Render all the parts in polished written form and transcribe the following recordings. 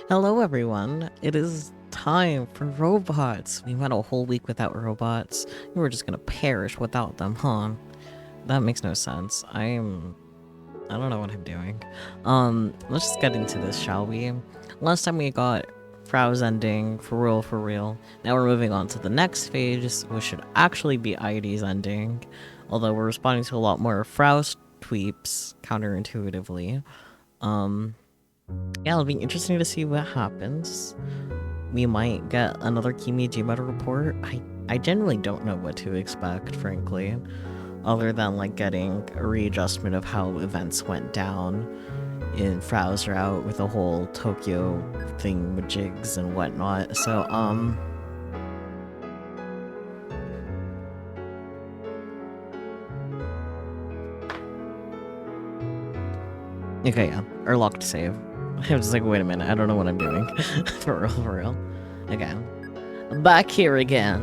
Hello everyone, it is time for robots. We went a whole week without robots. We were just gonna perish without them, huh? That makes no sense. I don't know what I'm doing. Let's just get into this, shall we? Last time we got Frau's ending, for real, for real. Now we're moving on to the next phase, which should actually be ID's ending. Although we're responding to a lot more Frau's tweets, counterintuitively. Yeah, it'll be interesting to see what happens. We might get another Kimijima report. I generally don't know what to expect, frankly. Other than, like, getting a readjustment of how events went down in Frau's route with the whole Tokyo thing with jigs and whatnot. So, okay, yeah. Or locked save. I was just like, wait a minute, I don't know what I'm doing. For real, for real. Okay. Back here again.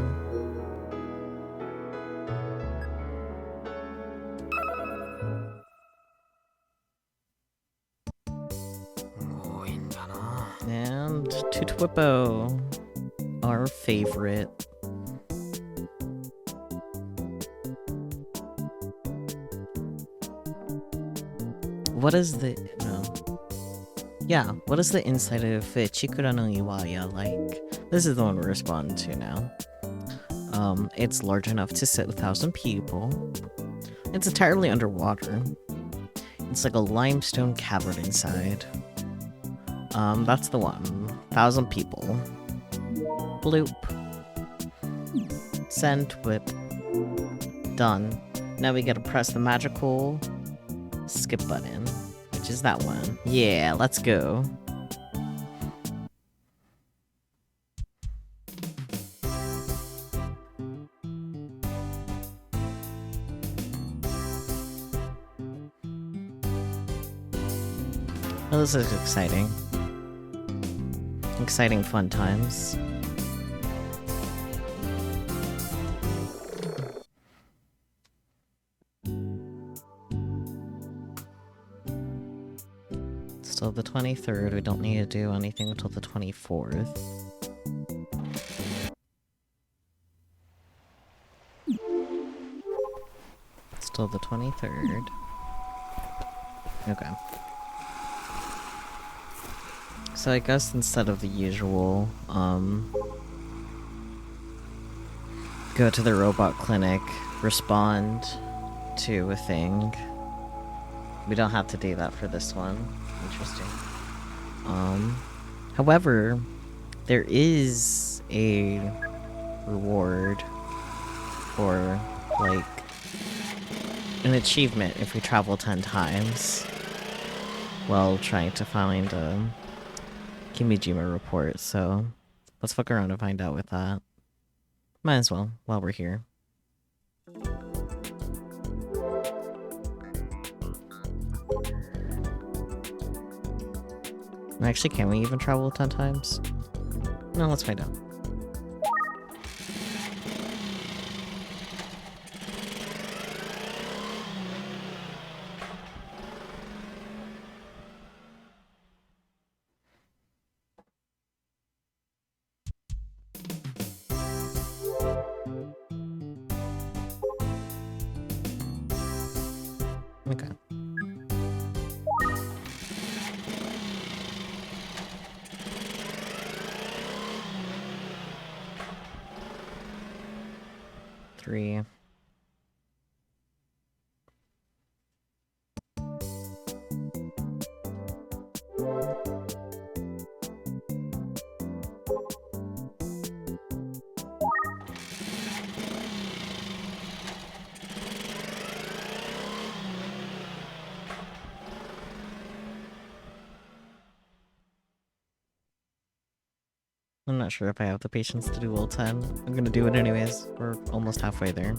And to Twippo, our favorite. What is the... no. Yeah, what is the inside of Chikura no Iwaya like? This is the one we're responding to now. It's large enough to sit 1,000 people. It's entirely underwater. It's like a limestone cavern inside. That's the one. 1,000 people. Bloop. Send whip. Done. Now we gotta press the magical skip button, which is that one. Yeah, let's go. Oh, this is exciting. Exciting fun times. Still the 23rd, we don't need to do anything until the 24th. Still the 23rd. Okay. So I guess instead of the usual, go to the robot clinic, respond to a thing. We don't have to do that for this one. Interesting. However, there is a reward for, like, an achievement if we travel 10 times while trying to find a Kimijima report, so let's fuck around and find out with that. Might as well, while we're here. Actually, can we even travel 10 times? No, let's find out. Okay. Three. I'm not sure if I have the patience to do all 10. I'm gonna do it anyways. We're almost halfway there.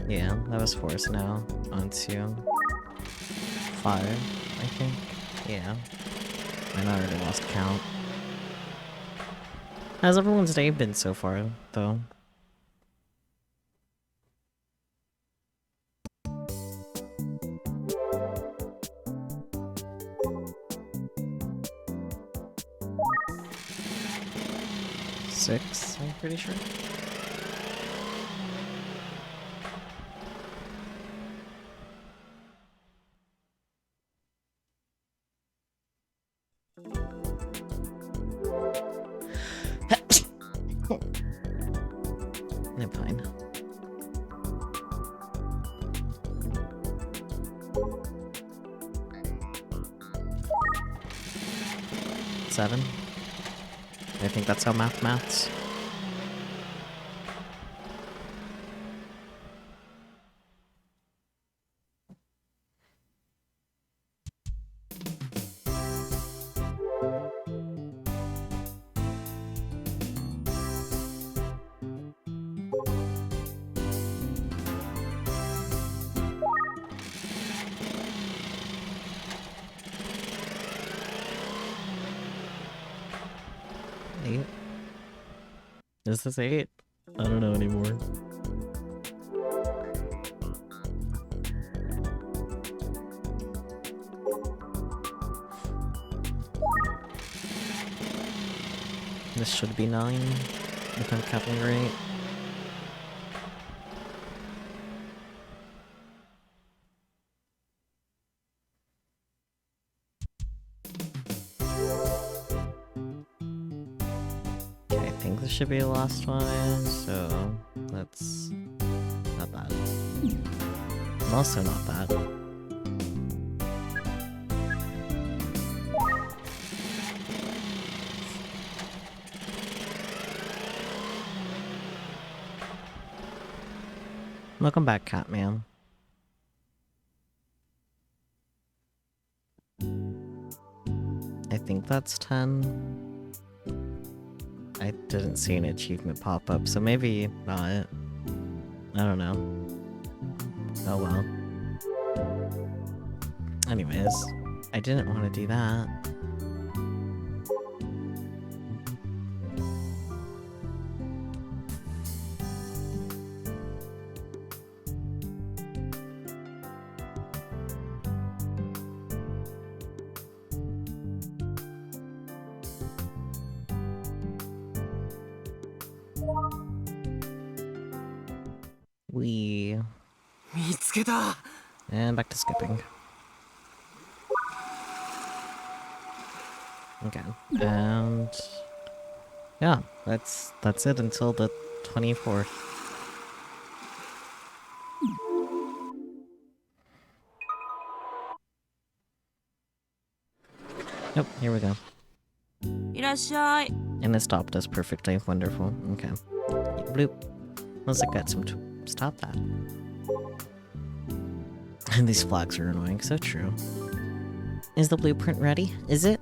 Yeah, that was 4, so now on to 5, I think. Yeah. I already lost count. How's everyone's day been so far, though? 6, I'm pretty sure. I'm fine. Seven. I think that's how maths. Eight. Is this 8? I don't know anymore. This should be 9, if I'm counting right. Okay, I think this should be the last one, so that's not bad. Also not bad. Welcome back, Catman. I think that's 10. I didn't see an achievement pop up, so maybe not. I don't know. Oh well. Anyways, I didn't want to do that. And back to skipping. Okay, and yeah, that's it until the 24th. Nope, here we go. And it stopped us perfectly. Wonderful. Okay. Bloop. Unless I got some stop that. And these flags are annoying, so true. Is the blueprint ready? Is it?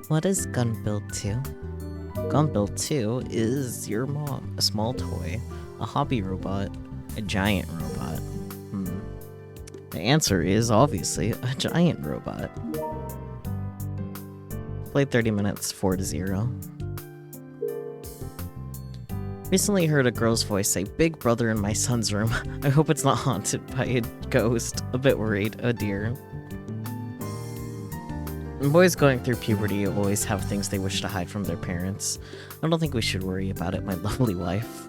What is Gun Build 2? Gun Build 2 is your mom. A small toy. A hobby robot. A giant robot. The answer is, obviously, a giant robot. Played 30 minutes, 4-0. Recently heard a girl's voice say, "Big brother in my son's room." I hope it's not haunted by a ghost. A bit worried. Oh dear. Boys going through puberty always have things they wish to hide from their parents. I don't think we should worry about it, my lovely wife.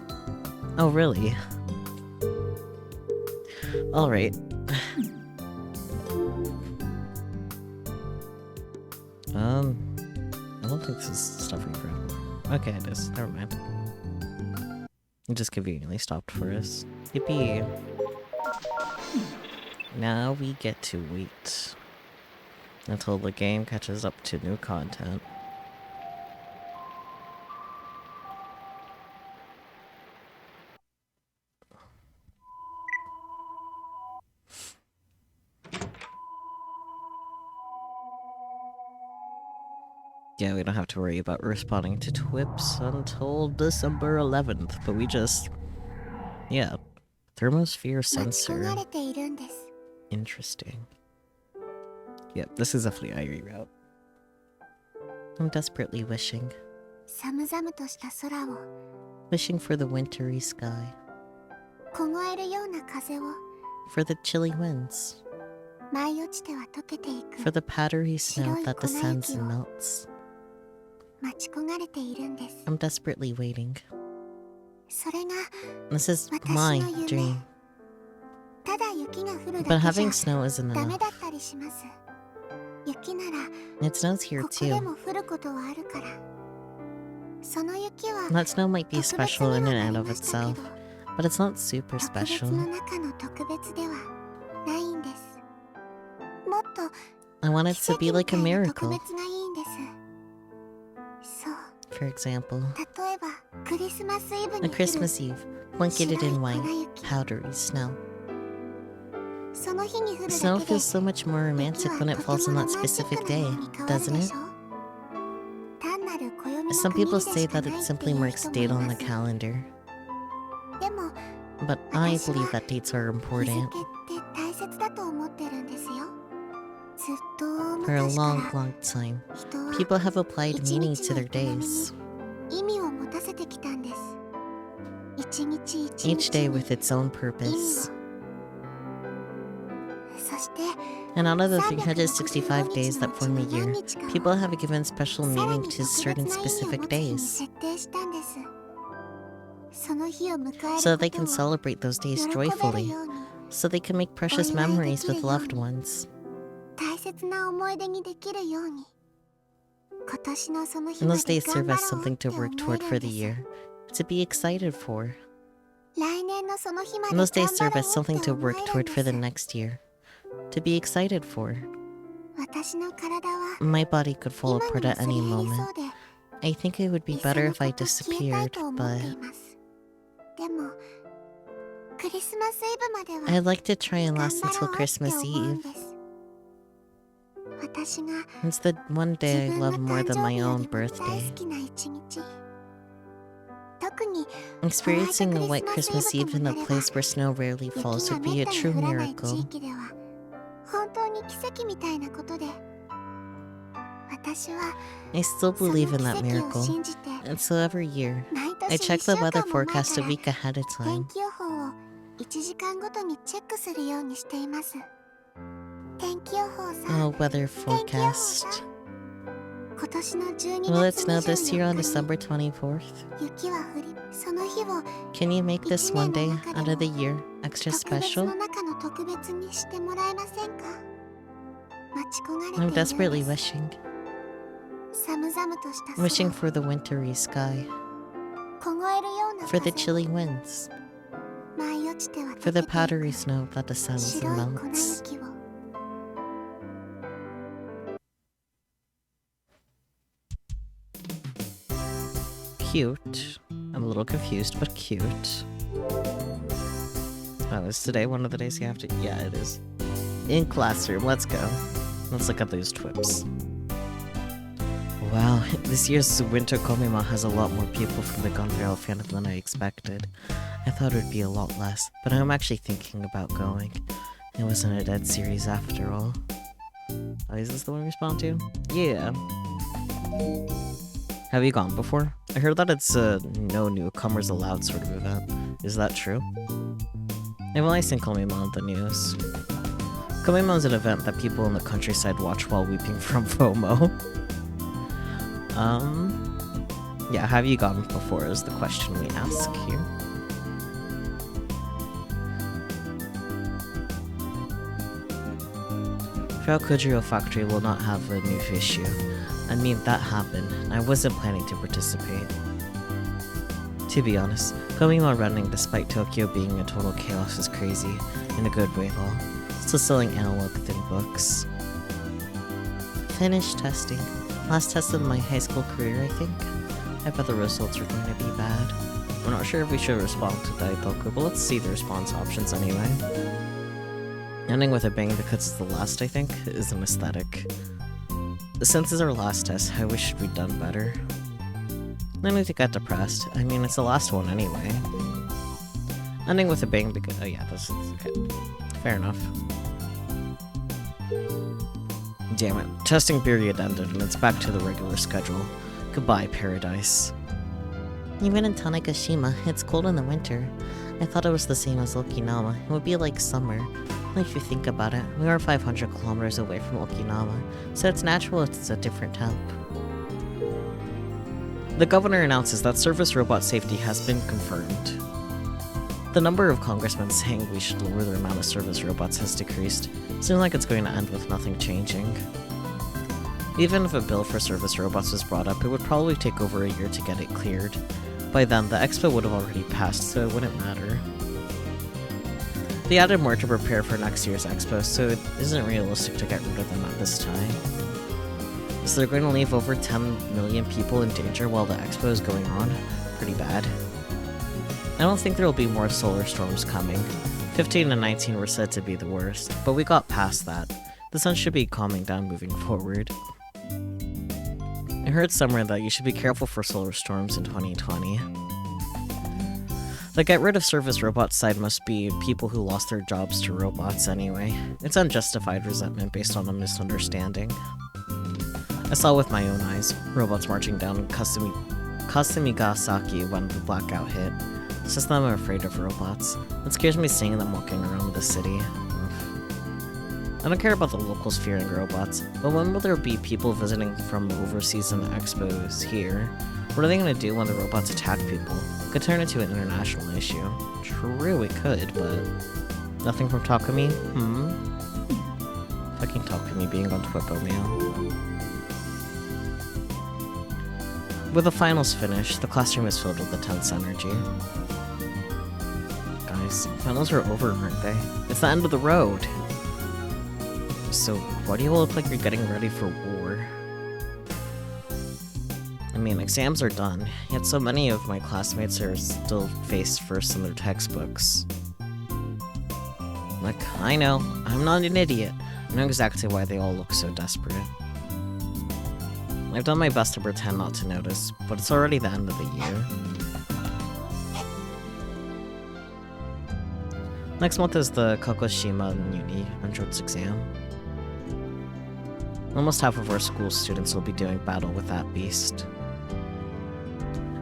Oh, really? Alright. I don't think this is stuff we found. Okay, it is. Never mind. It just conveniently stopped for us. Yippee! Now we get to wait until the game catches up to new content. Yeah, we don't have to worry about responding to TWIPs until December 11th, but we just... yeah. Thermosphere sensor. Interesting. Yep, this is definitely a reroute. I'm desperately wishing. Wishing for the wintry sky. For the chilly winds. For the powdery snow that descends and melts. I'm desperately waiting. This is my dream. But having snow isn't enough. It snows here too. That snow might be special in and of itself, but it's not super special. I want it to be like a miracle. For example, a Christmas Eve, blanketed in white, powdery snow. Snow feels so much more romantic when it falls on that specific day, doesn't it? Some people say that it simply marks a date on the calendar. But I believe that dates are important. For a long, long time, people have applied meaning to their days. Each day with its own purpose. And out of the 365 days that form a year, people have given special meaning to certain specific days. So they can celebrate those days joyfully. So they can make precious memories with loved ones. And those days serve as something to work toward for the year, to be excited for. And those days serve as something to work toward for the next year, to be excited for. My body could fall apart at any moment. I think it would be better if I disappeared, but I'd like to try and last until Christmas Eve. It's the one day I love more than my own birthday. Experiencing a white Christmas Eve in a place where snow rarely falls would be a true miracle. I still believe in that miracle, and so every year, I check the weather forecast a week ahead of time. Oh, weather forecast. Will it snow this year on December 24th? Can you make this one day out of the year extra special? I'm desperately wishing. Wishing for the wintry sky. For the chilly winds. For the powdery snow that descends and melts. Cute. I'm a little confused, but cute. Oh, is today one of the days you have to... Yeah, it is. In classroom, let's go. Let's look at those twips. Wow, this year's Winter Komima has a lot more people from the Gunrail fandom than I expected. I thought it would be a lot less, but I'm actually thinking about going. It wasn't a dead series after all. Oh, is this the one we spawned to? Yeah. Have you gone before? I heard that it's a no newcomers allowed sort of event. Is that true? I've only seen Komima on the news. Komima is an event that people in the countryside watch while weeping from FOMO. Yeah, have you gone before is the question we ask here. Frau Kujiro Factory will not have a new issue. I mean, that happened, and I wasn't planning to participate. To be honest, Komima running despite Tokyo being a total chaos is crazy, in a good way though. Still selling analog thin books. Finished testing. Last test of my high school career, I think. I bet the results are going to be bad. We're not sure if we should respond to Daitoku, but let's see the response options anyway. Ending with a bang because it's the last, I think, is an aesthetic. Since it's our last test, I wish we'd done better. No need to get depressed. I mean, it's the last one anyway. Ending with a bang because... Oh yeah, this is... Okay. Fair enough. Damn it. Testing period ended and it's back to the regular schedule. Goodbye, paradise. Even in Tanegashima, it's cold in the winter. I thought it was the same as Okinawa. It would be like summer. If you think about it, we are 500 kilometers away from Okinawa, so it's natural it's a different temp. The governor announces that service robot safety has been confirmed. The number of congressmen saying we should lower the amount of service robots has decreased. Seems like it's going to end with nothing changing. Even if a bill for service robots was brought up, it would probably take over a year to get it cleared. By then, the expo would have already passed, so it wouldn't matter. They added more to prepare for next year's expo, so it isn't realistic to get rid of them at this time. So they're going to leave over 10 million people in danger while the expo is going on? Pretty bad. I don't think there will be more solar storms coming. 15 and 19 were said to be the worst, but we got past that. The sun should be calming down moving forward. I heard somewhere that you should be careful for solar storms in 2020. The get rid of service robots side must be people who lost their jobs to robots anyway. It's unjustified resentment based on a misunderstanding. I saw with my own eyes robots marching down Kasamigasaki when the blackout hit. It's just that I'm afraid of robots. It scares me seeing them walking around the city. I don't care about the locals fearing robots, but when will there be people visiting from overseas in the expos here? What are they gonna do when the robots attack people? It could turn into an international issue. True, it could, but... Nothing from Takumi? Fucking Takumi being on Twippo Mail. With the finals finished, the classroom is filled with intense energy. Guys, finals are over, aren't they? It's the end of the road! So, why do you all look like you're getting ready for war? I mean, exams are done, yet so many of my classmates are still faced first in their textbooks. Like, I know, I'm not an idiot. I know exactly why they all look so desperate. I've done my best to pretend not to notice, but it's already the end of the year. Next month is the Kagoshima Uni entrance exam. Almost half of our school students will be doing battle with that beast.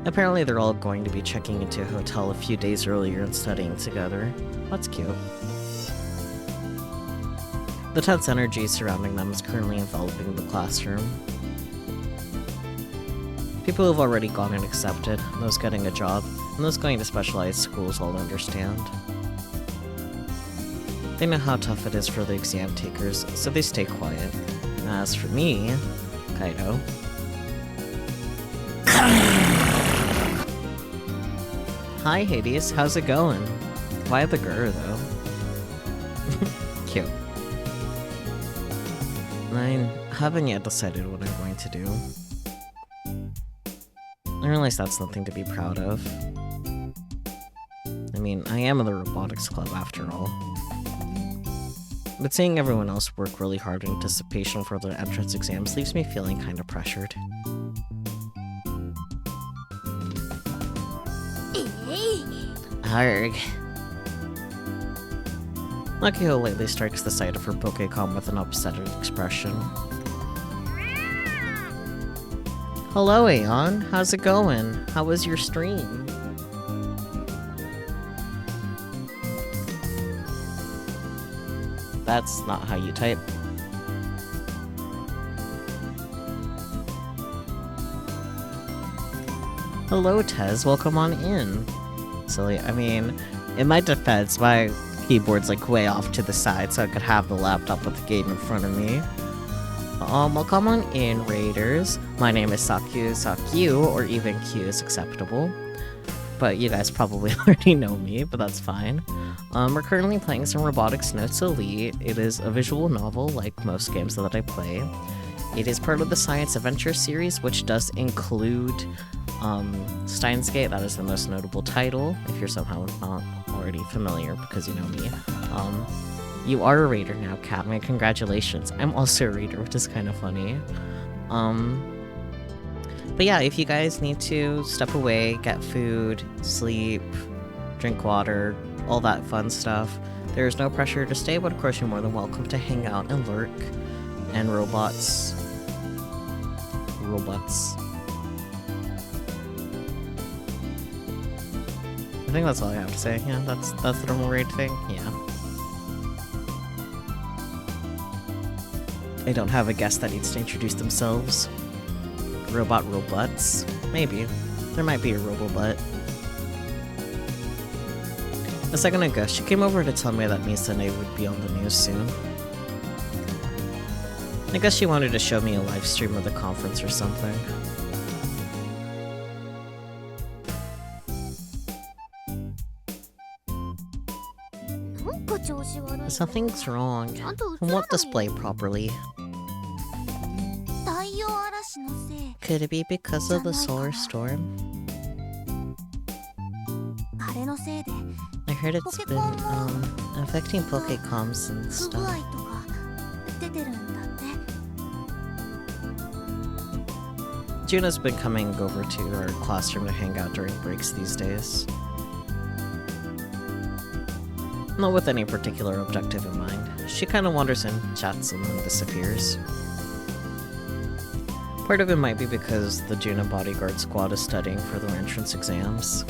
Apparently they're all going to be checking into a hotel a few days earlier and studying together. That's cute. The tense energy surrounding them is currently enveloping the classroom. People who've already gone and accepted, those getting a job, and those going to specialized schools all understand. They know how tough it is for the exam takers, so they stay quiet. As for me, Kaido. Hi Hades, how's it going? Why the grr though? Cute. I haven't yet decided what I'm going to do. I realize that's nothing to be proud of. I mean, I am in the Robotics Club after all. But seeing everyone else work really hard in anticipation for their entrance exams leaves me feeling kind of pressured. Arg. Akio lately strikes the sight of her Pokécom with an upset expression. Hello, Aeon. How's it going? How was your stream? That's not how you type. Hello, Tez. Welcome on in. Silly. I mean, in my defense, my keyboard's like way off to the side, so I could have the laptop with the game in front of me. Welcome on in, Raiders. My name is Sakyu, or even Q is acceptable. But you guys probably already know me, but that's fine. We're currently playing some Robotics Notes Elite. It is a visual novel, like most games that I play. It is part of the Science Adventure series, which does include Steins Gate. That is the most notable title, if you're somehow not already familiar, because you know me. You are a raider now, Catman. Congratulations. I'm also a raider, which is kind of funny. But yeah, if you guys need to step away, get food, sleep, drink water, all that fun stuff, there's no pressure to stay, but of course you're more than welcome to hang out and lurk. And robots. I think that's all I have to say. Yeah, that's the normal raid thing. Yeah. I don't have a guest that needs to introduce themselves. Robots. Maybe. There might be a robo-butt. A second ago, she came over to tell me that Misane would be on the news soon. I guess she wanted to show me a live stream of the conference or something. Something's wrong. It won't display properly. Could it be because of the solar storm? I heard it's been, affecting Pokecoms and stuff. Juna's been coming over to our classroom to hang out during breaks these days. Not with any particular objective in mind. She kinda wanders in, chats, and then disappears. Part of it might be because the Juna bodyguard squad is studying for their entrance exams.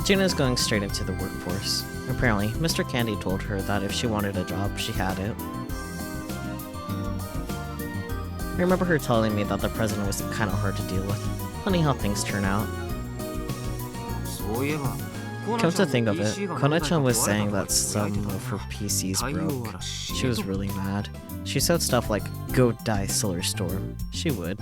Juna's going straight into the workforce. Apparently, Mr. Candy told her that if she wanted a job, she had it. I remember her telling me that the president was kinda hard to deal with. Funny how things turn out. Come to think of it, Kona-chan was saying that some of her PCs broke. She was really mad. She said stuff like, "Go die, Solar Storm." She would.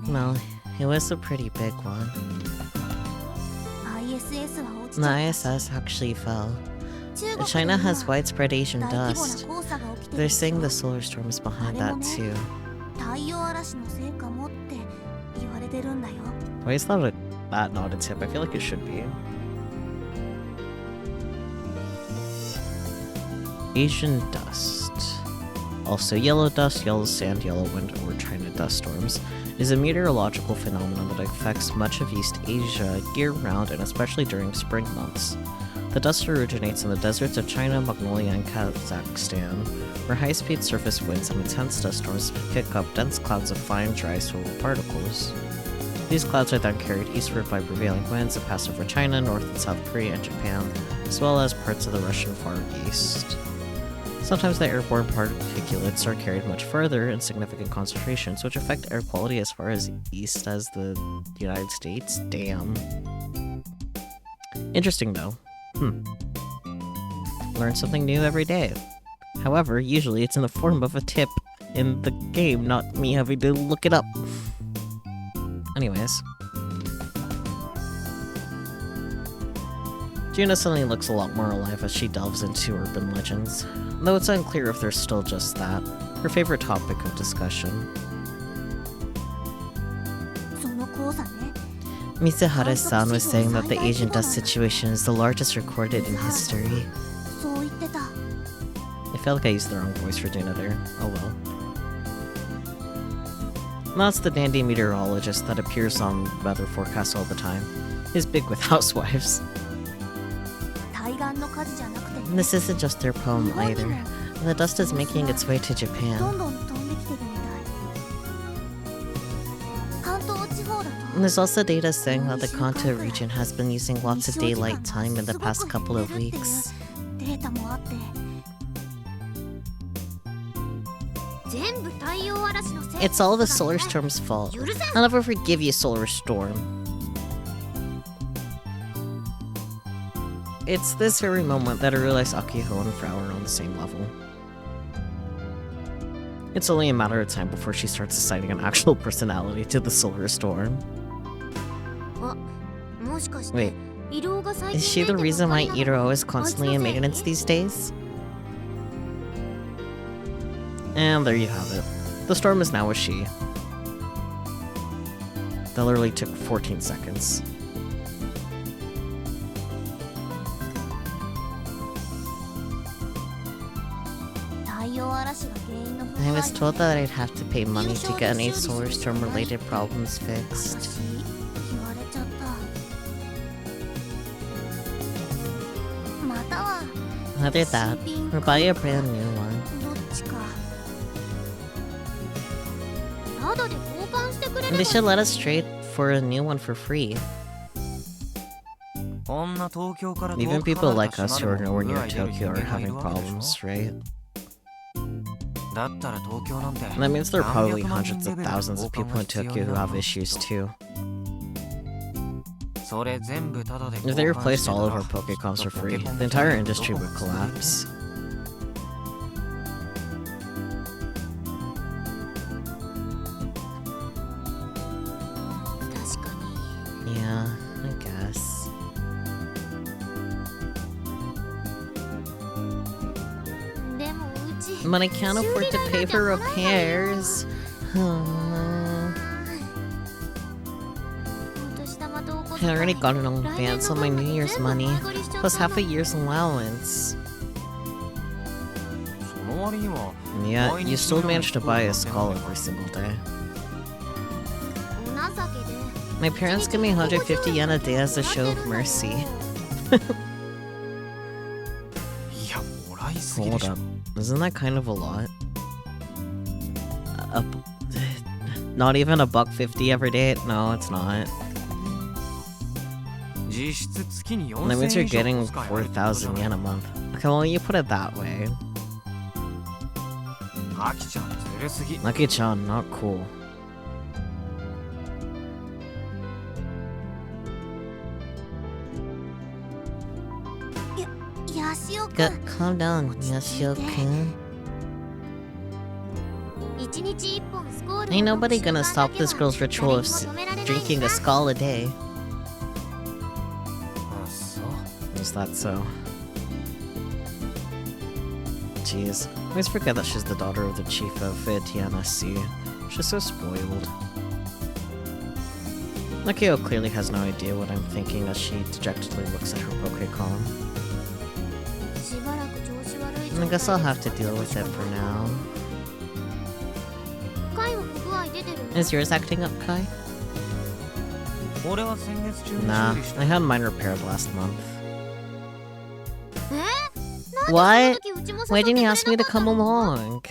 Well, it was a pretty big one. The ISS actually fell. China has widespread Asian dust. They're saying the solar storm is behind that too. I always thought that not a tip. I feel like it should be. Asian dust. Also, yellow dust, yellow sand, yellow wind, or China dust storms is a meteorological phenomenon that affects much of East Asia year-round and especially during spring months. The dust originates in the deserts of China, Mongolia, and Kazakhstan, where high-speed surface winds and intense dust storms kick up dense clouds of fine, dry soil particles. These clouds are then carried eastward by prevailing winds and pass over China, North and South Korea, and Japan, as well as parts of the Russian Far East. Sometimes the airborne particulates are carried much further in significant concentrations, which affect air quality as far as east as the United States. Damn. Interesting though. Learn something new every day. However, usually it's in the form of a tip in the game, not me having to look it up. Anyways. Juna suddenly looks a lot more alive as she delves into urban legends, though it's unclear if they're still just that, her favorite topic of discussion. Mizuhara-san was saying that the Asian dust situation is the largest recorded in history. I felt like I used the wrong voice for Juna there. Oh well. That's the dandy meteorologist that appears on weather forecasts all the time. He's big with housewives. This isn't just their poem either. The dust is making its way to Japan. And there's also data saying that the Kanto region has been using lots of daylight time in the past couple of weeks. It's all the solar storm's fault. I'll never forgive you, Solar Storm. It's this very moment that I realize Akiho and Frau are on the same level. It's only a matter of time before she starts assigning an actual personality to the Solar Storm. Wait, is she the reason why Iro is constantly in maintenance these days? And there you have it. The storm is now a she. That literally took 14 seconds. I was told that I'd have to pay money to get any solar storm related problems fixed. Either that, or buy a brand new one. And they should let us trade for a new one for free. Even people like us who are nowhere near Tokyo are having problems, right? That means there are probably hundreds of thousands of people in Tokyo who have issues too. If they replaced all of our Pokécoms for free, the entire industry would collapse. Yeah, I guess. But I can't afford to pay for repairs. I already got it in advance on my New Year's money, plus half a year's allowance. And yet, you still managed to buy a skull every single day. My parents give me 150 yen a day as a show of mercy. Hold up. Isn't that kind of a lot? Not even $1.50 every day? No, it's not. That means you're getting 4,000 yen a month. Okay, well, you put it that way. Aki-chan, not cool. Calm down, Yashio-kun. Ain't nobody gonna stop this girl's ritual of drinking a skull a day. Is that so? Jeez, I always forget that she's the daughter of the chief of TNSC. She's so spoiled. Nakio clearly has no idea what I'm thinking as she dejectedly looks at her Pokécom. I guess I'll have to deal with it for now. Is yours acting up, Kai? Nah, I had mine repaired last month. What? Why didn't you ask me to come along?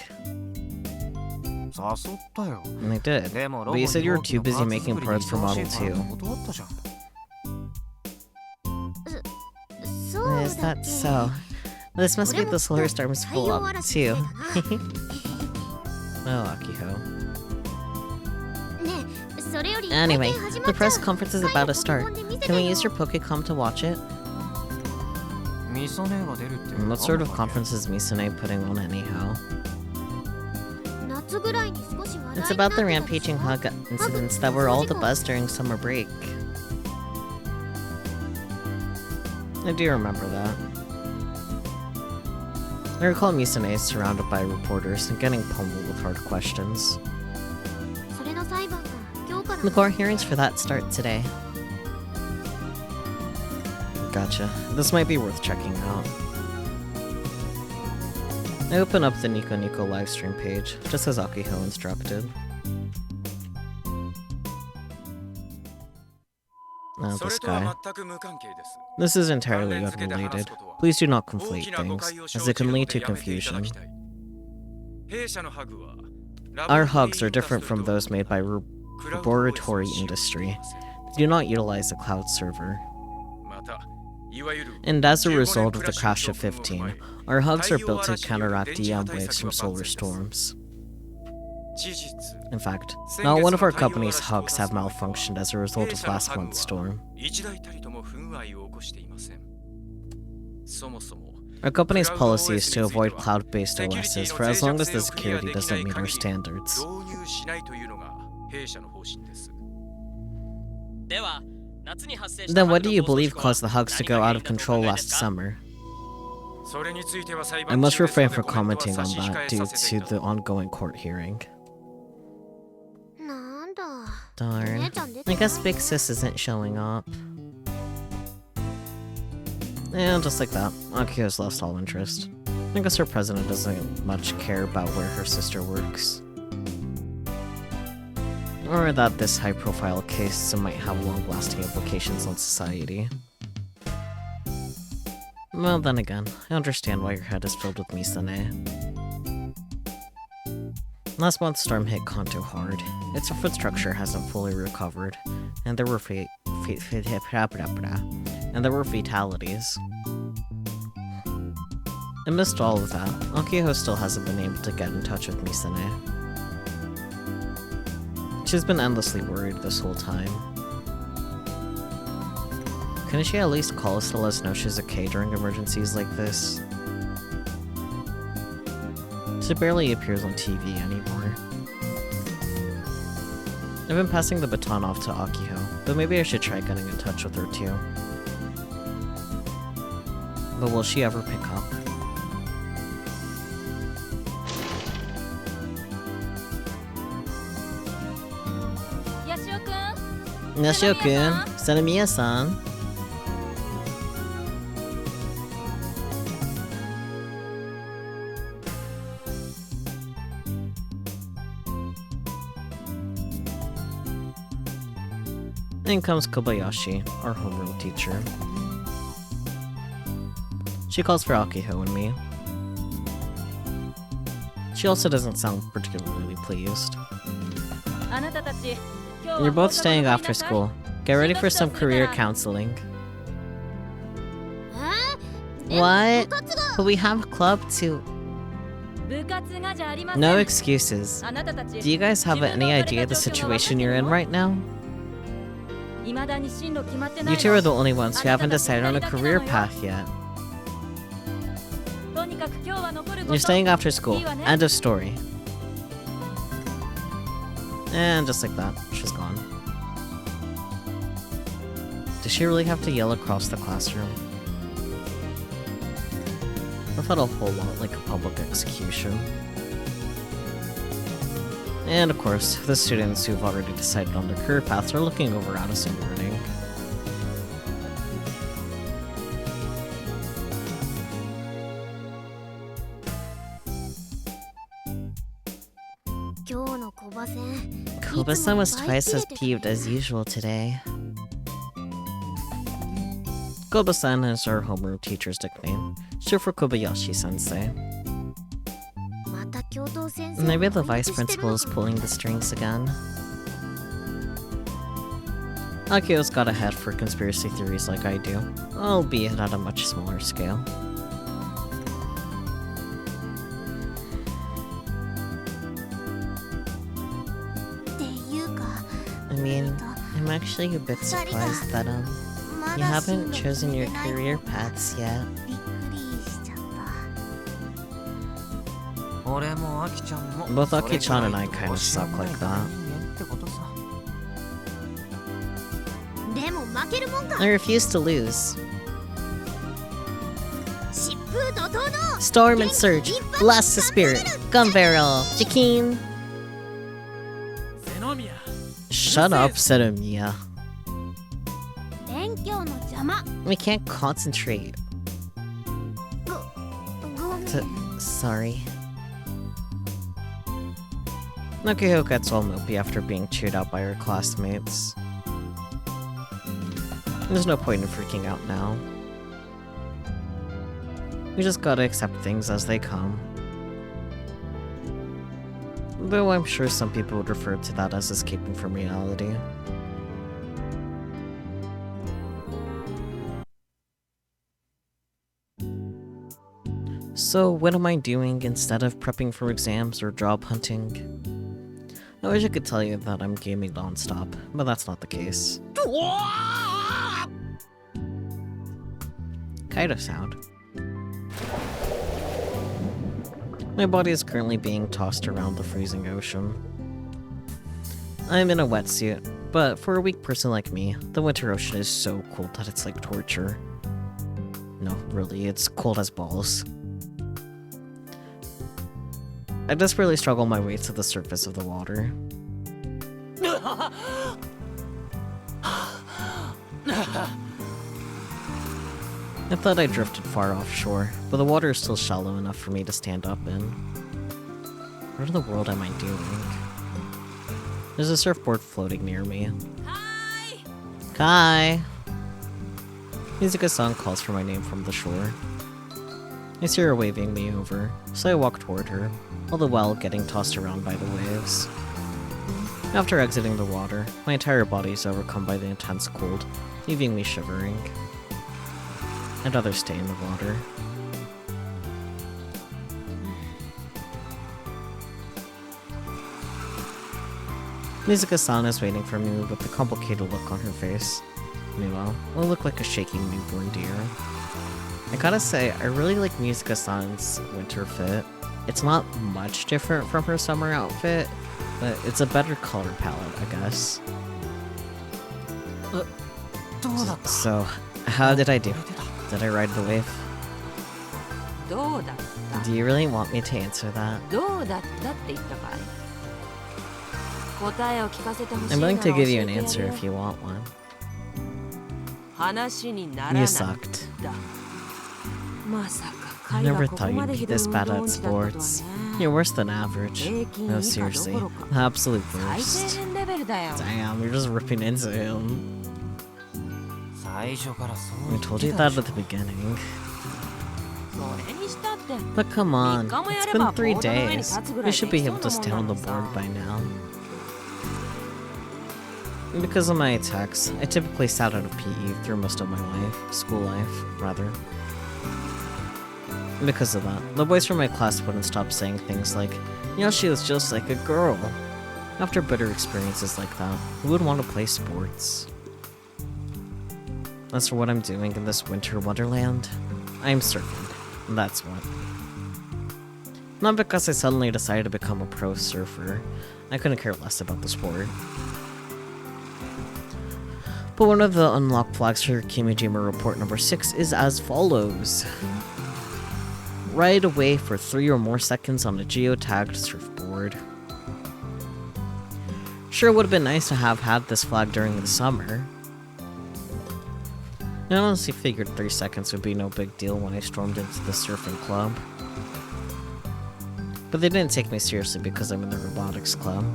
And I did, but you said you were too busy making parts for Model 2. Is that so? This must be the solar storm's full up, too. Oh, Akiho. Anyway, the press conference is about to start. Can we use your Pokécom to watch it? What sort of conference is Misune putting on anyhow? It's about the rampaging hug incidents that were all the buzz during summer break. I do remember that. I recall Misune is surrounded by reporters and getting pummeled with hard questions. The court hearings for that start today. Gotcha. This might be worth checking out. I open up the Nico Nico livestream page, just as Akiho instructed. Oh, this guy. This is entirely unrelated. Please do not conflate things, as it can lead to confusion. Our hugs are different from those made by laboratory industry. They do not utilize a cloud server. And as a result of the crash of 15, our hugs are built to counteract EM waves from solar storms. In fact, not one of our company's hugs have malfunctioned as a result of last month's storm. Our company's policy is to avoid cloud-based OSs for as long as the security doesn't meet our standards. Then what do you believe caused the hugs to go out of control last summer? I must refrain from commenting on that due to the ongoing court hearing. Darn. I guess Big Sis isn't showing up. And just like that, Akiyo's lost all interest. I guess her president doesn't much care about where her sister works. Or that this high-profile case might have long-lasting implications on society. Well, then again, I understand why your head is filled with Misane. Last month's storm hit Kanto hard. Its infrastructure hasn't fully recovered, and there were and there were fatalities. Amidst all of that, Akiho still hasn't been able to get in touch with Misane. She's been endlessly worried this whole time. Couldn't she at least call us to let us know she's okay during emergencies like this? She barely appears on TV anymore. I've been passing the baton off to Akiho, but maybe I should try getting in touch with her too. But will she ever pick up? Yashio-kun, Sanemiya-san. In comes Kobayashi, our homeroom teacher. She calls for Akiho and me. She also doesn't sound particularly pleased. You're both staying after school. Get ready for some career counseling. What? But we have a club too. No excuses. Do you guys have any idea the situation you're in right now? You two are the only ones who haven't decided on a career path yet. You're staying after school. End of story. And just like that, she's gone. Does she really have to yell across the classroom? I felt a whole lot like a public execution. And of course, the students who've already decided on their career paths are looking over at us and grinning. Koba-san was twice as peeved as usual today. Koba-san is our homeroom teacher's nickname, short for Kobayashi-sensei. Maybe the vice principal is pulling the strings again. Akio's got a head for conspiracy theories like I do, albeit at a much smaller scale. I mean, I'm actually a bit surprised that, you haven't chosen your career paths yet. Both Aki-chan and I kind of suck like that. I refuse to lose. Storm and Surge, Blast the Spirit, Gun Barrel, Jakeen. Shut up, Senomiya. We can't concentrate. Sorry. Nakiho gets all mopey after being chewed out by her classmates. There's no point in freaking out now. We just gotta accept things as they come. Though I'm sure some people would refer to that as escaping from reality. So what am I doing instead of prepping for exams or job hunting? I wish I could tell you that I'm gaming non-stop, but that's not the case. Kind of sound. My body is currently being tossed around the freezing ocean. I'm in a wetsuit, but for a weak person like me, the winter ocean is so cold that it's like torture. No, really, it's cold as balls. I desperately struggle my way to the surface of the water. I thought I drifted far offshore, but the water is still shallow enough for me to stand up in. What in the world am I doing? There's a surfboard floating near me. Hi! Kai! Mizuka-san calls for my name from the shore. I see her waving me over, so I walk toward her, all the while getting tossed around by the waves. After exiting the water, my entire body is overcome by the intense cold, leaving me shivering. I'd rather stay in the water. Mizuka-san is waiting for me with a complicated look on her face. Meanwhile, I look like a shaking newborn deer. I gotta say, I really like Mizuka-san's winter fit. It's not much different from her summer outfit, but it's a better color palette, I guess. So, how did I do? Did I ride the wave? Do you really want me to answer that? I'm willing to give you an answer if you want one. You sucked. I never thought you'd be this bad at sports. You're worse than average. No, seriously. The absolute worst. Damn, you're just ripping into him. I told you that at the beginning. But come on, it's been 3 days. You should be able to stay on the board by now. Because of my attacks, I typically sat out of PE through most of my life. School life, rather. And because of that, the boys from my class wouldn't stop saying things like, you know, she was just like a girl. After bitter experiences like that, who would want to play sports? As for what I'm doing in this winter wonderland, I'm surfing. That's what. Not because I suddenly decided to become a pro surfer. I couldn't care less about the sport. But one of the unlocked flags for Kimijima Report number 6 is as follows. Ride away for 3 or more seconds on a geotagged surfboard. Sure, it would have been nice to have had this flag during the summer. I honestly figured 3 seconds would be no big deal when I stormed into the surfing club. But they didn't take me seriously because I'm in the Robotics club.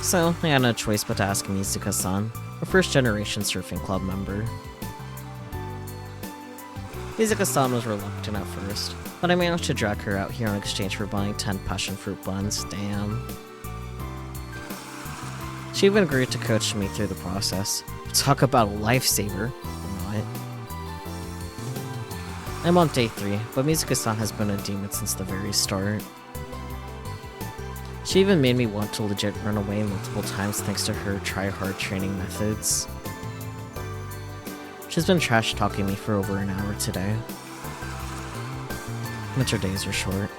So, I had no choice but to ask Mizuka-san, a first-generation surfing club member. Mizuka-san was reluctant at first, but I managed to drag her out here in exchange for buying 10 passion fruit buns, damn. She even agreed to coach me through the process. Talk about a lifesaver. What? I'm on day 3, but Mizuka-san has been a demon since the very start. She even made me want to legit run away multiple times thanks to her try-hard training methods. She's been trash-talking me for over an hour today. Winter days are short.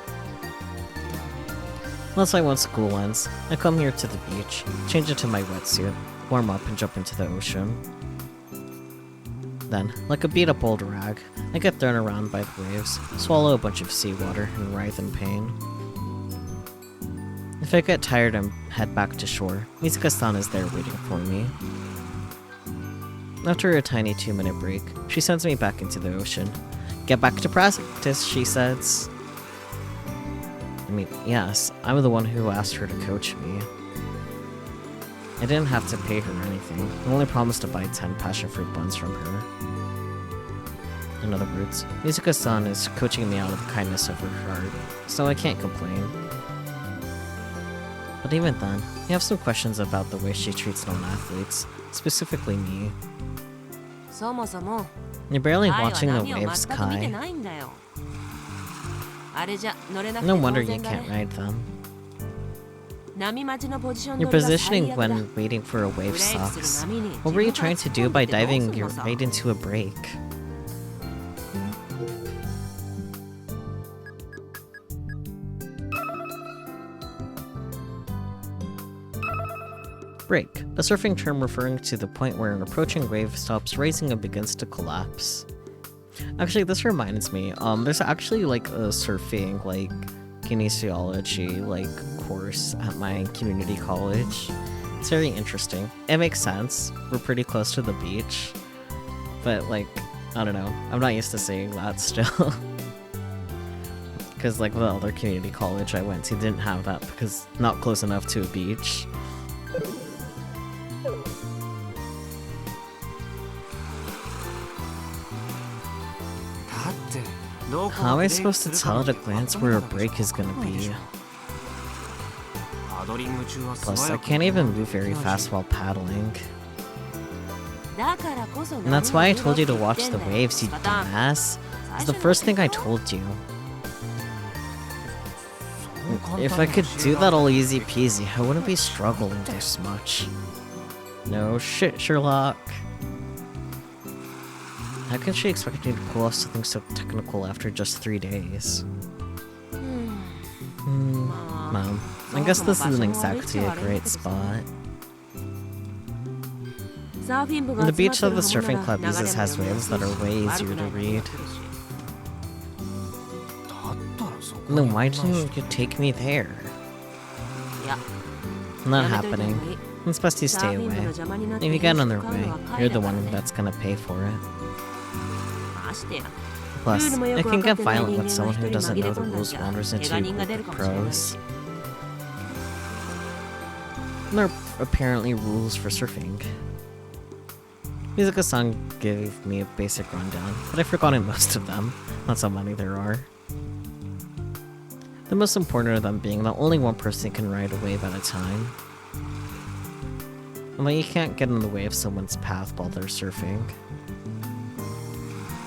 Unless I want school ends, I come here to the beach, change into my wetsuit, warm up and jump into the ocean. Then, like a beat-up old rag, I get thrown around by the waves, swallow a bunch of seawater, and writhe in pain. If I get tired and head back to shore, Mizuka-san is there waiting for me. After a tiny 2-minute break, she sends me back into the ocean. Get back to practice, she says. I mean, yes, I'm the one who asked her to coach me. I didn't have to pay her anything. I only promised to buy 10 passion fruit buns from her. In other words, Mizuka-san is coaching me out of the kindness of her heart, so I can't complain. But even then, I have some questions about the way she treats non-athletes, specifically me. You're barely watching the waves, Kai. No wonder you can't ride them. Your positioning when waiting for a wave sucks. What were you trying to do by diving your right into a break? Break, a surfing term referring to the point where an approaching wave stops rising and begins to collapse. Actually, this reminds me, there's actually like a surfing, like, kinesiology, like, course at my community college. It's very interesting. It makes sense. We're pretty close to the beach. But, like, I don't know. I'm not used to saying that still. Because, like, the other community college I went to didn't have that because not close enough to a beach. How am I supposed to tell at a glance where a break is gonna be? Plus, I can't even move very fast while paddling. And that's why I told you to watch the waves, you dumbass. It's the first thing I told you. If I could do that all easy peasy, I wouldn't be struggling this much. No shit, Sherlock. How can she expect me to pull off something so technical after just 3 days? Mom, I guess this isn't exactly a great spot. The beach that the surfing club uses has waves that are way easier to read. Then why didn't you take me there? Not happening. It's best you stay away. If you get on their way, you're the one that's gonna pay for it. Plus, it can get violent when someone who doesn't know the rules wanders into a group of pros. There are apparently rules for surfing. Mizuka-san gave me a basic rundown, but I've forgotten most of them. That's how many there are. The most important of them being that only one person can ride a wave at a time. And that you can't get in the way of someone's path while they're surfing.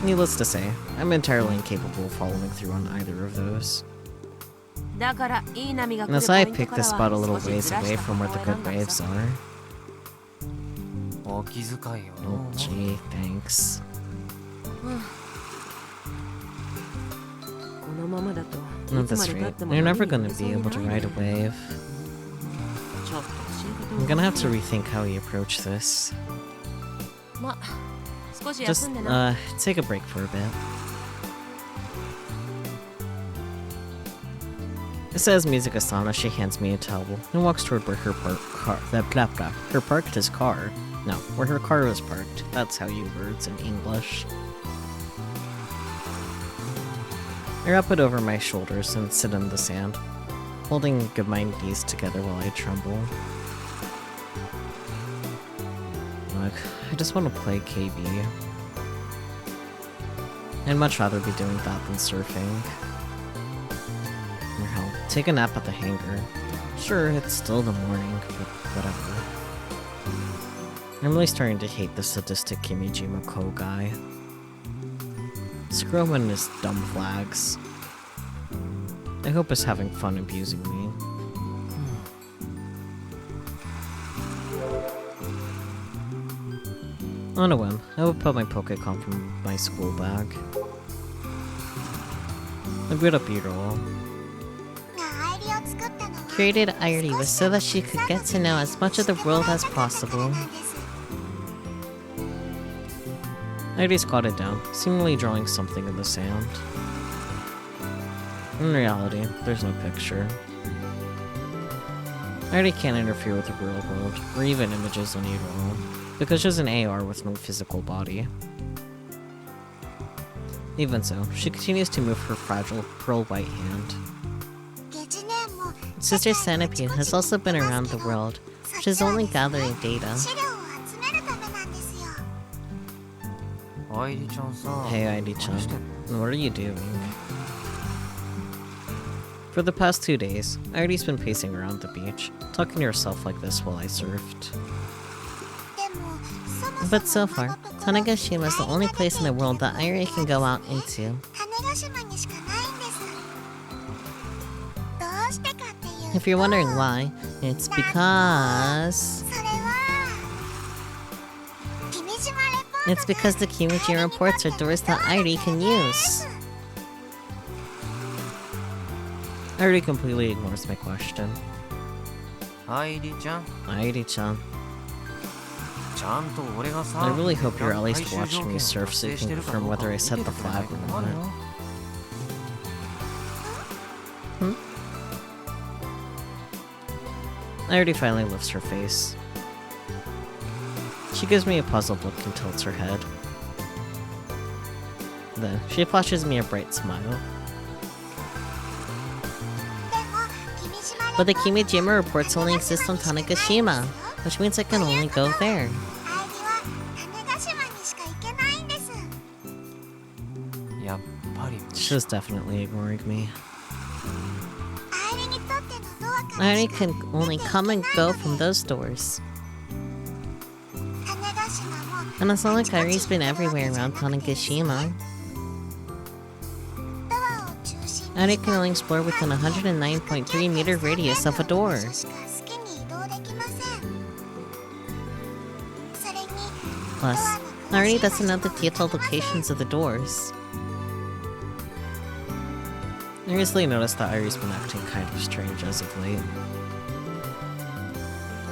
Needless to say, I'm entirely incapable of following through on either of those. And that's why I picked this spot a little ways away from where the good waves are. Oh gee, thanks. At this rate, you're never gonna be able to ride a wave. I'm gonna have to rethink how we approach this. Just, take a break for a bit. It says Mizuka-san as she hands me a towel and walks toward where her her parked his car. No, where her car was parked. That's how you words in English. I wrap it over my shoulders and sit in the sand, holding my knees together while I tremble. Look, I just want to play KB. I'd much rather be doing that than surfing. Or hell, take a nap at the hangar. Sure, it's still the morning, but whatever. I'm really starting to hate the sadistic Kimijima Ko guy. Screw him and his dumb flags. I hope he's having fun abusing me. On a whim, I will put my Pokécom from my school bag. I boot up Eaterall. Created Airi was so that she could get to know as much of the world as possible. Airi squatted down, seemingly drawing something in the sand. In reality, there's no picture. Airi can't interfere with the real world, or even images on Eaterall, because she's an AR with no physical body. Even so, she continues to move her fragile, pearl-white hand. Sister Centipede has also been around the world. She's only gathering data. Hey, Airi-chan. What are you doing? For the past 2 days, Airi's been pacing around the beach, talking to herself like this while I surfed. But so far, Tanegashima is the only place in the world that Airi can go out into. If you're wondering why, it's because... It's because the Kimijima reports are doors that Airi can use. Airi completely ignores my question. Airi-chan. I really hope you're at least watching me surf so you can confirm whether I set the flag or not. Airi finally lifts her face. She gives me a puzzled look and tilts her head. Then, she flashes me a bright smile. But the Kimijima reports only exist on Tanegashima, which means I can only go there. She's definitely ignoring me. Airi can only come and go from those doors. And it's not like Kairi's been everywhere around Tanegashima. Ari can only explore within a 109.3 meter radius of a door. Plus, Ari doesn't know the detailed locations of the doors. I recently noticed that Ari's been acting kind of strange as of late.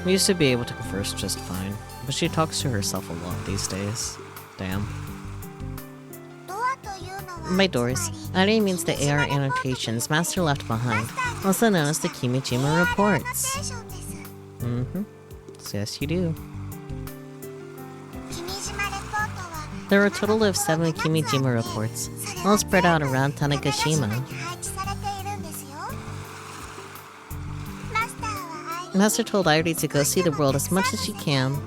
We used to be able to converse just fine, but she talks to herself a lot these days. Damn. By doors, Ari means the AR annotations Master left behind, also known as the Kimijima reports. So yes you do. There are a total of 7 Kimijima reports, all spread out around Tanegashima. Master told Airi to go see the world as much as she can.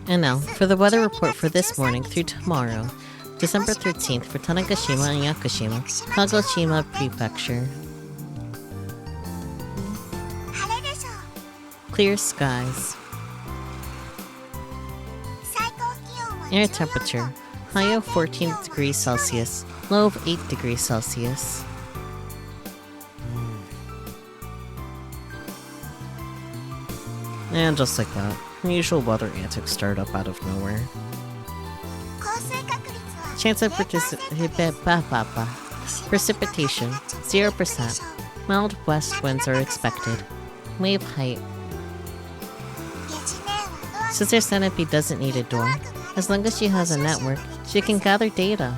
And now, for the weather report for this morning through tomorrow, December 13th for Tanegashima and Yakushima, Kagoshima Prefecture. Clear skies. Air temperature, high of 14 degrees Celsius, low of 8 degrees Celsius. And just like that, the usual weather antics start up out of nowhere. Chance of precipitation, 0%. Mild west winds are expected. Wave height. Sister Centipede doesn't need a door. As long as she has a network, she can gather data.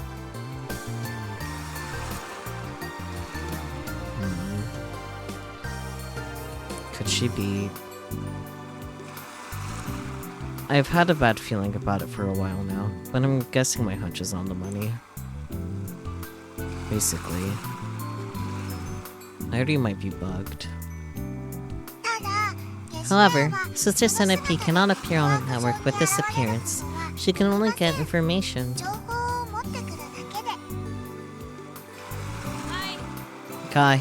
Could she be... I've had a bad feeling about it for a while now, but I'm guessing my hunch is on the money. Basically. Airi might be bugged. However, Sister Centipede cannot appear on a network with this appearance. She can only get information. Kai.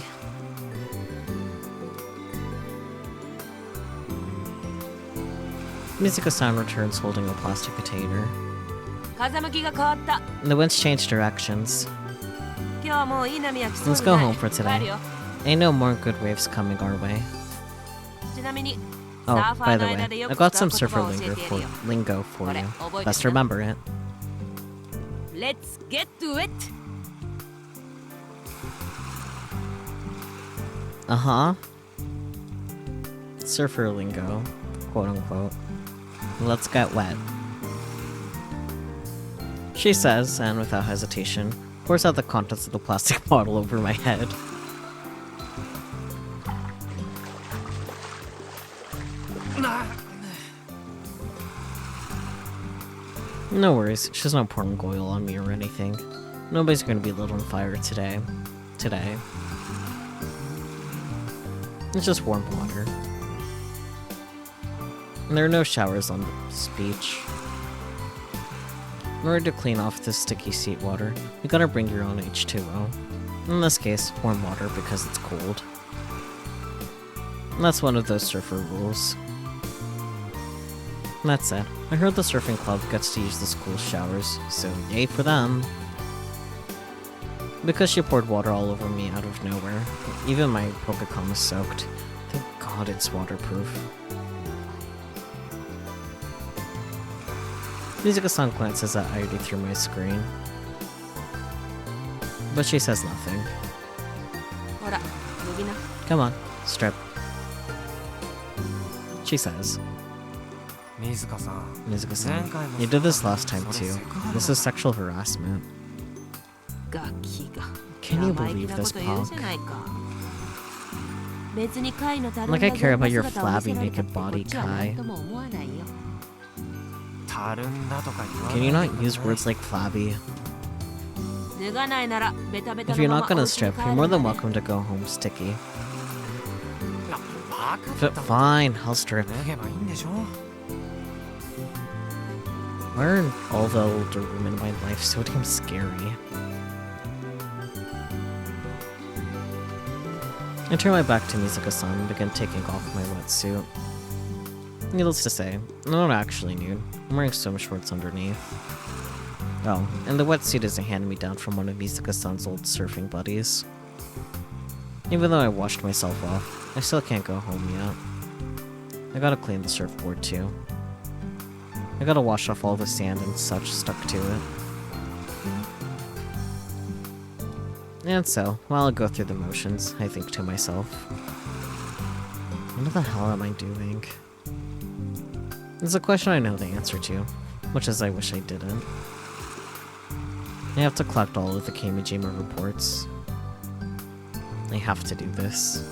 Mizuko-san returns holding a plastic container. The wind's changed directions. Let's go home for today. Ain't no more good waves coming our way. Oh, by the way, I got some surfer lingo for you. Best remember it. Let's get to it. Uh-huh. Surfer lingo, quote unquote. Let's get wet. She says, and without hesitation, pours out the contents of the plastic bottle over my head. No worries, she's not pouring oil on me or anything. Nobody's gonna be lit on fire today. It's just warm water. And there are no showers on this beach. In order to clean off this sticky seawater, you gotta bring your own H2O. In this case, warm water because it's cold. And that's one of those surfer rules. That said, I heard the surfing club gets to use the school showers, so yay for them. Because she poured water all over me out of nowhere, even my Pokecom is soaked. Thank God it's waterproof. Mizuko-san glances at Airi through my screen. But she says nothing. Come on, strip. She says. Mizuko-san, you did this last time too. This is sexual harassment. Can you believe this, punk? Like I care about your flabby naked body, Kai. Can you not use words like flabby? If you're not gonna strip, you're more than welcome to go home, Sticky. Fine, I'll strip. Why are all the older women in my life so damn scary? I turn my back to Mizuko-san and begin taking off my wetsuit. Needless to say, I'm not actually nude. I'm wearing swim shorts underneath. Oh, and the wetsuit is a hand-me-down from one of Misaka-san's old surfing buddies. Even though I washed myself off, I still can't go home yet. I gotta clean the surfboard too. I gotta wash off all the sand and such stuck to it. And so, while I go through the motions, I think to myself, what the hell am I doing? It's a question I know the answer to, much as I wish I didn't. I have to collect all of the Kamijima reports. I have to do this.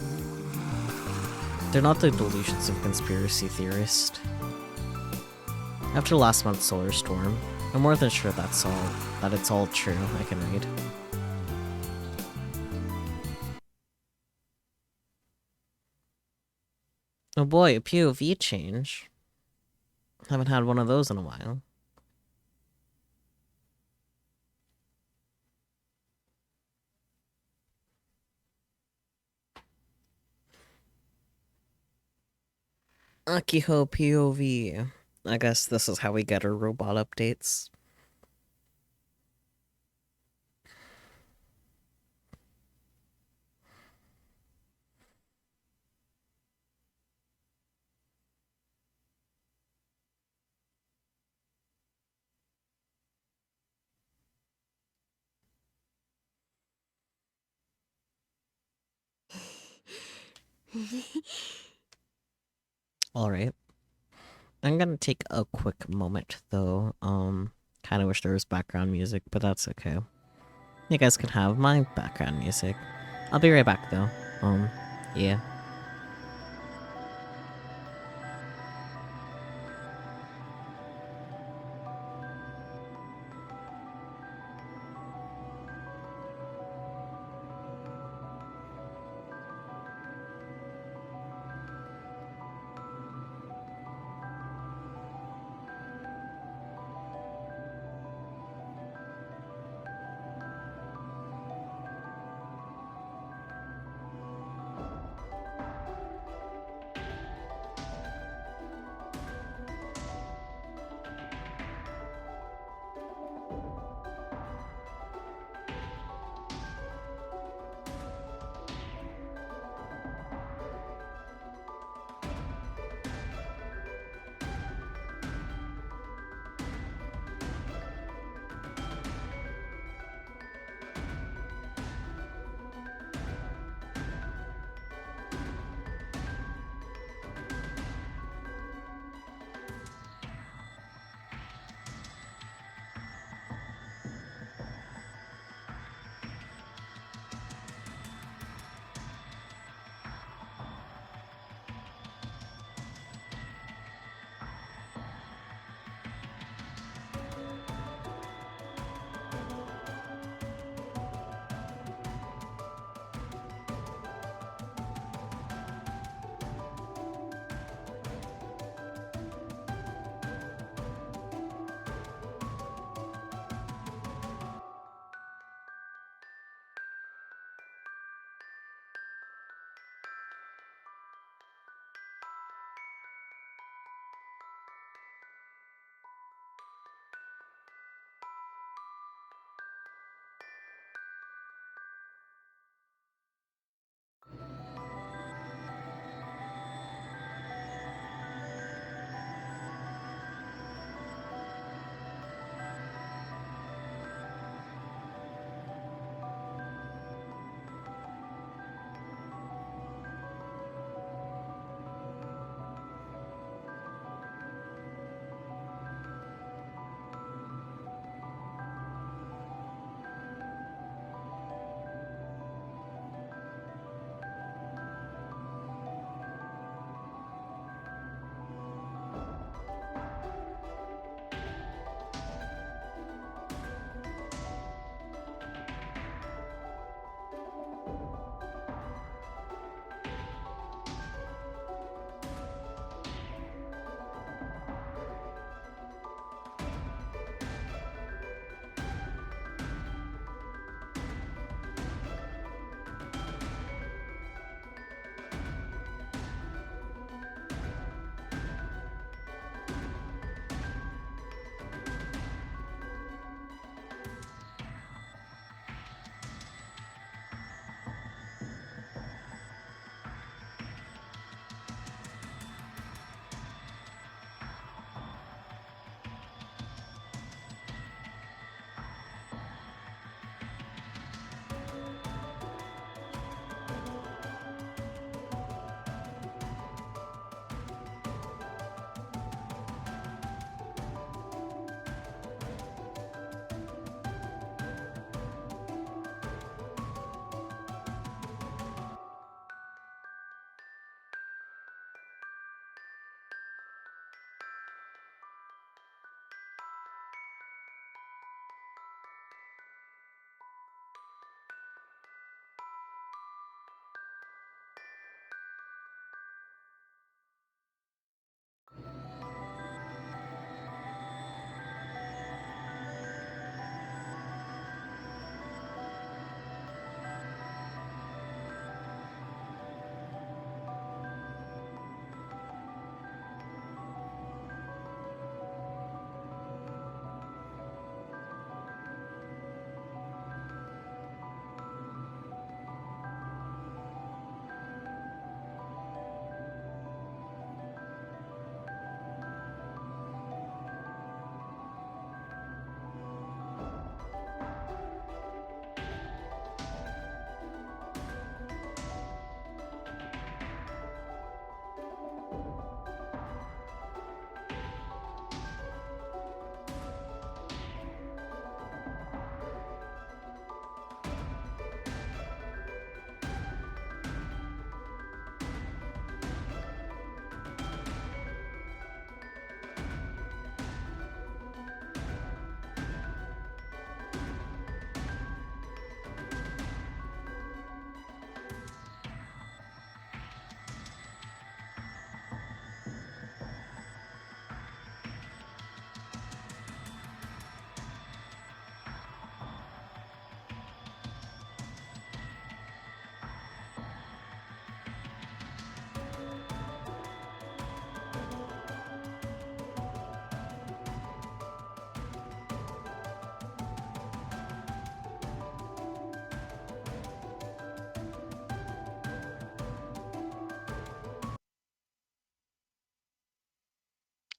They're not the delusions of conspiracy theorists. After last month's solar storm, I'm more than sure that it's all true. I can read. Oh boy, a POV change. Haven't had one of those in a while. Akiho POV. I guess this is how we get our robot updates. Alright. I'm gonna take a quick moment though. Kinda wish there was background music, but that's okay. You guys can have my background music. I'll be right back though. Yeah.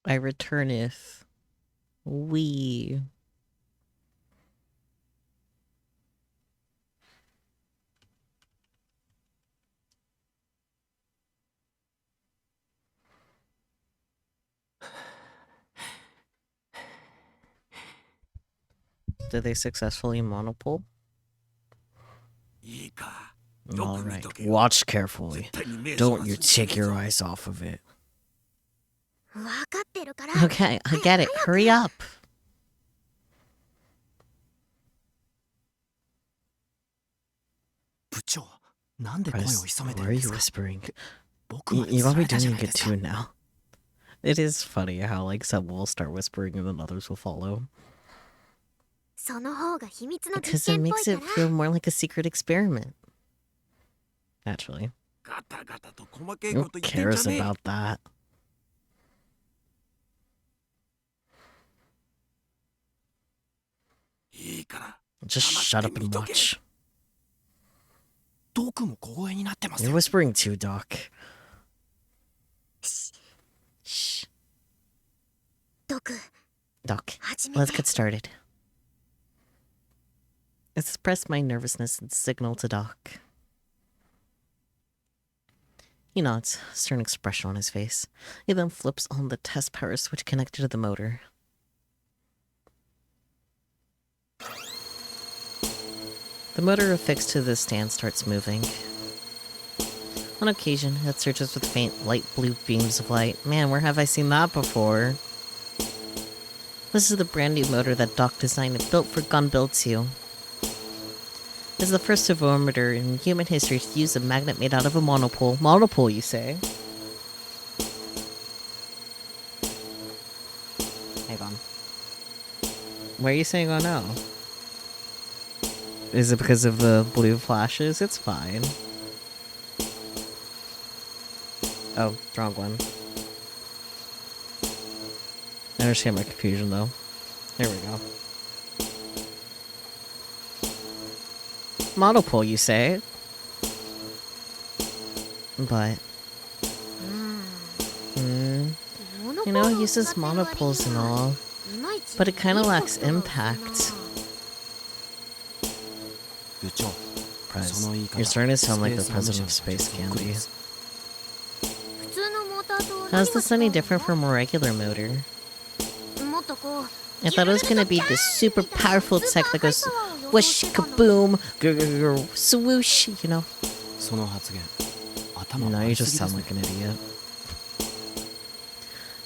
I returneth. We. Did they successfully monopole? Alright, watch carefully. Don't you take your eyes off of it. Okay, I get it. Hurry up. Why are you whispering? You might be doing it too now. It is funny how, like, some will start whispering and then others will follow. Because it makes it feel more like a secret experiment. Naturally. Who cares about that? Just shut up and watch. You're whispering too, Doc. Shh. Doc, let's get started. Express my nervousness and signal to Doc. He nods, a stern expression on his face. He then flips on the test power switch connected to the motor. The motor affixed to the stand starts moving. On occasion, it surges with faint light blue beams of light. Man, where have I seen that before? This is the brand new motor that Doc designed and built for Gun Build 2. It's the first servometer in human history to use a magnet made out of a monopole. Monopole, you say? Hang on. Why are you saying oh no? Is it because of the blue flashes? It's fine. Oh, wrong one. I understand my confusion though. There we go. Monopole, you say? But... You know, it uses monopoles and all, but it kinda lacks impact. Prez, you're starting to sound like the president of Space Candy. How's this any different from a regular motor? I thought it was gonna be this super powerful tech that goes whoosh, kaboom, swoosh, you know? No, you just sound like an idiot.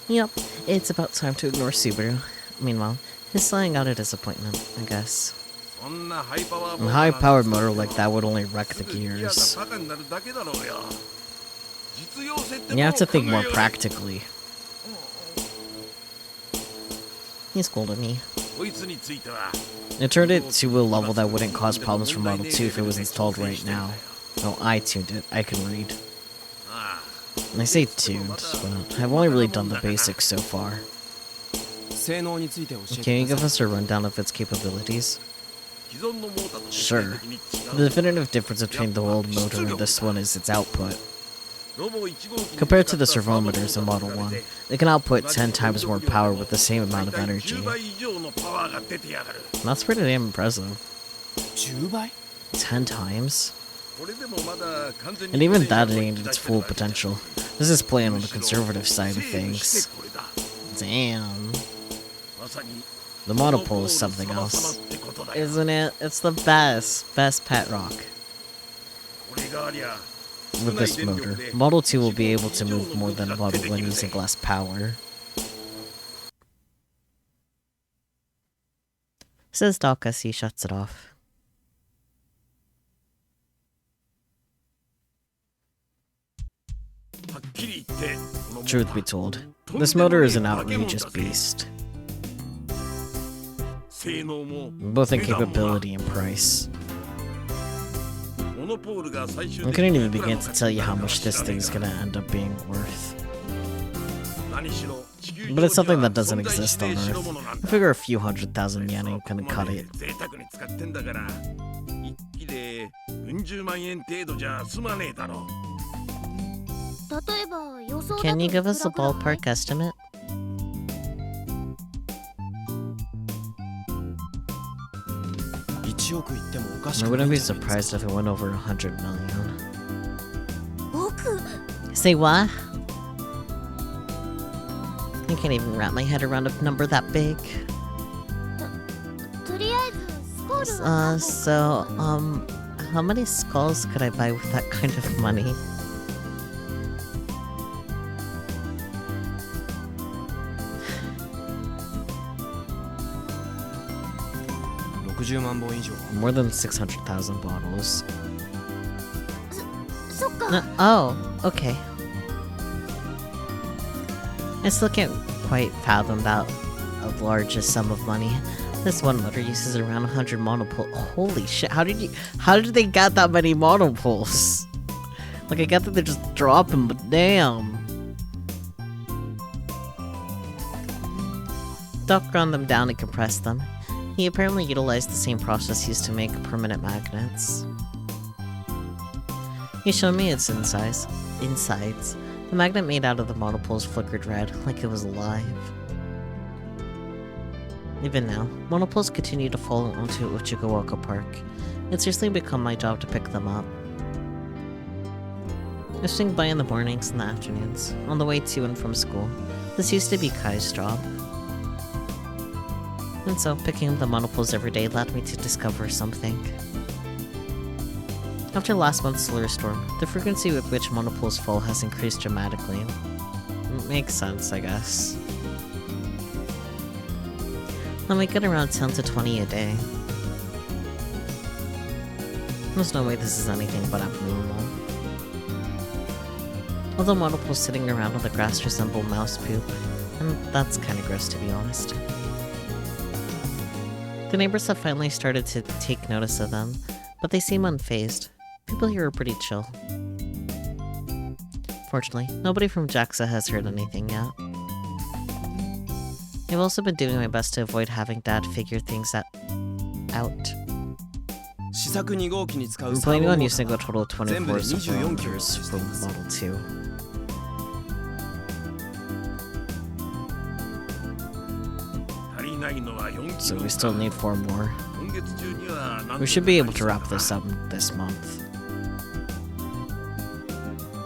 Yep, it's about time to ignore Subaru. Meanwhile, he's slaying out a disappointment, I guess. A high-powered motor like that would only wreck the gears. You have to think more practically. He scolded me. It turned it to a level that wouldn't cause problems for Model 2 if it was installed right now. Oh, I tuned it. I can read. And I say tuned, but I've only really done the basics so far. Can you give us a rundown of its capabilities? Sure. The definitive difference between the old motor and this one is its output. Compared to the servometers in Model 1, they can output 10 times more power with the same amount of energy. That's pretty damn impressive. 10 times? And even that ain't its full potential. This is playing on the conservative side of things. Damn. The monopole is something else. Isn't it? It's the best. Best pet rock. With this motor, Model 2 will be able to move more than Model 1 using less power. Says Doc as he shuts it off. Truth be told, this motor is an outrageous beast. Both in capability and price. I couldn't even begin to tell you how much this thing's gonna end up being worth. But it's something that doesn't exist on Earth. I figure a few 100,000 yen ain't gonna cut it. Can you give us a ballpark estimate? I wouldn't be surprised if it went over 100 million. 億 Say what? I can't even wrap my head around a number that big. とりあえずスコールは何本か So, how many skulls could I buy with that kind of money? More than 600,000 bottles. そっか Oh, okay. I still can't quite fathom that a large sum of money. This one motor uses around 100 monopole. Holy shit! How did they get that many monopoles? Like, I get that they're just dropping, but damn. Doc ground them down and compressed them. He apparently utilized the same process used to make permanent magnets. He showed me its insides. The magnet made out of the monopoles flickered red, like it was alive. Even now, monopoles continue to fall onto Uchigaoka Park. It's seriously become my job to pick them up. I swing by in the mornings and the afternoons, on the way to and from school. This used to be Kai's job. And so, picking up the monopoles every day led me to discover something. After last month's solar storm, the frequency with which monopoles fall has increased dramatically. Makes sense, I guess. I might get around 10 to 20 a day. There's no way this is anything but abnormal. Although monopoles sitting around on the grass resemble mouse poop, and that's kinda gross to be honest. The neighbors have finally started to take notice of them, but they seem unfazed. People here are pretty chill. Fortunately, nobody from JAXA has heard anything yet. I've also been doing my best to avoid having Dad figure things out. I'm planning on using a total of 24 numbers from Model 2. So we still need 4 more. We should be able to wrap this up this month.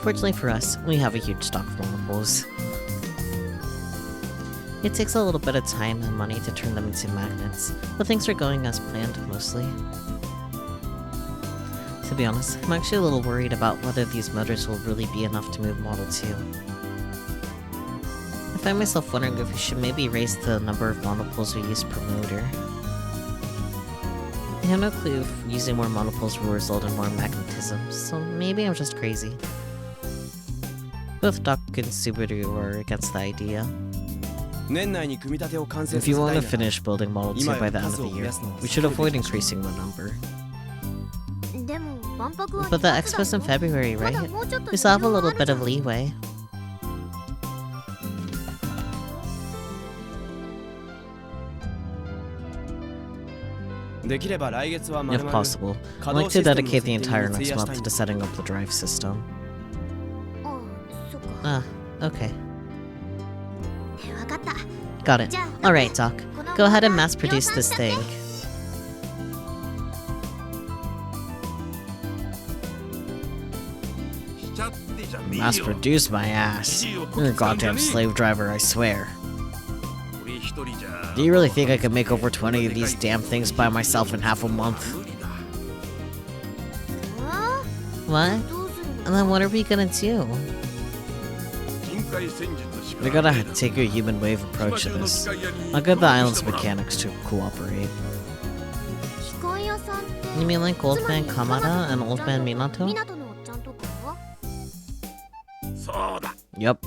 Fortunately for us, we have a huge stock of monopoles. It takes a little bit of time and money to turn them into magnets, but things are going as planned, mostly. To be honest, I'm actually a little worried about whether these motors will really be enough to move Model 2. I find myself wondering if we should maybe raise the number of monopoles we use per motor. I have no clue if using more monopoles will result in more magnetism, so maybe I'm just crazy. Both Doc and Subaru are against the idea. If you want to finish building Model 2 by the end of the year, we should avoid increasing the number. でも万博は But the 2月だ expo's in ぞ February, まだ right? もうちょっと We still have a 余裕 little はある bit じゃん of leeway. If possible, I'd like to dedicate the entire next month to setting up the drive system. あそっか Ah, okay. わかった Got it. じゃあ Alright, Doc. Go ahead and mass produce this thing. Mass produce my ass. You're a goddamn slave driver, I swear. Do you really think I could make over 20 of these damn things by myself in half a month? あ What? どうするの And then what are we gonna do? We gotta take a human wave approach to this. I'll get the island's mechanics to cooperate. 機械屋さんって You mean like Old つまり Man Kamada and Old Man Minato? 港のおっちゃんとか Yep.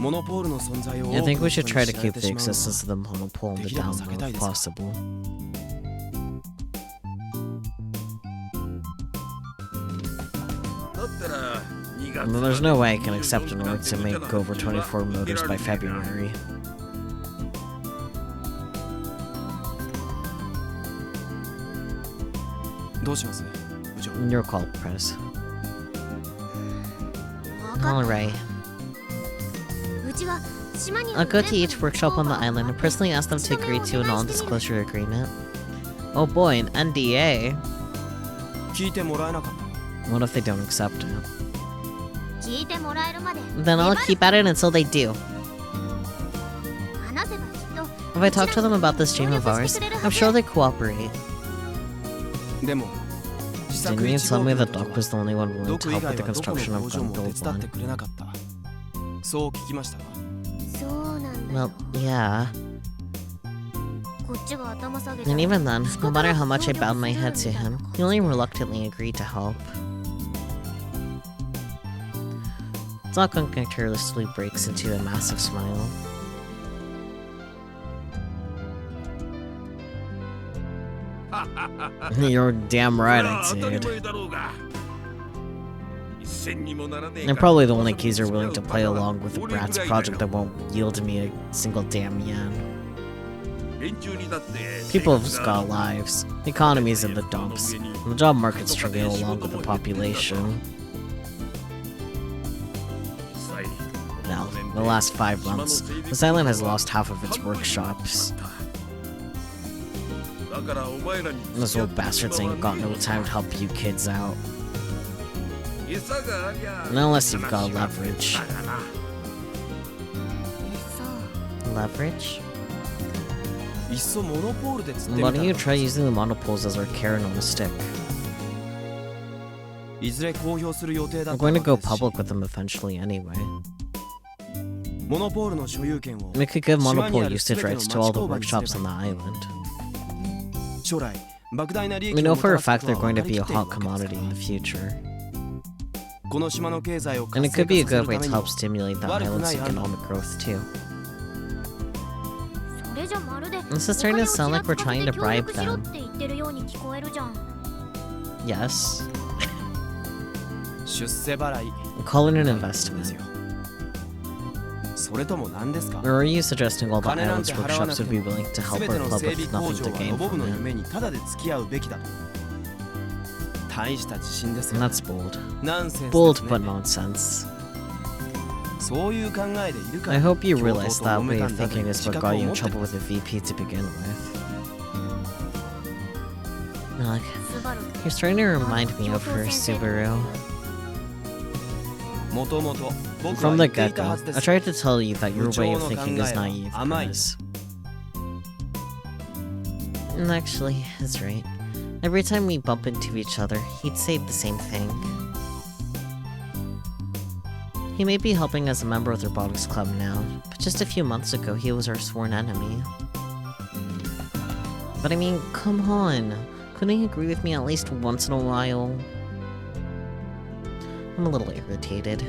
I think we should try to keep the existence of the monopole on the down low if possible. I mean, there's no way I can accept an order to make over 24 motors by February. Your call, Press. わかっ Alright. たうちは I'll go to each workshop on the island and personally ask them to agree to a non-disclosure agreement. Oh boy, an NDA. 聞いてもらえなかった。 What if they don't accept it? 聞いてもらえるまで Then I'll keep at it until they do. 話せばきっと If I talk to them about this dream of ours, I'm sure they cooperate. でも、 Didn't you tell me that Doc was the only one willing to help with the construction of Gun Build 手伝って One? くれなかった。そう聞きましたが。そうなんだ Well, よ yeah. こっちが頭下げた And even then, no matter how much I bowed my head to him, he only reluctantly agreed to help. Doc carelessly breaks into a massive smile. You're damn right I did. I'm probably the only geezer willing to play along with the Brat's project that won't yield me a single damn yen. People have just got lives. The economy's in the dumps. And the job market's struggling along with the population. Now, in the last 5 months, this island has lost half of its workshops. Those old bastards ain't got no time to help you kids out. Not unless you've got leverage. そう Leverage? いっそモノポールで釣ってみ Why た don't you ら try using the monopoles as our carrot on a stick? いずれ公表する予定だ I'm った going to go わけですし public with them eventually anyway. モノポールの所有権を We could give monopole usage rights to all the workshops on the island. 将来莫大な利益 We を know も for た a らす fact こと they're は going to 分か be り a きっている hot わけです commodity in the future. この島の経済を And 活 it 性 could be 化 a させ good る way た to め help に stimulate the 悪く island's ない案だ economic growth too. それじゃまるで This is starting to sound like we're trying to bribe お金を them. ちらつかせて協力しろって言ってるように聞こえるじゃん Yes. 出世払い Call it an ですよ investment. それとも何ですか Or are you suggesting all the 金なん island's て払わな workshops く would て be も willing to help 全 our ての club 整 with 備工 nothing 場 to は gain ロボブ from の it? 夢にタダで付き合うべきだと大した自信ですよ That's bold. ナンセンスです Bold ね but nonsense. そういう考えでいるか I ら hope you 共闘 realize と that 揉め way た of んだと thinking いう is 自 what 覚 got を you 持 in って trouble る with the VP to begin with. Look, スバル you're starting to remind me of her, Subaru. もともと僕 From は the 言っていたは get-go, ずで I す tried to tell you that your way of 部長の thinking is 考えは naive, 甘い Chris. And actually, that's right. Every time we bump into each other, he'd say the same thing. He may be helping as a member of the Robotics Club now, but just a few months ago he was our sworn enemy. But I mean, come on. Couldn't he agree with me at least once in a while? I'm a little irritated.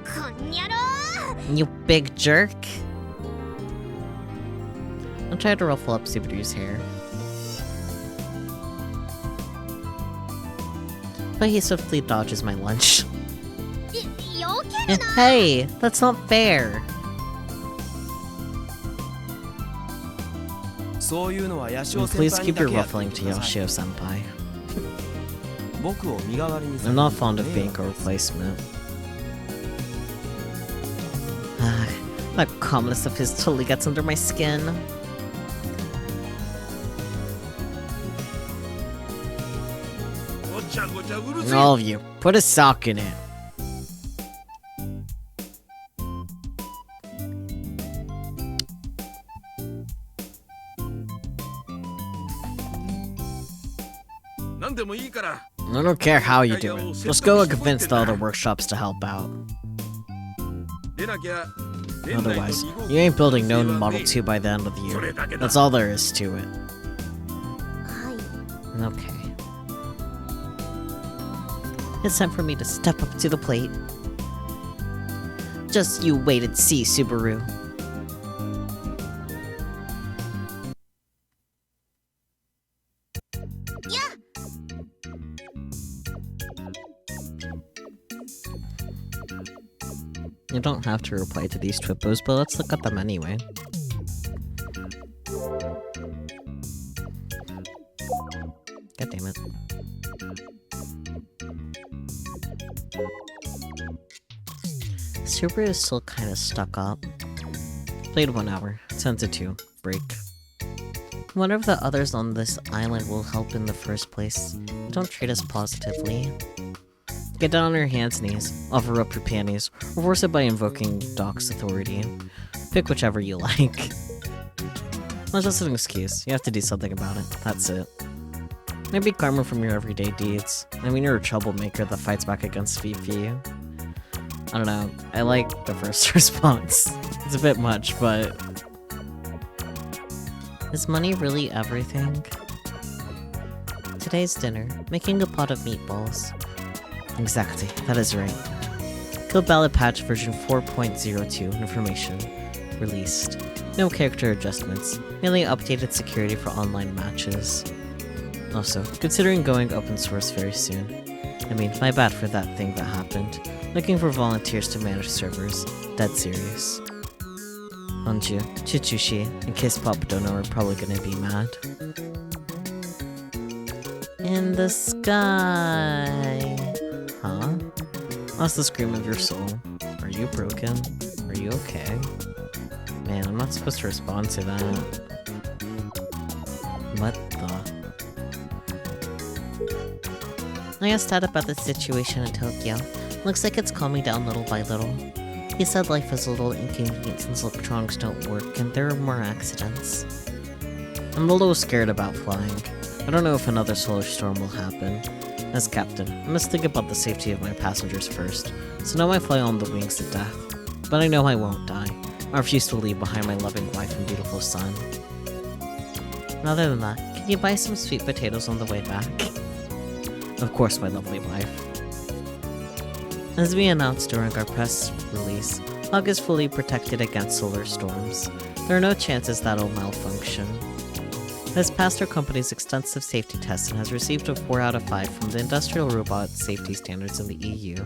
こんにゃろ You big jerk! I'll try to ruffle up Subaru's hair. But he swiftly dodges my lunch. よけるな Hey, that's not fair! そういうのはヤシオ And 先 please 輩に keep だ your けやって ruffling みて to ください Yoshio senpai. 僕を身代わりにされ I'm る not fond of 迷 being 惑 a です replacement. That calmness of his totally gets under my skin. All of you, put a sock in it. I don't care how you do it. Let's go and convince the other workshops to help out. Otherwise, you ain't building no Model 2 by the end of the year. That's all there is to it. はい Okay. It's time for me to step up to the plate. Just you wait and see, Subaru. You don't have to reply to these twippos, but let's look at them anyway. God damn it. server is still kind of stuck up. Played 1 hour, 10 to 2, break. Wonder if the others on this island will help in the first place. Don't treat us positively. Get down on your hands and knees, offer up your panties, or force it by invoking Doc's authority. Pick whichever you like. Not just an excuse, you have to do something about it, that's it. Maybe karma from your everyday deeds. I mean, you're a troublemaker that fights back against Fifi. I don't know, I like the first response. It's a bit much, but... Is money really everything? Today's dinner, making a pot of meatballs. Exactly, that is right. Kill Ballad Patch version 4.02 information. Released. No character adjustments, merely updated security for online matches. Also, considering going open source very soon. I mean, my bad for that thing that happened. Looking for volunteers to manage servers. Dead serious. Hanju, Chichushi, and Kiss Pop Dono are probably gonna be mad. In the sky. Huh? That's the scream of your soul. Are you broken? Are you okay? Man, I'm not supposed to respond to that. What the? I asked Dad about the situation in Tokyo. Looks like it's calming down little by little. He said life is a little inconvenient since electronics don't work and there are more accidents. I'm a little scared about flying. I don't know if another solar storm will happen. As captain, I must think about the safety of my passengers first, so now I fly on the wings of death. But I know I won't die. I refuse to leave behind my loving wife and beautiful son. Other than that, can you buy some sweet potatoes on the way back? Of course, my lovely wife. As we announced during our press release, Hog is fully protected against solar storms. There are no chances that it'll malfunction. It has passed our company's extensive safety tests and has received a 4 out of 5 from the Industrial Robot Safety Standards in the EU.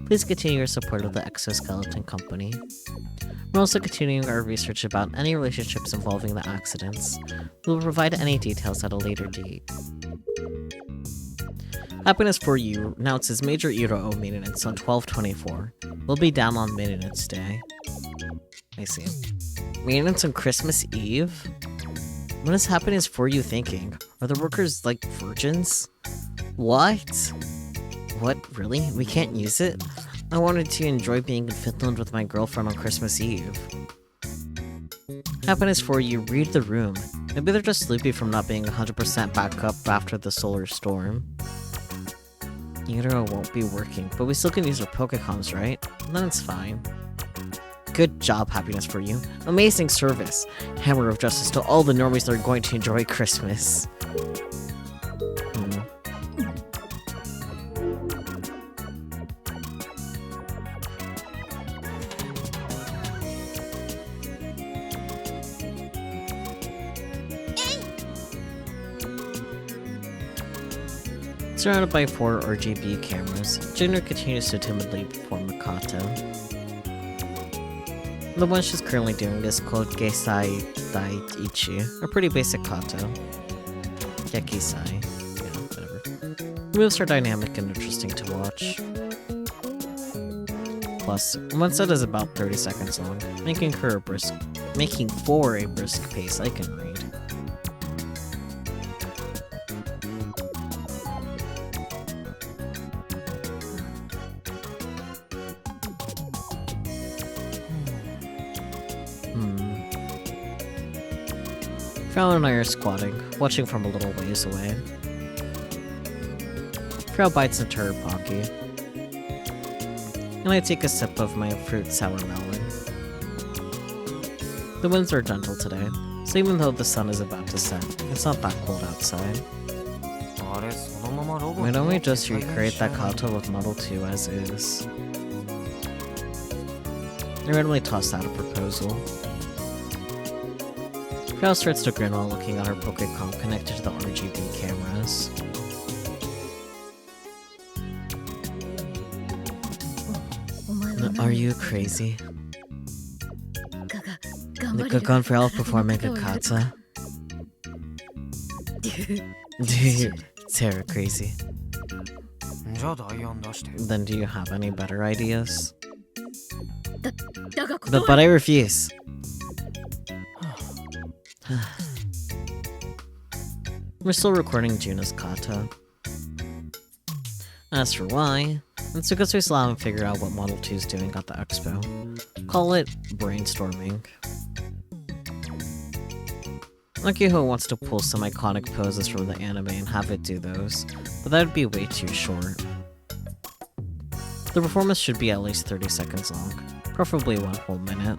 Please continue your support of the Exoskeleton Company. We're also continuing our research about any relationships involving the accidents. We will provide any details at a later date. Happiness for You announces major Iro maintenance on 12/24. We'll be down on maintenance day. I see. Maintenance on Christmas Eve? What is Happiness for You thinking? Are the workers like virgins? What? What, really? We can't use it? I wanted to enjoy being in Finland with my girlfriend on Christmas Eve. Happiness for You, read the room. Maybe they're just sleepy from not being 100% back up after the solar storm. Iro won't be working, but we still can use our Pokecoms, right? Then it's fine. Good job, Happiness for You. Amazing service. Hammer of Justice to all the normies that are going to enjoy Christmas. Surrounded by 4 RGB cameras, Junior continues to timidly perform a kata. The one she's currently doing is called Geisai Daiichi, a pretty basic kata. Yeah, Geisai. Yeah, whatever. The moves are dynamic and interesting to watch. Plus, one set is about 30 seconds long, making for a brisk pace I can read. Frau and I are squatting, watching from a little ways away. Frau bites into her Pocky, and I take a sip of my fruit sour melon. The winds are gentle today, so even though the sun is about to set, it's not that cold outside. Why don't we just recreate that kata with Model 2 as is? I randomly tossed out a proposal. Frau starts to grin while looking at her Pokécom connected to the RGB cameras. Are you crazy? Gone for all performing a kata? Sarah, crazy. Then do you have any better ideas? だが断 But I refuse. We're still recording Juna's kata. As for why, it's because we still haven't figured out what Model 2's doing at the expo. Call it brainstorming. Akiho wants to pull some iconic poses from the anime and have it do those, but that would be way too short. The performance should be at least 30 seconds long, preferably 1 whole minute.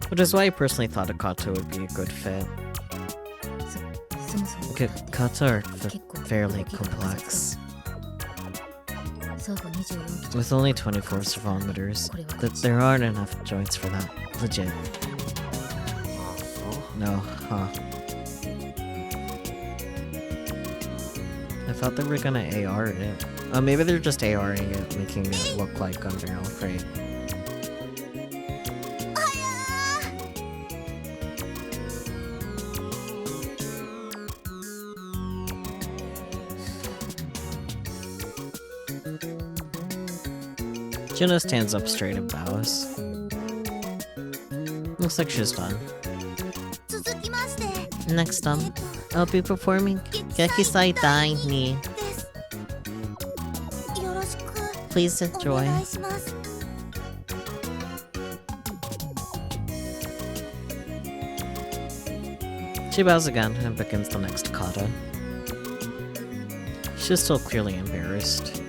Which is why I personally thought a kata would be a good fit. Kata are fairly complex. With only 24 servometers, there aren't enough joints for that. Legit. No, huh. I thought they were gonna AR it. Oh, maybe they're just ARing it, making it look like Unreal, right? Juno stands up straight and bows. Looks like she's done. Next I'll be performing Gekisai Dai ni. Please enjoy. She bows again and begins the next kata. She's still clearly embarrassed.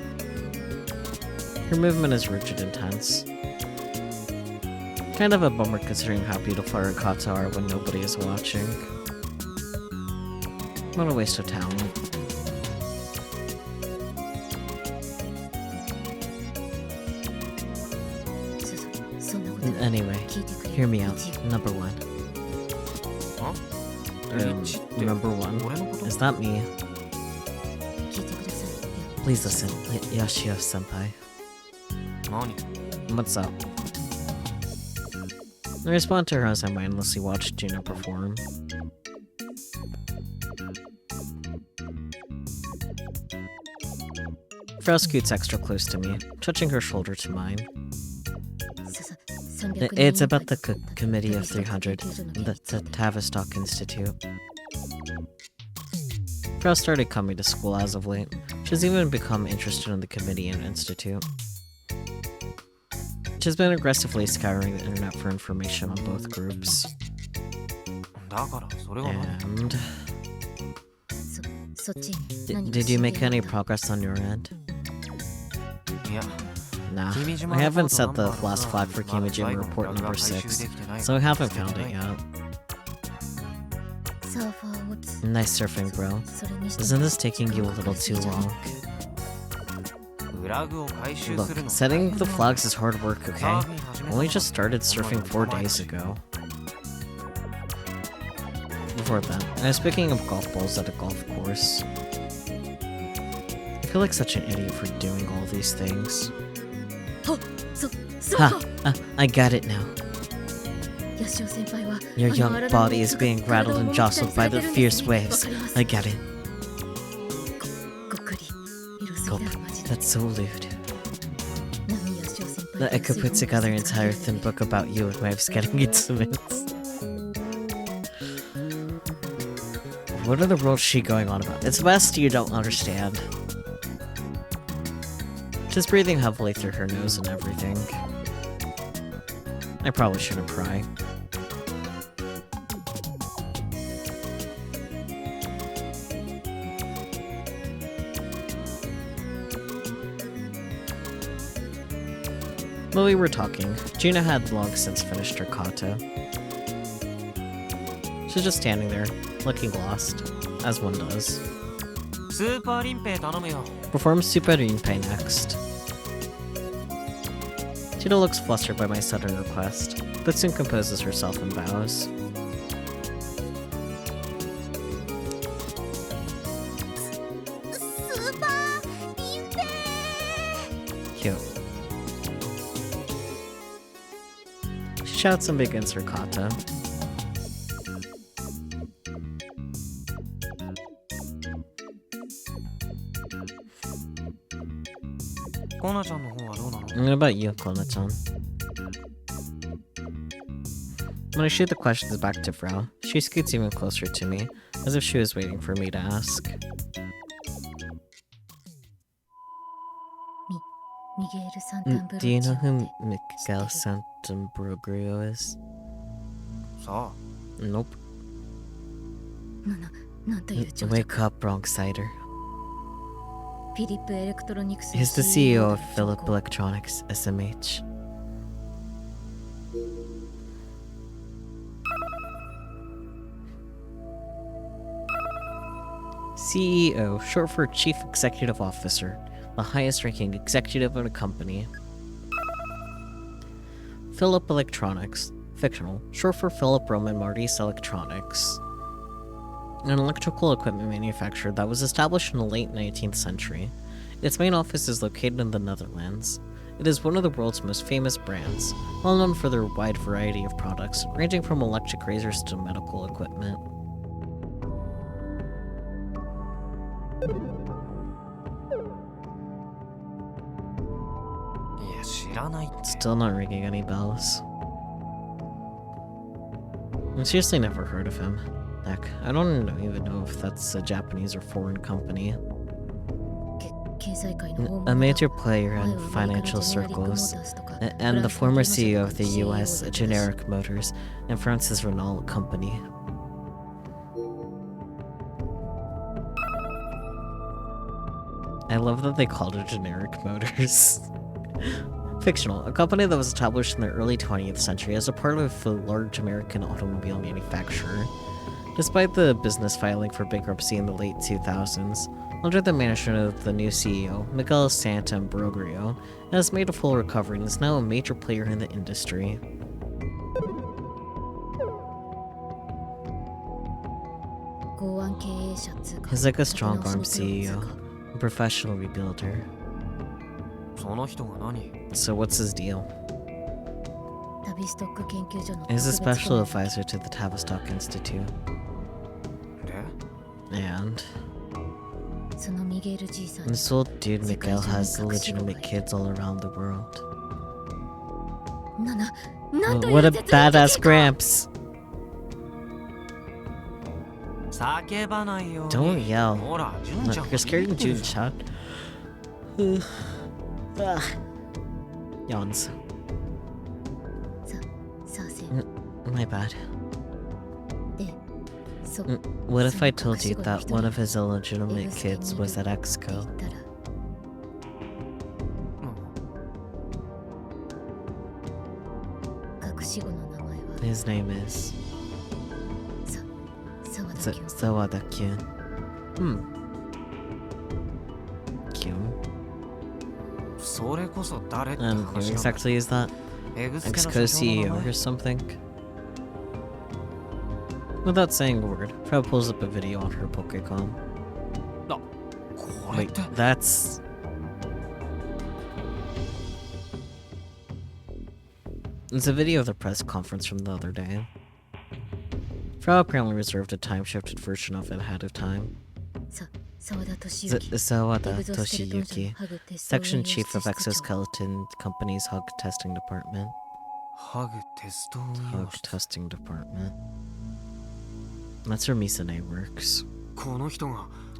Her movement is rigid and tense. Kind of a bummer considering how beautiful her kata are when nobody is watching. What a waste of talent. Anyway, hear me out. Number 1. Number 1? Is that me? Please listen, Yashio-senpai. What's up? I respond to her as I mindlessly watch Juno perform. Frau scoots extra close to me, touching her shoulder to mine. It's about the Committee of 300, the Tavistock Institute. Frau started coming to school as of late. She's even become interested in the committee and institute. She's been aggressively scouring the internet for information on both groups. And... Did you make any progress on your end? Nah, I haven't set the last flag for Kimijima report number 6, so I haven't found it yet. Nice surfing, bro. Isn't this taking you a little too long? Look, setting the flags is hard work, okay? I only just started surfing 4 days ago. Before that, I was picking up golf balls at a golf course. I feel like such an idiot for doing all these things. Ha! I got it now. Your young body is being rattled and jostled by the fierce waves. I get it. Gulp. That's so lewd. That I could put together an entire thin book about you with waves getting into minutes. What in the world is she going on about? It's best you don't understand. She's breathing heavily through her nose and everything. I probably shouldn't pry. While we were talking, Gina had long since finished her kata. She's just standing there, looking lost, as one does. Perform Super Rinpei next. Gina looks flustered by my sudden request, but soon composes herself and bows. Cute. She shouts and begins her kata. And what about you, Kona-chan? When I shoot the questions back to Frau, she scoots even closer to me, as if she was waiting for me to ask. Do you know who Miguel Santambrogio is? さ Nope. Wake up, wrong cider. He's the CEO of Philip Electronics, SMH. CEO, short for Chief Executive Officer, the highest ranking executive of a company. Philip Electronics, fictional, short for Philip Roman Martis Electronics, an electrical equipment manufacturer that was established in the late 19th century. Its main office is located in the Netherlands. It is one of the world's most famous brands, well known for their wide variety of products, ranging from electric razors to medical equipment. Still not ringing any bells. I seriously never heard of him. Heck, I don't even know if that's a Japanese or foreign company. A major player in financial circles, and the former CEO of the US Generic Motors and France's Renault company. I love that they called it Generic Motors. Fictional, a company that was established in the early 20th century as a part of a large American automobile manufacturer. Despite the business filing for bankruptcy in the late 2000s, under the management of the new CEO, Miguel Santambrogio, has made a full recovery and is now a major player in the industry. He's like a strong-arm CEO, a professional rebuilder. So what's his deal? He's a special advisor to the Tavistock Institute. And this old dude Miguel has illegitimate kids all around the world. What a badass Gramps! Don't yell. Look, you're scaring June, chat. Yawns. My bad. What if I told you that one of his illegitimate kids was at Exco? His name is Sawada-kyun. Kyun. And who exactly is that? Exco CEO or something? Without saying a word, Frau pulls up a video on her Pokécom. Wait, that's... It's a video of the press conference from the other day. Frau apparently reserved a time-shifted version of it ahead of time. Sawada Toshiyuki, Section Chief of Exoskeleton Company's Hug Testing Department. Hug Testing Department. That's where Misane works.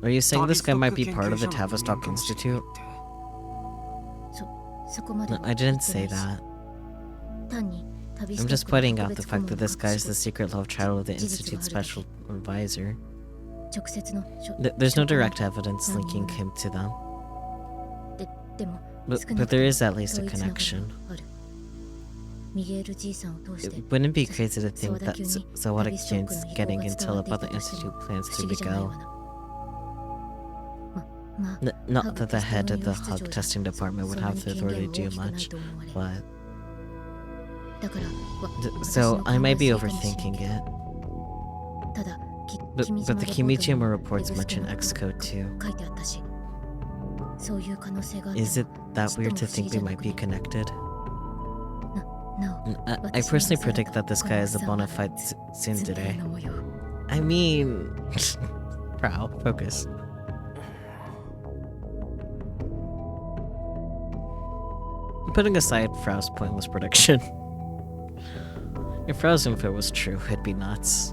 Are you saying this guy might be part of the Tavistock Institute? No, I didn't say that. I'm just pointing out the fact that this guy is the secret love child of the Institute's special advisor. There's no direct evidence linking him to them. But there is at least a connection. It wouldn't be crazy to think that Sawada-kyun's getting intel about the Institute plans to Miguel. Not that the head of the Hug Testing Department would have the authority to do much, but... So, I might be overthinking it. But the Kimijima reports mention Exco too. Is it that weird to think we might be connected? I personally predict that this guy is a bona fide tsundere. I mean... Frau, focus. Putting aside Frau's pointless prediction. If Frau's info was true, it'd be nuts.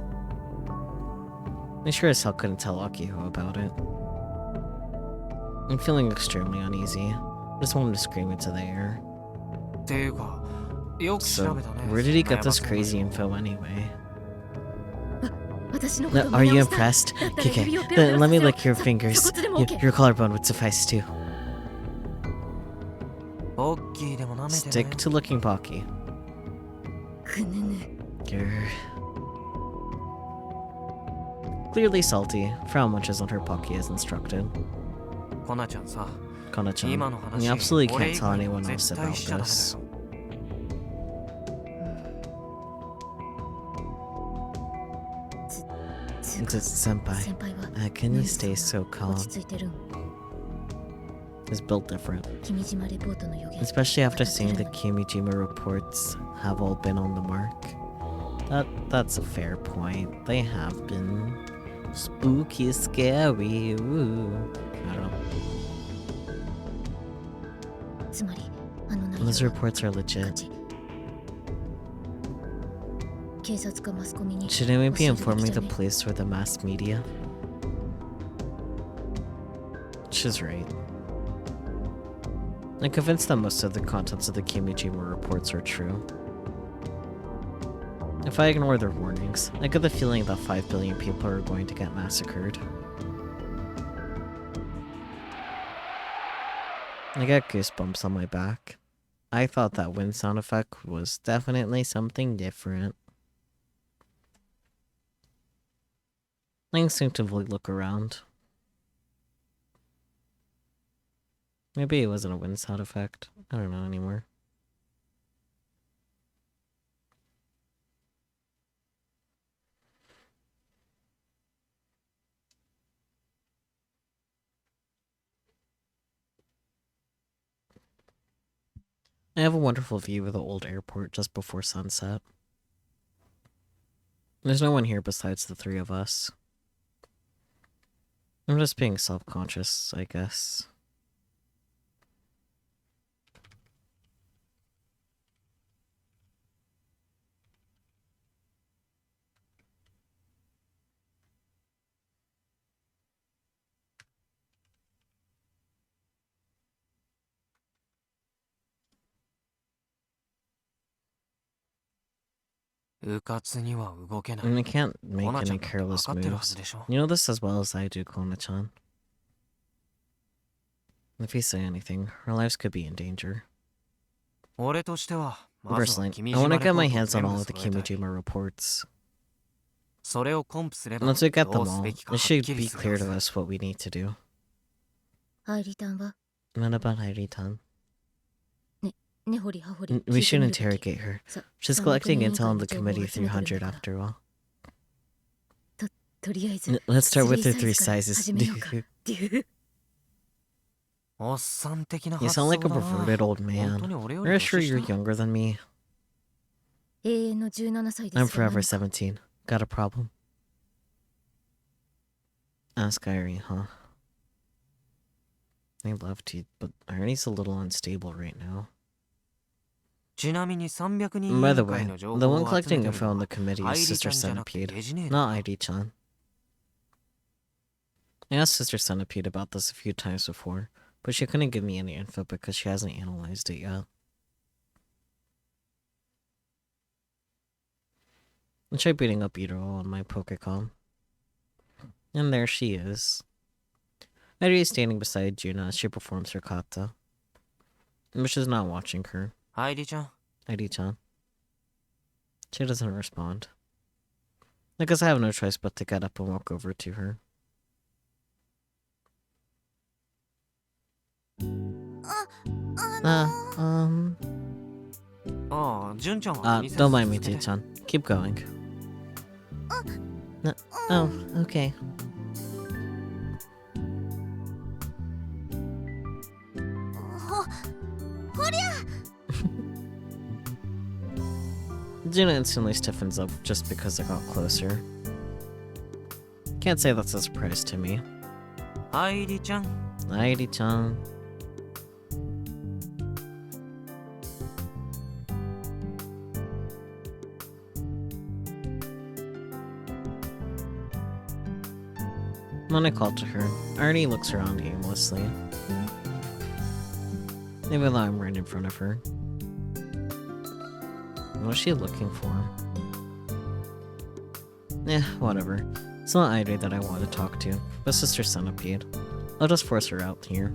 I sure as hell couldn't tell Akiho about it. I'm feeling extremely uneasy. I just want him to scream into the air. So, where did he get this crazy info anyway? No, are you impressed? Okay, then let me lick your fingers. Your collarbone would suffice too. Stick to licking Pocky. Grr. Clearly salty, Frau munches on her Pocky as instructed. Kona-chan, you absolutely can't tell anyone else about this. Senpai, can you stay so calm? Is built different. Especially after seeing the Kimijima reports have all been on the mark. That's a fair point. They have been. Spooky, scary, ooh. I don't know. Those reports are legit. Shouldn't we be informing the police or the mass media? She's right. I'm convinced that most of the contents of the Kimijima reports are true. If I ignore their warnings, I get the feeling that 5 billion people are going to get massacred. I got goosebumps on my back. I thought that wind sound effect was definitely something different. I instinctively look around. Maybe it wasn't a wind sound effect. I don't know anymore. I have a wonderful view of the old airport just before sunset. There's no one here besides the three of us. I'm just being self-conscious, I guess. And I can't make any careless moves. You know this as well as I do, Kona-chan. If you say anything, our lives could be in danger. Personally, I want to get my hands on all of the Kimijima reports. Once we get them all, it should be clear to us what we need to do. What about Hairi-tan? We should interrogate her. She's collecting intel on the Committee 300 after all. Let's start with her 3 sizes. You sound like a perverted old man. Are you sure you're younger than me? I'm forever 17. Got a problem? Ask Irie, huh? I'd love to, but Irie's a little unstable right now. By the way, the one collecting info on the committee is Sister Centipede, not ID-chan. I asked Sister Centipede about this a few times before, but she couldn't give me any info because she hasn't analyzed it yet. I tried beating up Ito on my Pokecom. And there she is. Eri is standing beside Juna as she performs her kata. But she's not watching her. ID-chan. She doesn't respond. I guess I have no choice but to get up and walk over to her. Don't mind me, Ji-chan. Keep going. Oh, okay. Juna instantly stiffens up just because I got closer. Can't say that's a surprise to me. Heidi-chan. Heidi-chan. When I called to her, Arnie looks around aimlessly. Even though I'm right in front of her. What's she looking for? Whatever. It's not Ida that I want to talk to, but Sister Centipede. I'll just force her out here.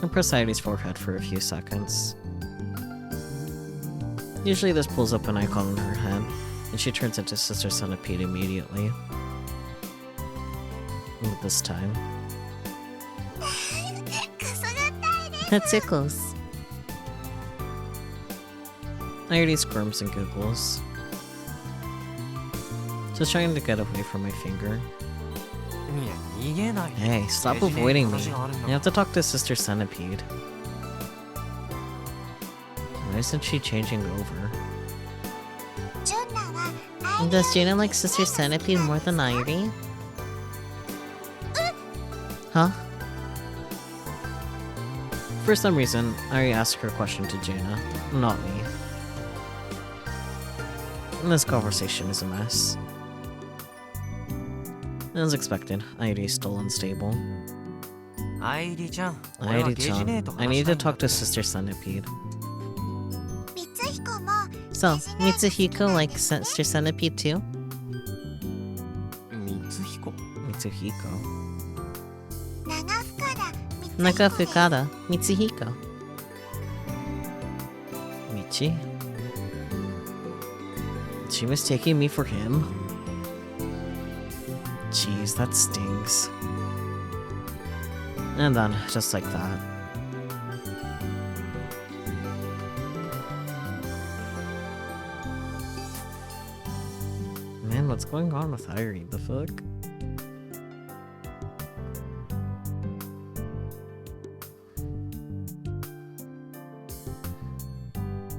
I press Ida's forehead for a few seconds. Usually this pulls up an icon on her head, and she turns into Sister Centipede immediately. But this time... That tickles. I already squirms and giggles. Just trying to get away from my finger. Hey, stop avoiding me. I have to talk to Sister Centipede. Why isn't she changing over? Does Jaina like Sister Centipede more than Irie? Huh? For some reason, Irie asked her question to Jaina, not me. And this conversation is a mess. As expected, Irie is still unstable. Irie-chan, I need to talk to Sister Centipede. So, Mitsuhiko likes Sister Centipede too? Mitsuhiko. Nakafukada, Mitsuhiko. Michi? She was taking me for him? Jeez, that stings. And then, just like that. Man, what's going on with Irie? The fuck?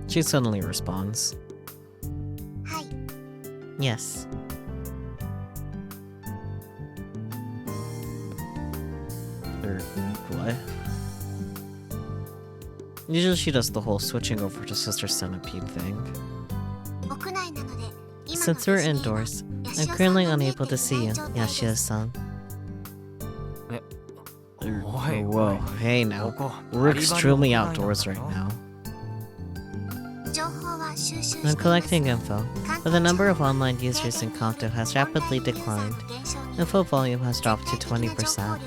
She suddenly responds. Yes. Or what? Usually she does the whole switching over to Sister Centipede thing. Since we're indoors, I'm currently unable to see you, Yashio-san. Whoa, hey now. We're extremely outdoors right now. I'm collecting info, but the number of online users in Kanto has rapidly declined. Info volume has dropped to 20%.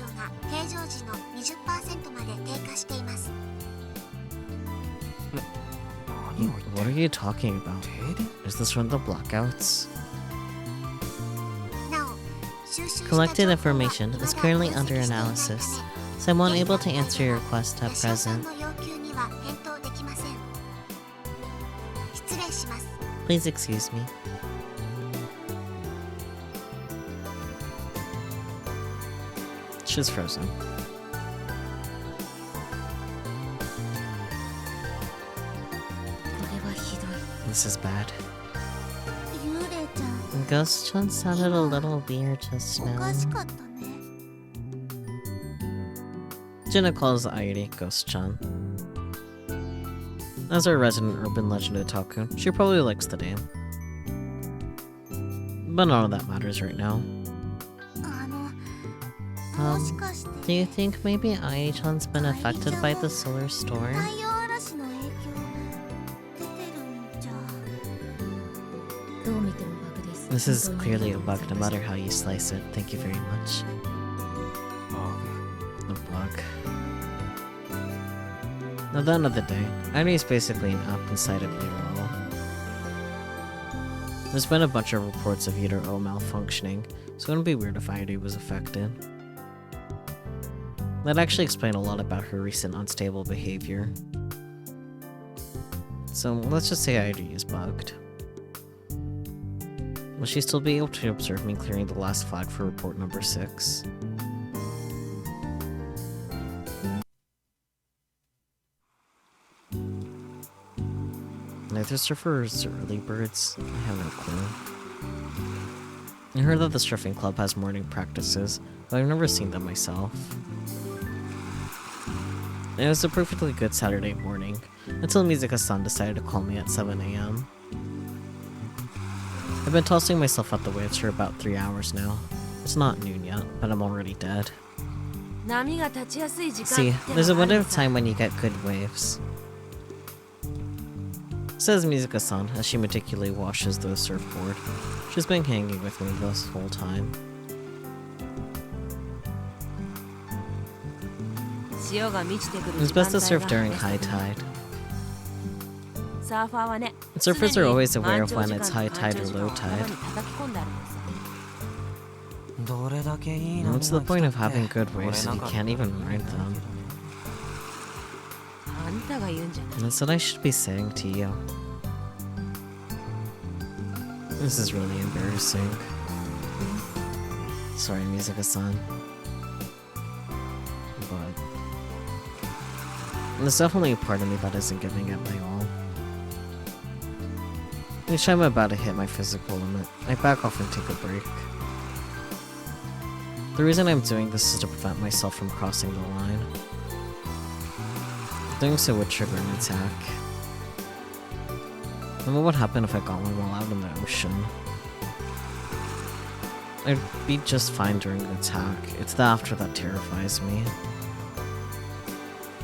What are you talking about? Is this from the blackouts? Collected information is currently under analysis, so I'm unable to answer your request at present. Please excuse me. She's frozen. This is bad. Ghost-chan sounded a little weird just now. Jenna calls Irie Ghost-chan. As our resident urban legend otaku, she probably likes the name. But none of that matters right now. Do you think maybe Ai-chan's been affected by the solar storm? This is clearly a bug no matter how you slice it. Thank you very much. A bug. At the end of the day, Irony is basically an app inside of Utero. There's been a bunch of reports of Utero malfunctioning, so it wouldn't be weird if Irony was affected. That actually explains a lot about her recent unstable behavior. So let's just say Irony is bugged. Will she still be able to observe me clearing the last flag for report number 6? Neither surfers or early birds. I have no clue. I heard that the surfing club has morning practices, but I've never seen them myself. It was a perfectly good Saturday morning, until Mizuka-san decided to call me at 7 AM. I've been tossing myself out the waves for about 3 hours now. It's not noon yet, but I'm already dead. 波が立ちやすい時間 See, って there's a のがある window の of さ time when you get good waves. Says Mizuka-san as she meticulously washes the surfboard. She's been hanging with me this whole time. 潮が満ちてくる It's 時間 best to 帯 surf が during ベスト high tide. サーファーはね Surfers 常 are に always aware 満 of 潮 when 時 it's 間 high と tide 干潮 or 時間 low を頭 tide. に叩き込んであるのさ What's the point of having good waves if you can't even ride them? あんたが言うんじゃない That's what I should be saying to you. This is really embarrassing. Sorry, Mizuka-san. But there's definitely a part of me that isn't giving it my all. Each time I'm about to hit my physical limit, I back off and take a break. The reason I'm doing this is to prevent myself from crossing the line. Doing so would trigger an attack. And what would happen if I got one while out in the ocean? I'd be just fine during the attack. It's the after that terrifies me.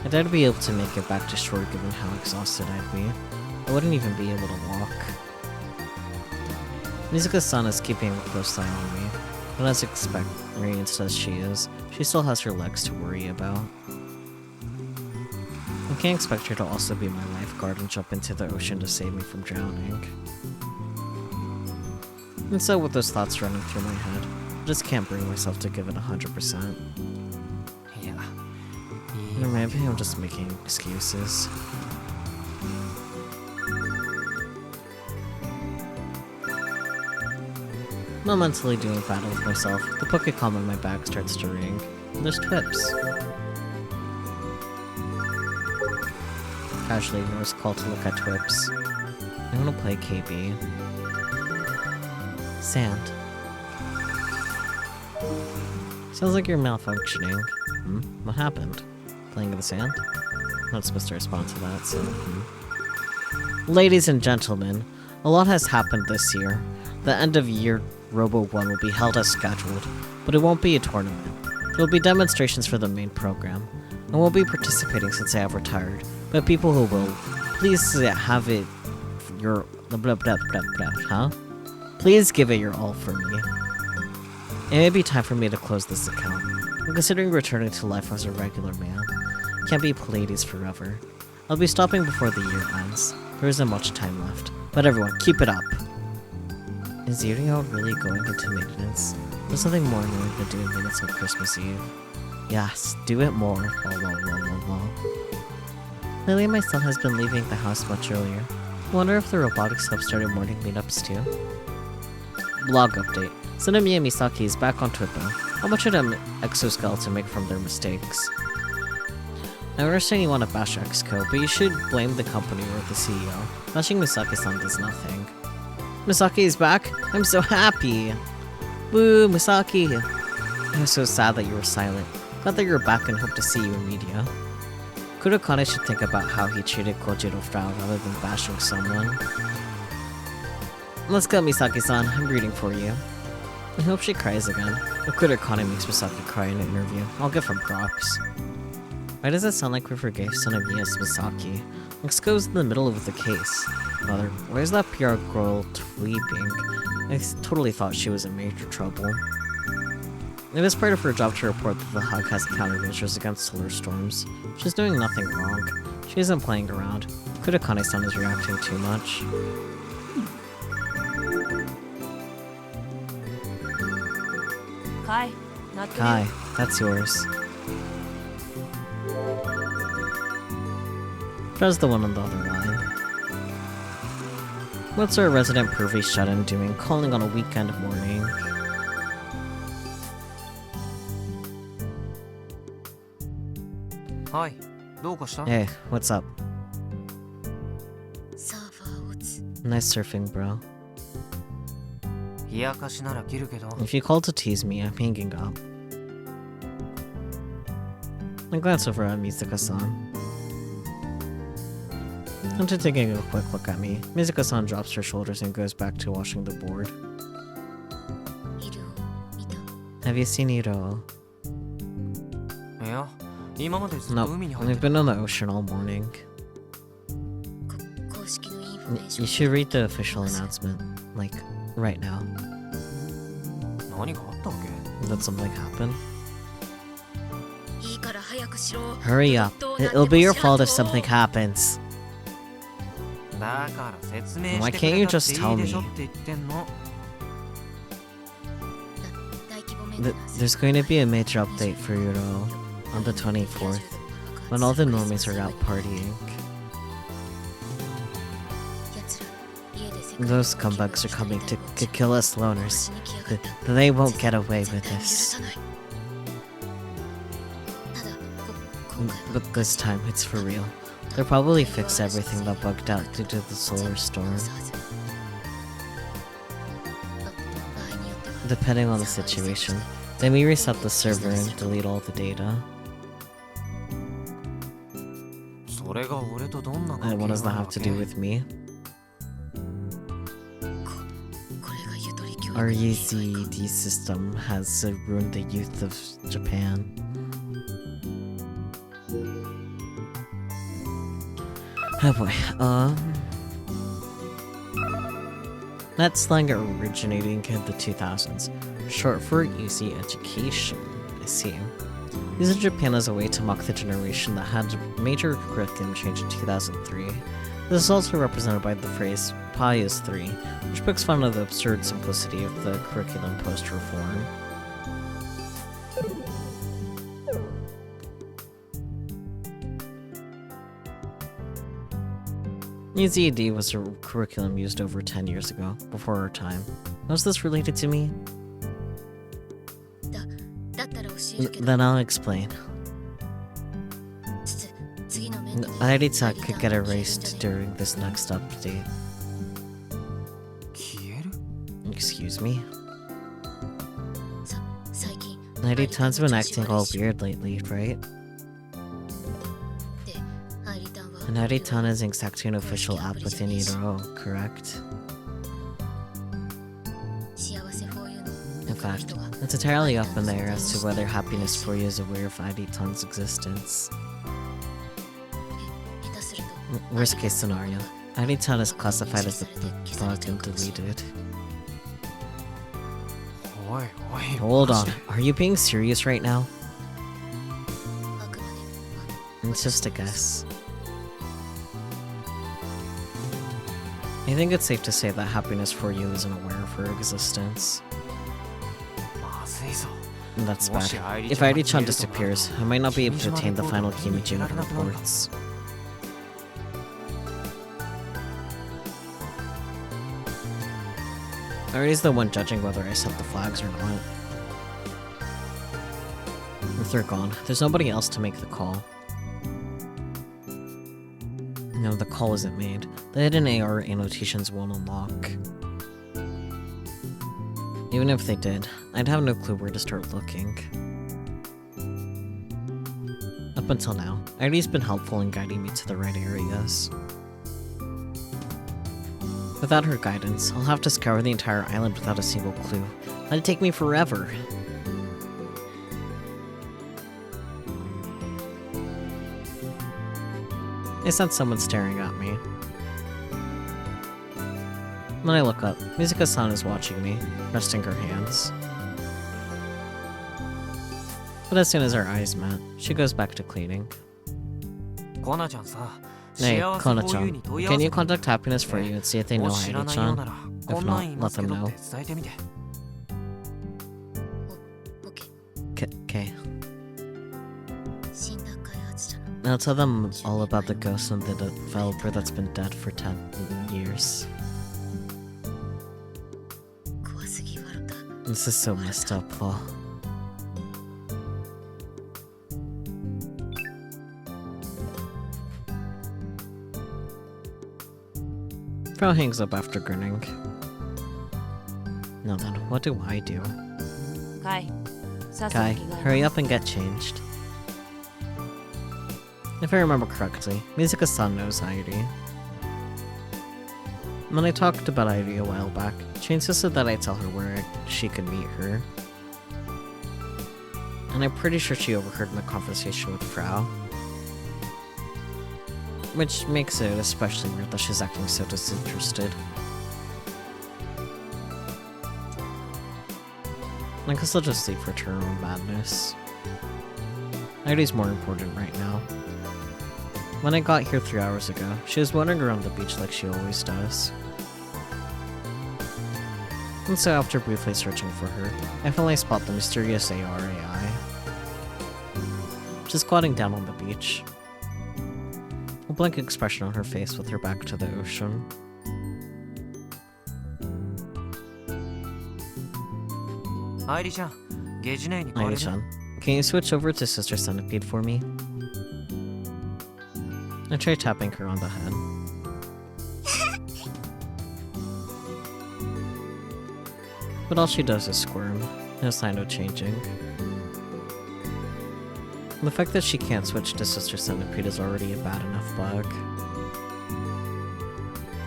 I doubt I'd be able to make it back to shore given how exhausted I'd be. I wouldn't even be able to walk. Mizuka-san is keeping a close eye on me, but as experienced as she is, she still has her legs to worry about. I can't expect her to also be my lifeguard and jump into the ocean to save me from drowning. And so with those thoughts running through my head, I just can't bring myself to give it 100%. Or maybe I'm just making excuses. I'm mentally doing battle with myself. The Pokécom on my back starts to ring. And there's Twips. Casually ignores call to look at Twips. I want to play KB. Sand. Sounds like you're malfunctioning. What happened? Playing in the sand? I'm not supposed to respond to that, so Ladies and gentlemen, a lot has happened this year. The end of year Robo 1 will be held as scheduled, but it won't be a tournament. There will be demonstrations for the main program. I won't be participating since I have retired, but people who will, please have it your huh? Please give it your all for me. It may be time for me to close this account. I'm considering returning to life as a regular man. Can't be Pleiades forever. I'll be stopping before the year ends. There isn't much time left, but everyone, keep it up. Is eating out really going into maintenance? There's something more annoying than doing minutes on Christmas Eve. Yes, do it more. Lately, my son has been leaving the house much earlier. I wonder if the Robotics Club started morning meetups too. Blog update. Tsunami Misaki is back on Twitter. How much did an exoskeleton make from their mistakes? I understand you want to bash Exco, but you should blame the company or the CEO. Bashing Misaki-san does nothing. Misaki is back? I'm so happy! Woo, Misaki! I was so sad that you were silent. Glad that you're back and hope to see you in media. Kurokane should think about how he treated Kojiro Frau rather than bashing someone. Let's go, Misaki-san. I'm rooting for you. I hope she cries again. If Kurokane makes Misaki cry in an interview, I'll give him props. Why does it sound like we forgave Tsunami as Misaki? Exco's in the middle of the case. Mother, why is that PR girl tweeping? I totally thought she was in major trouble. It is part of her job to report that the Hug has countermeasures against solar storms. She's doing nothing wrong. She isn't playing around. Kurokane-san is reacting too much. Kai, not Kai, that's yours. Press the one on the other line. What's our resident pervy shut-in doing calling on a weekend morning? Hi, どうかした Hey, what's up? サーファーオツ Nice surfing, bro. 冷やかしなら切るけど If you call to tease me, I'm hanging up. I glance over at Mizuka-san. After taking a quick look at me, Mizuka-san drops her shoulders and goes back to washing the board. イルを見た Have you seen Iro? いや今までずっ No, と海に入っ we've て been on the ocean all morning. 公式のインフォメーショ You ン should read the official announcement, like, right now. 何があったわけ That something happened. いいから早くしろ Hurry up. It'll be your fault if something happens. だから説明 Why して can't く you れたっ just てい tell いで me? しょって言ってんの大規模メンテナンス There's going to be a major update for Euro on the 24th, when all the normies are out partying. 奴ら家で世界 Those scumbags are coming to kill us loners. They won't get away with this. ただ今回は But this time, it's for real. They'll probably fix everything that bugged out due to the solar storm. Depending on the situation, they may reset the server and delete all the data. それが俺とどんな And 関係 what が does that ある have わ to け do with me? これがゆとり教育 Our の弊害か EZD system has ruined the youth of Japan. Oh boy, that slang originating in the 2000s, short for easy education, I see. Used in Japan as a way to mock the generation that had a major curriculum change in 2003. This is also represented by the phrase Pius 3, which pokes fun of the absurd simplicity of the curriculum post-reform. EZD was a curriculum used over 10 years ago, before our time. How's this related to me? だったら教えるけど Then I'll explain. 次のメンテナンス Narita could get erased during this next update. 消える Excuse me? 最近 Narita's been acting all weird lately, right? でアイリタンは Narita is exactly an official app within Iro, correct? 幸せ for you の In fact, it's entirely up in the air as to whether Happiness for You is aware of Aritan's existence. 下手すると Worst case scenario, Aritan is classified as a bug and deleted. おいおい Hold マ on, ジで are you being serious right now? あくまで It's just a guess. I think it's safe to say that Happiness for You isn't aware of her existence. まずいぞ And that's bad. もし愛理 If ちゃんが Airi-chan 消えるとなると disappears, I might not be able to 君島 obtain the レポート final が見 Kimijima られなくなるか reports. Airi's the one judging whether I set the flags or not. If they're gone, there's nobody else to make the call. No, the call isn't made. The hidden AR annotations won't unlock. Even if they did, I'd have no clue where to start looking. Up until now, Airi's been helpful in guiding me to the right areas. Without her guidance, I'll have to scour the entire island without a single clue. That'd take me forever. I sense someone staring at me. When I look up, Mizuka-san is watching me, resting her hands. But as soon as our eyes met, she goes back to cleaning. コナちゃんさ Hey, 幸せ Kona-chan, に問い合わ can せ you てみる contact Happiness for You and see if they know もし知らないよう Heidi-chan? なら If こんなん not, 言いま let すけ them ど know. って伝えてみてオッケー Okay. 死んだ開発者の I'll tell them all about the ghost and the developer that's been dead for 10 years. 怖すぎ笑った This is so messed up, Paul. Fro hangs up after grinning. Now then, what do I do? カイさっさと Kai, 着替え hurry up and get changed. If I remember correctly, Mizuka-san knows Airi. When I talked about Airi a while back, she insisted that I tell her where she could meet her. and I'm pretty sure she overheard my conversation with Frau. Which makes it especially weird that she's acting so disinterested. I guess I'll just leave her to her own madness. Heidi's more important right now. When I got here 3 hours ago, she was wandering around the beach like she always does. And so after briefly searching for her, I finally spot the mysterious ARAI. She's squatting down on the beach. A blank expression on her face with her back to the ocean. Heidi-chan, ゲージ内に変われる？ Heidi-chan, can you switch over to Sister Centipede for me? I try tapping her on the head. But all she does is squirm, no sign of changing. The fact that she can't switch to Sister Centipede is already a bad enough bug.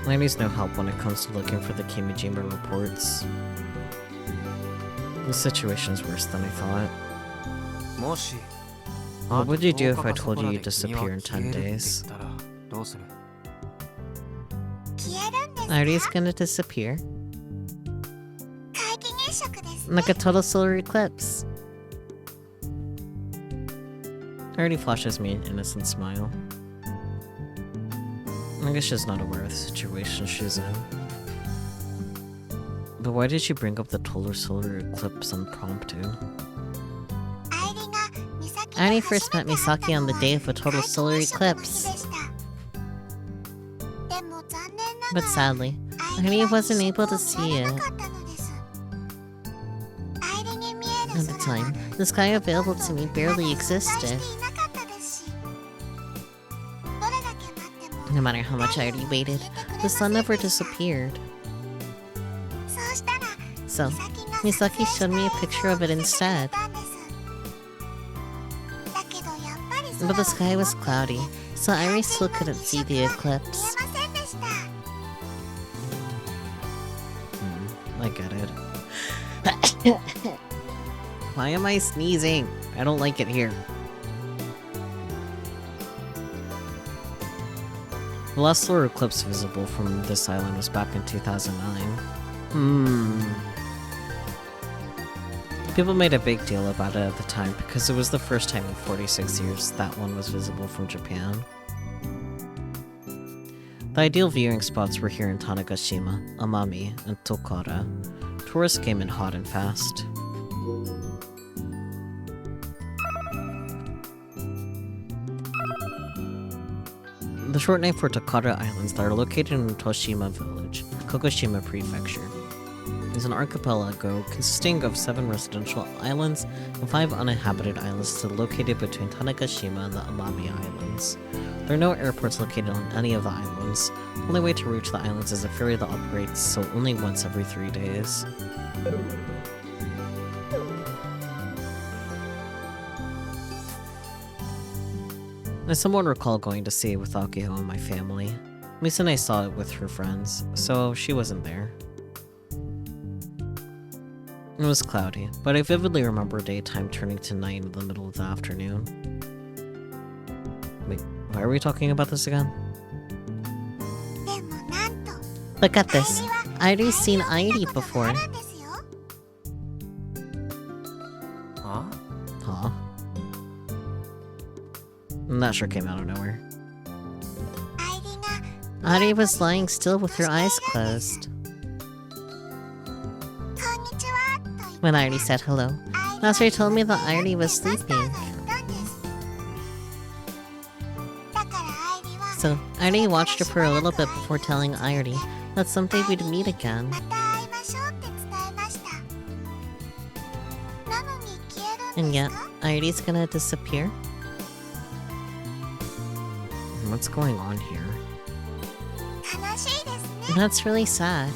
I needs no help when it comes to looking for the Kimijima reports. The situation's worse than I thought. もし What would you do if I あと told you 10 you'd disappear in 10 days? 消えるって言ったらどうする？消えるんですか？ Artie's gonna disappear? 皆既月食ですね。 Like a total solar eclipse. Artie flashes me an innocent smile. I guess she's not aware of the situation she's in. But why did she bring up the total solar eclipse impromptu? Artie first met Misaki on the day of a total solar eclipse. But sadly, Artie wasn't able to see it. At the time, the sky available to me barely existed. No matter how much Artie waited, the sun never disappeared. So, Misaki showed me a picture of it instead. But the sky was cloudy, so Irie still couldn't see the eclipse. I get it. Why am I sneezing? I don't like it here. The last solar eclipse visible from this island was back in 2009. People made a big deal about it at the time because it was the first time in 46 years that one was visible from Japan. The ideal viewing spots were here in Tanegashima, Amami, and Tokara. Tourists came in hot and fast. The short name for Tokara Islands that are located in Toshima Village, Kokushima Prefecture, is an archipelago consisting of 7 residential islands and 5 uninhabited islands located between Tanegashima and the Amami Islands. There are no airports located on any of the islands. The only way to reach the islands is a ferry that operates so only once every 3 days. I somewhat recall going to see it with Akiho and my family. Misune saw it with her friends, so she wasn't there. It was cloudy, but I vividly remember daytime turning to night in the middle of the afternoon. Wait, why are we talking about this again? Look at this. I've seen Airi before. Huh? Huh? That sure came out of nowhere. Airi was lying still with her eyes closed. When Airi said hello, Master told me that Airi was sleeping. So, Airi watched her for a little bit before telling Airi that someday we'd meet again. And yet, Airi's gonna disappear? What's going on here? That's really sad.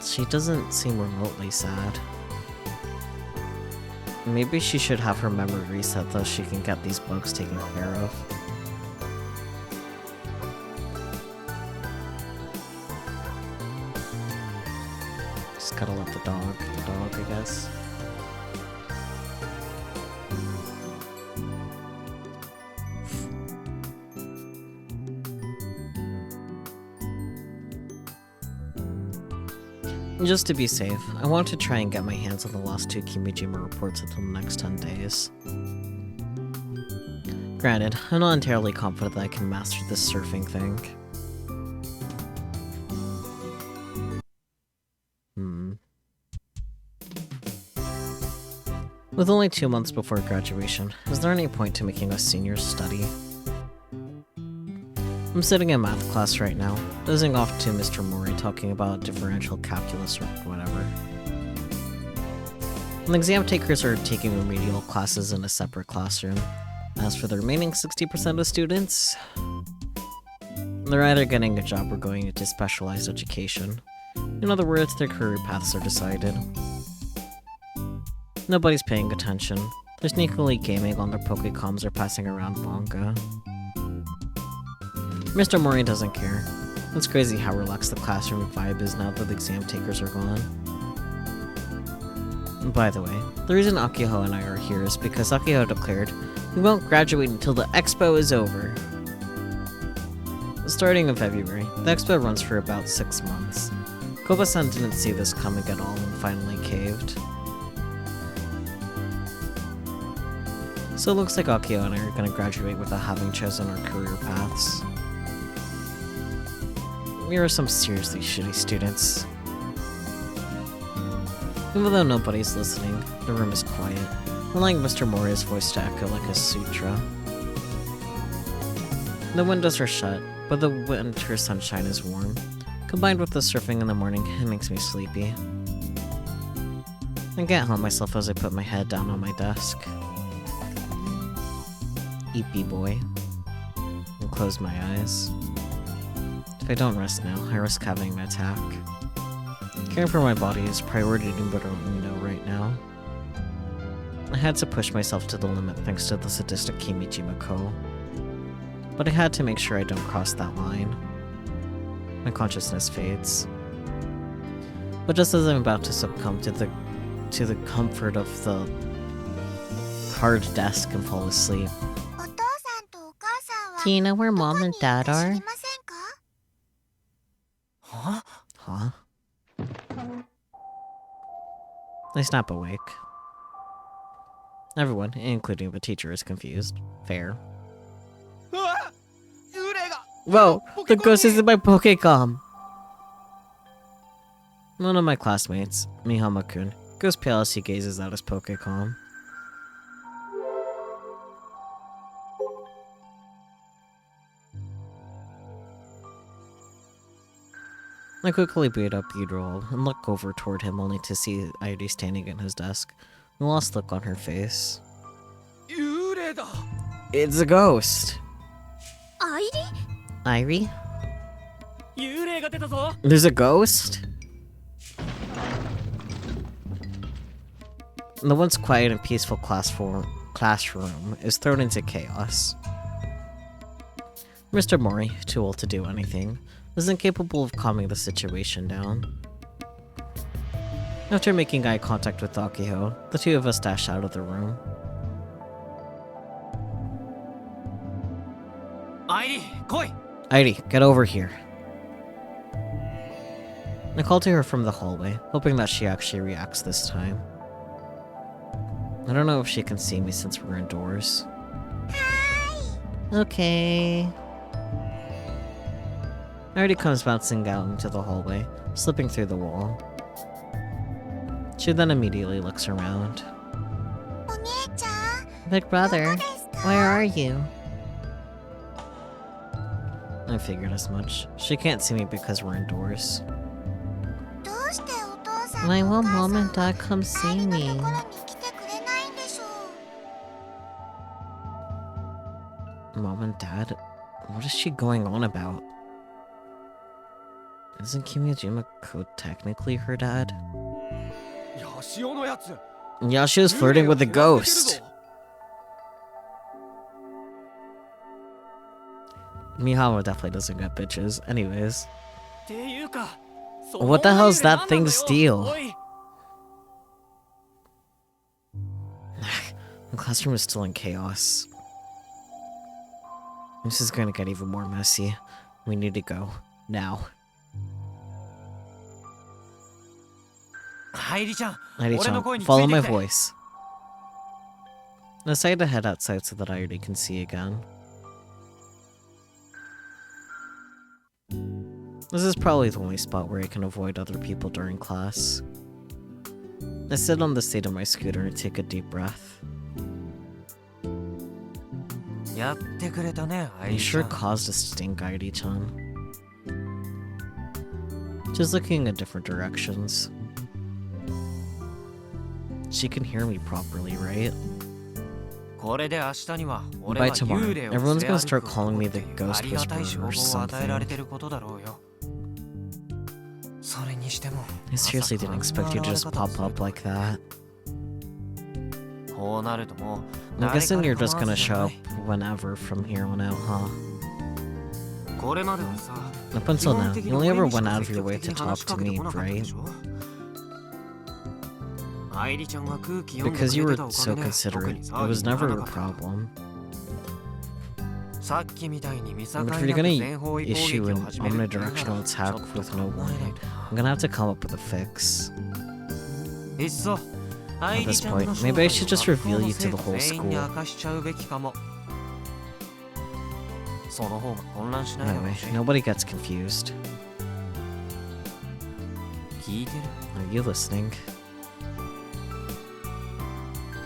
She doesn't seem remotely sad. Maybe she should have her memory reset so she can get these bugs taken care of. Just gotta let the dog, I guess. Just to be safe, I want to try and get my hands on the last 2 Kimijima reports until the next 10 days. Granted, I'm not entirely confident that I can master this surfing thing. With only 2 months before graduation, is there any point to making us seniors study? I'm sitting in math class right now, dozing off to Mr. Mori talking about differential calculus or whatever. And the exam takers are taking remedial classes in a separate classroom. As for the remaining 60% of students, they're either getting a job or going into specialized education. In other words, their career paths are decided. Nobody's paying attention. They're sneakily gaming on their Pokecoms or passing around manga. Mr. Mori doesn't care. It's crazy how relaxed the classroom vibe is now that the exam takers are gone. And by the way, the reason Akiho and I are here is because Akiho declared we won't graduate until the expo is over. Starting in February, the expo runs for about 6 months. Koba-san didn't see this coming at all and finally caved. So it looks like Akio and I are gonna graduate without having chosen our career paths. We are some seriously shitty students. Even though nobody's listening, the room is quiet, allowing Mr. Mori's voice to echo like a sutra. The windows are shut, but the winter sunshine is warm. Combined with the surfing in the morning, it makes me sleepy. I can't help myself as I put my head down on my desk. Eepy boy. And close my eyes. If I don't rest now, I risk having an attack. Caring for my body is priority numero uno right now. I had to push myself to the limit thanks to the sadistic Kimijima-ko. But I had to make sure I don't cross that line. My consciousness fades. But just as I'm about to succumb to the comfort of the hard desk and fall asleep. Do you know where Mom and Dad are? Huh? Huh? I snap awake. Everyone, including the teacher, is confused. Fair. Whoa! The ghost is in my Pokecom! One of my classmates, Mihama-kun, goes pale as he gazes at his Pokecom. I quickly boot up Udroll and look over toward him only to see Airi standing at his desk, a lost look on her face. It's a ghost! Airi? There's a ghost? The once quiet and peaceful classroom is thrown into chaos. Mr. Mori, too old to do anything, is incapable of calming the situation down. After making eye contact with Akiho, the two of us dash out of the room. Airi, koi! Airi, get over here. I call to her from the hallway, hoping that she actually reacts this time. I don't know if she can see me since we're indoors. Hi! Okay. Airi comes bouncing out into the hallway, slipping through the wall. She then immediately looks around. Big brother, where are you? I figured as much. She can't see me because we're indoors. Why won't Mom and Dad come see me? Mom and Dad? What is she going on about? Isn't Kimijima-ko technically her dad? Yashio's flirting with a ghost! Mihawa definitely doesn't get bitches. Anyways. What the hell is that thing's deal? The classroom is still in chaos. This is gonna get even more messy. We need to go. Now. Heidi-chan, follow my voice. I decided to head outside so that Heidi can see again. This is probably the only spot where I can avoid other people during class. I sit on the seat of my scooter and take a deep breath. You sure caused a stink, Heidi-chan. Just looking in different directions. She can hear me properly, right? By tomorrow, everyone's gonna start calling me the Ghost Whisperer or something. I seriously didn't expect you to just pop up like that. I'm guessing you're just gonna show up whenever from here on out, huh? Up until now, you only ever went out of your way to talk to me, right? Because you were so considerate, it was never a problem. But if you're gonna issue an omnidirectional attack with no warning, I'm gonna have to come up with a fix. At this point, maybe I should just reveal you to the whole school. Anyway, nobody gets confused. Are you listening?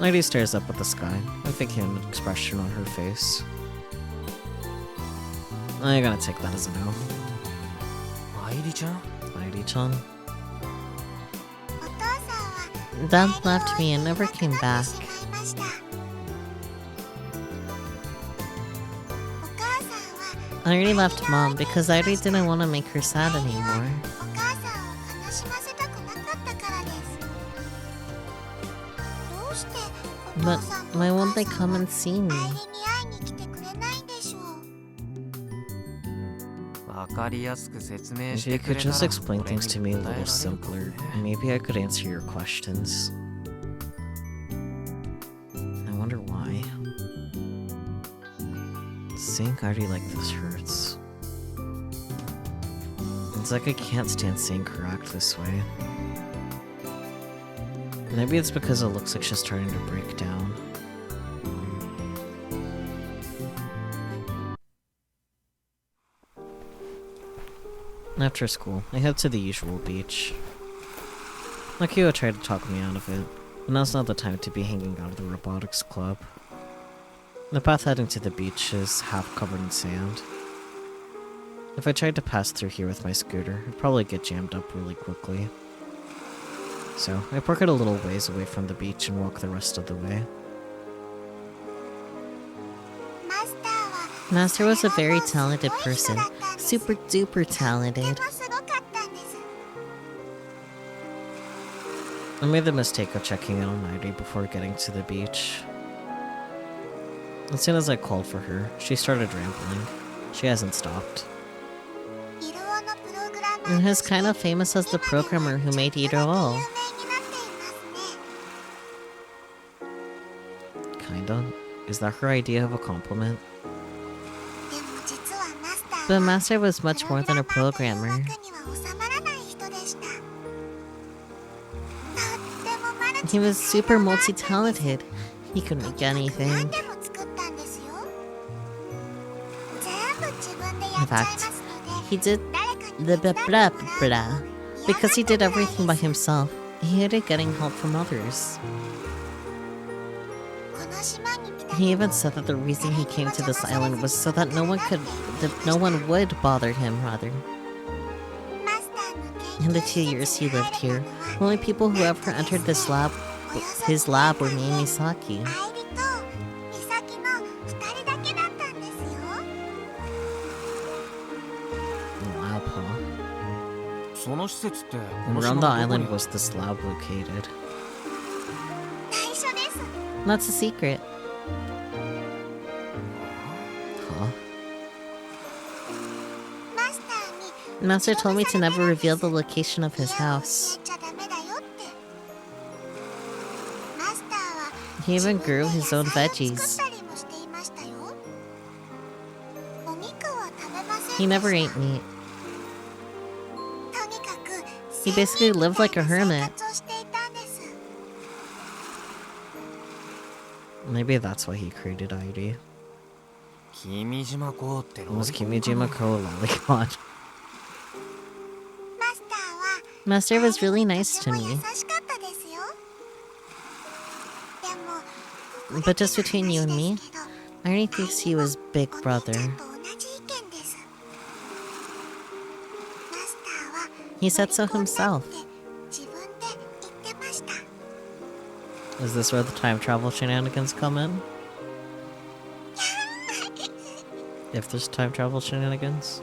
Lady stares up at the sky, I'm thinking an expression on her face. I'm gonna take that as a no. Heidi-chan? Dad left me and never came back. I already left Mom because I already didn't want to make her sad anymore. But why won't they come and see me? If you could just explain things to me a little simpler, maybe I could answer your questions. I wonder why. Seeing Heidi like this hurts. It's like I can't stand seeing her act this way. Maybe it's because it looks like she's starting to break down. After school, I head to the usual beach. Akio tried to talk me out of it, but now's not the time to be hanging out at the Robotics club. The path heading to the beach is half covered in sand. If I tried to pass through here with my scooter, I'd probably get jammed up really quickly. So, I park it a little ways away from the beach and walk the rest of the way. Master was a very talented person. Super duper talented. I made the mistake of checking in on Heidi before getting to the beach. As soon as I called for her, she started rambling. She hasn't stopped. And he's kind of famous as the programmer who made Hiro. Kinda? Is that her idea of a compliment? But Master was much more than a programmer. He was super multi-talented. He could make anything. In fact, he did the blah blah blah because he did everything by himself. He hated getting help from others. He even said that the reason he came to this island was so that no one would bother him, rather. In the 2 years he lived here, the only people who ever entered his lab were me and Misaki. Lab, huh? And around the island was this lab located. That's a secret. Huh? Master told me to never reveal the location of his house. He even grew his own veggies. He never ate meat. He basically lived like a hermit. Maybe that's why he created ID. 君島校ってロ Was リコン Kimijima Ko a lolicon? マスターは Master was really nice とて to も優 me. しかったですよ。でもここ But だ just け between の you and 話 me, ですけど I already thinks he was Big お兄 Brother. ちゃんと同じ意見です。マスターは He said so ロリコンだ himself. って自分で言ってました。 Is this where the time travel shenanigans come in? If there's time travel shenanigans?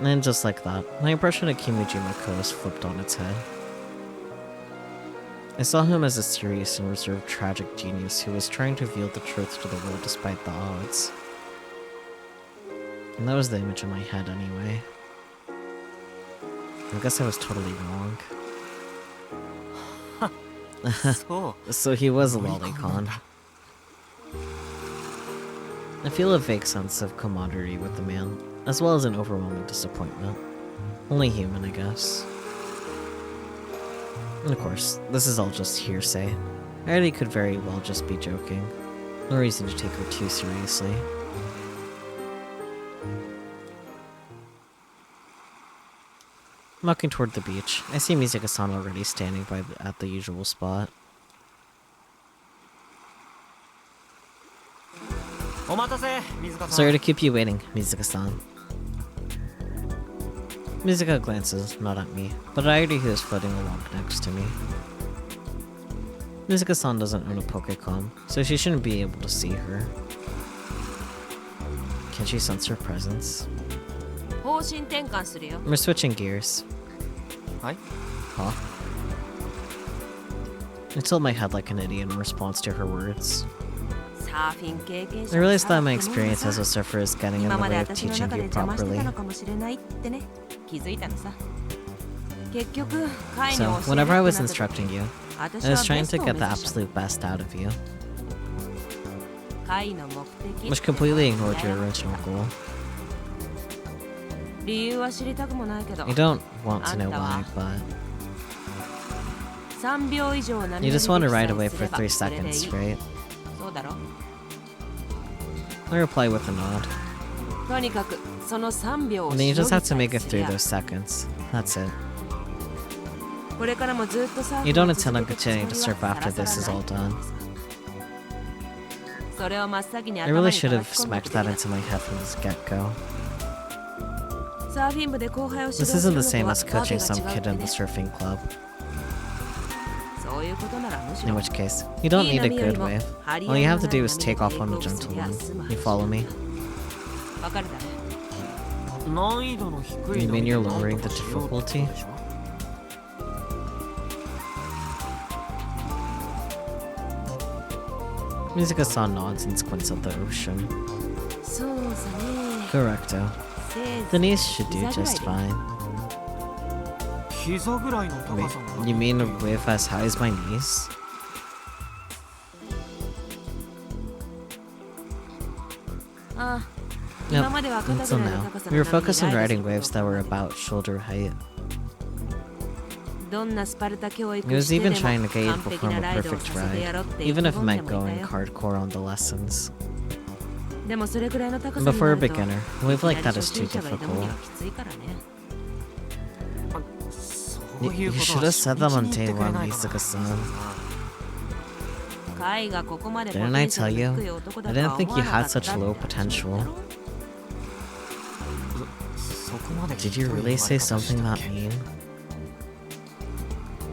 And just like that, my impression of Kimijima Ko is flipped on its head. I saw him as a serious and reserved tragic genius who was trying to reveal the truth to the world despite the odds. And that was the image in my head anyway. I guess I was totally wrong. そう So he was a ロリコンなん lolicon. だ I feel a vague sense of camaraderie with the man, as well as an overwhelming disappointment. Only human, I guess. And of course, this is all just hearsay. Artie could very well just be joking. No reason to take her too seriously. Walking toward the beach, I see Mizuka-san already standing at the usual spot. お待たせ水川さ Sorry ん to keep you waiting, Mizuka-san. Mizuka glances, not at me, but at Airi who is floating along next to me. Mizuka-san doesn't own a Pokécom, so she shouldn't be able to see her. Can she sense her presence? 方針転換するよ。 We're switching gears. はい Huh? I tilt my head like an idiot in response to her words. サーフィン経験者 I realized that my experience as a surfer is getting in 今 the まで way of 私の teaching 中で you 邪魔して properly. たのかもしれないってね気づいたのさ結局会に So, 教える whenever I って was なった時 instructing you, 私 I は was ベ trying スト to を get 目 the 指した absolute best out of you, 会の目的 which completely ignored your original goal. 理由は知りたくもないけど I don't want to know why, but 3秒以上波 you 乗 just り want で to きさ ride え away す for れば 3それでいい seconds, right? そうだろ I reply with a nod. とにかくその3秒を And then you しの just ぎ have さ to え make it すり through ゃ those seconds. That's it. これからもずっとサーフ You ィン don't を intend on 続けていくつもり continuing は to surf after さら this さ is ら all ない done. それを真っ先に I 頭 really に should 叩 have き込んで smacked きて that み into my head from the get-go. サーフィン部で後輩を指導 This する isn't の the と same は as わ coaching けが some 違うっ kid て in ね the surfing club. そういうことならむし In ろ which case, you don't いい need a 波より good も wave. 張り合 All い you の have to ない do is 波 take で off テイ on ク a オフす gentle りゃ one. 済む You follow me? わかるだろ難易度の低い You 波 mean で you're なん lowering と the かしようってこと difficulty? でしょ Mizuka-san nods and squints at the ocean. そうさね Correcto. せいぜ The い knees should do 膝ぐらい just で fine. 膝ぐらいの高 Wait, さが you mean a wave as high as my knees? ああ Yep, 今までは肩 until ぐらいの now. 高さ We の were 波に focused on ライドす riding ること waves that を were about shoulder height. どんなスパルタ教 It 育 was してで even も trying to 完 gauge 璧 perform な a ライドを perfect させてやろう ride, って even 意 if 気 it 込んで meant もいた going よ hardcore on the lessons. でもそれくらいの高さ But に for な a ると beginner, い a wave きな like り that 初 is too 心者が挑むに difficult. はきついからねそういう You こと should は have said that 初 on 日に言 day ってくれ one, ないかな Mizuka-san. カイがここまで Didn't I tell you? I didn't think you had such low potential. そこまで Did you really say something that mean?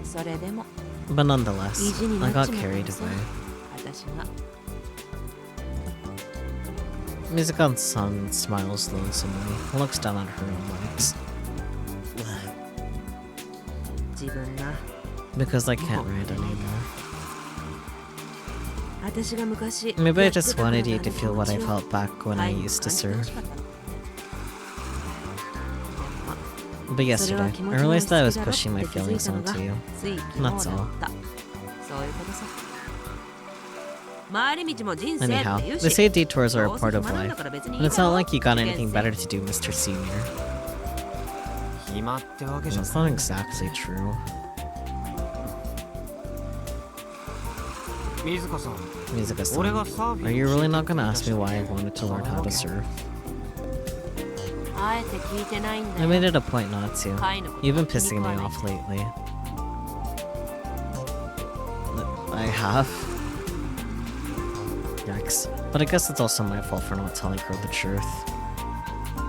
それでも But nonetheless, 意地に I なっ got ちまった carried のさ away. 私が Mizuka-san smiles lonesomely and looks down at her own legs. 自分が Because I can't ride anymore. 私が昔 Maybe I やって just た頃の wanted you to feel what I 気持ちを felt back when カ I イに used to 感じてほ surf. しかったの But それは yesterday, 気持 I ちの realized that I 押 was し付けだろ pushing my って気づい feelings たのが onto you. つい昨日 That's だ all. ったそういうことさ回り道も人生って Anyhow, 言う they し say detours are ど a うせ part of 暇なん life, だから別にい and い it's だ not ろ like you got 受験 anything 生 better to do, Mr. Senior. 暇ってわけじゃ That's ない not exactly true. 水香さん Mizuka-san, 俺がサーフィン are you 教 really えて not って gonna 言った ask じ me ゃん why I wanted to learn how to surf? あえて聞いてないんだ I よ made it a point not to. 貝のこと You've been は気に pissing 食わ me ない off lately. I have. Yikes. But I guess it's also my fault for not telling her the truth.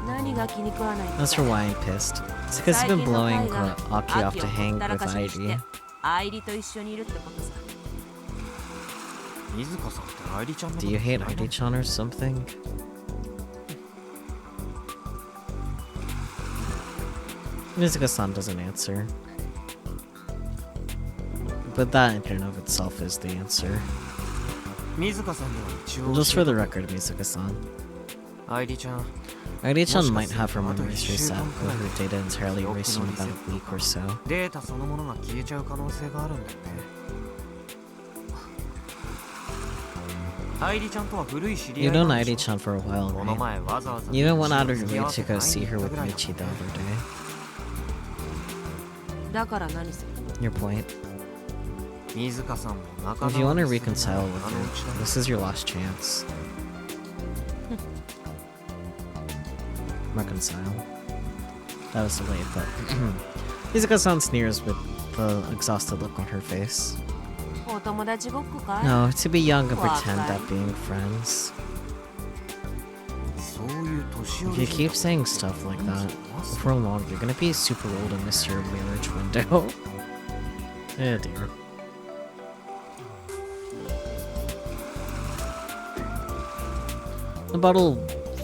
何が気に食わないって As for why I'm pissed, it's because you've been blowing Aki off to hang with Airi. 愛理と一緒にいるってことさ水香さんって愛理ちゃんのこ Do と you hate 嫌いなの Airi-chan or something? Mizuka-san doesn't answer. But that in and of itself is the answer. 水香さんには一応 Just 教 for え the とく record, Mizuka-san. 愛理ちゃん Airi-chan might have her memories reset, or her data entirely erased in about a week or so. データそのものが消えちゃう可能性があるんだよね愛理ちゃんとは古い知り合 You've い known なんでしょ Airi-chan for a while, この right? 前わざわざ You even went out of 付 your き way 合わ to せ go 会い see に her 行った with ぐらいだ Michi the other day. だから何する Your point? 水香さんも仲 If you 直 want to りする reconcile なら with あのうちだ her, this is your last chance. Reconcile. That was delayed, but Mizuka-san sneers with the exhausted look on her face. お友達ごっこかい No, to be young and pretend that being friends. そういう年寄 If り you 人 keep saying stuff like that, before long you're gonna be super old and miss your marriage window. Oh dear. The bottle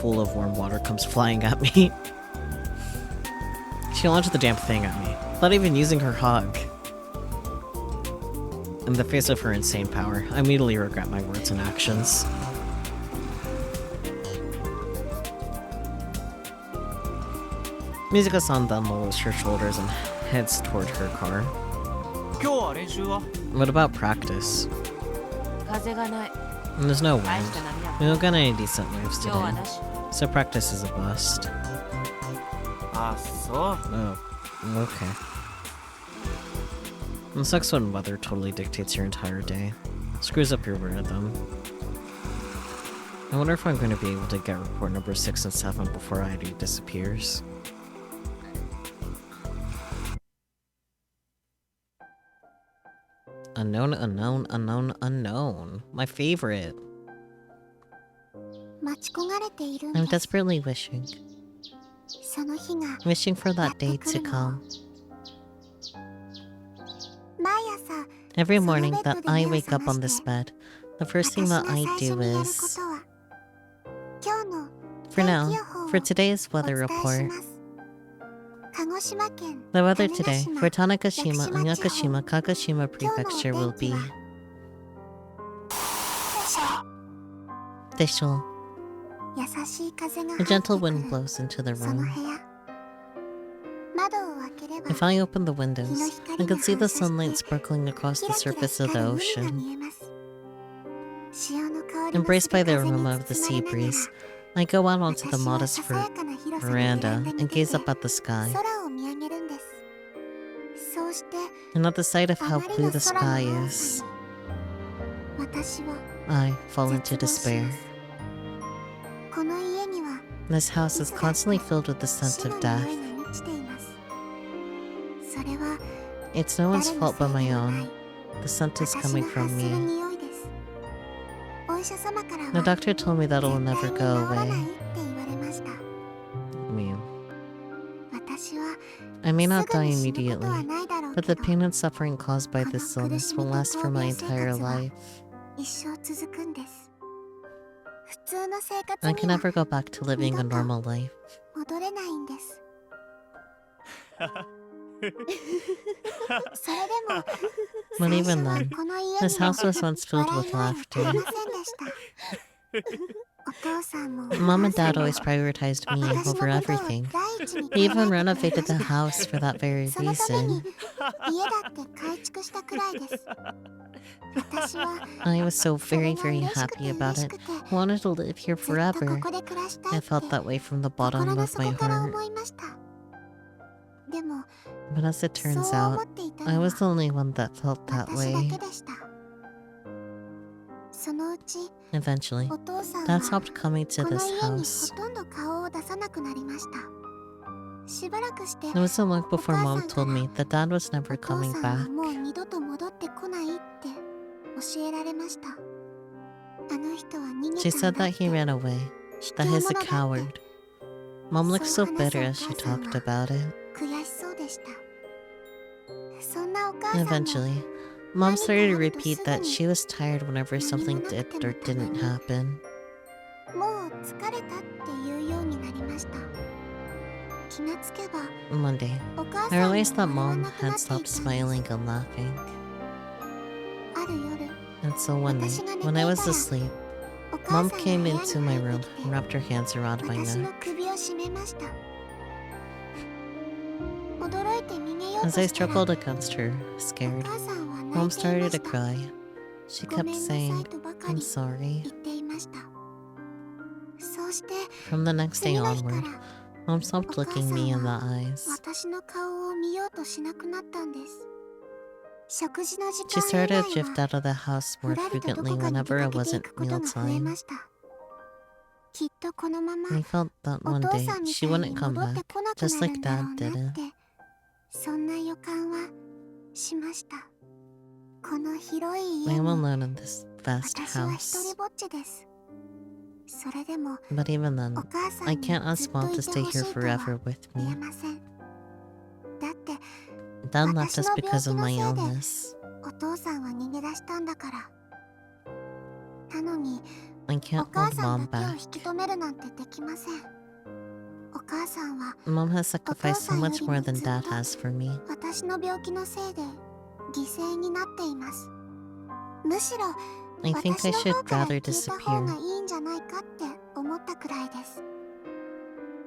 full of warm water comes flying at me. She launched the damn thing at me, without even using her hug. In the face of her insane power, I immediately regret my words and actions. Mizuka-san then lowers her shoulders and heads toward her car. 今日は練習は What about practice? 風がない There's no 大 wind. した波だ We don't got any decent waves 今日は today, なし so practice is a bust. あそう Oh, okay. It sucks when weather totally dictates your entire day. Screws up your rhythm. I wonder if I'm going to be able to get report number 6 and 7 before ID disappears. Unknown, unknown, unknown, unknown. My favorite. 待ち焦がれているん I'm です desperately wishing その日が for that day to come. 毎朝 Every morning that I wake up on this bed, the first thing that I 私 do が最初にやるこ is, とは今日の for now, 天気予報を for today's お weather 伝えし report, ます鹿児島県 the weather today for Tanegashima and 屋久島 Yakushima, Kagashima Prefecture will be でしょ Deishou. 優しい風が A 入って gentle く wind る blows into the その room. 部屋窓を開ければ If I open the windows, 日の I 光 can が see 反 the 射 sunlight して sparkling across キ the ラキラ surface of 光 the る海が ocean. 見えます潮の香りの Embraced する by the 風に aroma of the 包ま sea れなが breeze, ら I go out onto 私 the は modest ささやかな広さのベ veranda ランダに and 出 gaze て up at the sky. 空を見上げるんですそうして And at the sight of あ how まり blue の the 空の sky 青 is, さに私は I fall into 絶望し despair. ますこの家には This house is constantly filled with the 死 scent の of 匂 death. いが満ちていますそれは It's no one's 誰の fault せ but い my でもない own. The scent is 私 coming の from 発する me. 匂いですお医者様から The は doctor told me that it will 絶 never 対に go 治らない away. って言われました I mean, 私は I may す not ぐ die に死ぬことは immediately, ないだろう but け the ど pain and suffering caused by this この illness 苦 will しみと last for my 闘病生 entire 活は life. 一生続くんです普通の生活 I に can は never go back to living a normal life. 戻れないんですそれでも But 最初 even は then, この家 this には house was once filled 笑 with い声が絶え laughter. ませんでしたお父さんも Mom and お Dad 母 over さんも prioritized me 私 over のことを everything. 第一に They even 考えてくれ renovated ま the した house for that very そのために reason. 家だって改築したくらいです私は I was so それ very, が very 嬉しくて happy 嬉 about し it. くて Wanted to live here ずっとこ forever. こで暮らしたい I って felt that way from the 心 bottom の of my 底から heart. 思いましたでも But as it そう turns 思 out, っていた I のは was the only one that felt that 私だ way. けでした。そのうち Eventually, お父さん Dad は stopped coming to この this 家に house. ほとんど顔を出さなくなりました。しばらくして It wasn't long before Mom お母さんから told me that Dad was お never 父 coming さんは back. もう二度と戻ってこないって教えられました。あの人は逃 She げ said たんだ that って he ran away, 卑 that 怯 he's 者 a だって coward. Mom looked so そう話す bitter お as she 母さん talked は about it. 悔しそうでした。そんなお母さんも Eventually, Mom started to repeat that she was tired whenever something did or didn't happen. もう疲れたって言うようになりました。気がつけば One day, お母 I さんも realized that 笑わ Mom なくな had っていたん stopped です。 smiling and laughing. ある夜 And so one night, when I was asleep, お母 Mom さん came が部屋に into my 入 room ってきて and wrapped her hands around my 私の neck. 首を絞めました。驚いて逃げようと As I したら struggled against her, お scared, 母さんは Mom 泣いていま started し to た。 cry. She ごめ kept んなさい saying, とばか I'm り sorry. 言っていました。そうして From the next day 次の日か onward, ら Mom stopped looking me in the eyes. 私の顔を見ようとしなくなったんです。食事の時 She 間以 started 外 to drift は out of the house ふ more らりとど frequently こかに出 whenever か it けてい wasn't くことが増え mealtime. ました。きっとこのまま I felt that お one 父 day さんみ she たいに wouldn't come 戻って back, こなく just なる like んだろ Dad うなっ didn't. て、そんな予感はしました。この広い I 家 am に alone in this vast 私は一 house. 人ぼっちです。それでも But even then, お母さん I に can't ず ask っと Mom い to て stay ほし here いとは forever with 言え me. ません。だって Dad left 私 us の because 病 of 気 my のせいで illness. お父さんは逃げ出したんだから。なのに I お can't 母 hold さん Mom だけを back. 引き止めるなんてできません。お母さんは Mom has お父 sacrificed さ so んよ much り more も than ずっ Dad と has for me. 私の病気のせいで犠牲になっています。むしろ I think 私 I の should 方から rather 消えた方 disappear. がいいんじゃないかって思ったくらいです。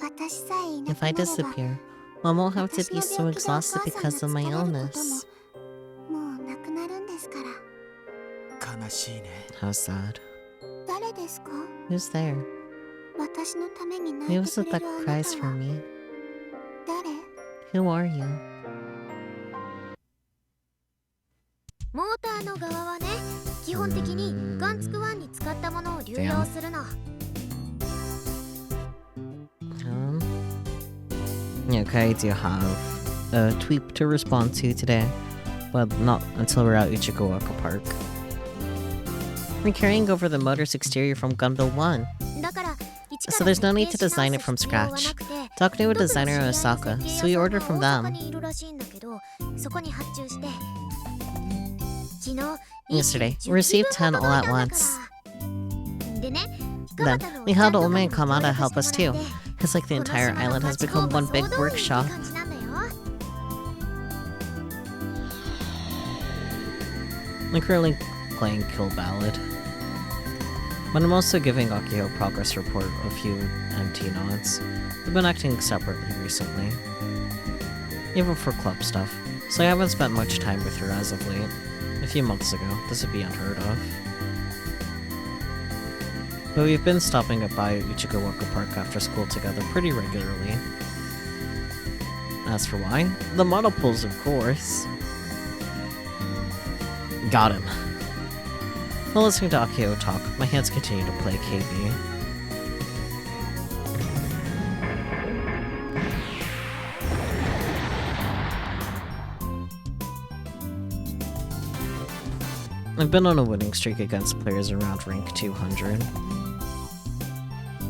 私さえいな If くな I れば disappear, Mom won't have to 私 be の so 病気でお母 exhausted さんが because of 疲 my れること illness. ももうなくなるんですから。悲しいね。 How sad. 誰ですか？ Who's there? 私のために泣 Who い is て it くれ that るあな cries た for は me? 誰？ Who are you? モーターの側はね、基本的にガンツク1に使ったものを流用するの。Okay, I do have a tweet to respond to today, but not until we're at Uchigawaka Park. We're carrying over the motor's exterior from Gunbill 1. だから、 So there's no need to design it from scratch. Talked to a designer in Osaka, so we ordered from them. Yesterday, we received 10 all at once. Then, we had old man Kamada help us too. It's like the entire island has become one big workshop. I'm currently playing Kill Ballad, but I'm also giving Akio progress report a few MT nods. They've been acting separately recently, even for club stuff, so I haven't spent much time with her as of late. A few months ago, this would be unheard of. But we've been stopping by Uchigawaka Park after school together pretty regularly. As for why, the monopools, of course. Got him. While listening to Akio talk, my hands continue to play KB. I've been on a winning streak against players around rank 200.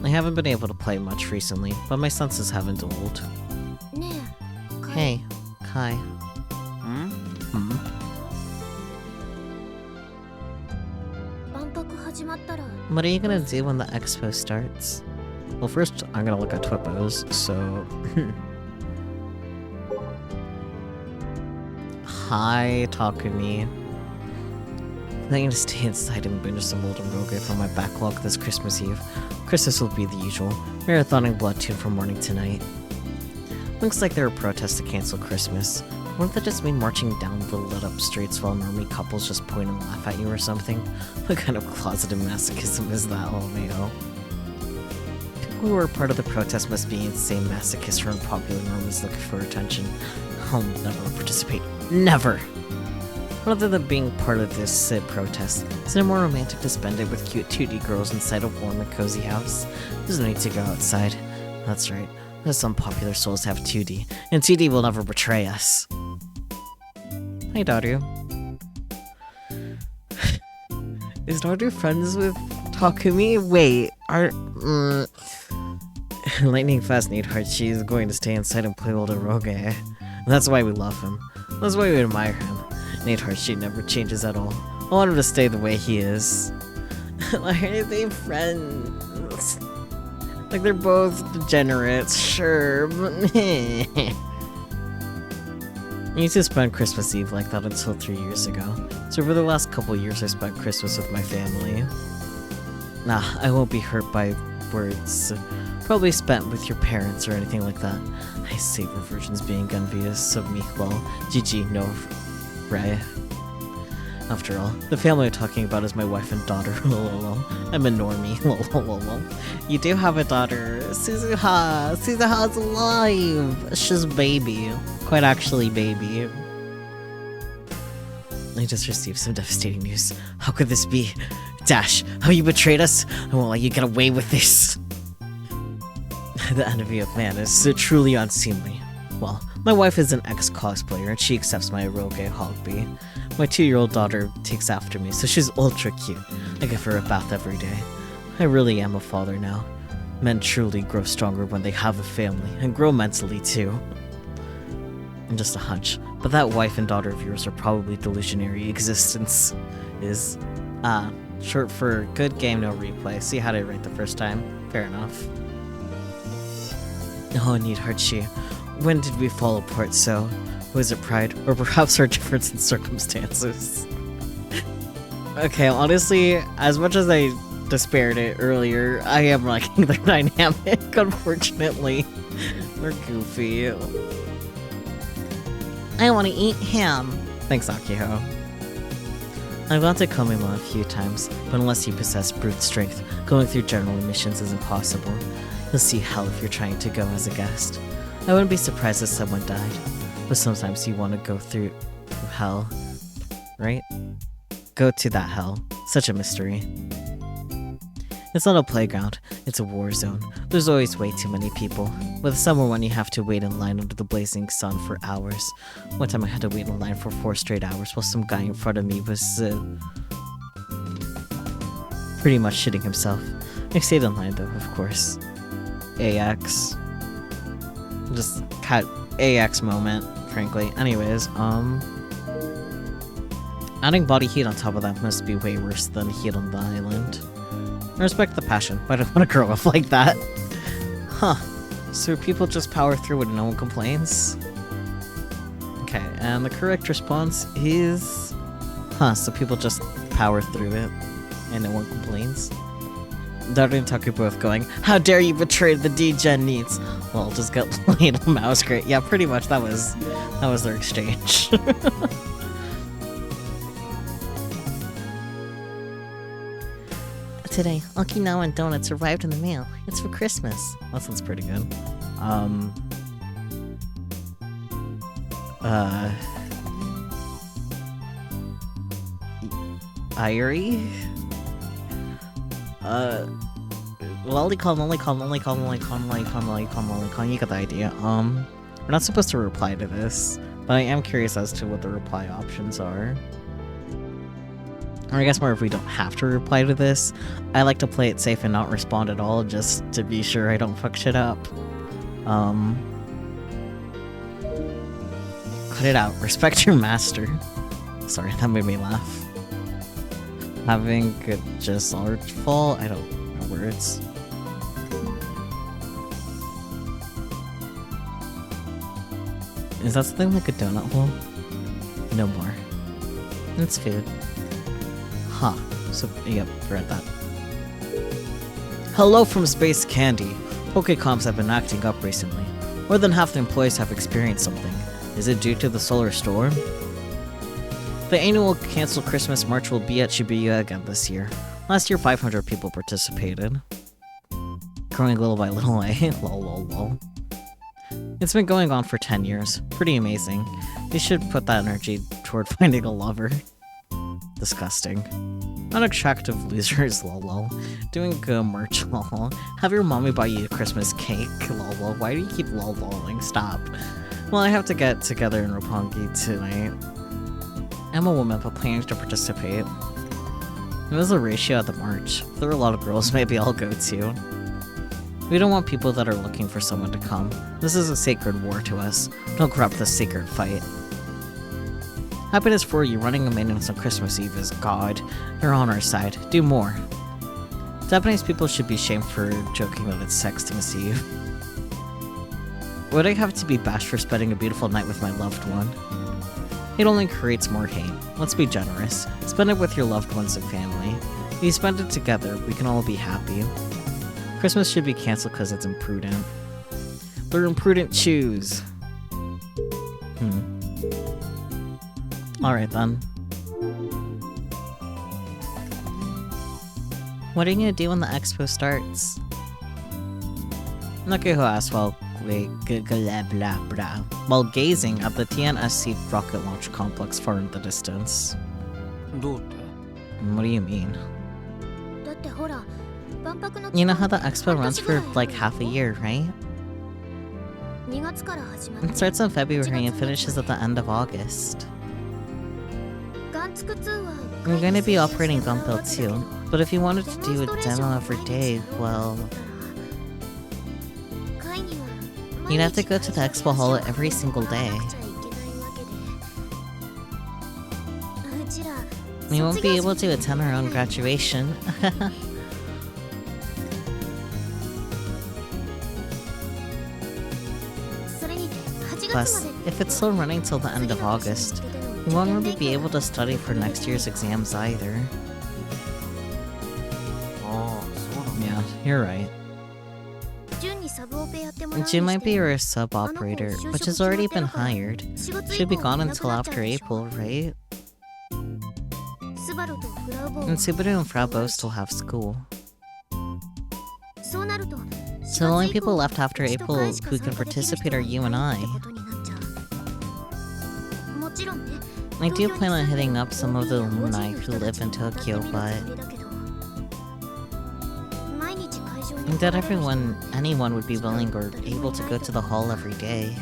I haven't been able to play much recently, but my senses haven't dulled. Hey, Kai. What are you gonna do when the expo starts? Well, first, I'm gonna look at Twippos, so... Hi, Takumi. I'm going to stay inside and binge some Golden Rogue for my backlog this Christmas Eve. Christmas will be the usual, marathoning Bloodtune from morning to night. Looks like there are protests to cancel Christmas. Wouldn't that just mean marching down the lit-up streets while normie couples just point and laugh at you or something? What kind of closeted masochism is that, LMAO? people who are part of the protest must be insane masochists or unpopular normies looking for attention. I'll never participate. Never! Rather than being part of this said protest, isn't it more romantic to spend it with cute 2D girls inside a warm and cozy house? There's no need to go outside. That's right, those unpopular souls have 2D, and 2D will never betray us. Hi, Daru. Is Daru friends with Takumi? Wait, Lightning Fast Needheart, she is going to stay inside and play old Eroge. That's why we love him. That's why we admire him. Needheart, she never changes at all. I want him to stay the way he is. Why are they friends? Like, they're both degenerates, sure, but I used to spend Christmas Eve like that until 3 years ago. So for the last couple years I spent Christmas with my family. Nah, I won't be hurt by words probably spent with your parents or anything like that. I savor virgins being envious of me, lol. GG, no, right? After all, the family I'm talking about is my wife and daughter, lol. I'm a normie, lol. You do have a daughter, Suzuha! Suzuha's alive! She's baby. Quite actually baby. I just received some devastating news. How could this be? Dash, how you betrayed us? I won't let you get away with this. The envy of man is so truly unseemly. Well, my wife is an ex-cosplayer and she accepts my eroge hobby. My 2-year-old daughter takes after me, so she's ultra cute. I give her a bath every day. I really am a father now. Men truly grow stronger when they have a family, and grow mentally too. And just a hunch, but that wife and daughter of yours are probably delusionary existence. Is, short for good game, no replay. See how I write the first time? Fair enough. Oh, Needheart, when did we fall apart so? Was it pride, or perhaps our difference in circumstances? Okay, honestly, as much as I despaired it earlier, I am liking the dynamic, unfortunately. We're goofy. I want to eat ham. Thanks, Akiho. I've gone to Komima a few times, but unless you possess brute strength, going through general missions is impossible. You'll see hell if you're trying to go as a guest. I wouldn't be surprised if someone died, but sometimes you want to go through hell, right? Go to that hell. Such a mystery. It's not a playground, it's a war zone. There's always way too many people. With the summer one, you have to wait in line under the blazing sun for hours. One time I had to wait in line for 4 straight hours while some guy in front of me was, pretty much shitting himself. I stayed in line though, of course. AX. Just had AX moment, frankly. Anyways, adding body heat on top of that must be way worse than heat on the island. I respect the passion, but I don't want to grow up like that. Huh. So people just power through it and no one complains? Okay, and the correct response is... Huh, so people just power through it and no one complains? Daru and Taku both going, how dare you betray the D-Gen needs? Well, just get laid on mouse crate. Yeah, pretty much that was their exchange. Today, Okinawan donuts arrived in the mail. It's for Christmas. That sounds pretty good. Irie? Lolicon, you got the idea. We're not supposed to reply to this, but I am curious as to what the reply options are. Or I guess more if we don't have to reply to this. I like to play it safe and not respond at all, just to be sure I don't fuck shit up. Cut it out. Respect your master. Sorry, that made me laugh. Having it just artful? I don't know words. Is that something like a donut hole? No more. It's food. Huh. So, yep, read that. Hello from Space Candy. Pokecoms have been acting up recently. More than half the employees have experienced something. Is it due to the solar storm? The annual Cancel Christmas March will be at Shibuya again this year. Last year, 500 people participated. growing little by little, eh? Lol lol lol. It's been going on for 10 years. Pretty amazing. You should put that energy toward finding a lover. Disgusting. Unattractive losers, lol lol. Doing good merch, lol. Have your mommy buy you a Christmas cake, lol lol. Why do you keep lol lolling? Stop. Well, I have to get together in Roppongi tonight. I'm a woman, but planning to participate. What is the ratio at the march? If there are a lot of girls, maybe I'll go too. We don't want people that are looking for someone to come. This is a sacred war to us. Don't corrupt this sacred fight. Happiness for you, running a maintenance on Christmas Eve is God. You're on our side. Do more. Japanese people should be shamed for joking that it's Sextimus Eve. Would I have to be bashed for spending a beautiful night with my loved one? It only creates more hate. Let's be generous. Spend it with your loved ones and family. If you spend it together, we can all be happy. Christmas should be cancelled because it's imprudent. They're imprudent chews. Alright then. What are you gonna do when the expo starts? Nakeho asked while gazing at the TNSC rocket launch complex far in the distance. どうって What do you mean? だってほら、万博の You know how the expo runs for like half a year, right? 2月から始まる It starts in February and finishes at the end of August. ガンツク2は I'm gonna be operating Gunpil too, but if you wanted to do a demo every day, well, 会議は you'd have to go to the expo hall every single day. うちら We won't be able to attend our own graduation. Plus, if it's still running till the end of August, we won't really be able to study for next year's exams either. ああそうだ Yeah, you're right. 順にサブオペやってもらうに June might be しても your sub-operator, which has already been hired. 仕事以 Should be 降 gone なく until なっちゃ after うでしょ April, right? スバルとフラウボー And Subaru and Frabo still have school. そうなると So the only people left after April who can participate are you and I. もちろんね I do plan on hitting up some of the alumni who live in Tokyo, but I doubt anyone would be willing or able to go to the hall every day.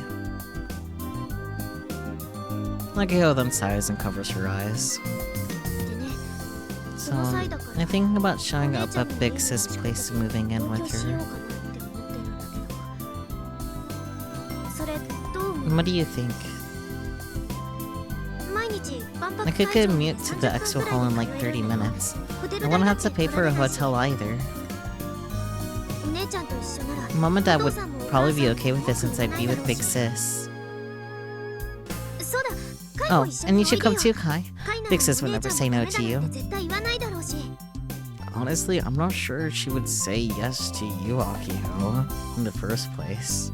Nagiho then sighs and covers her eyes. So, I'm thinking about showing up at Big Sis' place and moving in with her. What do you think? I could commute to the expo hall in like 30 minutes. I won't have to pay for a hotel either. Mom and Dad would probably be okay with it since I'd be with Big Sis. Oh, and you should come too, Kai. Big Sis would never say no to you. Honestly, I'm not sure she would say yes to you, Akiho, in the first place.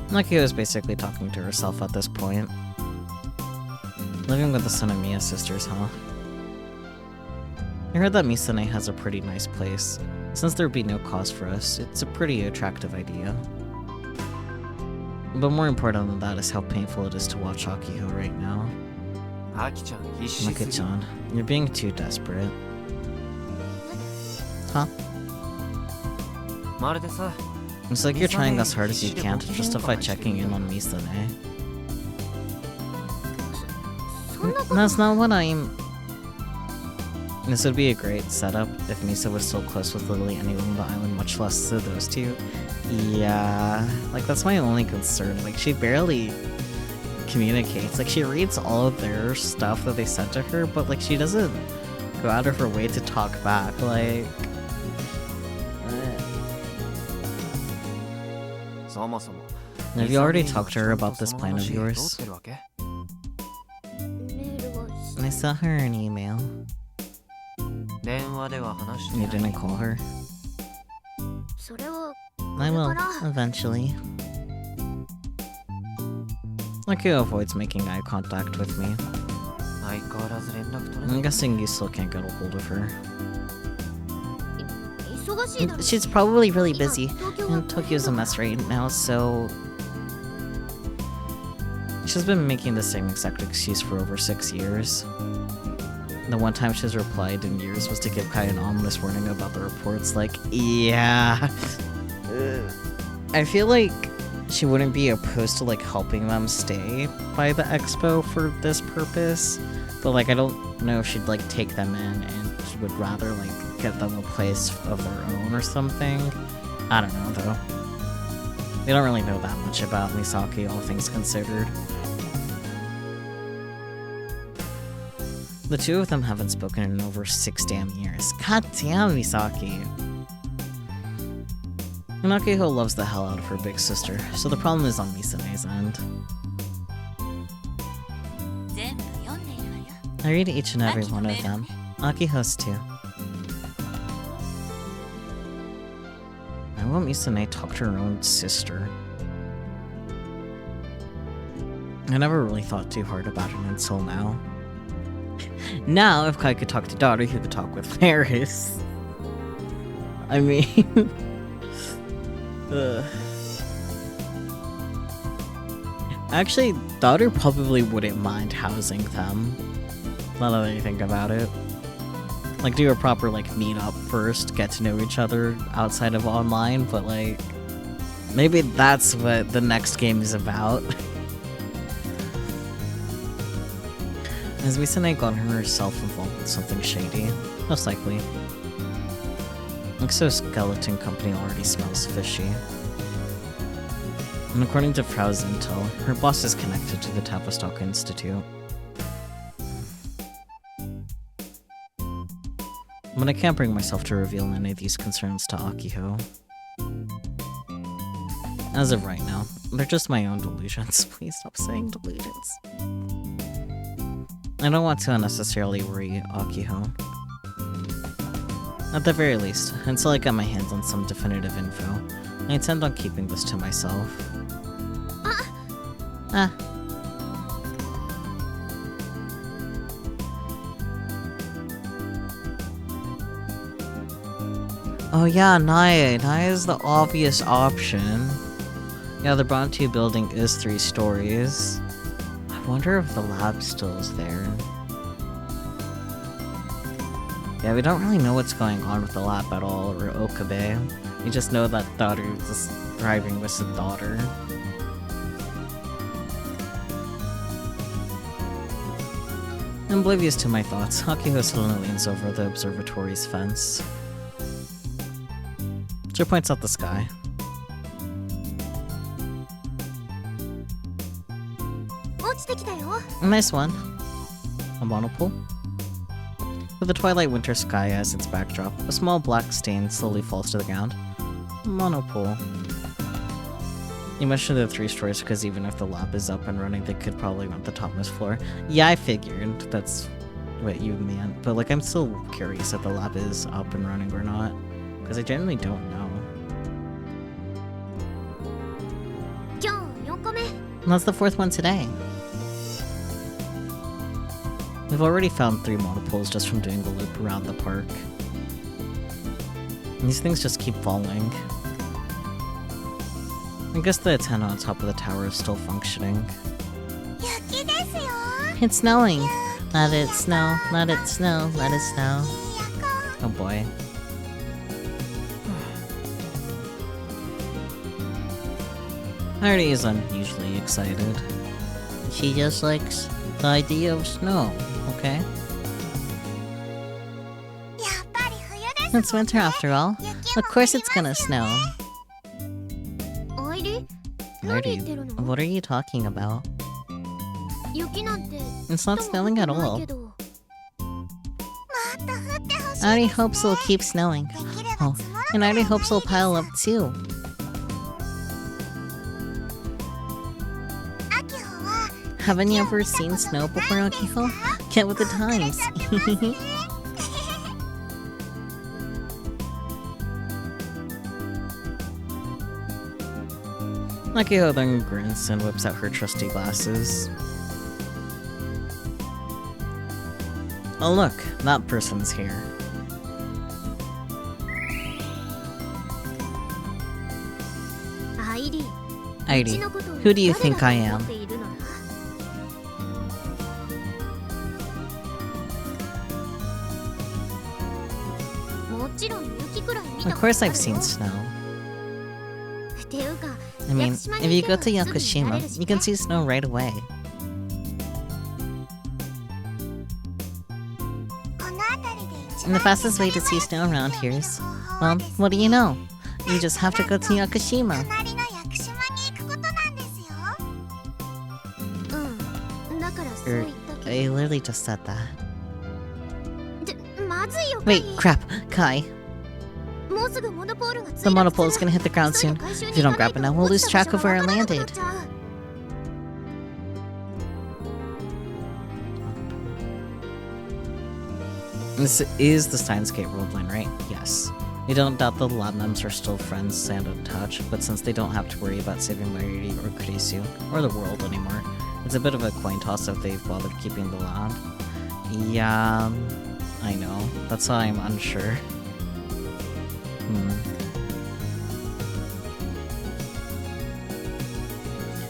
Akiho is basically talking to herself at this point. Living with the Sonamiya sisters, huh? I heard that Misane has a pretty nice place. Since there'd be no cost for us, it's a pretty attractive idea. But more important than that is how painful it is to watch Akiho right now. アキちゃん必死すぎる Maki-chan, you're being too desperate. Huh? まるでさ It's like you're trying as hard as you can to justify checking in on Misane. That's not what I'm... This would be a great setup if Misa was still close with literally anyone on the island, much less to those two. Yeah, like that's my only concern. Like she barely communicates. Like she reads all of their stuff that they sent to her, but like she doesn't go out of her way to talk back. Like... そもそも Have you already talked to her about this plan of どうっ yours? てるわけ I sent her an email. 電話では話して You ない didn't call her? それは I will, eventually. Akio avoids making eye contact with me. 相変わらず連絡取れな I'm い guessing you still can't get a hold of her. 忙しいだろ。 She's probably really busy, 今東京は and Tokyo's a mess right now, so... She's been making the same exact excuse for over 6 years. The one time she's replied in years was to give Kai an ominous warning about the reports, like, yeah... I feel like she wouldn't be opposed to, like, helping them stay by the expo for this purpose, but, like, I don't know if she'd, like, take them in and she would rather, like, get them a place of their own or something. I don't know, though. We don't really know that much about Misaki, all things considered. The two of them haven't spoken in over 6 damn years. God damn, Misaki. And Akiho loves the hell out of her big sister, so the problem is on Misane's end. 全部読んでいるわよ。 I read each and every one of them. Akiho's too. I want Misane talk to her own sister. I never really thought too hard about it until now. Now, if Kai could talk to daughter, he could talk with Paris. I mean... Actually, daughter probably wouldn't mind housing them. Now that I think about it. Like, do a proper, like, meet up first, get to know each other outside of online, but, like, maybe that's what the next game is about. Has Misane gotten herself involved with something shady? Most likely. Exoskeleton company already smells fishy. And according to Frau's intel, her boss is connected to the Tavistock Institute. But I can't bring myself to reveal any of these concerns to Akiho. As of right now, they're just my own delusions. Please stop saying delusions. I don't want to unnecessarily worry Akiho. At the very least, until I get my hands on some definitive info, I intend on keeping this to myself. Oh yeah, Naya. Naya is the obvious option. Yeah, the Bronte building is 3 stories. I wonder if the lab still is there. Yeah, we don't really know what's going on with the lab at all, or Okabe. We just know that daughter is just thriving with his daughter. Oblivious to my thoughts, Akiho suddenly leans over the observatory's fence. She points out the sky. Nice one. A monopole? With the twilight winter sky as its backdrop, a small black stain slowly falls to the ground. Monopole. You mentioned the 3 stories because even if the lab is up and running, they could probably rent the topmost floor. Yeah, I figured that's what you meant, but like I'm still curious if the lab is up and running or not, because I generally don't know. That's the 4th one today. We've already found 3 monopoles just from doing the loop around the park. And these things just keep falling. I guess the antenna on top of the tower is still functioning. It's snowing! Let it snow, let it snow, let it snow. Oh boy. Hardy is unusually excited. She just likes the idea of snow, okay? It's winter after all. Of course it's gonna snow. Nerdy, what are you talking about? It's not snowing at all. I already hope it'll keep snowing. Oh, and I already hope it'll pile up too. Haven't you ever seen snow before, Akiho? Get with the times. Akiho then grins and whips out her trusty glasses. Oh look, that person's here. Heidi, who do you think I am? Of course I've seen snow. I mean, if you go to Yakushima, you can see snow right away. And the fastest way to see snow around here is, well, what do you know? You just have to go to Yakushima. I literally just said that. Wait, crap, Kai. The monopole is gonna hit the ground soon. If you don't grab it now, we'll lose track of where it landed. This is the Steins Gate road line, right? Yes. We don't doubt the Latnums are still friends and in touch, but since they don't have to worry about saving Mairi or Kurisu, or the world anymore, it's a bit of a coin toss if they've bothered keeping the land. Yeah, I know. That's why I'm unsure.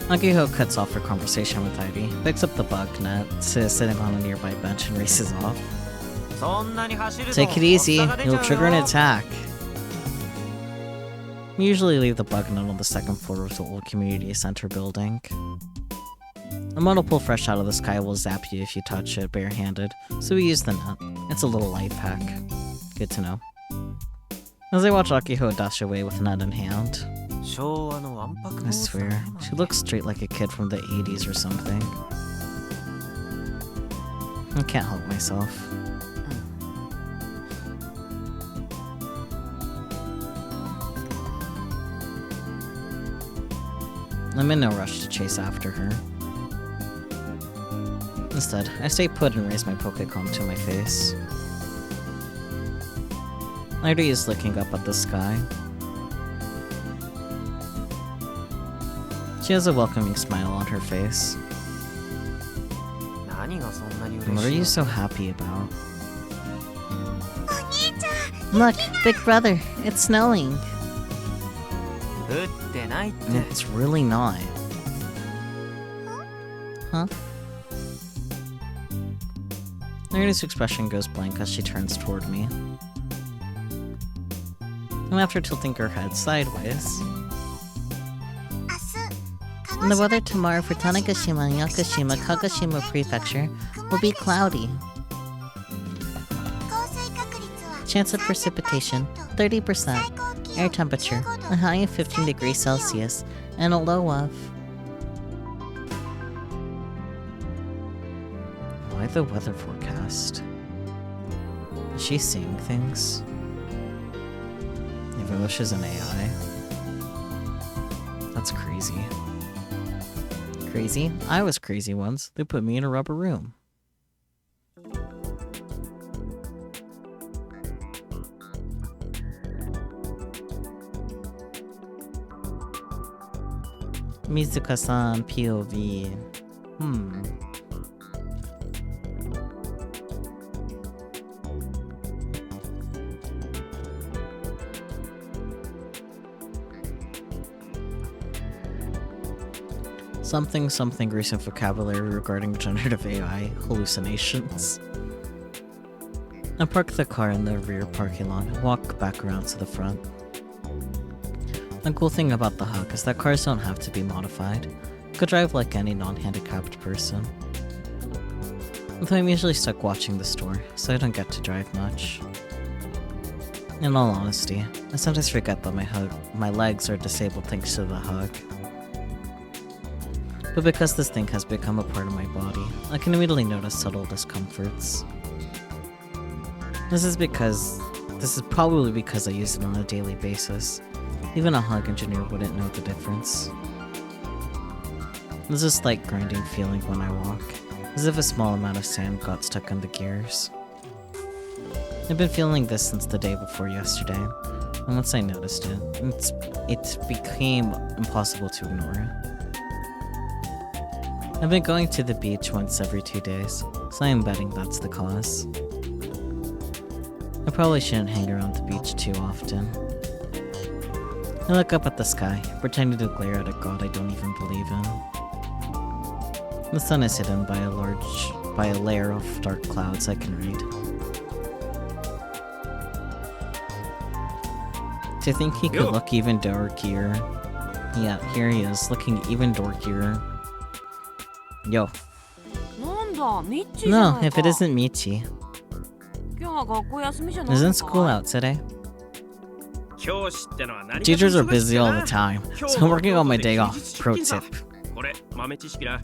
Akiho cuts off her conversation with Heidi, picks up the bug net, sitting on a nearby bench, and races off. Take it easy, you'll trigger an attack. We usually leave the bug net on the second floor of the old community center building. A monopole fresh out of the sky will zap you if you touch it barehanded, so we use the net. It's a little life hack. Good to know. As I watch Akiho dash away with net in hand. I swear, she looks straight like a kid from the 80s or something. I can't help myself. I'm in no rush to chase after her. Instead, I stay put and raise my Pokécom to my face. Heidi is looking up at the sky. She has a welcoming smile on her face. What are you so happy about? Look, big brother, it's snowing. It's really not. Huh? Heidi's expression goes blank as she turns toward me. And after tilting her head sideways. And the weather tomorrow for Tanegashima and Yakushima, Kagashima Prefecture will be cloudy. Chance of precipitation, 30%. Air temperature, a high of 15 degrees Celsius, and a low of... Why the weather forecast? Is she seeing things? Even though she's an AI? That's crazy. Crazy? I was crazy once. They put me in a rubber room. Mizuka-san POV. Something recent vocabulary regarding generative AI hallucinations. I park the car in the rear parking lot and walk back around to the front. The cool thing about the Hug is that cars don't have to be modified. You could drive like any non-handicapped person. Though I'm usually stuck watching the store, so I don't get to drive much. In all honesty, I sometimes forget that my legs are disabled thanks to the Hug. But because this thing has become a part of my body, I can immediately notice subtle discomforts. This is probably because I use it on a daily basis. Even a Hug engineer wouldn't know the difference. There's a slight grinding feeling when I walk, as if a small amount of sand got stuck in the gears. I've been feeling this since the day before yesterday, and once I noticed it, it became impossible to ignore. I've been going to the beach once every 2 days, so I'm betting that's the cause. I probably shouldn't hang around the beach too often. I look up at the sky, pretending to glare at a god I don't even believe in. The sun is hidden by a layer of dark clouds I can read. Do you think he could look even dorkier? Yeah, here he is, looking even dorkier. Yo. なんだ、ミッチーじゃ No, ない if it か。 isn't Michi. 今日は学校休みじゃないの Isn't か school out today? 教師ってのは何かと Teachers are 忙し busy く all な the time, 今 so 日 I'm も working on my 京都で day 休 off. 日 Pro 出勤さ tip. これ豆知識だ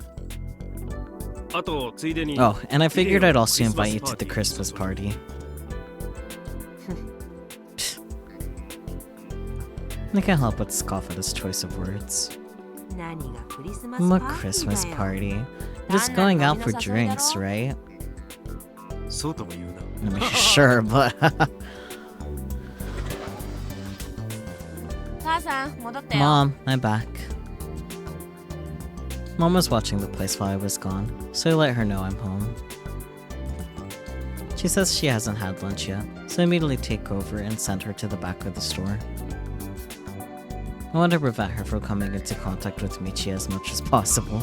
あとついでに Oh, and I figured I'd also クリスマ invite ス you パ to ー the ティー Christmas party. I can't help but scoff at his choice of words. 何がクリスマス I'm パ a ーティ Christmas ーだよ。 party. We're just going out for drinks, right? そうとも言うな I mean, sure, but 母さん、戻ったよ。 Mom, I'm back. Mom was watching the place while I was gone, so I let her know I'm home. She says she hasn't had lunch yet, so I immediately take over and send her to the back of the store. I want to prevent her from coming into contact with Michi as much as possible.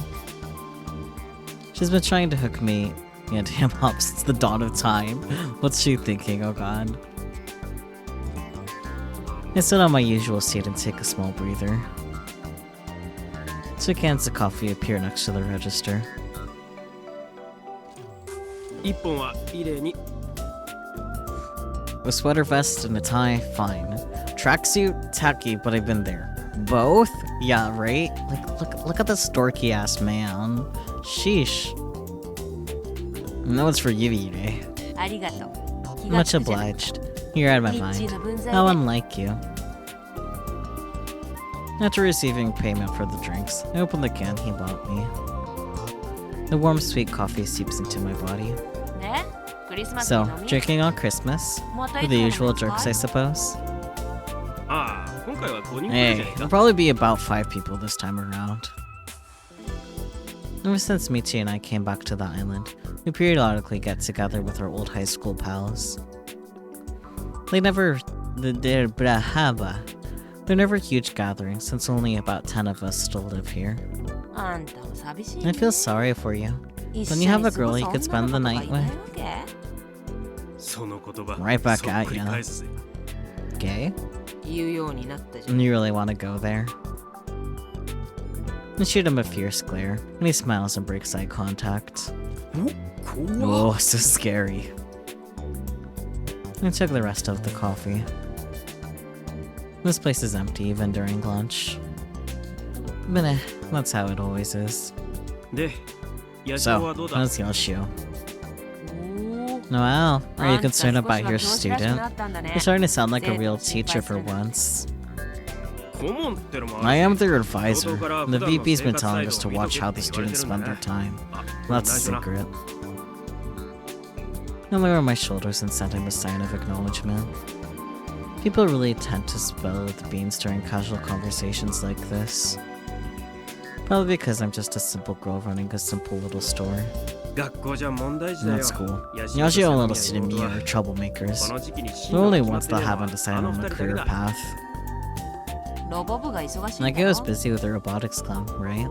She's been trying to hook me and him up since the dawn of time. What's she thinking, oh god? I sit on my usual seat and take a small breather. 2 cans of coffee appear next to the register. 一本は異例に A sweater vest and a tie, fine. Tracksuit, tacky, but I've been there. Both? Yeah, right? Look at this dorky ass man. Sheesh. No, it's for you, Ire. ありがとう。気が Much つくじゃない obliged. You're out of my ミッチー mind. の分際 How で unlike you. After receiving payment for the drinks, I open the can he bought me. The warm, sweet coffee seeps into my body. で、クリスマス So, に飲み drinking on Christmas? また For いつ the もの usual やつか jerks, I suppose? ああ今回は5人来るじゃ Hey, ない there'll か probably be about 5 people this time around. Ever since Michi and I came back to the island, we periodically get together with our old high school pals. They're never huge gatherings since only about 10 of us still live here. あんたも寂しい I ね。 feel sorry for you. 一 When 緒 you に have a 過ご girl す you could spend the 女の night 子がいない with. わけその言葉 Right back そっ at くり ya. 返すぜ Gay? 言うようになったじゃん。 And you really want to go there? I shoot him a fierce glare, and he smiles and breaks eye contact. 怖っ Oh, so scary. I took the rest of the coffee. This place is empty even during lunch. But that's how it always is. で野鳥 So, はどうだ how's Yoshio? おー Wow, are you あんた concerned 少 about しは your 教師らしく student? なったんだね You're starting to sound like a real 全部 teacher 心 for 配するね once. 顧問ってのも I ある am their advisor. The VP's been telling us to watch how the students spend their time. あ That's a 内緒な secret. I lower my shoulders and send him a sign of acknowledgement. People really tend to spill the beans during casual conversations like this. Probably because I'm just a simple girl running a simple little store. 学校じゃ問題児だよ That's cool. ヤ Yoshio and と little セ student ミ me ヤ are 妹は troublemakers. この時期に進 We're 路 only が ones 決ま that ってれば haven't decided あの on 二 a 人だけ career だ path. ロボ部が忙しいん Like だ I ろ was busy with the robotics club, right?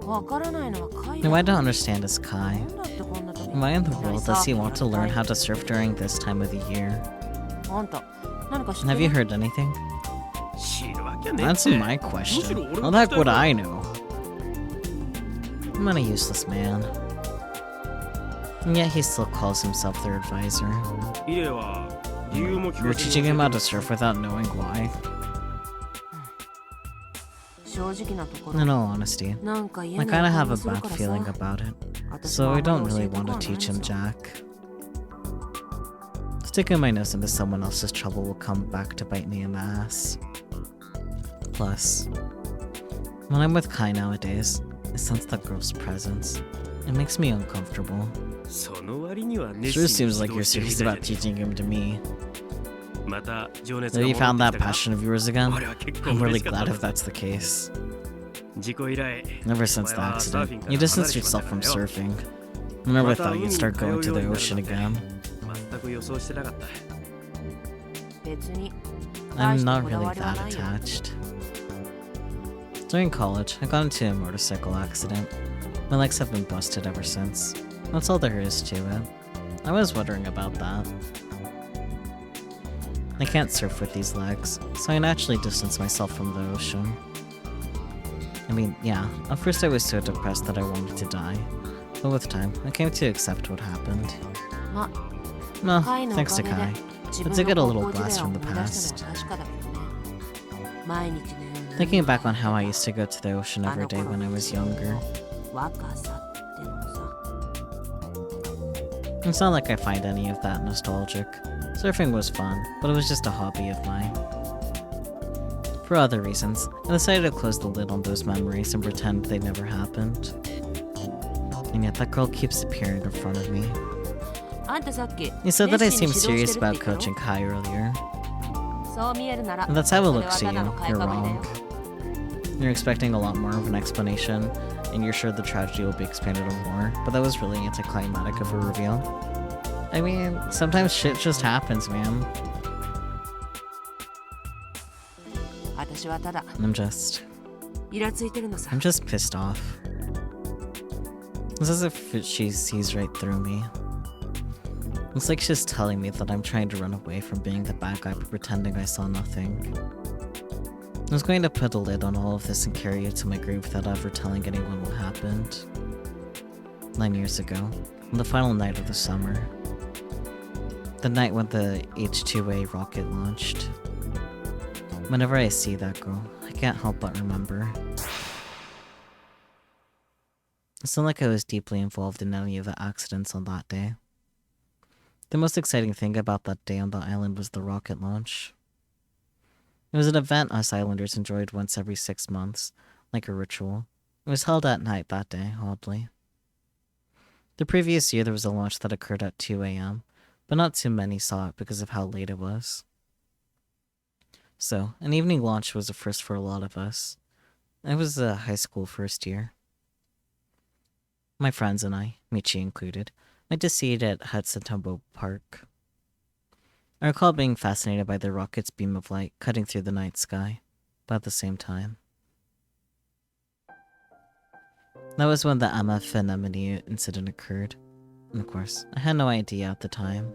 わからないのはカイ And what I don't understand is な Kai. んだってこんな時に Why in the いきなり world does he サーフィン want to や learn りた how い to surf during this time of the year? あんた何か知って Have you る heard anything? 知るわけねえっ That's て my むしろ question. 俺 Well, が heck 聞きたい would わ I know? I'm a useless man. And yet he still calls himself their advisor. イレは理由も聞 You're かず teaching に him how to surf without knowing why? 正直なところ In all honesty, なんか嫌 I な kinda 予 have 感 a がする bad から feeling さ about it. 私 So もあ I んま don't り教 really えたく want to はない teach him ぞ Jack. Sticking my nose into someone else's trouble will come back to bite me in the ass. Plus, when I'm with Kai nowadays, I sense that girl's presence. It makes me uncomfortable. その割には熱 Sure 心に seems like 指 you're 導してるみ serious たい about じゃ teaching him to me. ねまた情熱 Have が you 戻 found って that きたか passion of yours again? 俺は結構 I'm 嬉 really しかっ glad た if that's the case. 事故以来 Ever since the お前はサーフィン accident, から you 離れ distanced てしまっ yourself た from からよ surfing. I never また thought 海 you'd に start 通 going う to よう the になる ocean なんて again. 全く予想してなかった別に I'm 大した not こだ really わりは that ないよ attached. During college, I got into a motorcycle accident. My legs have been busted ever since. That's all there is to it. I was wondering about that. I can't surf with these legs, so I naturally distance myself from the ocean. I mean, yeah, at first I was so depressed that I wanted to die, but with time, I came to accept what happened. No, thanks to Kai. But to get a little blast from the past. Thinking back on how I used to go to the ocean every day when I was younger. It's not like I find any of that nostalgic. Surfing was fun, but it was just a hobby of mine. For other reasons, I decided to close the lid on those memories and pretend they never happened. And yet that girl keeps appearing in front of me. You said that I seemed serious about coaching Kai earlier. And that's how it looks to you. You're wrong. You're expecting a lot more of an explanation, and you're sure the tragedy will be expanded on more, but that was really anticlimactic of a reveal. I mean, sometimes shit just happens, man. I'm just pissed off. It's as if she sees right through me. It's like she's telling me that I'm trying to run away from being the bad guy, but pretending I saw nothing. I was going to put a lid on all of this and carry it to my grave without ever telling anyone what happened. 9 years ago, on the final night of the summer. The night when the H-2A rocket launched. Whenever I see that girl, I can't help but remember. It's not like I was deeply involved in any of the accidents on that day. The most exciting thing about that day on the island was the rocket launch. It was an event us islanders enjoyed once every 6 months, like a ritual. It was held at night that day, oddly. The previous year there was a launch that occurred at 2 a.m., but not too many saw it because of how late it was. So, an evening launch was a first for a lot of us. I was a high school first year. My friends and I, Michi included, went to see it at Hudson Tumbo Park. I recall being fascinated by the rocket's beam of light cutting through the night sky, but at the same time. That was when the MF Anemone incident occurred, and of course, I had no idea at the time.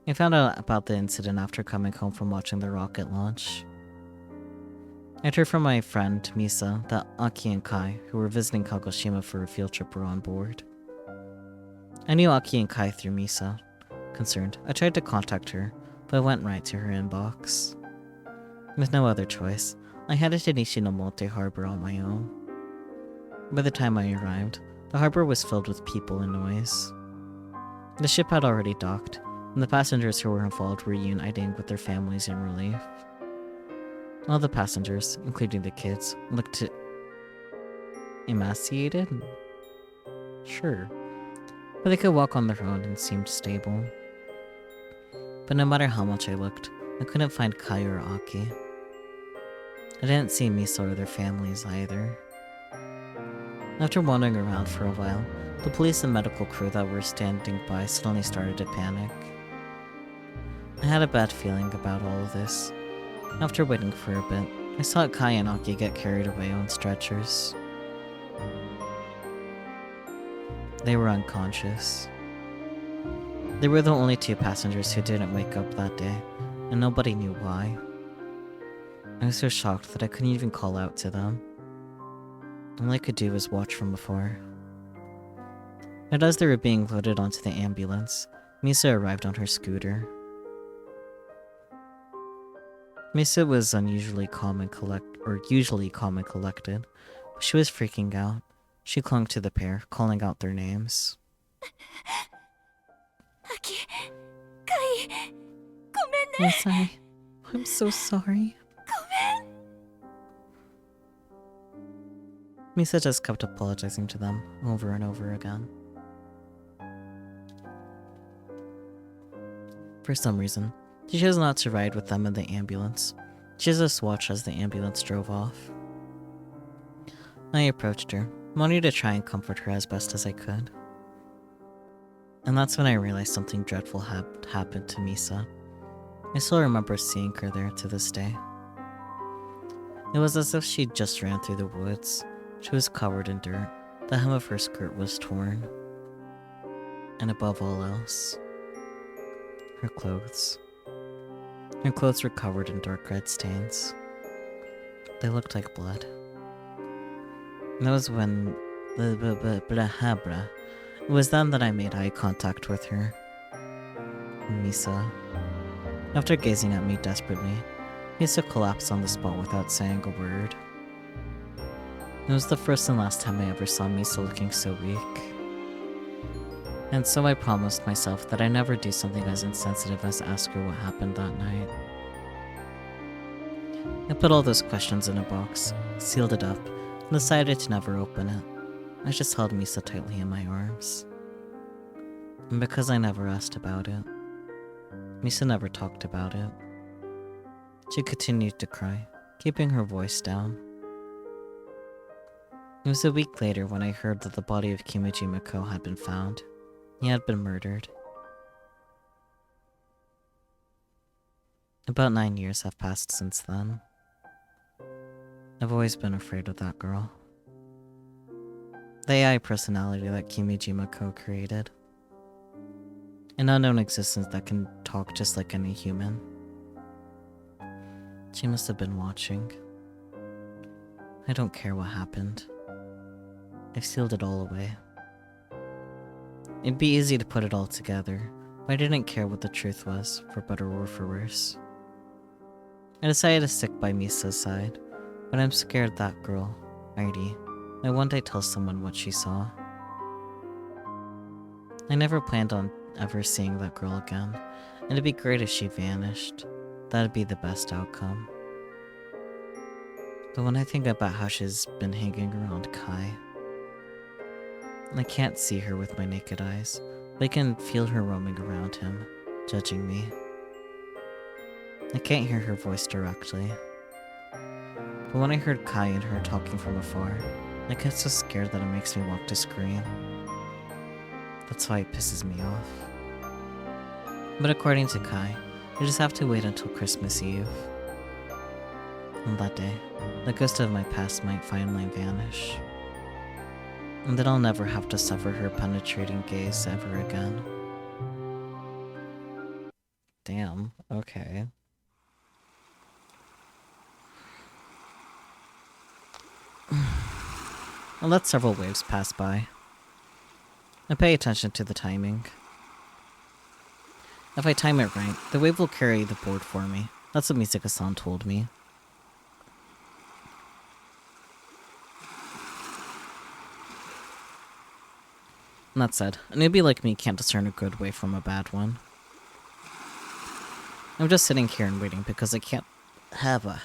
I found out about the incident after coming home from watching the rocket launch. I heard from my friend Misa that Aki and Kai, who were visiting Kagoshima for a field trip, were on board. I knew Aki and Kai through Misa. Concerned, I tried to contact her, but I went right to her inbox. With no other choice, I headed to Nishinomote Harbor on my own. By the time I arrived, the harbor was filled with people and noise. The ship had already docked, and the passengers who were involved were reuniting with their families in relief. All the passengers, including the kids, looked emaciated? Sure. But they could walk on their own and seemed stable. But no matter how much I looked, I couldn't find Kai or Aki. I didn't see Misa or their families either. After wandering around for a while, the police and medical crew that were standing by suddenly started to panic. I had a bad feeling about all of this. After waiting for a bit, I saw Kai and Aki get carried away on stretchers. They were unconscious. They were the only 2 passengers who didn't wake up that day, and nobody knew why. I was so shocked that I couldn't even call out to them. All I could do was watch from afar. And as they were being loaded onto the ambulance, Misa arrived on her scooter. Misa was usually calm and collected, but she was freaking out. She clung to the pair, calling out their names. Aki, Kai, Yes, I'm so sorry. Misa just kept apologizing to them over and over again. For some reason, she chose not to ride with them in the ambulance. She just watched as the ambulance drove off. I approached her, wanting to try and comfort her as best as I could. And that's when I realized something dreadful had happened to Misa. I still remember seeing her there to this day. It was as if she just ran through the woods. She was covered in dirt. The hem of her skirt was torn. And above all else, her clothes. Her clothes were covered in dark red stains. They looked like blood. And that was when... It was then that I made eye contact with her. Misa. After gazing at me desperately, Misa collapsed on the spot without saying a word. It was the first and last time I ever saw Misa looking so weak. And so I promised myself that I never do something as insensitive as ask her what happened that night. I put all those questions in a box, sealed it up, and decided to never open it. I just held Misa tightly in my arms. And because I never asked about it, Misa never talked about it. She continued to cry, keeping her voice down. It was a week later when I heard that the body of Kimijima-ko had been found. He had been murdered. About 9 years have passed since then. I've always been afraid of that girl. The AI personality that Kimijima-ko created. An unknown existence that can talk just like any human. She must have been watching. I don't care what happened. I've sealed it all away. It'd be easy to put it all together, but I didn't care what the truth was, for better or for worse. I decided to stick by Misa's side, but I'm scared that girl, Heidi, might one day tell someone what she saw. I never planned on ever seeing that girl again, and it'd be great if she vanished. That'd be the best outcome. But when I think about how she's been hanging around Kai, I can't see her with my naked eyes, but I can feel her roaming around him, judging me. I can't hear her voice directly. But when I heard Kai and her talking from afar, I get so scared that it makes me want to scream. That's why it pisses me off. But according to Kai, I just have to wait until Christmas Eve. On that day, the ghost of my past might finally vanish. And then I'll never have to suffer her penetrating gaze ever again. Damn, okay. I let several waves pass by. I pay attention to the timing. If I time it right, the wave will carry the board for me. That's what Misaka-san told me. That said, a newbie like me can't discern a good wave from a bad one. I'm just sitting here and waiting because I can't have a...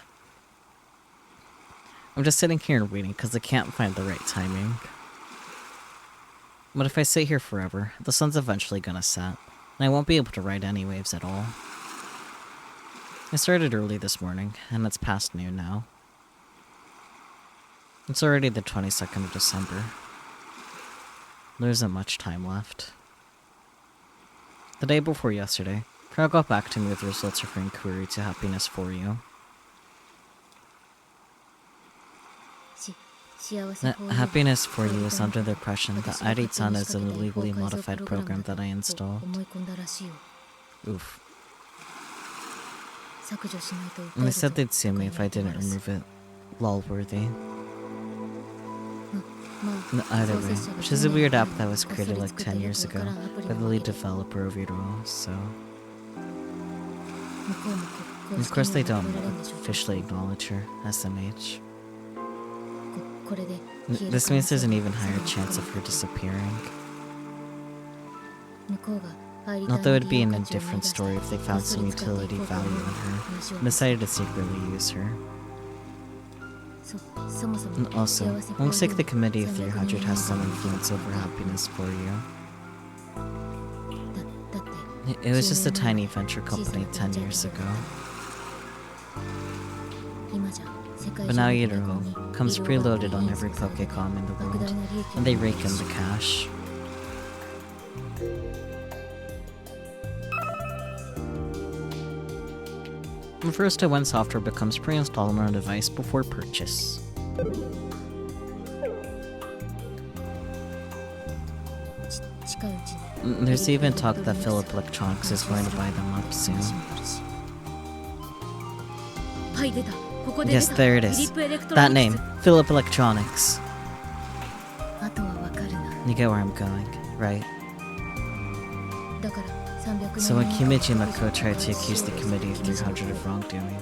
I'm just sitting here and waiting because I can't find the right timing. But if I sit here forever, the sun's eventually gonna set, and I won't be able to ride any waves at all. I started early this morning, and it's past noon now. It's already the 22nd of December. There isn't much time left. The day before yesterday, Carl got back to me with the results of her inquiry to Happiness for You. Happiness for You is under the impression that Ari-san is an illegally modified program that I installed. Oof. And they said they'd sue me if I didn't remove it. Lol-worthy. Either way, which is a weird app that was created like 10 years ago by the lead developer of Iro, so... And of course they don't officially acknowledge her, SMH. This means there's an even higher chance of her disappearing. Although it'd be an indifferent story if they found some utility value in her and decided to secretly use her. And also, it looks like the Committee of 300 has some influence over Happiness for You. It was just a tiny venture company 10 years ago. But now Iro comes preloaded on every Pokecom in the world, and they rake in the cash. And first, when software becomes pre-installed on a device before purchase. There's even talk that Philip Electronics is going to buy them up soon. Yes, there it is. That name, Philip Electronics. You get where I'm going, right? So when Kimichi and Mako tried to accuse the Committee of 300 of wrongdoing,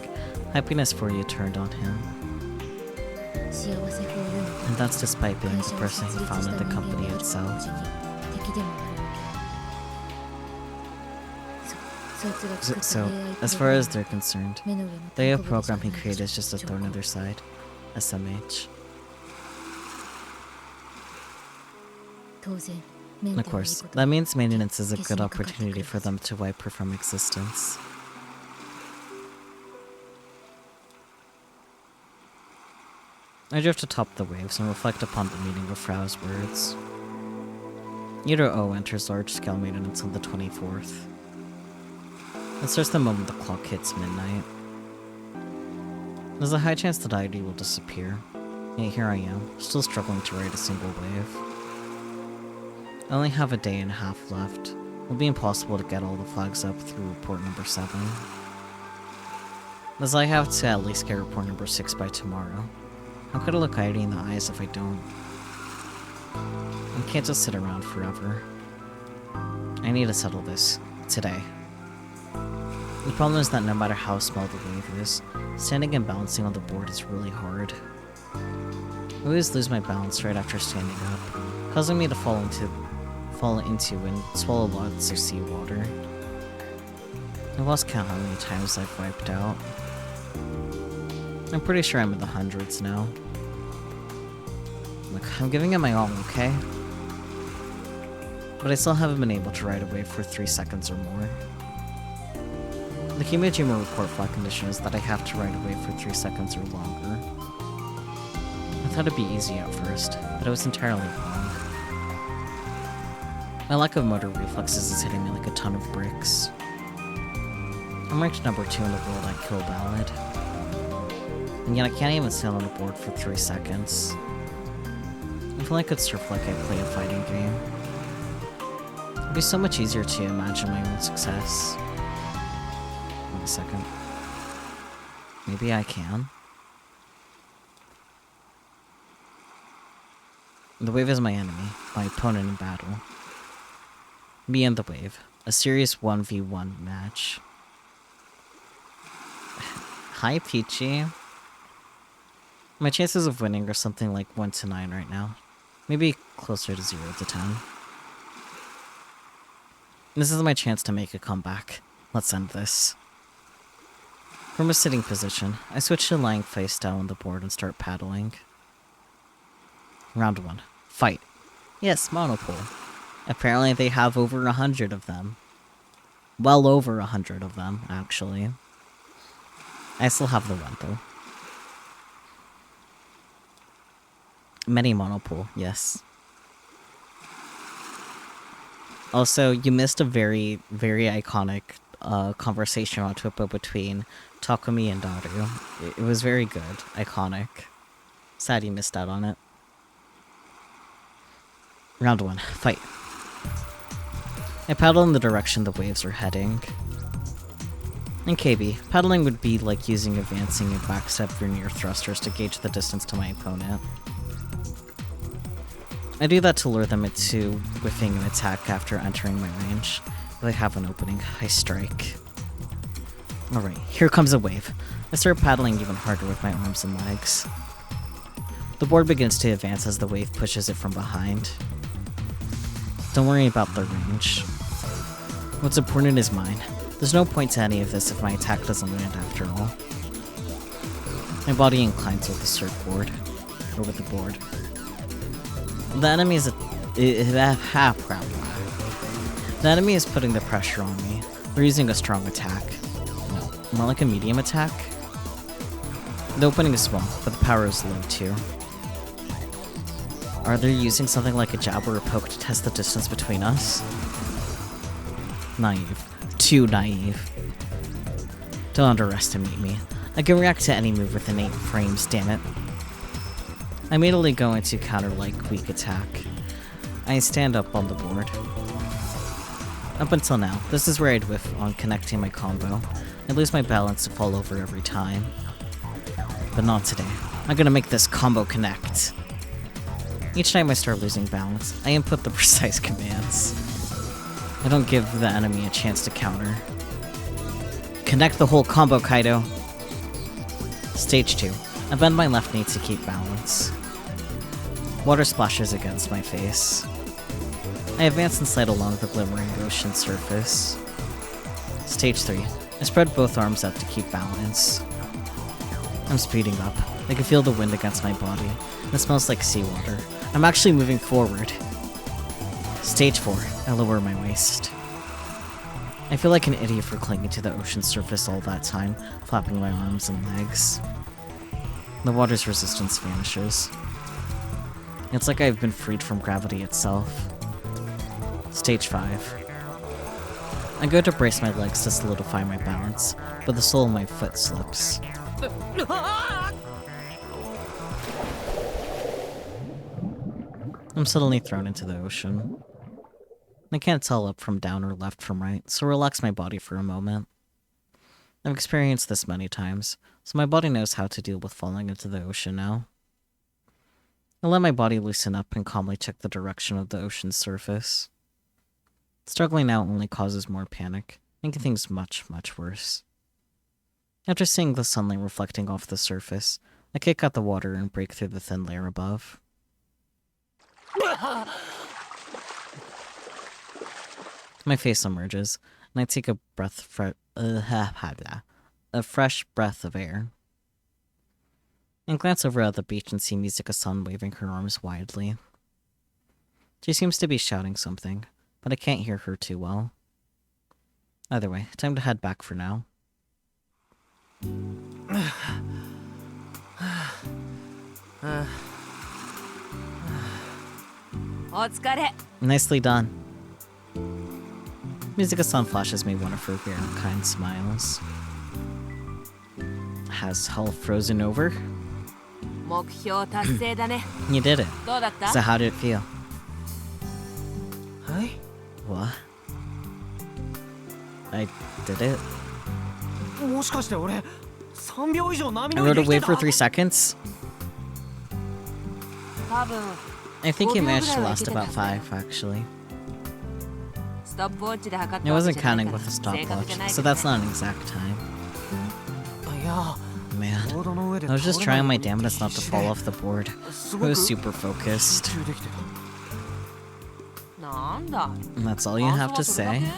happiness for you turned on him. And that's despite being the person who founded the company itself. So, as far as they're concerned, the AI program he created is just a thorn in their side. SMH. And of course, that means maintenance is a good opportunity for them to wipe her from existence. I drift atop the waves and reflect upon the meaning of Frau's words. Neither O enters large-scale maintenance on the 24th. It starts the moment the clock hits midnight. There's a high chance that ID will disappear, yet here I am, still struggling to ride a single wave. I only have a day and a half left. It will be impossible to get all the flags up through report number 7. As I have to at least get report number 6 by tomorrow. How could I look ID in the eyes if I don't? I can't just sit around forever. I need to settle this. Today. The problem is that no matter how small the wave is, standing and balancing on the board is really hard. I always lose my balance right after standing up, causing me to fall into and swallow lots of seawater. I've lost count how many times I've wiped out. I'm pretty sure I'm in the hundreds now. Look, I'm giving it my all, okay? But I still haven't been able to ride a wave for 3 seconds or more. The Kimijima report flag condition is that I have to ride a wave for 3 seconds or longer. I thought it'd be easy at first, but I was entirely wrong. My lack of motor reflexes is hitting me like a ton of bricks. I'm ranked number 2 in the world at Kill Ballad. And yet I can't even stand on the board for 3 seconds. I feel like I could surf like I play a fighting game. It'd be so much easier to imagine my own success. Wait a second. Maybe I can? The wave is my enemy, my opponent in battle. Me and the wave. A serious 1v1 match. Hi, Peachy. My chances of winning are something like 1 to 9 right now. Maybe closer to 0 to 10. This is my chance to make a comeback. Let's end this. From a sitting position, I switch to lying face down on the board and start paddling. Round 1. Fight. Yes, monopole. Apparently they have over 100 of them. Well over 100 of them, actually. I still have the one, though. Many monopole, yes. Also, you missed a very, very iconic conversation on Twitter between Takumi and Daru. It was very good, iconic. Sad you missed out on it. Round 1, fight. I paddle in the direction the waves are heading. In KB, paddling would be like using advancing and backstep vernier thrusters to gauge the distance to my opponent. I do that to lure them into whiffing an attack after entering my range. If I have an opening, I strike. Alright, here comes a wave. I start paddling even harder with my arms and legs. The board begins to advance as the wave pushes it from behind. Don't worry about the range. What's important is mine. There's no point to any of this if my attack doesn't land after all. My body inclines with the surfboard, or with the board. The enemy is the enemy is putting the pressure on me. They're using a strong attack. No, more like a medium attack. The opening is small, but the power is low too. Are they using something like a jab or a poke to test the distance between us? Naive. Too naive. Don't underestimate me. I can react to any move within 8 frames, damn it. I immediately go into counter-like weak attack. I stand up on the board. Up until now, this is where I'd whiff on connecting my combo. I lose my balance to fall over every time. But not today. I'm gonna make this combo connect. Each time I start losing balance, I input the precise commands. I don't give the enemy a chance to counter. Connect the whole combo, Kaido. Stage 2. I bend my left knee to keep balance. Water splashes against my face. I advance and slide along the glimmering ocean surface. Stage 3. I spread both arms out to keep balance. I'm speeding up. I can feel the wind against my body. It smells like seawater. I'm actually moving forward. Stage 4. I lower my waist. I feel like an idiot for clinging to the ocean surface all that time, flapping my arms and legs. The water's resistance vanishes. It's like I've been freed from gravity itself. Stage 5. I go to brace my legs to solidify my balance, but the sole of my foot slips. I'm suddenly thrown into the ocean. I can't tell up from down or left from right, so relax my body for a moment. I've experienced this many times, so my body knows how to deal with falling into the ocean now. I let my body loosen up and calmly check the direction of the ocean's surface. Struggling now only causes more panic, making things much, much worse. After seeing the sunlight reflecting off the surface, I kick out the water and break through the thin layer above. My face emerges, and I take a fresh breath of air. I glance over at the beach and see Mizuka-san waving her arms widely. She seems to be shouting something, but I can't hear her too well. Either way, time to head back for now. Nicely done. Mizuka-san flashes me one of her rare kind smiles. Has hell frozen over? You did it. So how did it feel? Hey? What? I did it? I rode away for 3 seconds? I think he managed to last about 5, actually. I wasn't counting with a stopwatch, so that's not an exact time. Man, I was just trying my damnedest not to fall off the board. I was super focused. And that's all you have to say?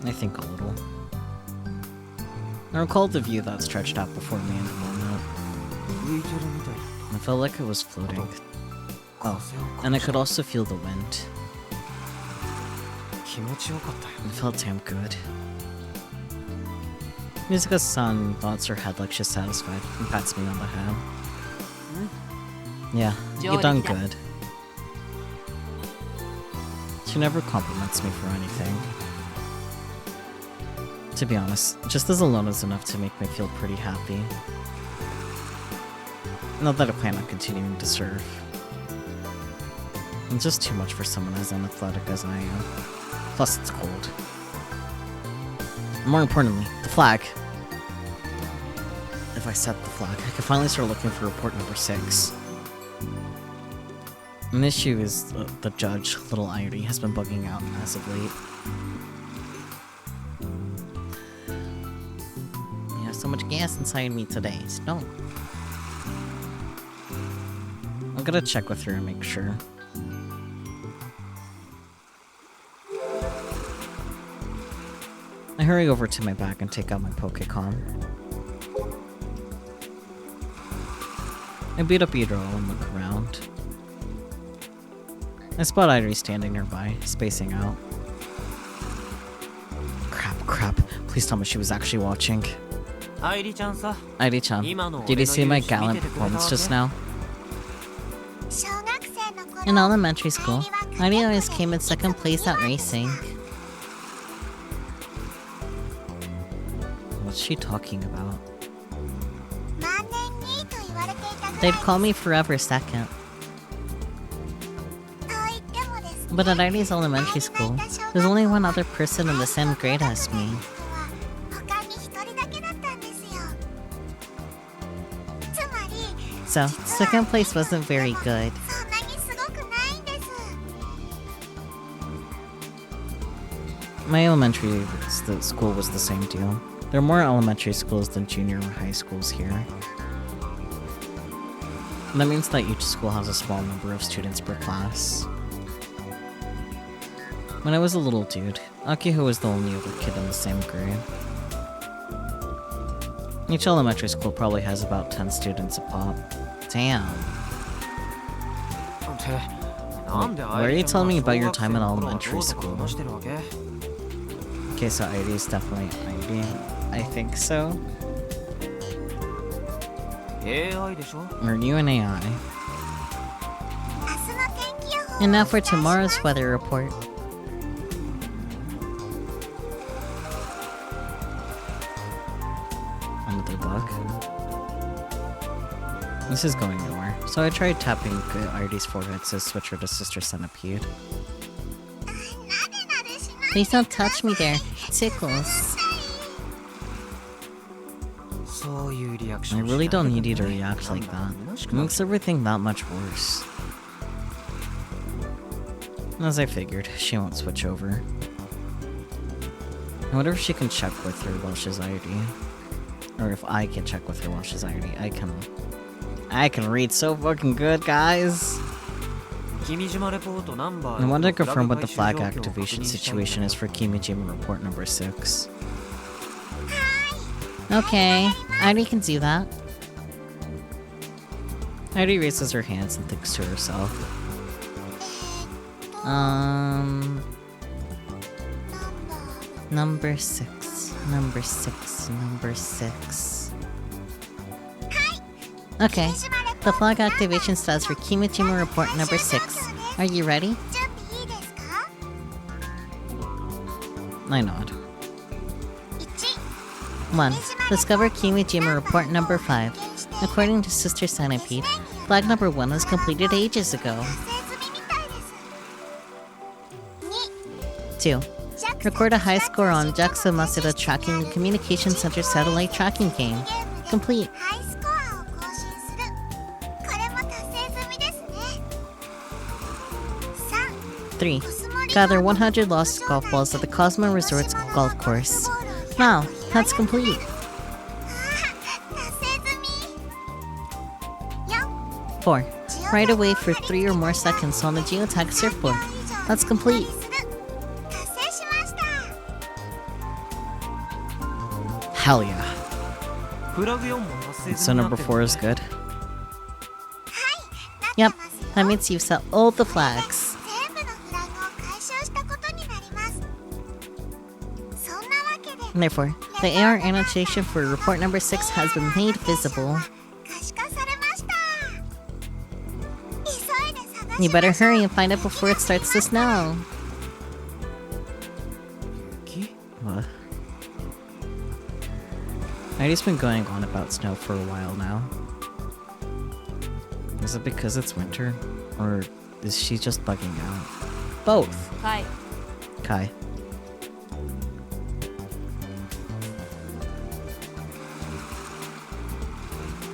I think a little. I recall the view that stretched out before me in the moment. I felt like I was floating. Oh, and I could also feel the wind. It felt damn good. Mizuka-san nods her head like she's satisfied and pats me on the head. Yeah, you done good. She never compliments me for anything. To be honest, just this alone is enough to make me feel pretty happy. Not that I plan on continuing to serve. It's just too much for someone as unathletic as I am. Plus, it's cold. More importantly, the flag. If I set the flag, I can finally start looking for report number 6. An issue is the judge, Little Irie, has been bugging out as of late. You have so much gas inside me today, so I'm gonna check with her and make sure. I hurry over to my bag and take out my Pokécom. I beat up Idro and look around. I spot Irie standing nearby, spacing out. Crap. Please tell me she was actually watching. Irie-chan, did you see my gallant performance just now? In elementary school, Heidi always came in second place at racing. What's she talking about? 万年2位と言われていたぐらい They'd call me forever second. と言ってもですね But at Heidi's elementary school, there's only one other person in the same grade as me. 他に1人だけだったんですよ。つまり So, second place wasn't very good. そんなにすごくないんです。 My elementary school was the same deal. There are more elementary schools than junior or high schools here. That means that each school has a small number of students per class. When I was a little dude, Akiho was the only other kid in the same grade. Each elementary school probably has about 10 students a pop. Damn. なんで Why are you telling me about your time in 小学生の頃は elementary どうとか school? 話してるわけ Okay, so ID is definitely ID. I think so. AI でしょ Are you an AI? 明日の天気予報を And now for お伝えします tomorrow's weather report. Another bug. This is going nowhere. So I tried tapping ID's forehead to switch her to Sister Centipede. なでなでしない Please don't touch me there. It tickles. そういうリアクシ I ョン really しない don't で need you く to れ react like なん that. か虚し It くなる makes everything that much worse. As I figured, she won't switch over. I wonder if she can check with her while she's ID. Or if I can check with her while she's ID. I can read so fucking good, guys! 君島レポートナンバー I want to フラグ confirm what the 回 flag 収状況を確認 activation したいんだ situation is for Kimijima report number 6. はい Okay, ID can do that. ID raises her hands and thinks to herself. ナンバー Number 6. Number 6. Number 6. Okay, the flag activation status for Kimijima report number 6. Are you ready? 準備いいですか I nod. 1 1. Discover Kimijima report number 5. According to Sister Centipede, flag number 1 was completed ages ago. 達成済みみたいです 2 2. Record a high score on JAXA Maseda tracking the Communication Center satellite tracking game. Complete. ハイスコアを更新するこれも達成済みですね 3 3. Gather 100 lost golf balls at the Cosmo Resorts golf course. Wow, that's complete. 達成済み 4 4. Ride away for 3 or more seconds on the geotag surfboard. That's complete. 達成しました Hell yeah. フラグ4も達成 So 済みにな number ってる 4 is good. なって Yep, ますよ that means you've set all the flags. 全部のフラグを回収したことになりますそんなわけで Therefore, the AR annotation for report number 6 has been made visible. 可視化されました急いで探し You ま better しょう hurry and find it before it starts to snow. 雪 What? Heidi's been going on about snow for a while now. Is it because it's winter? Or is she just bugging out? Both! はい Kai.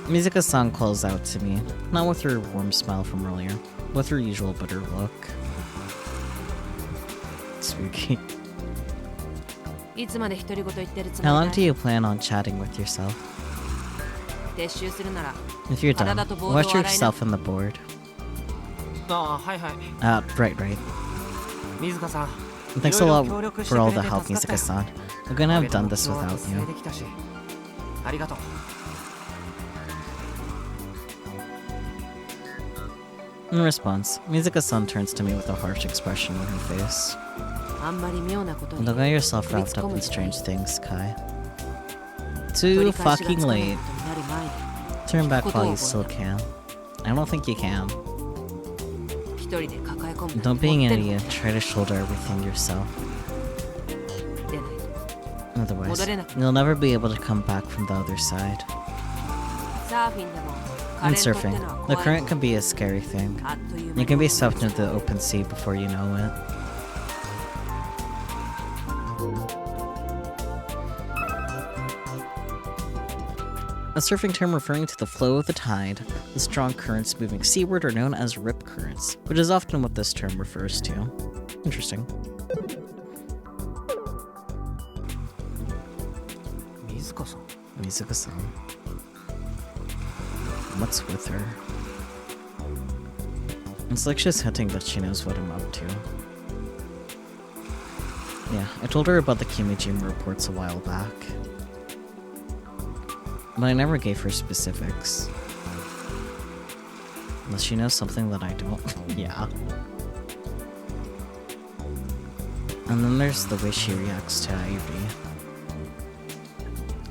Mizuka-san calls out to me, not with her warm smile from earlier, with her usual bitter look. Spooky. いつまで独り言言ってるつ How も long り do だい you plan on chatting with yourself? 撤収するなら If you're done, 体とボードを watch 洗いな yourself in the board. ああはいはい Right. 水香さん Thanks a いろいろ lot 協力して for く all れ the て help, 助かったよ Mizuka-san. I couldn't おか have げで done 目 this 標は without 達成 you. できたしありがとう In response, Mizuka-san turns to me with a harsh expression on her face. あんまり妙なことに Don't get yourself wrapped up in strange things, Kai. Too 取り返しが fucking つかない late. ことになる前に Turn back while you ことを still can. I don't think you can. 人で抱え込む Don't be an 持ってる idiot. Try to shoulder everything yourself. でないと Otherwise, 戻れなく you'll never be able to come back from the other side. サーフィンでも In カレントって surfing, のは the 怖い current can be a scary thing. あっという You 間 can be に swept into the open sea before you know it. A surfing term referring to the flow of the tide. The strong currents moving seaward are known as rip currents, which is often what this term refers to. Interesting. 水香さん Mizuka-san. What's with her? It's like she's hinting that she knows what I'm up to. Yeah, I told her about the Kimijima reports a while back. But I never gave her specifics. Unless she knows something that I don't. Yeah. And then there's the way she reacts to Ivy.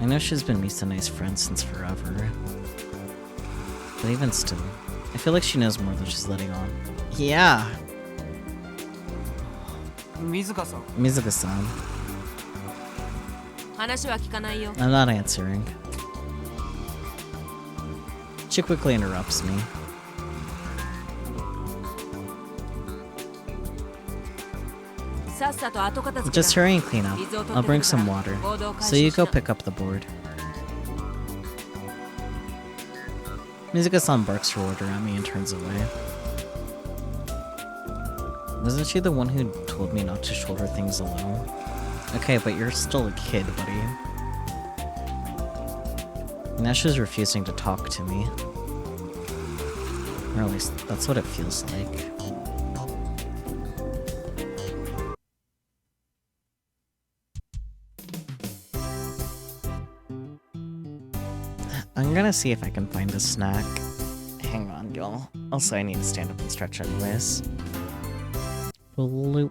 I know she's been Misane's friend since forever. But even still, I feel like she knows more than she's letting on. Yeah! 水香さん Mizuka-san. 話は聞かないよ I'm not answering. She quickly interrupts me. さっさと後片付け Just hurry and clean up. I'll bring some water. So you go pick up the board. Mizuka-san barks her order at me and turns away. Wasn't she the one who told me not to shoulder things alone? Okay, but you're still a kid, buddy. Now she's refusing to talk to me. Or at least, that's what it feels like. I'm gonna see if I can find a snack. Hang on, y'all. Also, I need to stand up and stretch anyways. Bloop.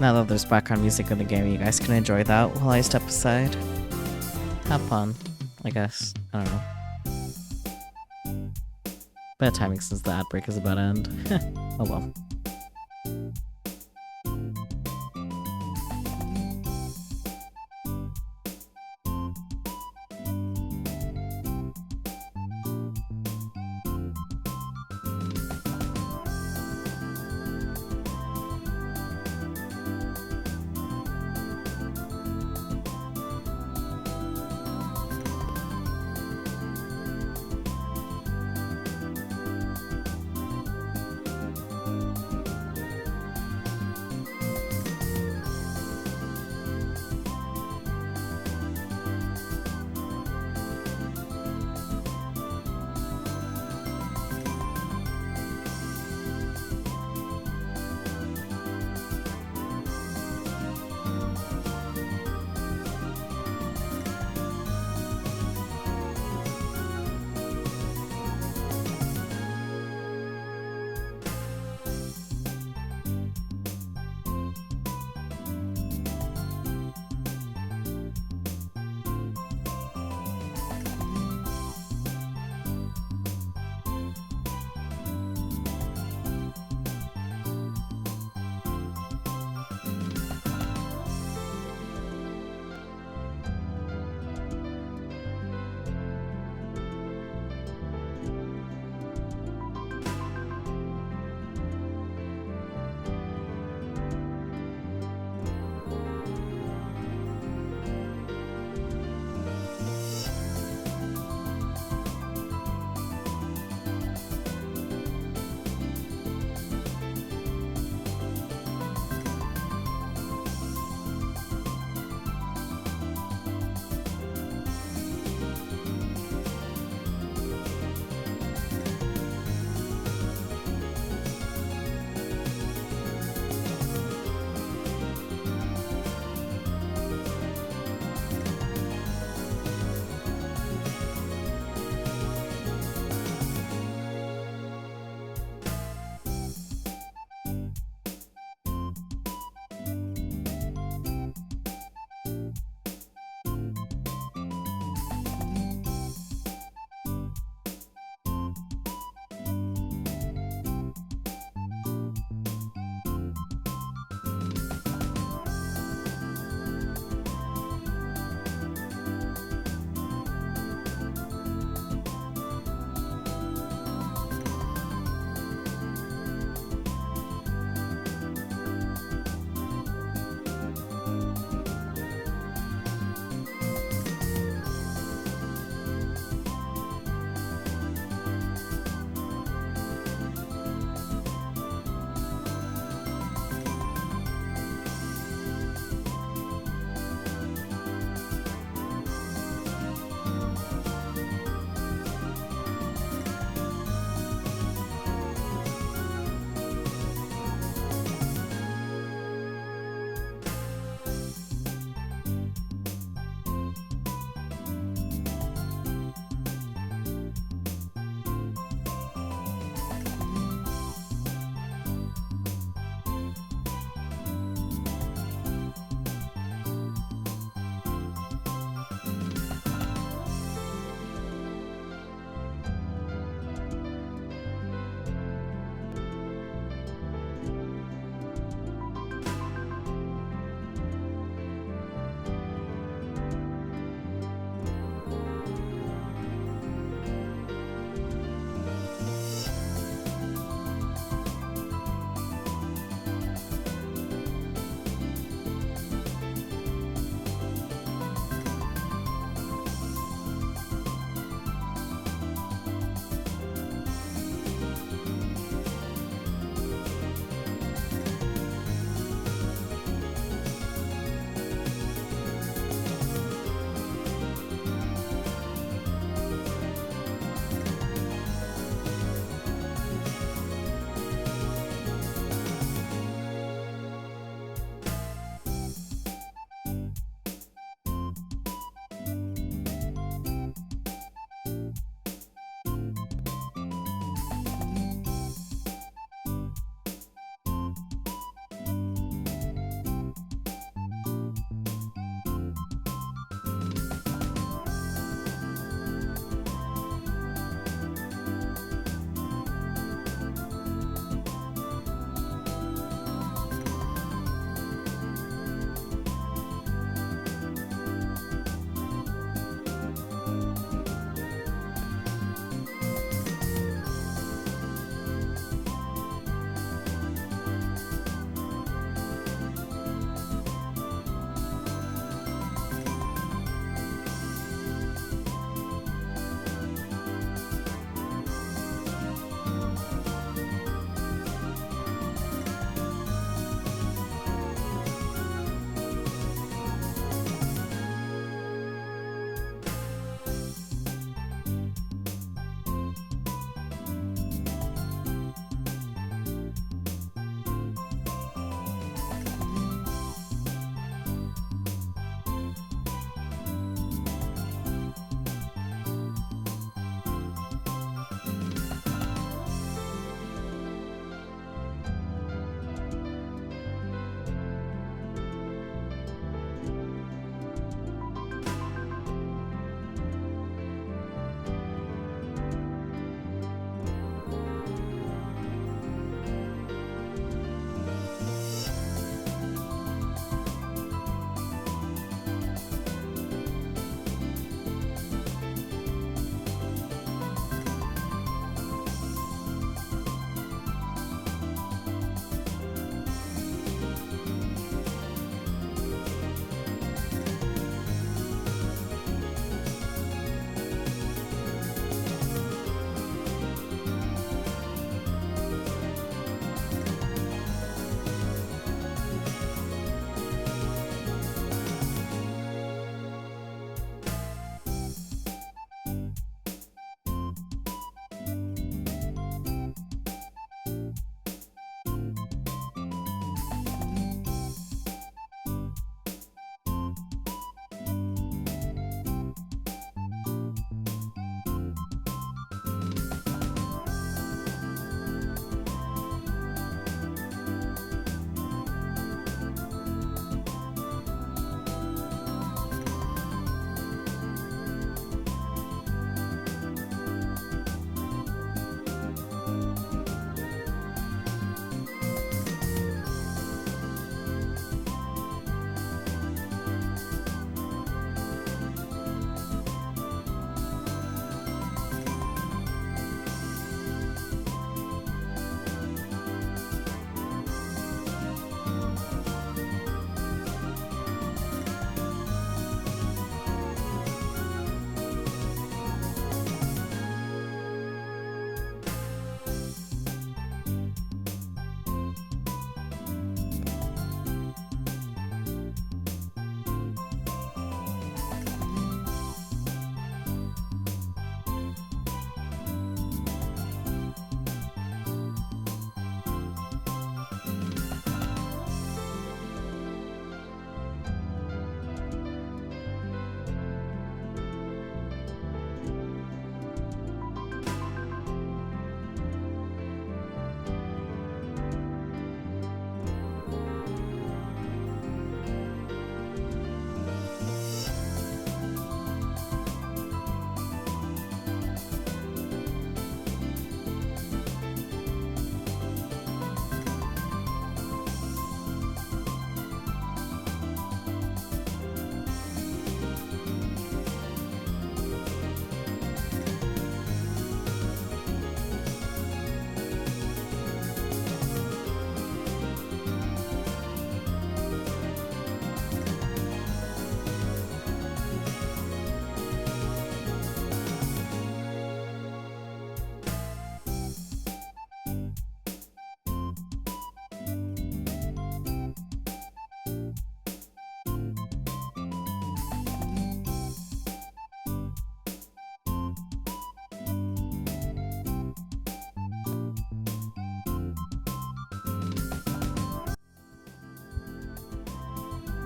Now that there's background music in the game, you guys can enjoy that while I step aside. Have fun, I guess. I don't know. Bad timing since the ad break is about to end. Oh well.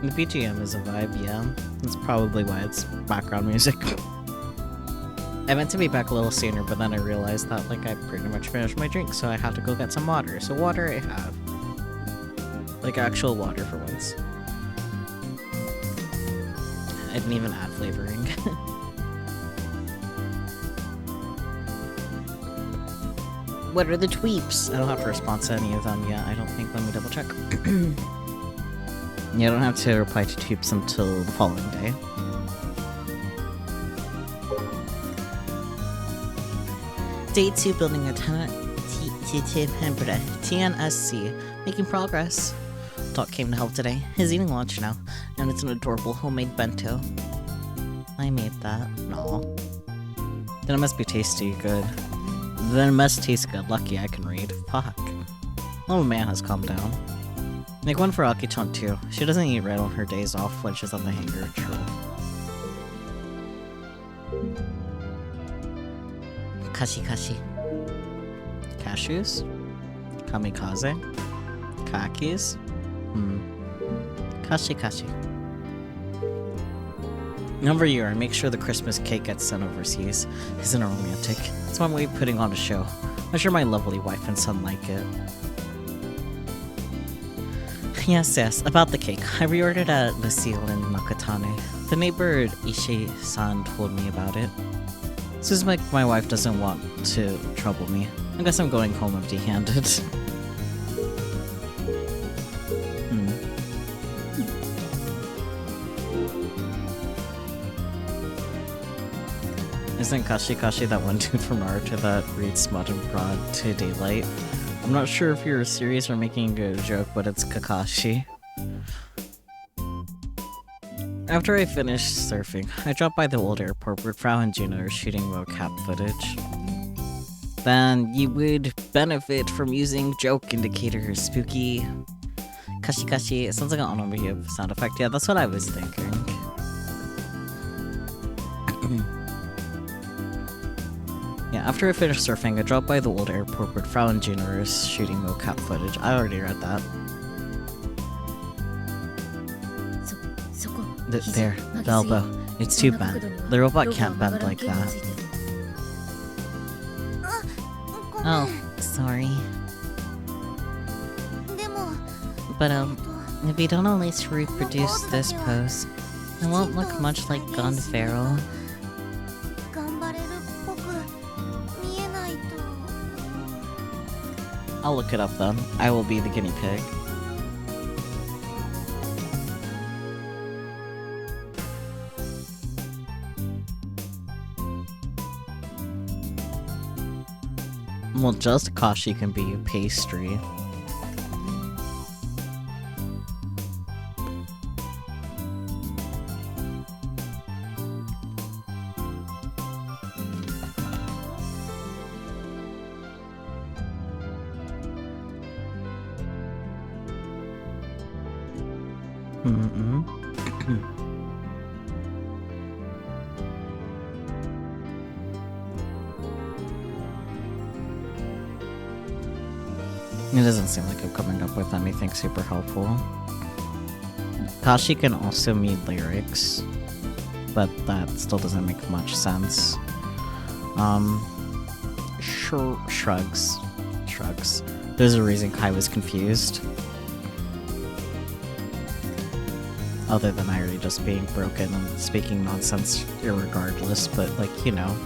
The BGM is a vibe, yeah. That's probably why it's background music. I meant to be back a little sooner, but then I realized that, like, I pretty much finished my drink, so I have to go get some water. So water I have. Like, actual water for once. I didn't even add flavoring. What are the tweeps? I don't have to respond to any of them yet, I don't think. Let me double check. You don't have to reply to tweeps until the following day. Day 2 building a TNSC. Making progress. Doc came to help today. He's eating lunch now, and it's an adorable homemade bento. I made that. No. Then it must be tasty good. Then it must taste good. Lucky I can read. Fuck. Little man has calmed down. Make one for Aki-chan too. She doesn't eat right on her days off when she's on the hanger. True. Kashi. Cashews? Kamikaze? Kakis? Kashi. Every year, I make sure the Christmas cake gets sent overseas. Isn't it romantic? It's one way of putting on a show. I'm sure my lovely wife and son like it. Yes, about the cake. I reordered at Lucille in Makatane. The neighbor Ishii-san told me about it. Seems like my wife doesn't want to trouble me. I guess I'm going home empty-handed. Isn't Kashi that one dude from Naruto that reads smut and broad to daylight? I'm not sure if you're serious or making a joke, but it's Kakashi. After I finished surfing, I dropped by the old airport where Frau and Gina are shooting mocap footage. Then you would benefit from using joke indicators, spooky. Kashi. It sounds like an onomatopoeia sound effect. Yeah, that's what I was thinking. Yeah, after I finished surfing, I dropped by the old airport where Frau and Gina are shooting mocap footage. I already read that. There, the elbow. It's too bent. The robot can't bend like that. Oh, sorry. But, if you don't at least reproduce this pose, it won't look much like Gun Feral. I'll look it up then. I will be the guinea pig. Well, just Kashi can be pastry. It doesn't seem like I'm coming up with anything super helpful. Kashi can also mean lyrics, but that still doesn't make much sense. Shrugs. There's a reason Kai was confused. Other than Irie just being broken and speaking nonsense irregardless, but like, you know.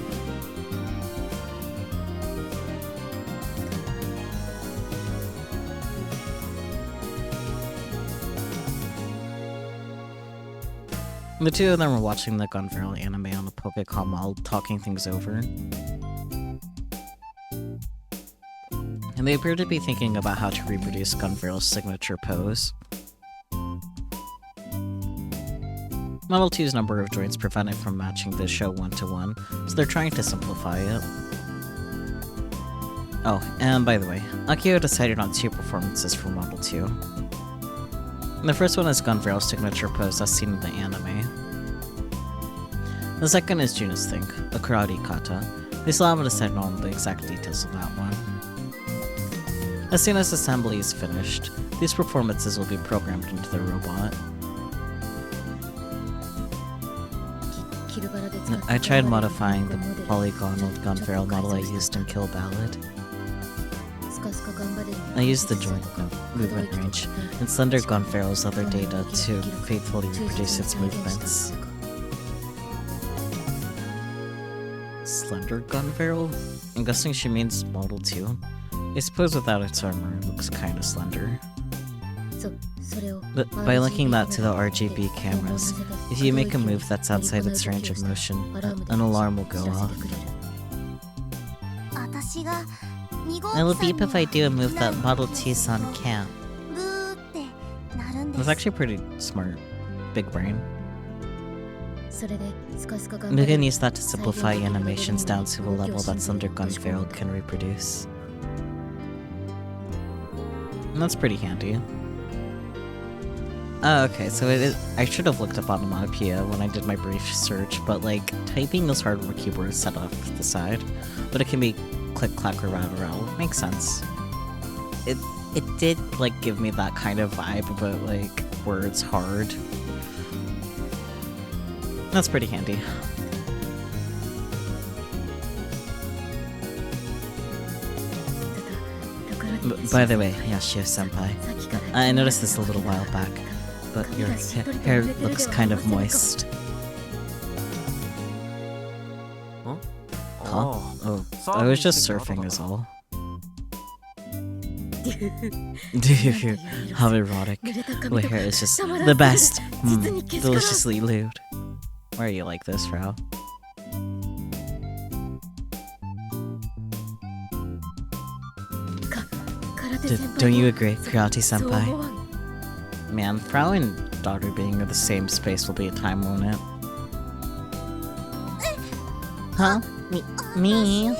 The two of them were watching the Gun Feral anime on the Pokecom while talking things over. And they appear to be thinking about how to reproduce Gun Feral's signature pose. Model 2's number of joints prevent it from matching the show one-to-one, so they're trying to simplify it. Oh, and by the way, Akio decided on 2 performances for Model 2. The first one is Gun Feral's signature pose as seen in the anime. The second is Juna's thing, a karate kata. They still haven't decided on the exact details of that one. As soon as assembly is finished, these performances will be programmed into the robot. I tried modifying the polygonal gun barrel model I used in Kill Ballad. I used the joint movement range and slender gun barrel's other data to faithfully reproduce its movements. Slender gun barrel? I'm guessing she means Model 2. I suppose without its armor, it looks kinda slender. But by linking that to the RGB cameras, if you make a move that's outside its range of motion, an alarm will go off. It'll beep if I do a move that Model T-san can't. That's actually pretty smart. Big brain. We can use that to simplify animations down to a level that Slender Gun Barrel can reproduce. And that's pretty handy. Oh, okay, so it is. I should have looked up onomatopoeia when I did my brief search, but like, typing this hardware keyboard is set off to the side, but it can be click, clack, or rattle. Makes sense. It did like give me that kind of vibe, but like where it's hard. That's pretty handy. By the way, Yashio-senpai, I noticed this a little while back, but your hair looks kind of moist. Huh? Oh, I was just surfing is all. How erotic. My hair is just the best. Deliciously lewd. Why are you like this, Frau? Don't you agree, Karate-senpai? Man, Frau and daughter being in the same space will be a time, won't it? Huh? Me?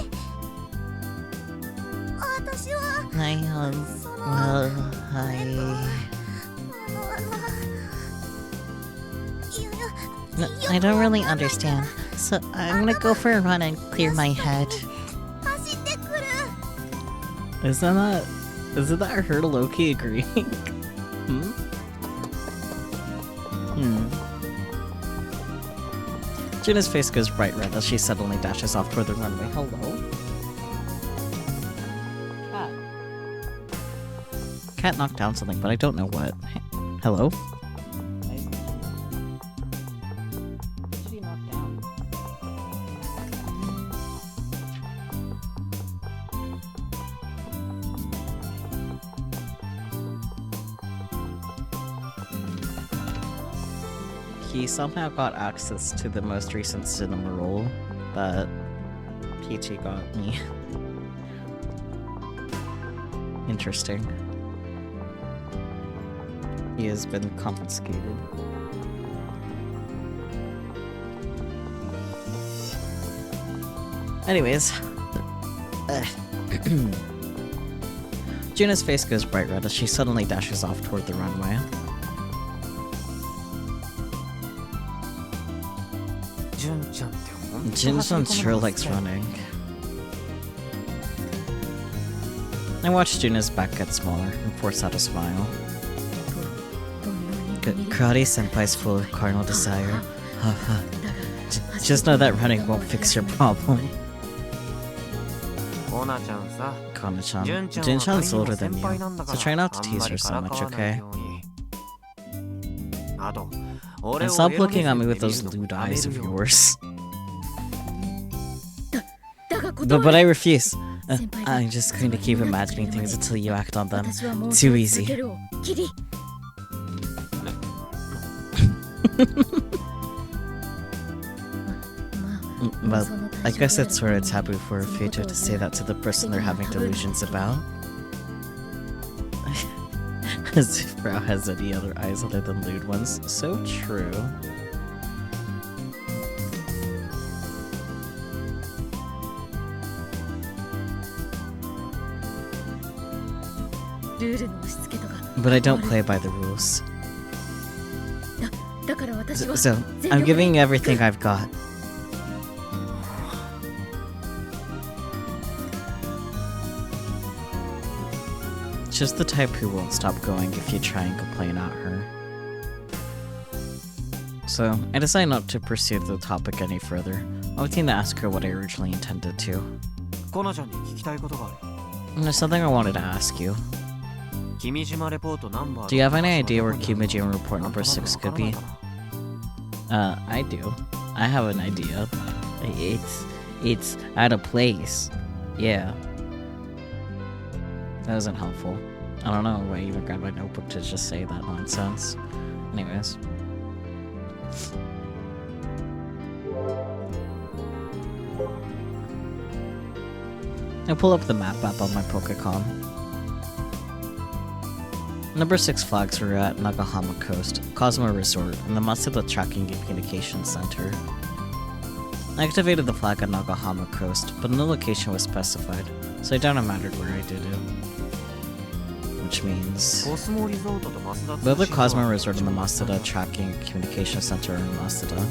I don't really understand, so I'm gonna go for a run and clear my head. Isn't that her Loki agreeing? Juna's face goes bright red as she suddenly dashes off toward the runway. Hello? Cat knocked down something, but I don't know what. Hello? What did he knock down? He somehow got access to the most recent cinema roll that PT got me. Interesting. He has been confiscated. Anyways. Juna's face goes bright red as she suddenly dashes off toward the runway. Jin-chan sure likes running. I watched Juna's back get smaller and force out a smile. Karate-senpai's full of carnal desire. Just know that running won't fix your problem. Kana-chan, Jin-chan's older than you, so try not to tease her so much, okay? And stop looking at me with those lewd eyes of yours. But I refuse. I'm just going to keep imagining things until you act on them. Too easy. Well, I guess it's sort of taboo for a future to say that to the person they're having delusions about. As if Frau has any other eyes other than lewd ones. So true. But I don't play by the rules. So, I'm giving you everything I've got. She's the type who won't stop going if you try and complain at her. So, I decided not to pursue the topic any further, opting to ask her what I originally intended to. コナちゃんに聞きたいことがある。 And there's something I wanted to ask you. 君島レポートナンバー Do you have any idea where Kimijima report number 6 could be? I do. I have an idea. It's at a place. Yeah. That isn't helpful. I don't know why I even grabbed my notebook to just say that nonsense. Anyways. I pull up the map app on my Pokecom. Number 6 flags were at Nagahama Coast, Cosmo Resort, and the Masuda Tracking and Communications Center. I activated the flag at Nagahama Coast, but no location was specified, so I doubt it mattered where I did it. Which means... コスモリゾートとマスダ both the Cosmo Resort and the Masuda Tracking and Communications Center are in Masuda.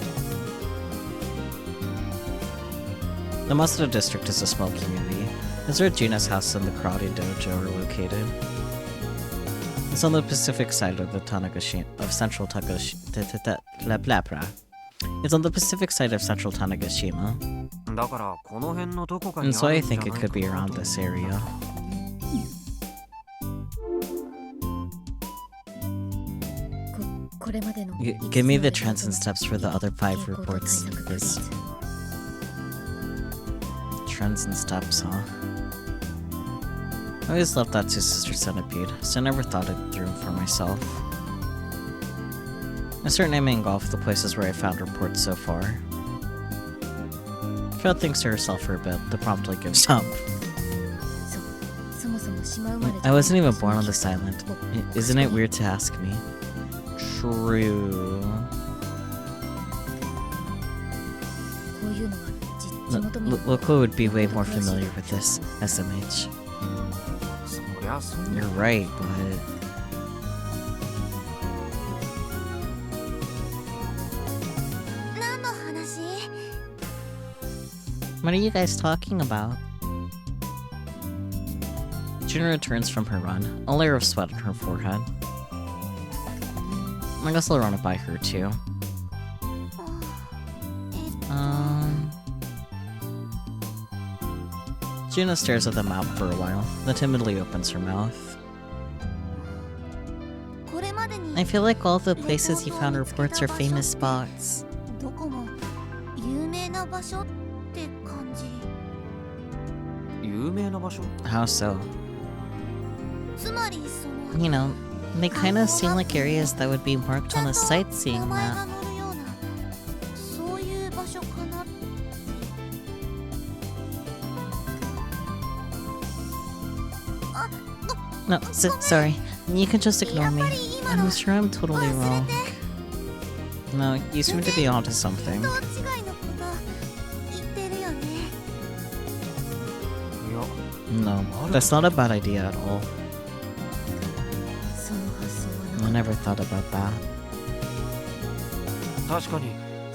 The Masuda district is a small community. It's where Juna's house and the karate dojo are located. It's on the Pacific side of the Central Tanagashima. It's on the Pacific side of Central Tanagashima. だからこの辺のどこかに And so あ I るんじゃ think ない it か could be around this area. Give me the trends and steps for the other 5 reports. This trends and steps, huh? I always loved that to Sister Centipede, so I never thought it through for myself. I start naming off the places where I found reports so far. Fred thinks to herself for a bit, then promptly gives up. I wasn't even born on this island. Isn't it weird to ask me? True. Loco would be way more familiar with this, SMH. そりゃそう You're right, but... What are you guys talking about? Juna returns from her run, a layer of sweat on her forehead. I guess I'll run it by her too. Juna stares at the map for a while, then timidly opens her mouth. I feel like all the places you found reports are famous spots. How so? You know, they kind of seem like areas that would be marked on a sightseeing map. No, sorry. You can just ignore me. I'm sure I'm totally wrong. No, you seem to be onto something. No, that's not a bad idea at all. I never thought about that.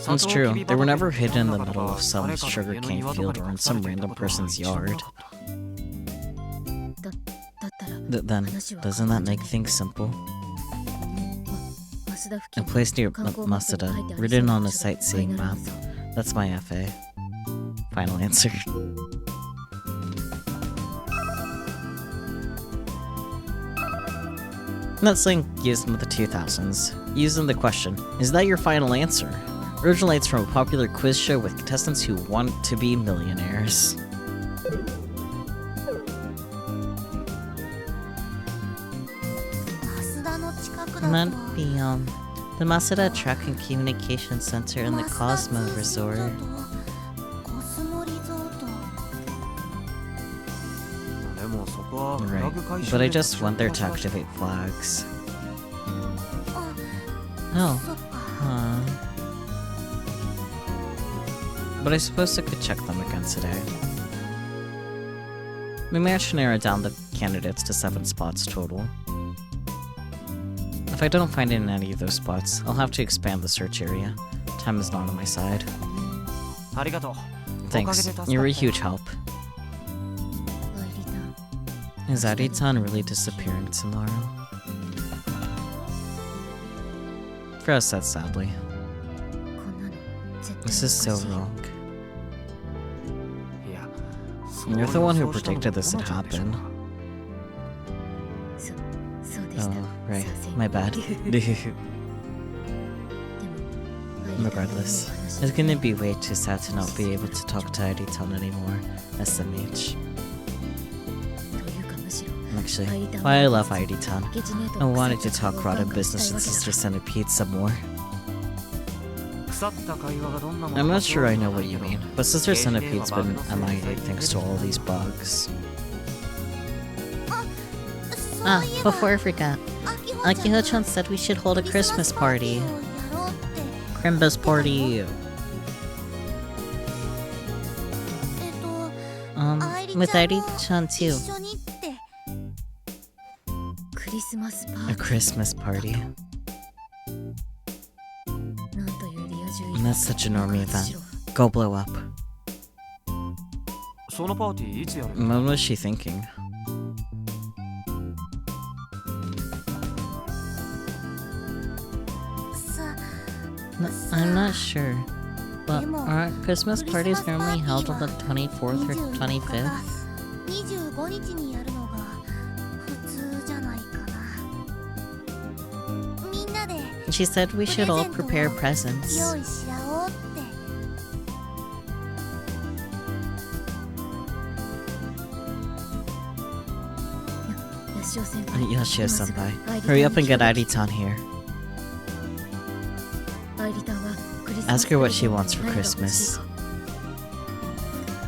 It's true, they were never hidden in the middle of some sugarcane field or in some random person's yard. Then, doesn't that make things simple? A place near Masuda, written on a sightseeing map. That's my FA. Final answer. I'm not saying use them with the 2000s. Use them the question, is that your final answer? Originates from a popular quiz show with contestants who want to be millionaires. That'd be, the Masuda Tracking Communication Center and the Cosmo Resort. Right, but I just went there to activate flags. Oh, huh. But I suppose I could check them again today. We managed to narrow down the candidates to 7 spots total. If I don't find it in any of those spots, I'll have to expand the search area. Time is not on my side. Thanks, you're a huge help. Is Aritan really disappearing tomorrow? Fred said sadly. This is so wrong. いや You're the one who predicted this would happen. そうでした Oh, right. させ My bad. でも Regardless, it's gonna be way too sad to not be able to talk to Aiditan anymore. SMH. というかむしろ Actually, アイダン why I love Aiditan. ゲジネート I の wanted to 草 talk 木を Rada 挽回 business した with いわけ Sister だ Centipede some more. 腐った会話がどんなも I'm の not か sure I know what 興 you 味 mean, はないけど but Sister Centipede's been MIA thanks to all these bugs. そう Ah, いえば before I forgot, 秋葉 Akiho-chan said we should hold a クリスマ Christmas スパーティ party. ーをやろうって Christmas party. With Aidi-chan 一 too. 緒にってクリスマスパー A ティ Christmas party. ーなんというリア充 And that's such a normie 爆発し event. ろ Go blow up. そのパーティーいつやる What was she thinking? さ I'm not sure. But Demo, aren't Christmas parties normally held on the 24th or 25th? 25日にやるのが普通じゃないかなみんなで She said we should all prepare 用 presents. 意し合おうって吉尾先輩 Yoshio senpai, hurry up and get Aiditan here. Ask her what she wants for Christmas.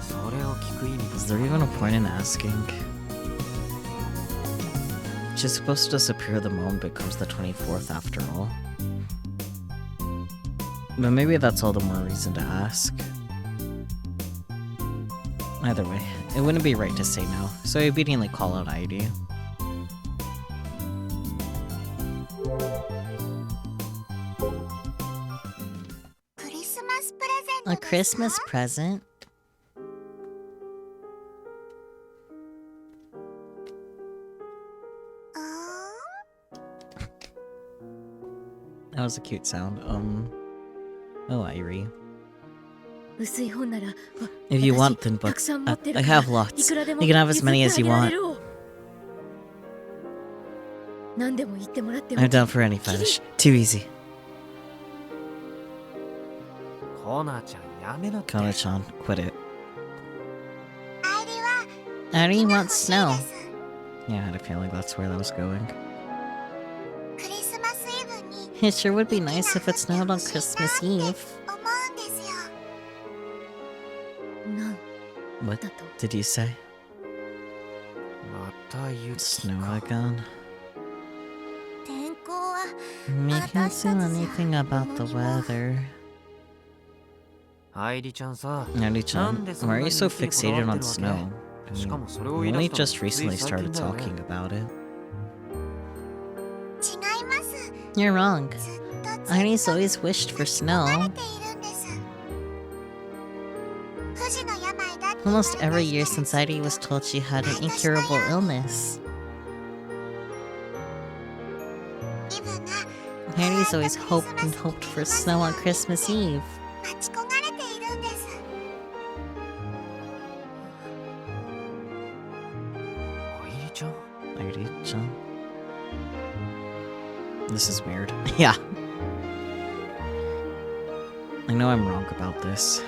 それを聞く意味 Is there even a point in asking? She's supposed to disappear the moment it becomes the 24th after all. But maybe that's all the more reason to ask. Either way, it wouldn't be right to say no, so I obediently call out ID. A Christmas present? That was a cute sound. Oh, Irie. If you want thin books, I have lots. You can have as many as you want. I'm down for any fetish. Too easy. コーナーちゃんやめなって Kana-chan, quit it. Irie wants snow. Yeah, I had a feeling that's where that was going. It sure would be nice if it snowed on Christmas Eve. What did you say? また雪 Snow again? 天候は We can't do anything about the weather. 愛理ちゃんさ Nani-chan, why are you so fixated on snow? I しか mean, もそれを we 言い only 出した just のつい recently 最 started 近だよ talking ね about it. 違います You're wrong. ずっと Iris always wished for 慣 snow. れているんです不治の病だって Almost every year since Irie was told she had an incurable illness. イブが Iris always hoped and hoped for snow on Christmas Eve. 待ち焦がれているんです 愛理ちゃん Irie-chan. This is weird. Yeah. I know I'm wrong about this.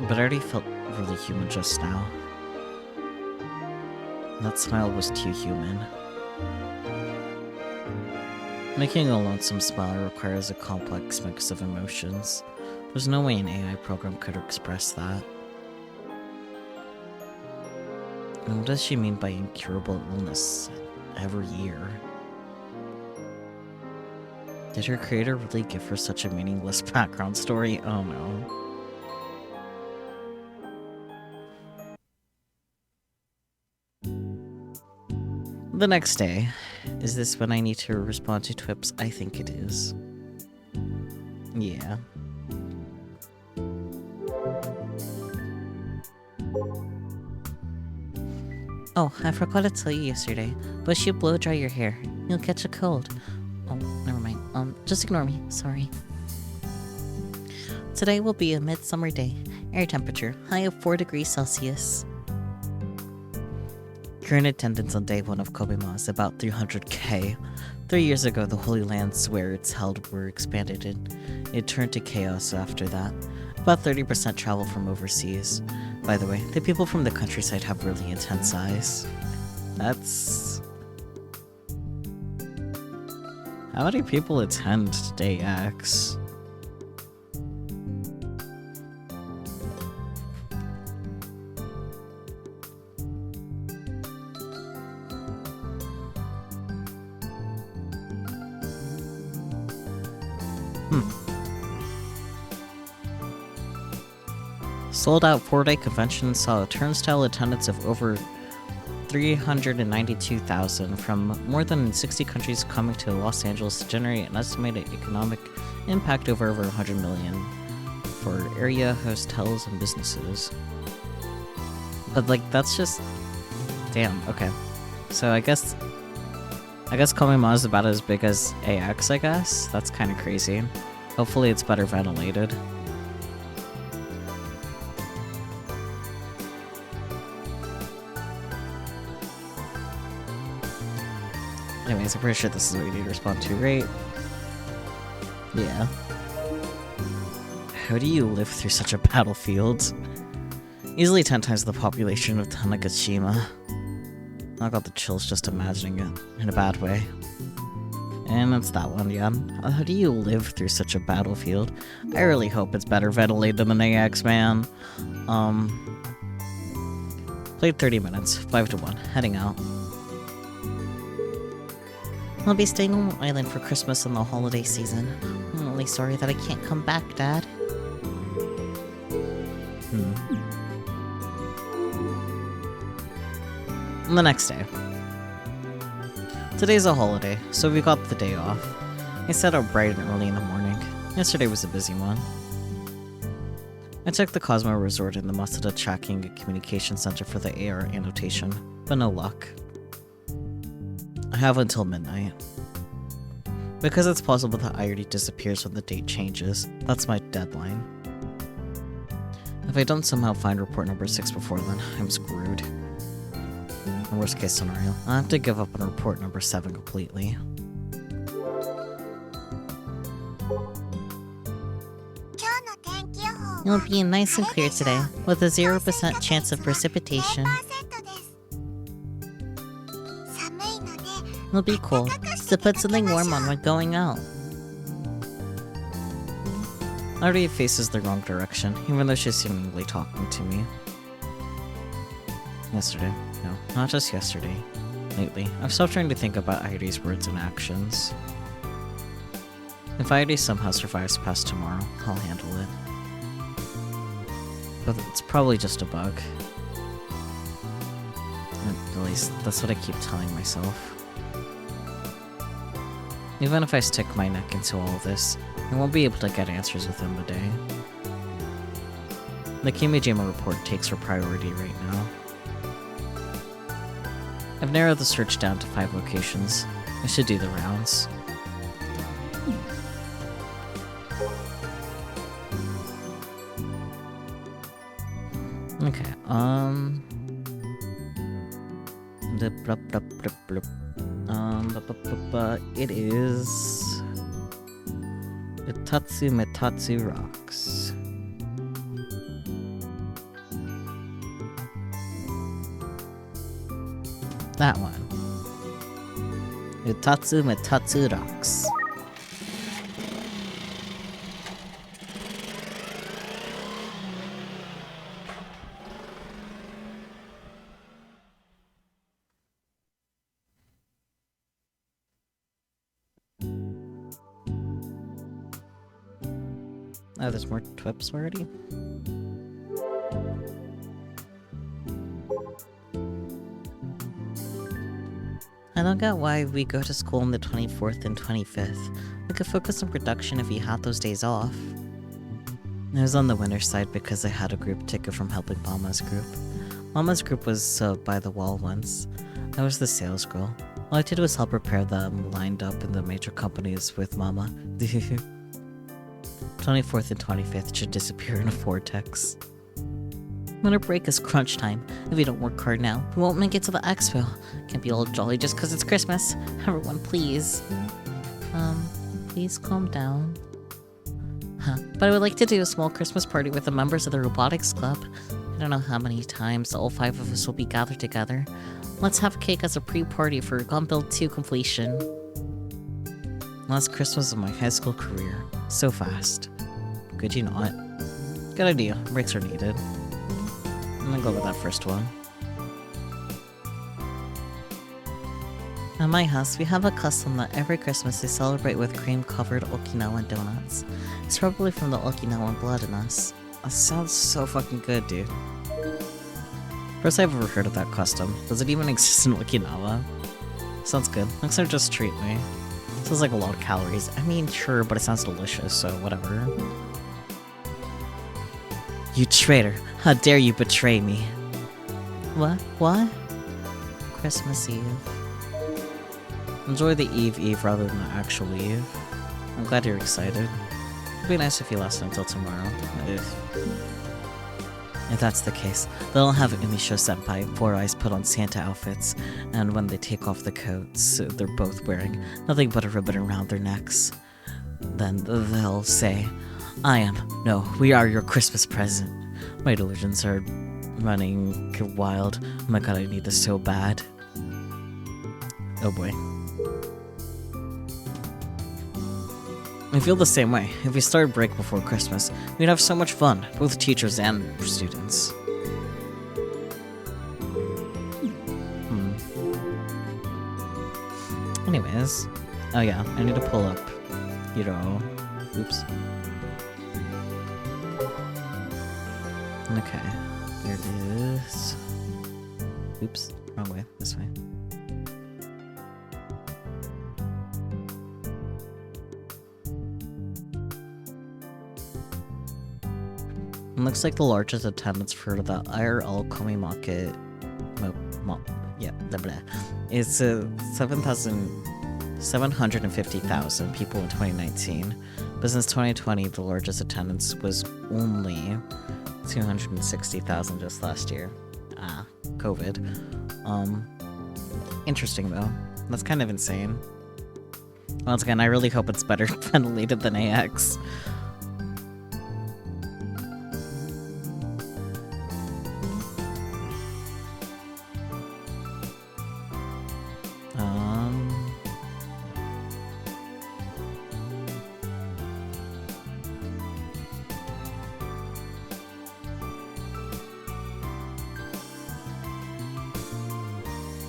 But I already felt really human just now. That smile was too human. Making a lonesome smile requires a complex mix of emotions. There's no way an AI program could express that. And what does she mean by incurable illness every year? Did her creator really give her such a meaningless background story? Oh no. The next day. Is this when I need to respond to Twips? I think it is. Yeah. Oh, I forgot to tell you yesterday, but you blow dry your hair. You'll catch a cold. Oh, never mind. Just ignore me. Sorry. Today will be a midsummer day. Air temperature, high of 4 degrees Celsius. Current attendance on day 1 of Kobima is about 300k. 3 years ago, the Holy Lands where it's held were expanded and it turned to chaos after that. About 30% travel from overseas. By the way, the people from the countryside have really intense eyes. That's... How many people attend Day X? Sold out 4-day convention saw a turnstile attendance of over 392,000 from more than 60 countries coming to Los Angeles to generate an estimated economic impact of over 100 million for area hotels and businesses. But like that's just damn, okay. So I guess Komima is about as big as AX, I guess. That's kind of crazy. Hopefully it's better ventilated. Anyways, I'm pretty sure this is what we need to respond to, right? Yeah. How do you live through such a battlefield? Easily 10 times the population of Tanegashima. I got the chills just imagining it, in a bad way. And that's that one, yeah. How do you live through such a battlefield? I really hope it's better ventilated than AX, man. Played 30 minutes, 5-1, heading out. I'll be staying on the island for Christmas and the holiday season. I'm really sorry that I can't come back, Dad. The next day. Today's a holiday, so we got the day off. I set out bright and early in the morning. Yesterday was a busy one. I took the Cosmo Resort in the Masada Tracking and Communication Center for the AR annotation, but no luck. I have until midnight. Because it's possible that IRD disappears when the date changes, that's my deadline. If I don't somehow find report number 6 before then, I'm screwed. In worst case scenario, I'll have to give up on report number 7 completely. It'll be nice and clear today, with a 0% chance of precipitation. It'll be cool, so put something warm on when going out. Artie faces the wrong direction, even though she's seemingly talking to me. Yesterday. No, not just yesterday. Lately, I've stopped trying to think about Artie's words and actions. If Artie somehow survives past tomorrow, I'll handle it. But it's probably just a bug. At least, that's what I keep telling myself. Even if I stick my neck into all of this, I won't be able to get answers within the day. The Kimijima report takes her priority right now. I've narrowed the search down to 5 locations. I should do the rounds. Okay, it is Itatsu Metatsu Rocks. That one. Itatsu Metatsu Rocks. Oh, there's more twips already? I don't get why we go to school on the 24th and 25th. We could focus on production if we had those days off. I was on the winner's side because I had a group ticket from helping Mama's group. Mama's group was by the wall once. I was the sales girl. All I did was help prepare them lined up in the major companies with Mama. 24th and 25th should disappear in a vortex. Winter break is crunch time. If you don't work hard now, we won't make it to the expo. Can't be all jolly just because it's Christmas. Everyone, please. Please calm down. But I would like to do a small Christmas party with the members of the Robotics Club. I don't know how many times all 5 of us will be gathered together. Let's have cake as a pre-party for Gun Build 2 completion. Last Christmas of my high school career. So fast. Could you not? Good idea. Breaks are needed. I'm gonna go with that first one. At my house, we have a custom that every Christmas we celebrate with cream-covered Okinawan donuts. It's probably from the Okinawan blood in us. That sounds so fucking good, dude. First I've ever heard of that custom. Does it even exist in Okinawa? Sounds good. Looks like just treat me. Sounds like a lot of calories. I mean, sure, but it sounds delicious, so whatever. You traitor! How dare you betray me? What? What? Christmas Eve. Enjoy the Eve rather than the actual Eve. I'm glad you're excited. It'd be nice if you lasted until tomorrow. If that's the case, they'll have Umisho Senpai, Four Eyes put on Santa outfits, and when they take off the coats, they're both wearing nothing but a ribbon around their necks. Then they'll say, we are your Christmas present. My delusions are running wild. Oh my god, I need this so bad. Oh boy. I feel the same way. If we started break before Christmas, we'd have so much fun, both teachers and students. Anyways, oh yeah, I need to pull up, oops. Okay, there it is. Oops, wrong way, this way. It looks like the largest attendance for the IRL Komi market, is 750,000 people in 2019. But since 2020, the largest attendance was only 260,000 just last year. COVID. Interesting though. That's kind of insane. Once again, I really hope it's better ventilated than AX.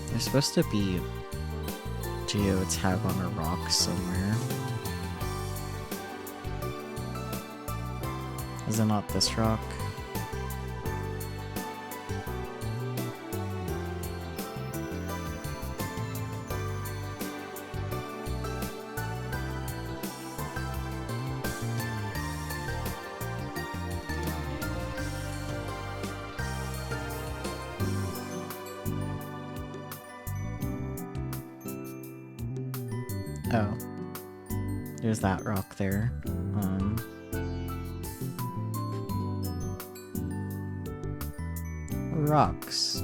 There's supposed to be geotag on a rock somewhere. Is it not this rock? Oh. There's that rock there. Rocks.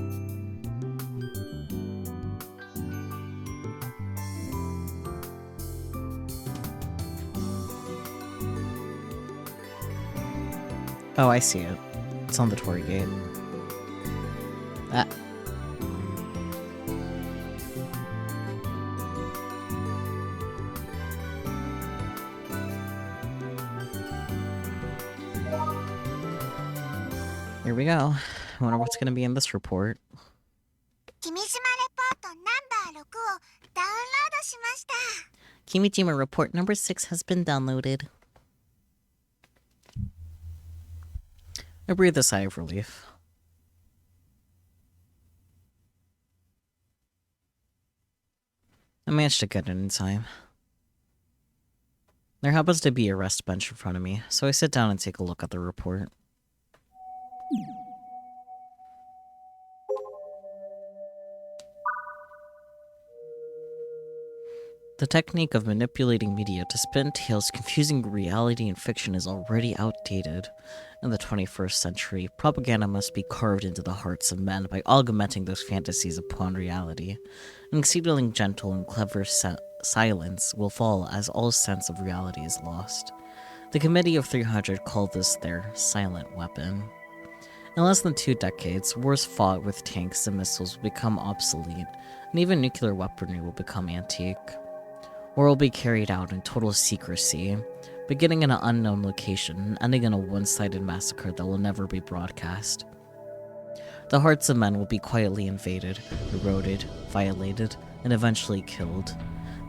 Oh, I see it. It's on the Torii Gate. Ah. Here we go. I wonder what's gonna be in this report. 君島レポートナンバー6をダウンロードしました。 Kimijima report number 6 has been downloaded. I breathe a sigh of relief. I managed to get it in time. There happens to be a rest bench in front of me, so I sit down and take a look at the report. The technique of manipulating media to spin tales confusing reality and fiction is already outdated. In the 21st century, propaganda must be carved into the hearts of men by augmenting those fantasies upon reality. An exceedingly gentle and clever silence will fall as all sense of reality is lost. The Committee of 300 called this their silent weapon. In less than 2 decades, wars fought with tanks and missiles will become obsolete, and even nuclear weaponry will become antique. War will be carried out in total secrecy, beginning in an unknown location and ending in a one-sided massacre that will never be broadcast. The hearts of men will be quietly invaded, eroded, violated, and eventually killed.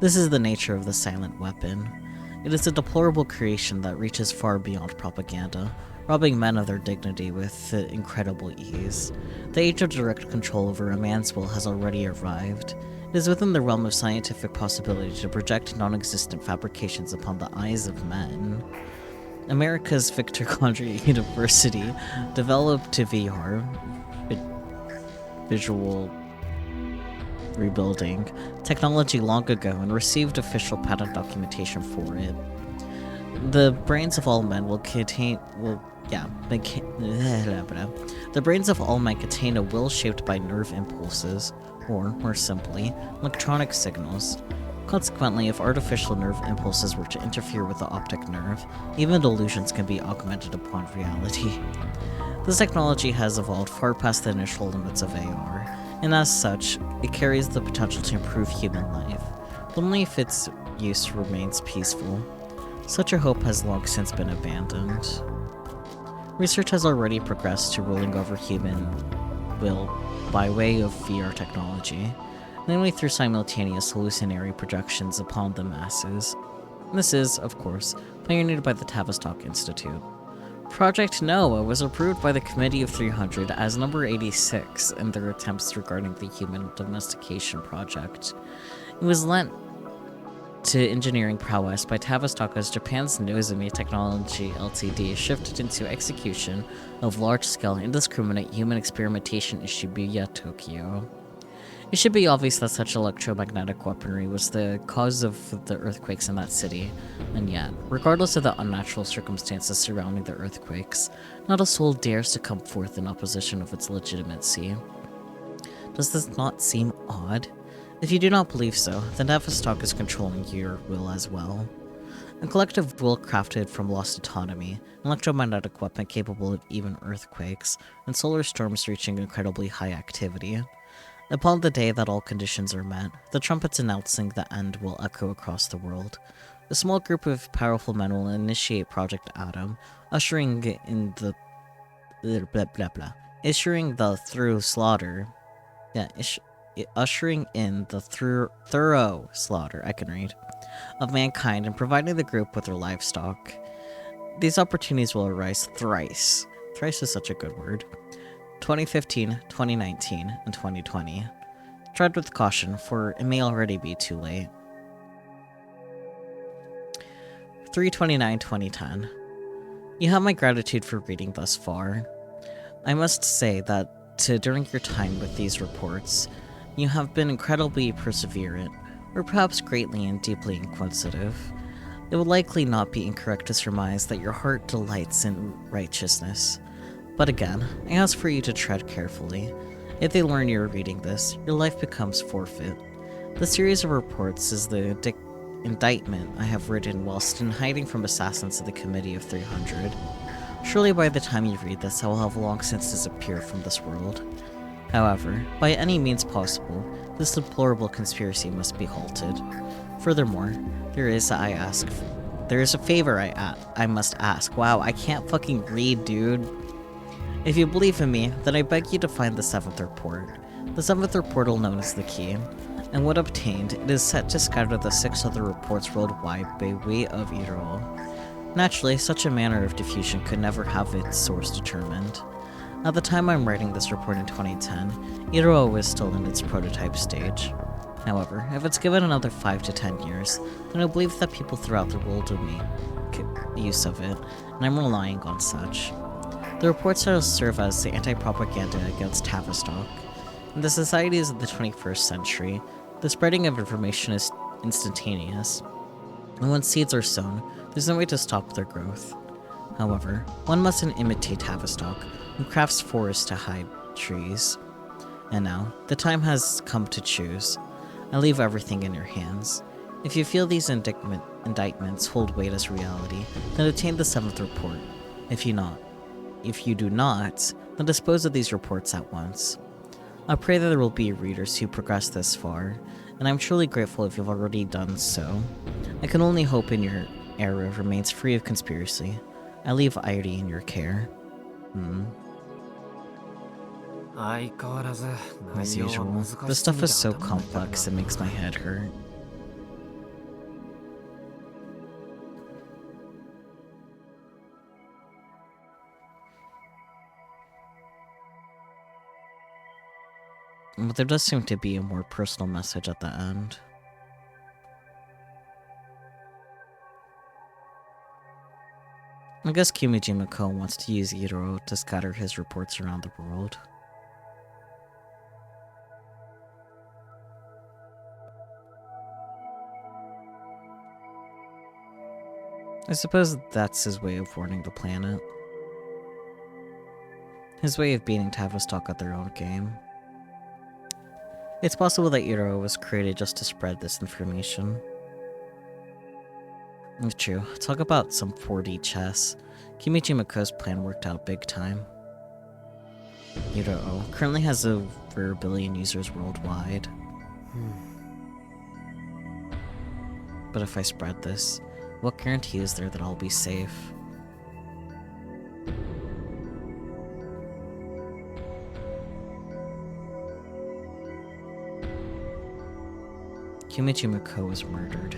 This is the nature of the silent weapon. It is a deplorable creation that reaches far beyond propaganda, robbing men of their dignity with incredible ease. The age of direct control over a man's will has already arrived. It is within the realm of scientific possibility to project non-existent fabrications upon the eyes of men. America's Victor Condrey University developed VR, visual rebuilding, technology long ago and received official patent documentation for it. The brains of all men the brains of all men contain a will shaped by nerve impulses, or, more simply, electronic signals. Consequently, if artificial nerve impulses were to interfere with the optic nerve, even delusions can be augmented upon reality. This technology has evolved far past the initial limits of AR, and as such, it carries the potential to improve human life, but only if its use remains peaceful. Such a hope has long since been abandoned. Research has already progressed to ruling over human will by way of VR technology, namely through simultaneous hallucinatory projections upon the masses. This is, of course, pioneered by the Tavistock Institute. Project Noah was approved by the Committee of 300 as number 86 in their attempts regarding the human domestication project. It was lent to engineering prowess by Tavistock as Japan's Nozomi Technology Ltd. Shifted into execution of large-scale indiscriminate human experimentation in Shibuya, Tokyo. It should be obvious that such electromagnetic weaponry was the cause of the earthquakes in that city, and yet, regardless of the unnatural circumstances surrounding the earthquakes, not a soul dares to come forth in opposition of its legitimacy. Does this not seem odd? If you do not believe so, then Tavistock is controlling your will as well. A collective will crafted from lost autonomy, an electromagnetic weapon capable of even earthquakes, and solar storms reaching incredibly high activity. Upon the day that all conditions are met, the trumpets announcing the end will echo across the world. A small group of powerful men will initiate Project Atom, ushering in the thorough slaughter, of mankind and providing the group with their livestock. These opportunities will arise thrice. Thrice is such a good word. 2015, 2019, and 2020. Tread with caution, for it may already be too late. 3/29/2010. You have my gratitude for reading thus far. I must say that during your time with these reports, you have been incredibly perseverant, or perhaps greatly and deeply inquisitive. It would likely not be incorrect to surmise that your heart delights in righteousness. But again, I ask for you to tread carefully. If they learn you are reading this, your life becomes forfeit. The series of reports is the indictment I have written whilst in hiding from assassins of the Committee of 300. Surely by the time you read this, I will have long since disappeared from this world. However, by any means possible, this deplorable conspiracy must be halted. Furthermore, there is a favor I must ask. Wow, I can't fucking read, dude. If you believe in me, then I beg you to find the 7th report. The 7th report will known as the Key, and when obtained, it is set to scatter the 6 other reports worldwide by way of Iro. Naturally, such a manner of diffusion could never have its source determined. At the time I'm writing this report in 2010, Iro was still in its prototype stage. However, if it's given another 5 to 10 years, then I believe that people throughout the world will make use of it, and I'm relying on such. The reports will serve as the anti-propaganda against Tavistock. In the societies of the 21st century, the spreading of information is instantaneous. And when seeds are sown, there's no way to stop their growth. However, one mustn't imitate Tavistock, who crafts forests to hide trees. And now, the time has come to choose. I leave everything in your hands. If you feel these indictments hold weight as reality, then obtain the 7th report. If you do not, then dispose of these reports at once. I pray that there will be readers who progress this far, and I'm truly grateful if you've already done so. I can only hope your era remains free of conspiracy. I leave Irie in your care. As usual, the stuff is so complex it makes my head hurt. But there does seem to be a more personal message at the end. I guess Kimijima-ko wants to use Iro to scatter his reports around the world. I suppose that's his way of warning the planet. His way of beating Tavistock at their own game. It's possible that Iro was created just to spread this information. True. Talk about some 4D chess. Kimijima-ko's plan worked out big time. Iro currently has over 1 billion users worldwide. But if I spread this, what guarantee is there that I'll be safe? Kimijima-ko was murdered.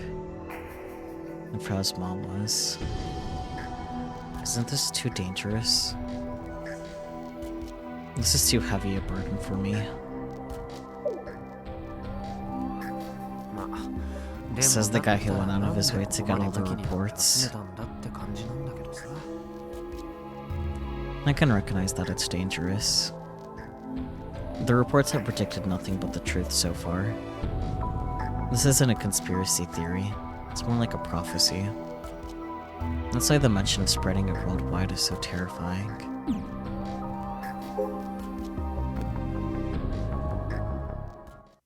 And Frau's mom was. Isn't this too dangerous? This is too heavy a burden for me. Says the guy who went out of his way to get all the reports. I can recognize that it's dangerous. The reports have predicted nothing but the truth so far. This isn't a conspiracy theory. It's more like a prophecy. That's why the mention of spreading it worldwide is so terrifying.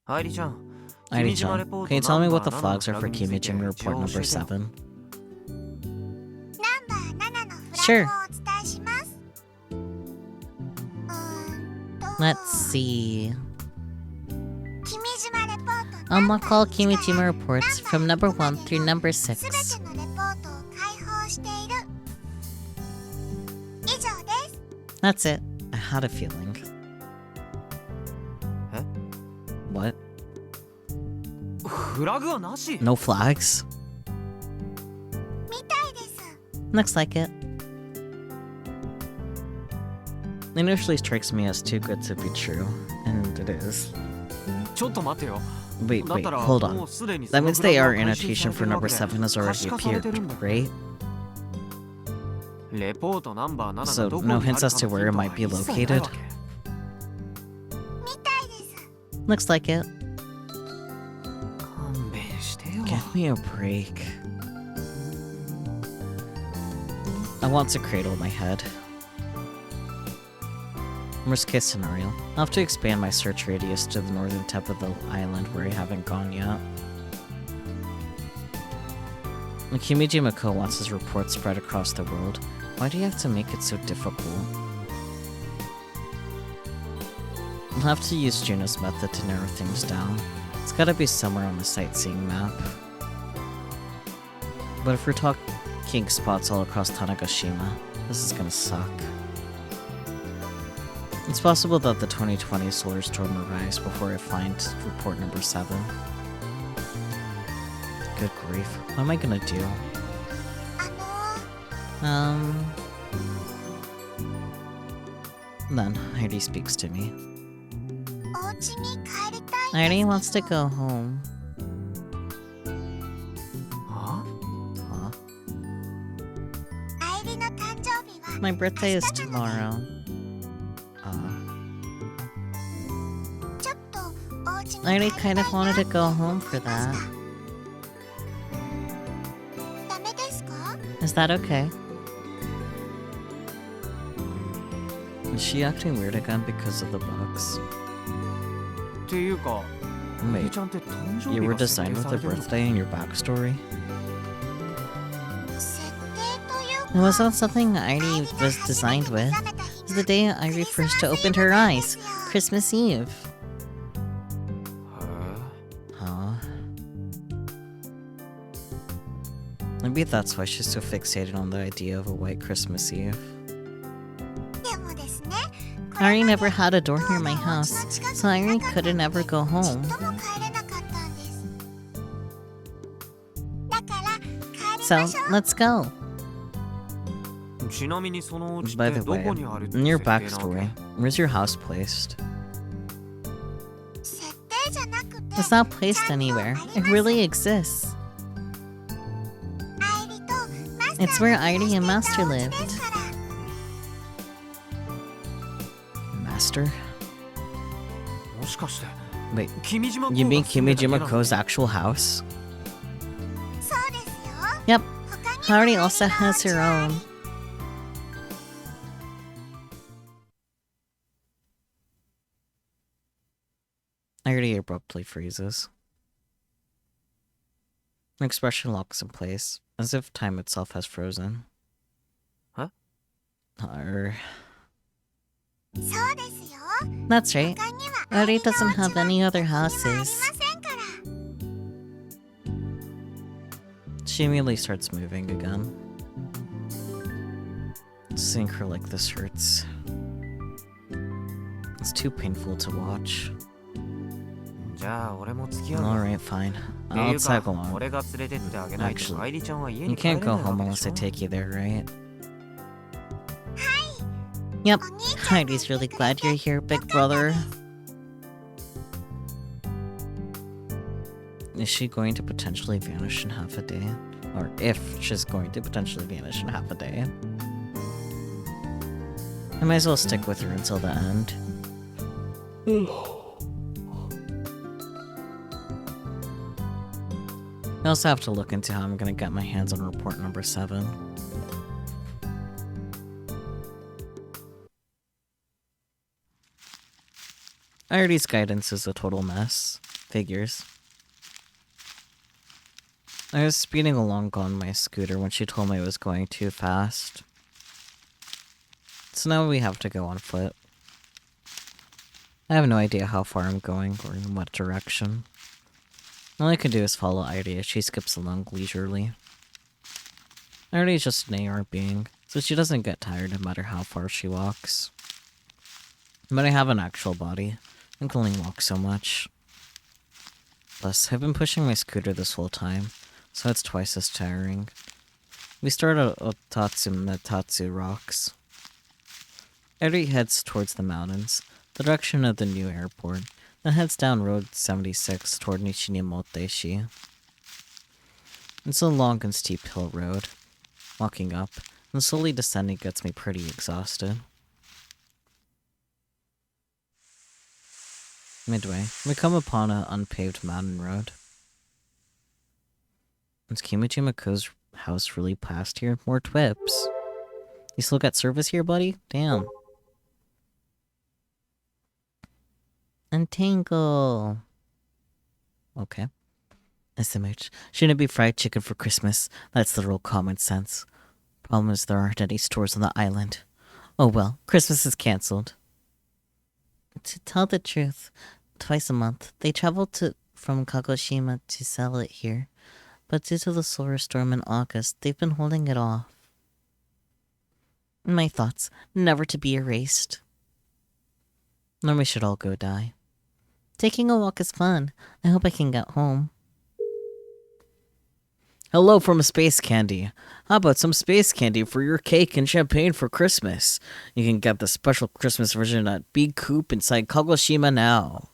Airi-chan, can you tell me what the flags are for Kimijima Report number 7? Sure. Let's see. Unlock all Kimijima reports from number 1 through number 6. That's it. I had a feeling. Huh? What? No flags? Looks like it. It initially strikes me as too good to be true, and it is. Wait, hold on. That means the AR annotation for number 7 has already appeared, right? So, no hints as to where it might be located? Looks like it. Give me a break. I want to cradle my head. Worst case scenario, I'll have to expand my search radius to the northern tip of the island where I haven't gone yet. Kimijima-ko wants his report spread across the world. Why do you have to make it so difficult? I'll have to use Juno's method to narrow things down. It's gotta be somewhere on the sightseeing map. But if we're talking spots all across Tanegashima, this is gonna suck. It's possible that the 2020 solar storm will rise before I find report number 7. Good grief, what am I gonna do? Then Heidi speaks to me. Heidi wants to go home. Huh? My birthday is tomorrow. I already kind of wanted to go home for that. Is that okay? Is she acting weird again because of the bugs? っていうか、 Wait, ちゃんって誕生 you 日 were が設 designed 定 with さ a れてるの？ birthday in your backstory? 設定という It wasn't something Irie was designed with. It was the day Irie first opened her eyes. Christmas Eve. へえ。 Huh? Maybe that's why she's so fixated on the idea of a white Christmas Eve. でもですね Irie never had a door near my house, so Irie couldn't ever go home. ちっとも帰れなかったんですだから帰り So, ましょう let's go. ちなみにそのお家っ By て the ど way, こにあるって in your 設定なわけ？ backstory, where's your house placed? 設定じゃなくて It's not placed anywhere. It really exists. アイリとマスター It's where Irie and Master が lived. ですから Master? もしかして Wait, 君島 you mean 君 Kimijima Ko's actual house? そうですよ Yep, 他に Irie も also has her own. Irie abruptly freezes. Her expression locks in place, as if time itself has frozen. Huh? Arr. そうですよ That's right. 他には Irie doesn't have any other あり houses. ませんから She immediately starts moving again. Seeing her like this hurts. It's too painful to watch. じゃあ俺も付き合う。 Alright, fine. ってい I'll う tag か along. 俺が連れてってあげないと Actually, 愛梨ちゃんは家 You に帰れ can't ない go わ home けで unless し I ょ？ take you there, right? はい Yep. お兄ちゃんが Heidi's really glad you're here, big brother. Is she going to potentially vanish in half a day? Or if she's going to potentially vanish in half a day? I might as well stick with her until the end. I also have to look into how I'm gonna get my hands on report number 7. Irie's guidance is a total mess. Figures. I was speeding along on my scooter when she told me I was going too fast. So now we have to go on foot. I have no idea how far I'm going or in what direction. All I can do is follow Irie as she skips along leisurely. Irie is just an AR being, so she doesn't get tired no matter how far she walks. But I have an actual body. I can only walk so much. Plus, I've been pushing my scooter this whole time, so it's twice as tiring. We start at Otatsu Metatsu Rocks. Irie heads towards the mountains, the direction of the new airport, then heads down Road 76 toward Nichinimoteshi. It's a long and steep hill road. Walking up and slowly descending gets me pretty exhausted. Midway, we come upon an unpaved mountain road. Is Kimijima-ko's house really past here? More twips. You still got service here, buddy? Damn. Untangle. Okay. SMH. Shouldn't it be fried chicken for Christmas? That's the real common sense. Problem is there aren't any stores on the island. Oh well, Christmas is cancelled. To tell the truth, twice a month, they travel from Kagoshima to sell it here. But due to the solar storm in August, they've been holding it off. My thoughts, never to be erased. Then we should all go die. Taking a walk is fun. I hope I can get home. Hello from Space Candy. How about some space candy for your cake and champagne for Christmas? You can get the special Christmas version at Big Coop inside Kagoshima now.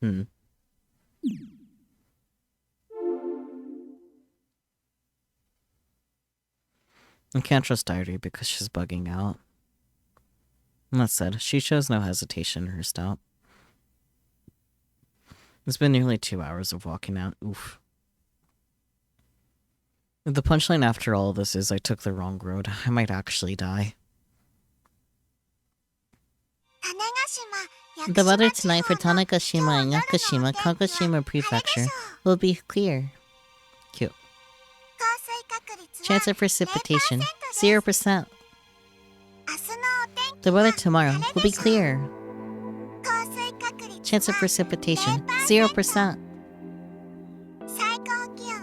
I can't trust Irie because she's bugging out. That said, she shows no hesitation in her stop. It's been nearly 2 hours of walking out. Oof. The punchline after all of this is I took the wrong road. I might actually die. The weather tonight for Tanegashima and Yakushima, Kagoshima Prefecture will be clear. Cute. Chance of precipitation, 0%. The weather tomorrow will be clear. Chance of precipitation, 0%.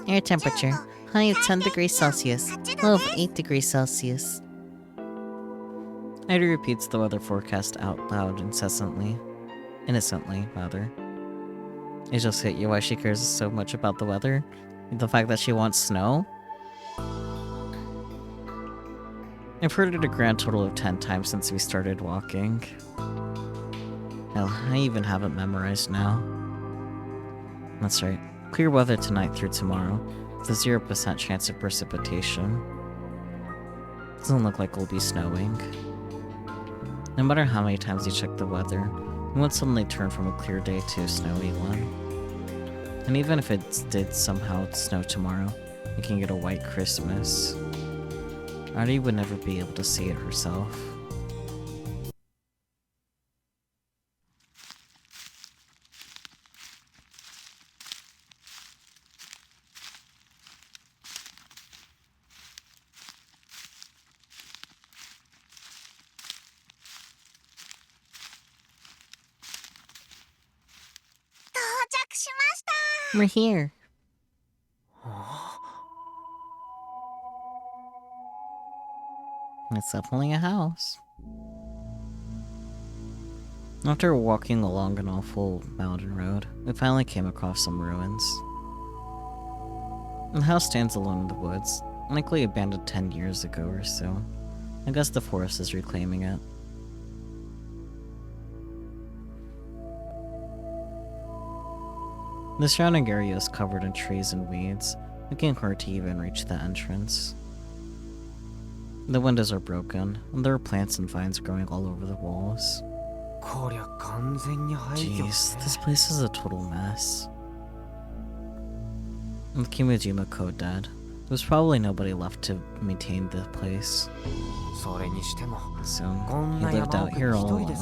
Air temperature, high of 10 degrees Celsius, low of 8 degrees Celsius. Ida repeats the weather forecast out loud innocently, rather. It just hit you why she cares so much about the weather? The fact that she wants snow? I've heard it a grand total of 10 times since we started walking. Hell, I even have it memorized now. That's right. Clear weather tonight through tomorrow, with a 0% chance of precipitation. Doesn't look like it'll be snowing. No matter how many times you check the weather, it won't suddenly turn from a clear day to a snowy one. And even if it did somehow snow tomorrow, we can get a white Christmas. Artie would never be able to see it herself. We're here. It's definitely a house. After walking along an awful mountain road, we finally came across some ruins. The house stands alone in the woods, likely abandoned 10 years ago or so. I guess the forest is reclaiming it. The surrounding area is covered in trees and weeds, making it hard to even reach the entrance. The windows are broken, and there are plants and vines growing all over the walls. Jeez, this place is a total mess. With Kimijima Code dead, there's probably nobody left to maintain the place. So, he lived out here all alone.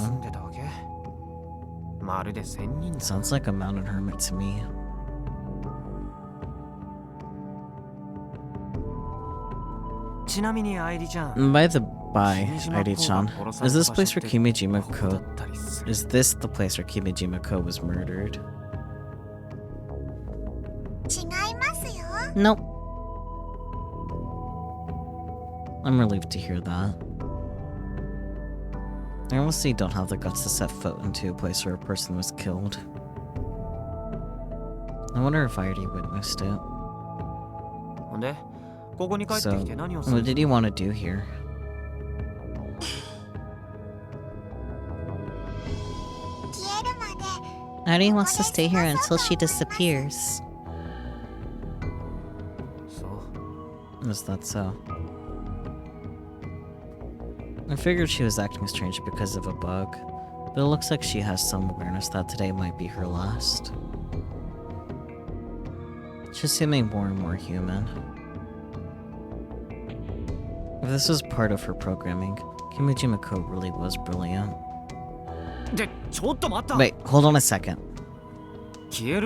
Sounds like a mountain hermit to me. By the by, Airi-chan, is this place where Kimijima Ko... Is this the place where Kimijima Ko was murdered? Nope. I'm relieved to hear that. I honestly don't have the guts to set foot into a place where a person was killed. I wonder if I already witnessed it. So, what did you want to do here? Airi wants to stay here until she disappears. Is that so? I figured she was acting strange because of a bug, but it looks like she has some awareness that today might be her last. She's seeming more and more human. If this was part of her programming, Kimijima Ko really was brilliant. Wait, hold on a second. If you're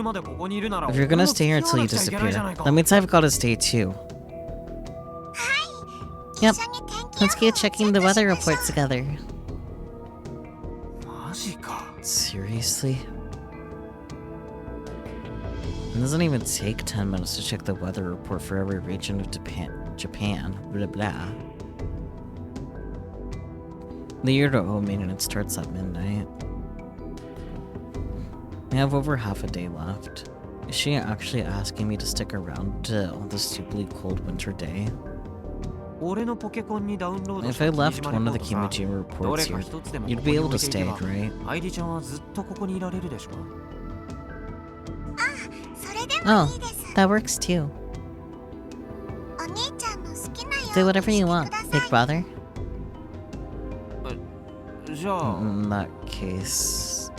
gonna stay here until you disappear, that means I've gotta stay too. Yep, let's get checking the weather report together. Seriously? It doesn't even take 10 minutes to check the weather report for every region of Japan, blah blah. The year to owe maintenance starts at midnight. I have over half a day left. Is she actually asking me to stick around till the stupidly cold winter day? If I left one of the Kimijima reports here, you'd be able to stay, right? Oh, that works too. Do whatever you want, big brother. In that case...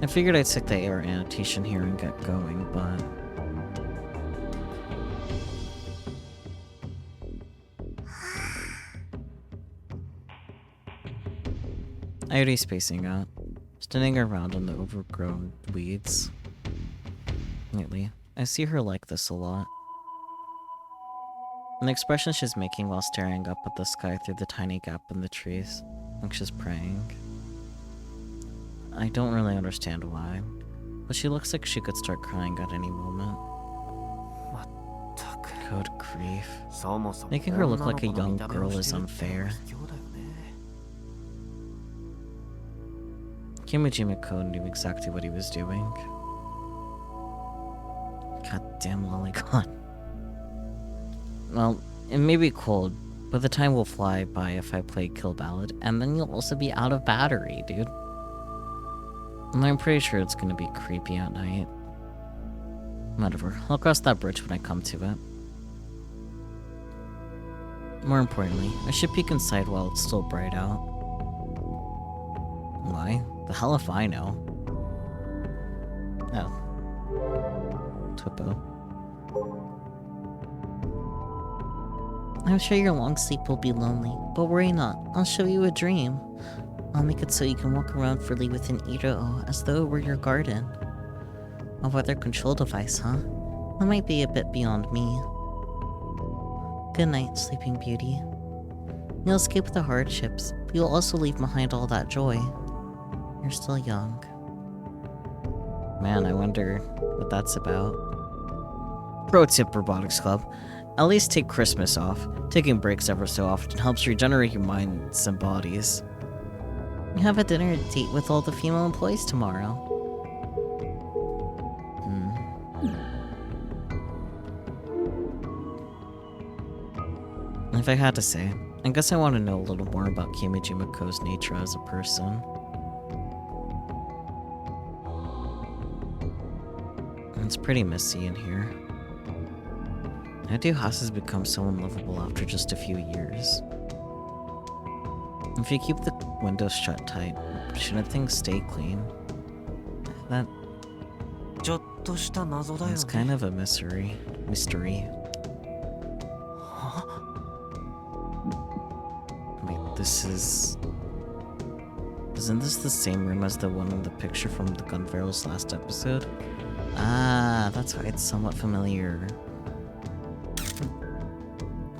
I figured I'd stick the air annotation here and get going, but... Iodi's spacing out, standing around on the overgrown weeds. Lately, I see her like this a lot. An expression she's making while staring up at the sky through the tiny gap in the trees, like she's praying. I don't really understand why, but she looks like she could start crying at any moment. Good grief. Making her look like a young girl is unfair. Kimijima-ko knew exactly what he was doing. Goddamn lolicon. Well, it may be cold, but the time will fly by if I play Kill Ballad, and then you'll also be out of battery, dude. And I'm pretty sure it's gonna be creepy at night. Whatever, I'll cross that bridge when I come to it. More importantly, I should peek inside while it's still bright out. Why? The hell if I know. Oh. Topo. I'm sure your long sleep will be lonely, but worry not. I'll show you a dream. I'll make it so you can walk around freely within Iro as though it were your garden. A weather control device, huh? That might be a bit beyond me. Good night, Sleeping Beauty. You'll escape the hardships, but you'll also leave behind all that joy. You're still young. Man, I wonder what that's about. Pro tip, Robotics Club. At least take Christmas off. Taking breaks ever so often helps regenerate your minds and bodies. You have a dinner date with all the female employees tomorrow. If I had to say, I guess I want to know a little more about Kimijima-ko's nature as a person. It's pretty messy in here. How do houses become so unlivable after just a few years? If you keep the windows shut tight, shouldn't things stay clean? That... It's kind of a mystery. Wait, this is... Isn't this the same room as the one in the picture from the Gunvarrow's last episode? Ah, that's why it's somewhat familiar.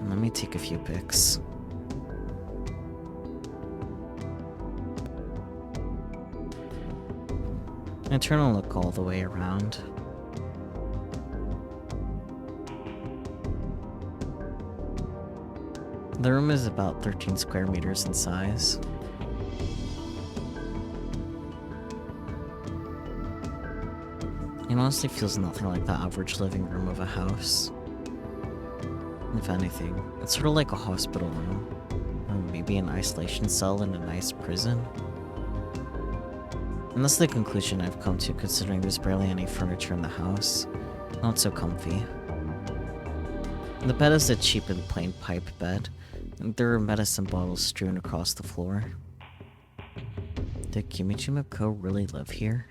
Let me take a few pics. I turn and look all the way around. The room is about 13 square meters in size. It honestly feels nothing like the average living room of a house. If anything, it's sort of like a hospital room, or maybe an isolation cell in a nice prison. And that's the conclusion I've come to considering there's barely any furniture in the house. Not so comfy. The bed is a cheap and plain pipe bed, and there are medicine bottles strewn across the floor. Did Kimijima-ko really live here?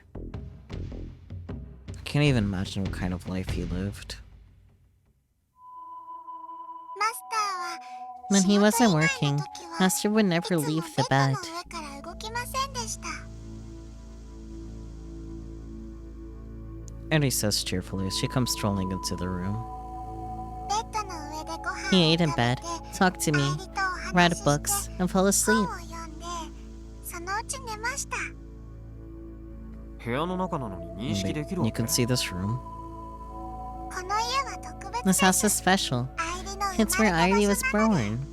I can't even imagine what kind of life he lived. When he wasn't working, Master would never leave the bed. Eri says cheerfully as she comes strolling into the room. He ate in bed, talked to me, read books, and fell asleep. You can see this room. This house is special. It's where Irie was born.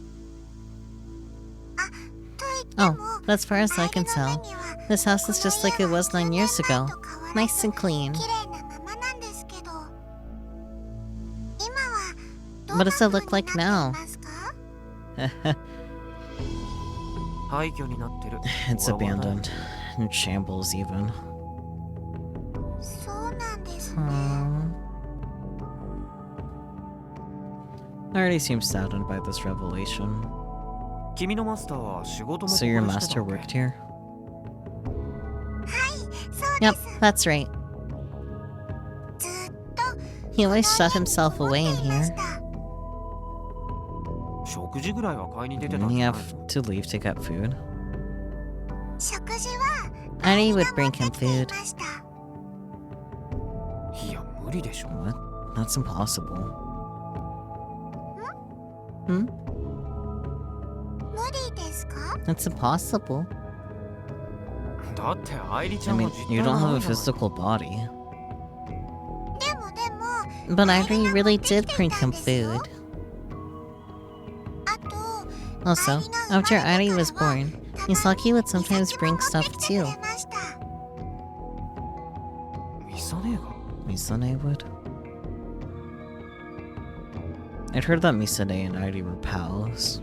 Oh, but as far as I can tell, this house is just like it was 9 years ago. Nice and clean. What does it look like now? It's abandoned. In shambles, even. I already seem saddened by this revelation. So your master worked here? Yep, that's right. He always shut himself away in here. Didn't he have to leave to get food? Eddie would bring him food. いや無理でしょ。 What? That's impossible. Hmm? 無理ですか？ That's impossible. だって愛梨ちゃ I ん mean, は実 you 体 don't が have な a いじゃない。 physical body. でも But Irene really did bring him food. あと Also, after Irene was born, Misaki would sometimes bring stuff too. ミサ姉が Misane would? I'd heard that Misane and Irene were pals.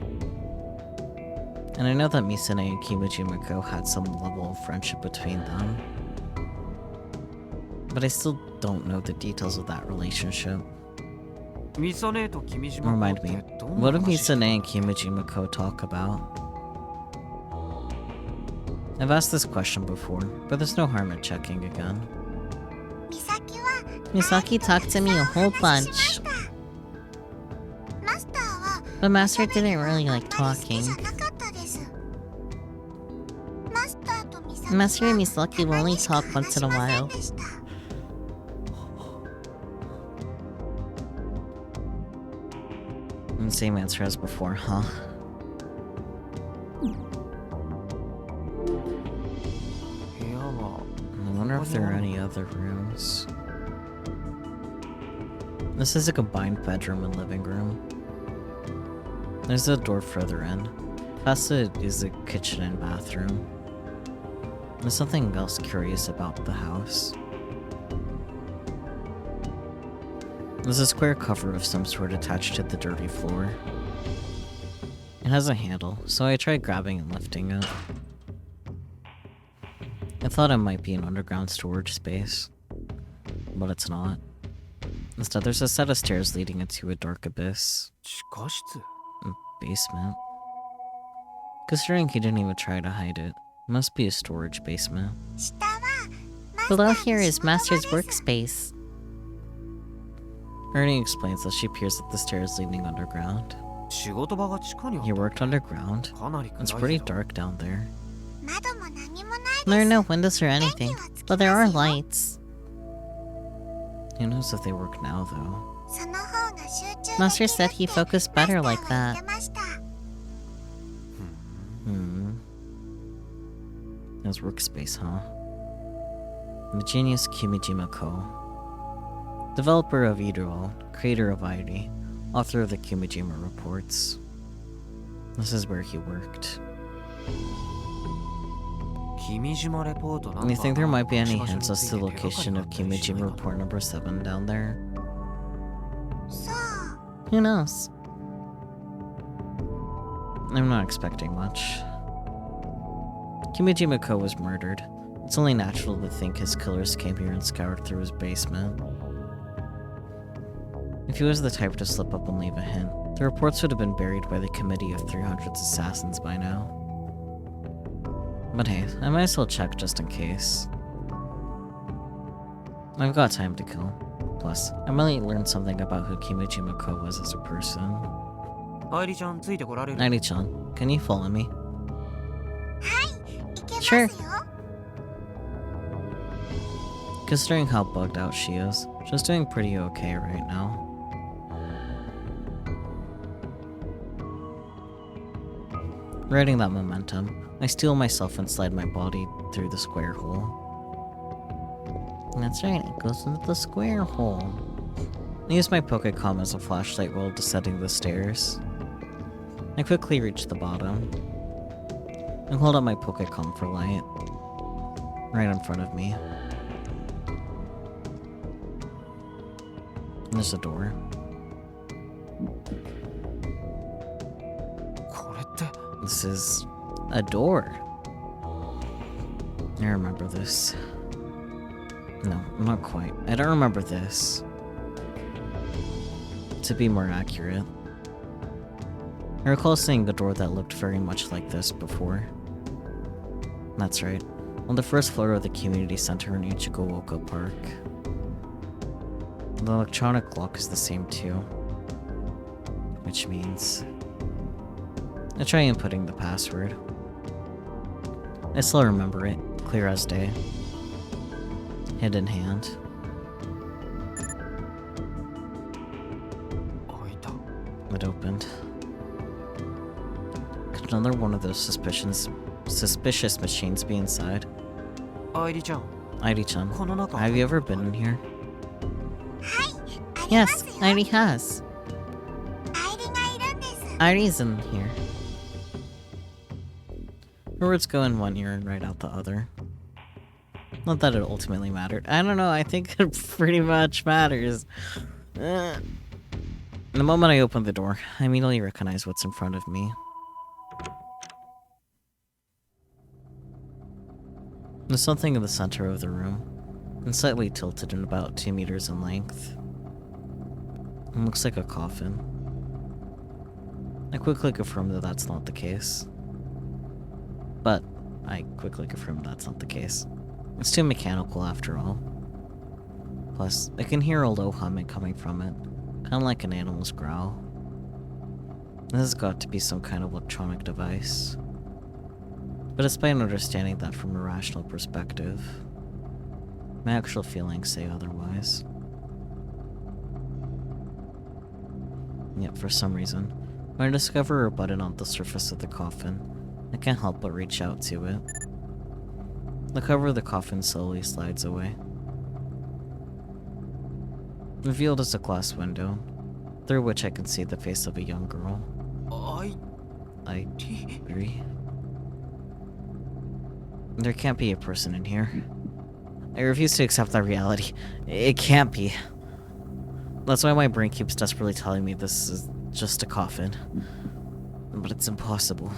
And I know that Misane and Kimijimako had some level of friendship between them. But I still don't know the details of that relationship. ミサ姉と君島 Remind って me, どん what な did 話してた Misane and Kimijimako talk about? I've asked this question before, but there's no harm in checking again. 美咲は Misaki talked to me a whole bunch, マスターは but Master didn't really like あまり好き talking. じゃなかったです。マスターと美咲 Master は and Misaki will only talk once in a 話し while. ませんでした。 Same answer as before, huh? I wonder if there are any other rooms. This is a combined bedroom and living room. There's a door further in. Past it is the kitchen and bathroom. There's something else curious about the house. There's a square cover of some sort attached to the dirty floor. It has a handle, so I tried grabbing and lifting it. I thought it might be an underground storage space, but it's not. Instead, there's a set of stairs leading into a dark abyss. 地下室 A basement. Considering he didn't even try to hide it, it must be a storage basement. 下はマスター Below の here is 仕事場 Master's です。 workspace. Ernie explains as she peers at the stairs leading underground. 仕事場が地下にあっ He た worked underground. かなり暗い It's け pretty ど dark down there. 窓も何もないです。 There are no windows or 電気 anything, はつき but there ま are すよ。 lights. Who knows if they work now, though? その方が集中できる Master said he って focused better like マスターは言っ that. てました。 His workspace, huh? The genius Kimijima Ko. Developer of Idol, creator of ID, author of the Kimijima reports. This is where he worked. 君島レポートなん You か think there might be any 場所に hints つ as い to て the 手がかり location があ of ったりしない Kimijima かな report number 7 down there? さあ、 Who knows? I'm not expecting much. Kimijima Ko was murdered. It's only natural to think his killers came here and scoured through his basement. If he was the type to slip up and leave a hint, the reports would have been buried by the committee of 300 assassins by now. But hey, I might as well check just in case. I've got time to kill. Plus, I might learn something about who Kimijima Ko was as a person. 愛梨ちゃんついてこられる Nani-chan, can you follow me? 行けます Sure. よ。 Considering how bugged out she is, she's doing pretty okay right now. Riding that momentum, I steel myself and slide my body through the square hole. That's right, it goes into the square hole. I use my Pokecom as a flashlight while descending the stairs. I quickly reach the bottom. I hold up my Pokecom for light. Right in front of me. There's a door. これって This is a door. I remember this. No, not quite. I don't remember this. To be more accurate, I recall seeing a door that looked very much like this before. That's right, on the first floor of the community center in Ichiguoka Park. The electronic lock is the same too. Which means... I try inputting the password. I still remember it. Clear as day. Hand in hand. 開いた。 It opened. Could another one of those suspicious machines be inside? 愛理ちゃん、 Airi-chan, この中。 have you ever been in here? Yes, Airi has. アイリがいるんです。 Airi's in here. Her words go in one ear and right out the other. Not that it ultimately mattered. I don't know, I think it pretty much matters. The moment I open the door, I immediately recognize what's in front of me. There's something in the center of the room, and slightly tilted and about 2 meters in length. It looks like a coffin. I quickly confirm that that's not the case. But I quickly confirm that's not the case. It's too mechanical after all. Plus, I can hear a low humming coming from it, kind of like an animal's growl. This has got to be some kind of electronic device. But despite understanding that from a rational perspective, my actual feelings say otherwise. Yet for some reason, when I discover a button on the surface of the coffin, I can't help but reach out to it. The cover of the coffin slowly slides away. Revealed is a glass window, through which I can see the face of a young girl. 愛理。 Three. There can't be a person in here. I refuse to accept that reality. It can't be. That's why my brain keeps desperately telling me this is just a coffin. But it's impossible.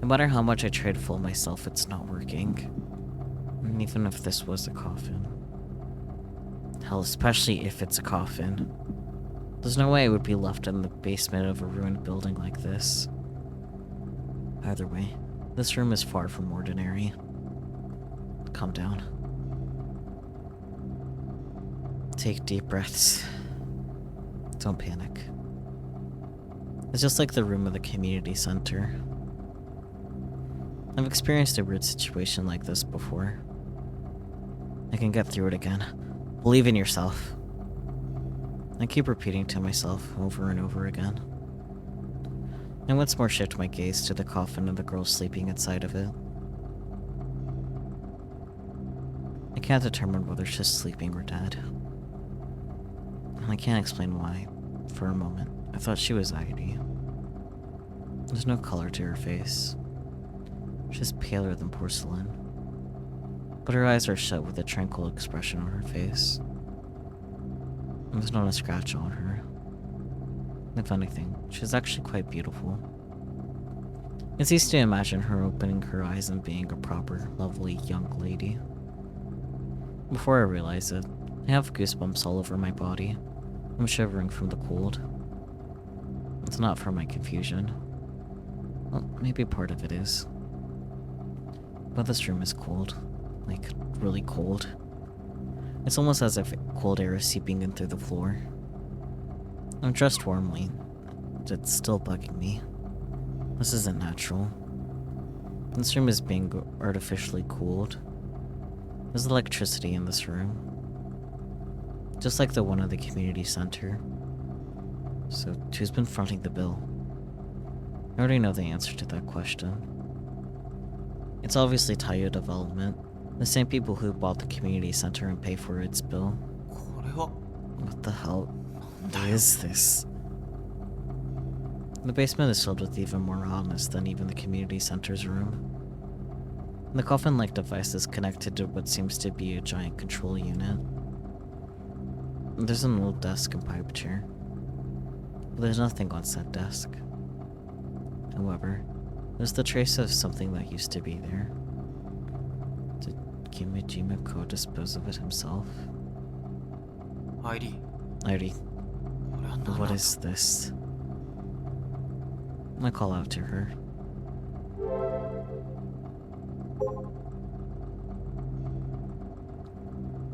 No matter how much I try to fool myself, it's not working. And even if this was a coffin. Hell, especially if it's a coffin. There's no way it would be left in the basement of a ruined building like this. Either way, this room is far from ordinary. Calm down. Take deep breaths. Don't panic. It's just like the room of the community center. I've experienced a weird situation like this before. I can get through it again. Believe in yourself. I keep repeating to myself over and over again. And once more shift my gaze to the coffin and the girl sleeping inside of it. I can't determine whether she's sleeping or dead. And I can't explain why. For a moment, I thought she was Airi. There's no color to her face. She's paler than porcelain. But her eyes are shut with a tranquil expression on her face. There's not a scratch on her. If anything, she's actually quite beautiful. It's easy to imagine her opening her eyes and being a proper, lovely young lady. Before I realize it, I have goosebumps all over my body. I'm shivering from the cold. It's not from my confusion. Well, maybe part of it is. But this room is cold. Like, really cold. It's almost as if cold air is seeping in through the floor. I'm dressed warmly. It's still bugging me. This isn't natural. This room is being artificially cooled. There's electricity in this room. Just like the one at the community center. So, who's been fronting the bill? I already know the answer to that question. It's obviously Taiyo Development, the same people who bought the community center and pay for its bill. これは。 What the hell is this? The basement is filled with even more oddness than even the community center's room. The coffin-like device is connected to what seems to be a giant control unit. There's an old desk and pipe chair, but there's nothing on said desk. However, there's the trace of something that used to be there. Did Kimijima dispose of it himself? 愛理。 Airi, これは何だ。 what is this? I call out to her.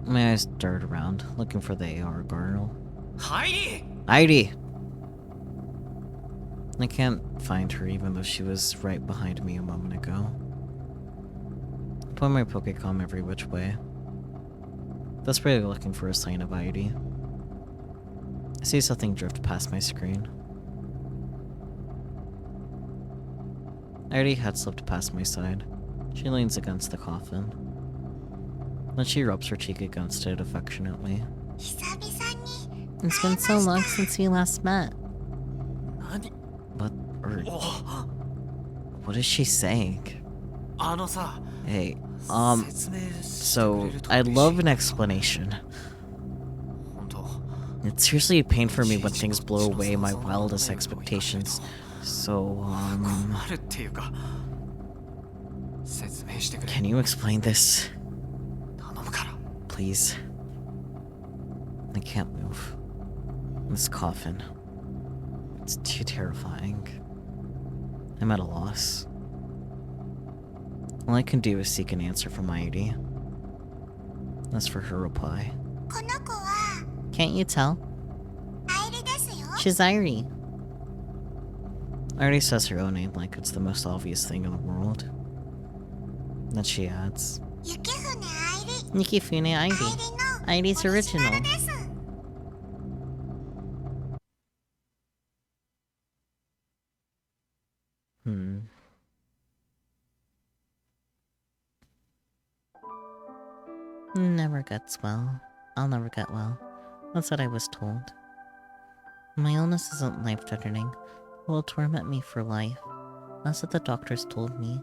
My eyes dart around, looking for the AR girl. 愛理。 Airi! I can't find her even though she was right behind me a moment ago. point my Pokecom every which way. Desperately looking for a sign of Idy. I see something drift past my screen. Idy had slipped past my side. She leans against the coffin. Then she rubs her cheek against it affectionately. 久々に It's been so long since we last met. 何 What? Or, お what is she saying? あのさ Hey, 説明してく so れると I'd 嬉しい love an explanation. 本当 It's seriously a pain for me when things blow away my wildest expectations. So, 困るっていうか説明してくれ can you explain this? 頼むから Please. I can't move. This coffin. It's too terrifying. I'm at a loss. All I can do is seek an answer from Idy. As for her reply. この子は Can't you tell? アイリですよ She's Irie. Irie says her own name like it's the most obvious thing in the world. Then she adds, 雪船アイリ Nikifune アイ Irie. リの Irie's original. です Never gets well. I'll never get well. That's what I was told. My illness isn't life-threatening. It will torment me for life. That's what the doctors told me.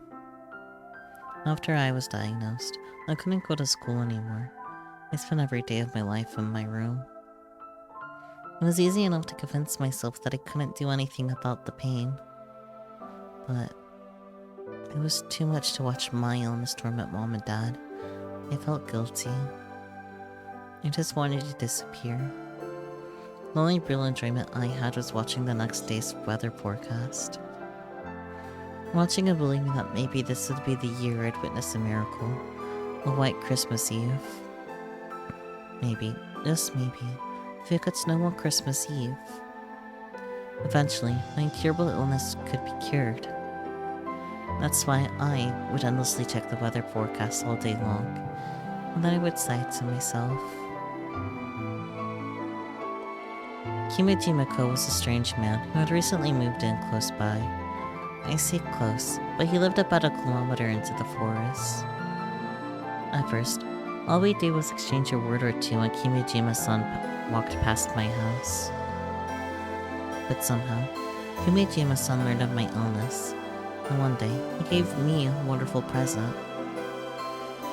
After I was diagnosed, I couldn't go to school anymore. I spent every day of my life in my room. It was easy enough to convince myself that I couldn't do anything about the pain. But it was too much to watch my illness torment Mom and Dad. I felt guilty. I just wanted to disappear. The only real enjoyment I had was watching the next day's weather forecast. Watching and believing that maybe this would be the year I'd witness a miracle. A white Christmas Eve. Maybe, just maybe, if it could snow on Christmas Eve. Eventually, my incurable illness could be cured. That's why I would endlessly check the weather forecast all day long, and then I would sigh to myself. Kimijima-ko was a strange man who had recently moved in close by. I say close, but he lived about 1 kilometer into the forest. At first, all we did was exchange a word or two when Kimijima-san walked past my house. But somehow, Kimijima-san learned of my illness, and one day, he gave me a wonderful present.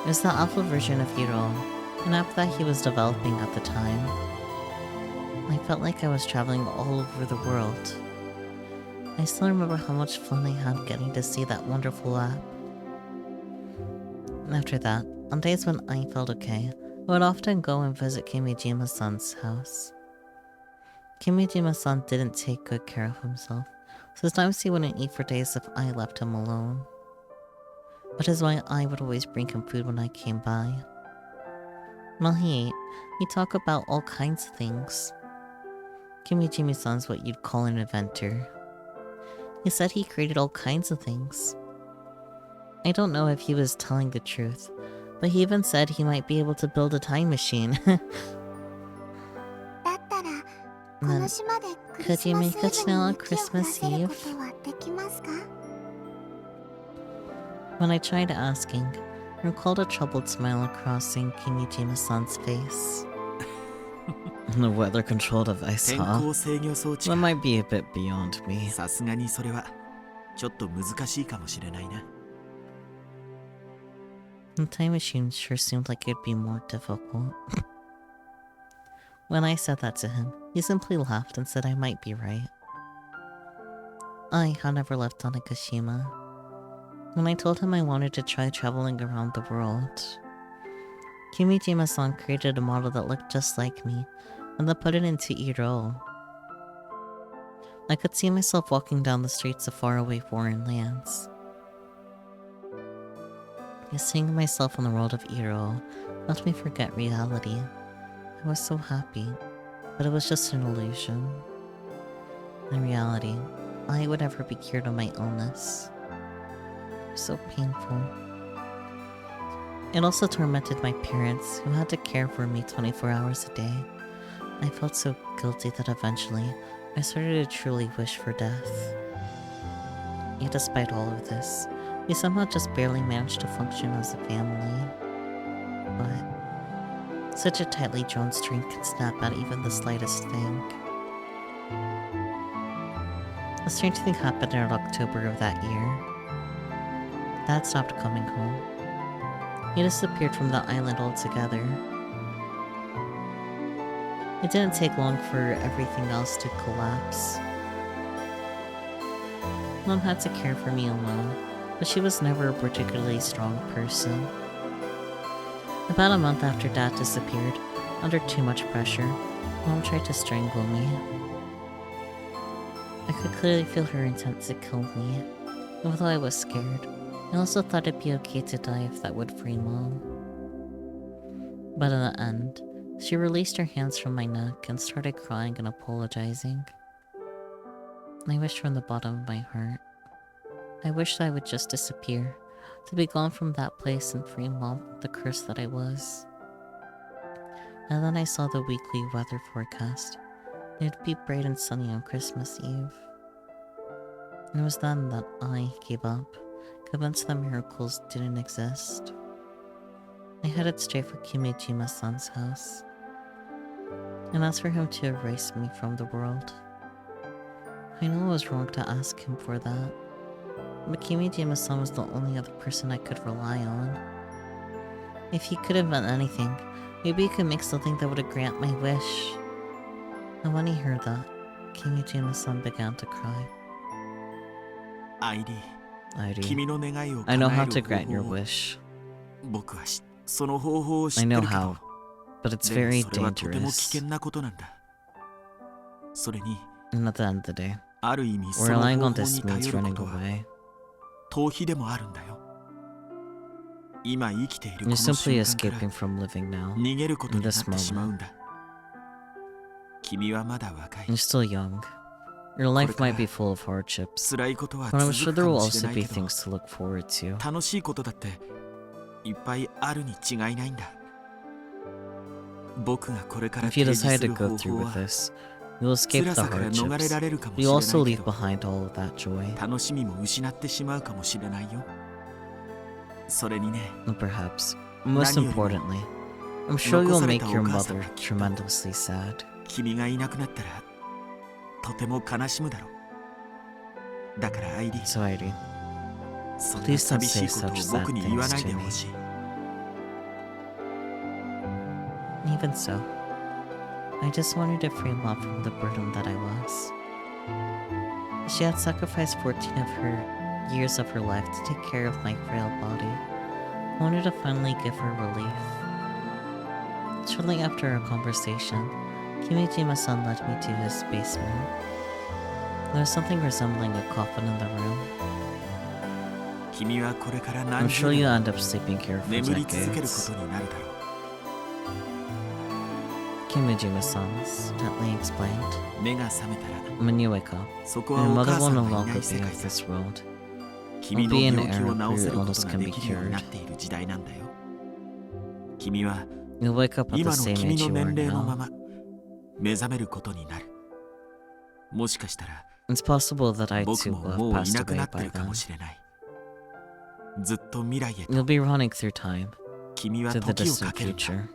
It was the alpha version of Hiro, an app that he was developing at the time. I felt like I was traveling all over the world. I still remember how much fun I had getting to see that wonderful app. After that, on days when I felt okay, I would often go and visit Kimijima-san's house. Kimijima-san didn't take good care of himself, so sometimes he wouldn't eat for days if I left him alone. Which is why I would always bring him food when I came by. While he ate, he'd talk about all kinds of things. Kimijima-san's what you'd call an inventor. He said he created all kinds of things. I don't know if he was telling the truth, but he even said he might be able to build a time machine. だったらこ Then, の島でク could リス you マ make ス it イ snow ブ on に雪を降ら Christmas せる Eve? ことはできますか When I tried asking, I recalled a troubled smile crossing Kimijima-san's face. The weather-controlled device, 天 huh? 候制御装置 That か might be a bit beyond me. さすがにそれはちょっと難しいかもしれないな The time machine sure seemed like it'd be more difficult. When I said that to him, he simply laughed and said I might be right. I had never left Tanegashima. When I told him I wanted to try traveling around the world, Kimijima-san created a model that looked just like me, and then put it into Iro. I could see myself walking down the streets of faraway foreign lands. Seeing myself in the world of Iro let me forget reality. I was so happy, but it was just an illusion. In reality, I would never be cured of my illness. It was so painful. It also tormented my parents, who had to care for me 24 hours a day. I felt so guilty that eventually I started to truly wish for death. Yet despite all of this, we somehow just barely managed to function as a family. But such a tightly drawn string can snap at even the slightest thing. A strange thing happened in October of that year. Dad stopped coming home. He disappeared from the island altogether. It didn't take long for everything else to collapse. Mom had to care for me alone, but she was never a particularly strong person. About a month after Dad disappeared, under too much pressure, Mom tried to strangle me. I could clearly feel her intent to kill me, although I was scared. I also thought it'd be okay to die if that would free Mom. But in the end, she released her hands from my neck and started crying and apologizing. I wished from the bottom of my heart. I wished I would just disappear, to be gone from that place and free Mom from the curse that I was. And then I saw the weekly weather forecast. It'd be bright and sunny on Christmas Eve. It was then that I gave up, convinced that miracles didn't exist. I headed straight for Kimijima-san's house, and asked for him to erase me from the world. I know it was wrong to ask him for that, but Kimijima-san was the only other person I could rely on. If he could invent anything, maybe he could make something that would grant my wish. And when he heard that, Kimijima-san began to cry. Airi, I know how to grant your wish. I know how, but it's very dangerous. And at the end of the day, we're relying on this means running away. You're simply escaping from living now, in this moment. You're still young. Your life might be full of hardships, but I'm sure there will also be things to look forward to. If you decide to go through with this, you'll escape the hardships, but you'll also leave behind all of that joy. And perhaps, most importantly, I'm sure you'll make your mother tremendously sad. So Airi, please don't say such sad things to me. Even so, I just wanted to free Mom from the burden that I was. She had sacrificed 14 of her years of her life to take care of my frail body. I wanted to finally give her relief. Shortly after our conversation, Kimijima-san led me to his basement. There was something resembling a coffin in the room. I'm sure you'll end up sleeping here for decades. Kimijima-san gently explained. When you wake up, your mother will no longer be of this world. Will be an era where your illness can be cured. You'll wake up at the same age you are now. It's possible that I too will have passed away by then. You'll be running through time, to the distant future.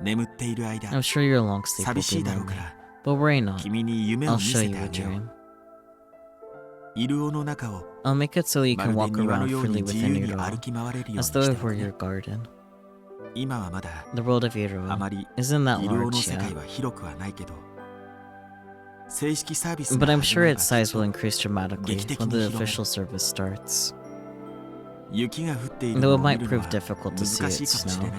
I'm sure your long sleep will be lonely, but worry not, I'll show you a dream. I'll make it so you can walk around freely within Iroha, as though it were your garden. The world of Iroha isn't that large yet, but I'm sure its size will increase dramatically when the official service starts. Though it might prove difficult to see it snow.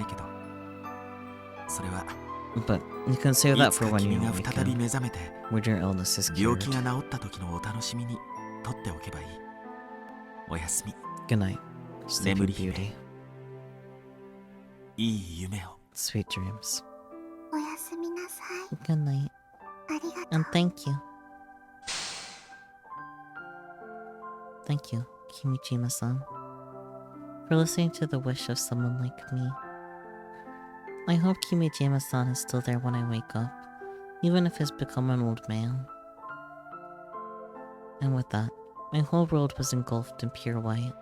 But you can save that for when you awaken, when your illness is cured. Good night, Sleeping Beauty. Sweet dreams. おやすみなさい。 Good night, ありがとう。 and thank you. Thank you, Kimijima-san. for listening to the wish of someone like me. I hope Kimijima-san is still there when I wake up, even if he's become an old man. And with that, my whole world was engulfed in pure white.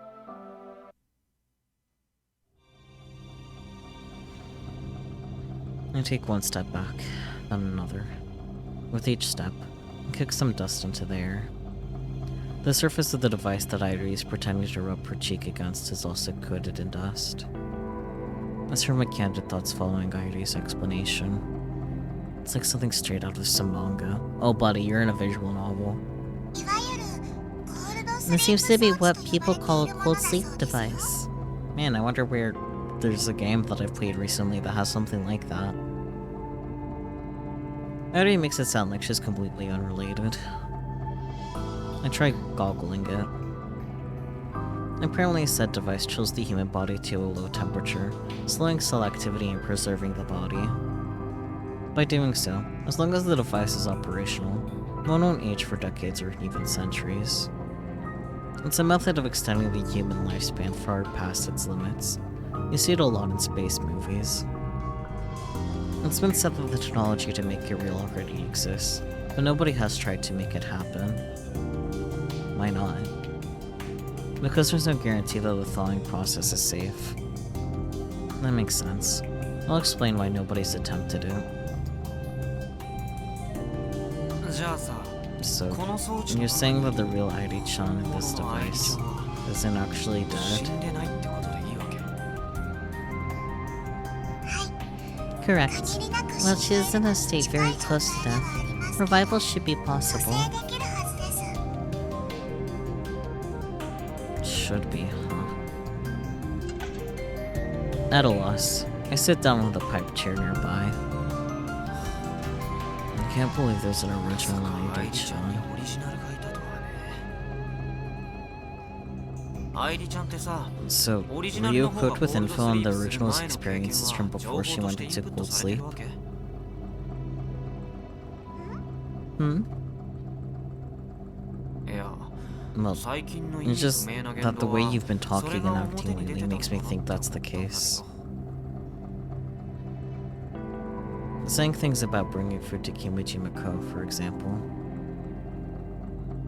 I take one step back, then another. With each step, I kick some dust into the air. The surface of the device that Irie is pretending to rub her cheek against is also coated in dust. As for my candid thoughts following Irie's explanation, it's like something straight out of some manga. Oh buddy, you're in a visual novel. This seems to be what people call a cold sleep device. Man, I wonder where there's a game that I've played recently that has something like that. Irie makes it sound like she's completely unrelated. I try goggling it. Apparently said device chills the human body to a low temperature, slowing cell activity and preserving the body. By doing so, as long as the device is operational, one won't age for decades or even centuries. It's a method of extending the human lifespan far past its limits. You see it a lot in space movies. It's been said that the technology to make it real already exists, but nobody has tried to make it happen. Why not? Because there's no guarantee that the thawing process is safe. That makes sense. I'll explain why nobody's attempted it. So, you're saying that the real ID-chan in this device isn't actually dead? Correct. While she is in a state very close to death, revival should be possible. Should be, huh? At a loss, I sit down with a pipe chair nearby. I can't believe there's an original ID-chan. So, were you equipped with info on the original's experiences from before she went into cold sleep? Well, it's just that the way you've been talking and acting lately makes me think that's the case. Saying things about bringing food to Kimijima-ko, for example.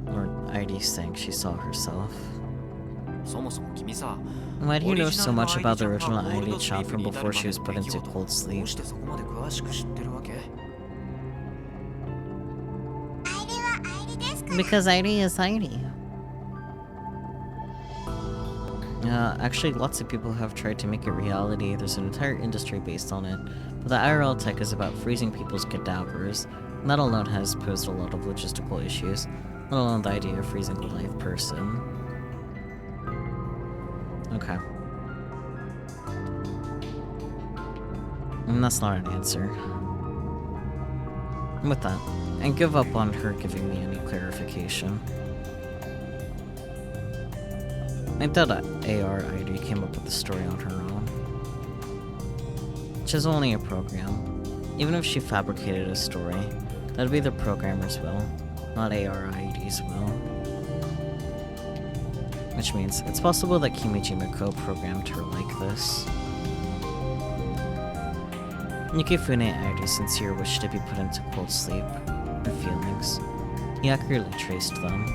Or ID saying she saw herself. Why do you know so much about the original ID-chan from before she was put into cold sleep? Because ID is ID. Actually, lots of people have tried to make it reality. There's an entire industry based on it. But the IRL tech is about freezing people's cadavers, and that alone has posed a lot of logistical issues, let alone the idea of freezing a live person. Okay. And that's not an answer. And with that, I give up on her giving me any clarification. I doubt AR-ID came up with the story on her own. She's only a program. Even if she fabricated a story, that'd be the programmer's will, not AR-ID's will. Which means, it's possible that Kimijima-ko programmed her like this. Yukifune-ID's sincere wish to be put into cold sleep, her feelings, he accurately traced them.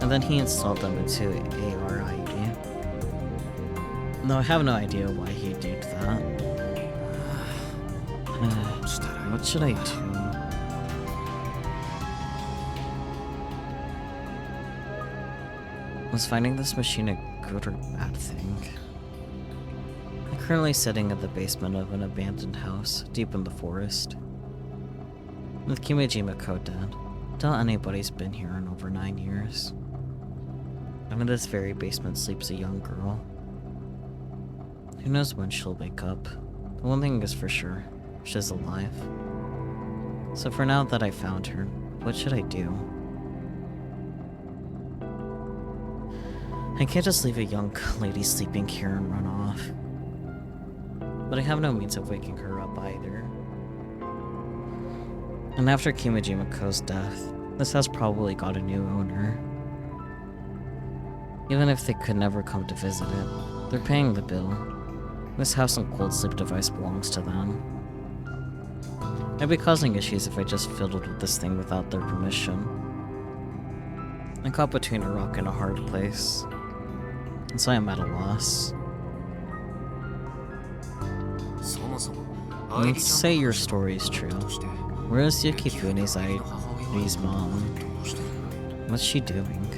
And then he installed them into AR-ID. Though I have no idea why he did that. What should I do? Was finding this machine a good or bad thing? I'm currently sitting in the basement of an abandoned house, deep in the forest. With Kimijima-ko dead, doubt anybody's been here in over 9 years. And in this very basement sleeps a young girl. Who knows when she'll wake up? But one thing is for sure, she's alive. So for now that I found her, what should I do? I can't just leave a young lady sleeping here and run off. But I have no means of waking her up either. And after Kimijima-ko's death, this house probably got a new owner. Even if they could never come to visit it, they're paying the bill. This house and cold sleep device belongs to them. I'd be causing issues if I just fiddled with this thing without their permission. I'm caught between a rock and a hard place, and so I'm at a loss. そもそも Let's say your story is true. Where is Yukifune's Airi's mom? What's she doing?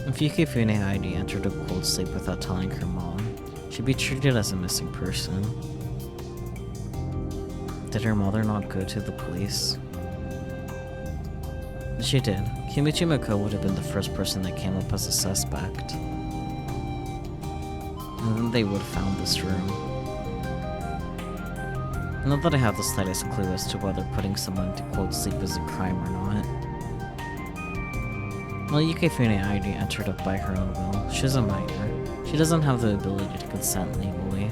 If Yukifune Heidi entered a cold sleep without telling her mom, she'd be treated as a missing person. Did her mother not go to the police? She did. Kimichi Mako would have been the first person that came up as a suspect. And then they would have found this room. Not that I have the slightest clue as to whether putting someone to cold sleep is a crime or not. Well, Yukifune Airi entered up by her own will. She's a minor. She doesn't have the ability to consent legally.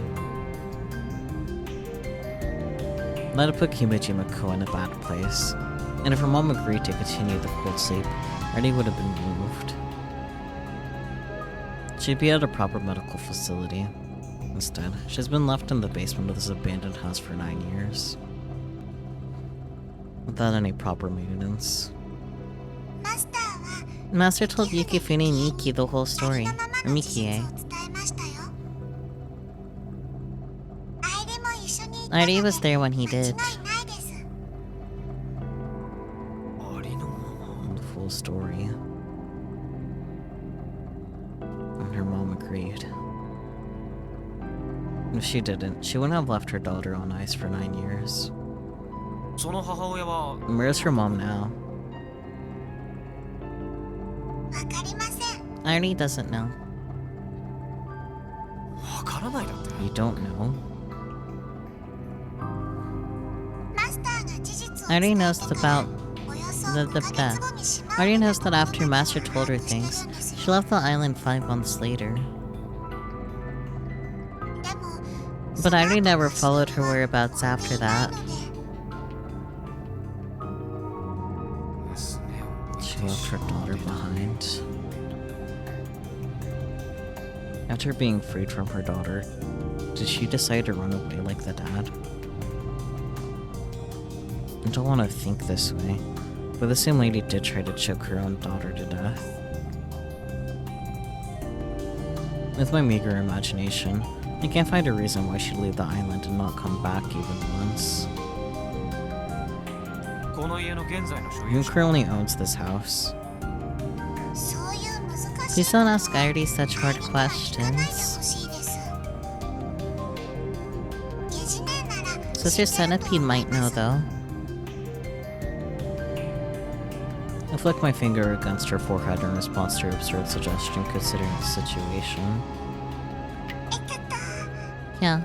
That'd put Kimichi Mako in a bad place. And if her mom agreed to continue the cold sleep, Airi would have been moved. She'd be at a proper medical facility. Instead, she's been left in the basement of this abandoned house for 9 years. Without any proper maintenance. マスターは Master told Yukifune and Miki the whole story. ありのまま Or の Miki, 事実 eh? を伝えましたよ。アイリも一緒に行ったので Airi was there when he 間違 did. いないです。ありのまま The full story. And her mom agreed. If she didn't, she wouldn't have left her daughter on ice for 9 years. その母親は Where's her mom now? わかりません。 Airi doesn't know. わからないだって You don't know. マスターが事実を Airi 伝え knows てから about およそ the 5ヶ月後に島を Airi knows that after Master told her してるん things, ですよ she left the island 5 months later. でも But Airi never followed her whereabouts after that. 娘を She left her daughter behind. After being freed from her daughter, did she decide to run away like the dad? I don't want to think this way, but the same lady did try to choke her own daughter to death. With my meager imagination, I can't find a reason why she'd leave the island and not come back even once. この家の現在の所 Who 有者 currently owns this house? そういう難しい Please don't ask Airi such hard 聞かないで questions. ほしいですゲジネなら Sister Centipede might know though. I flick my finger against her forehead in response to her absurd suggestion considering the situation. えっと Yeah.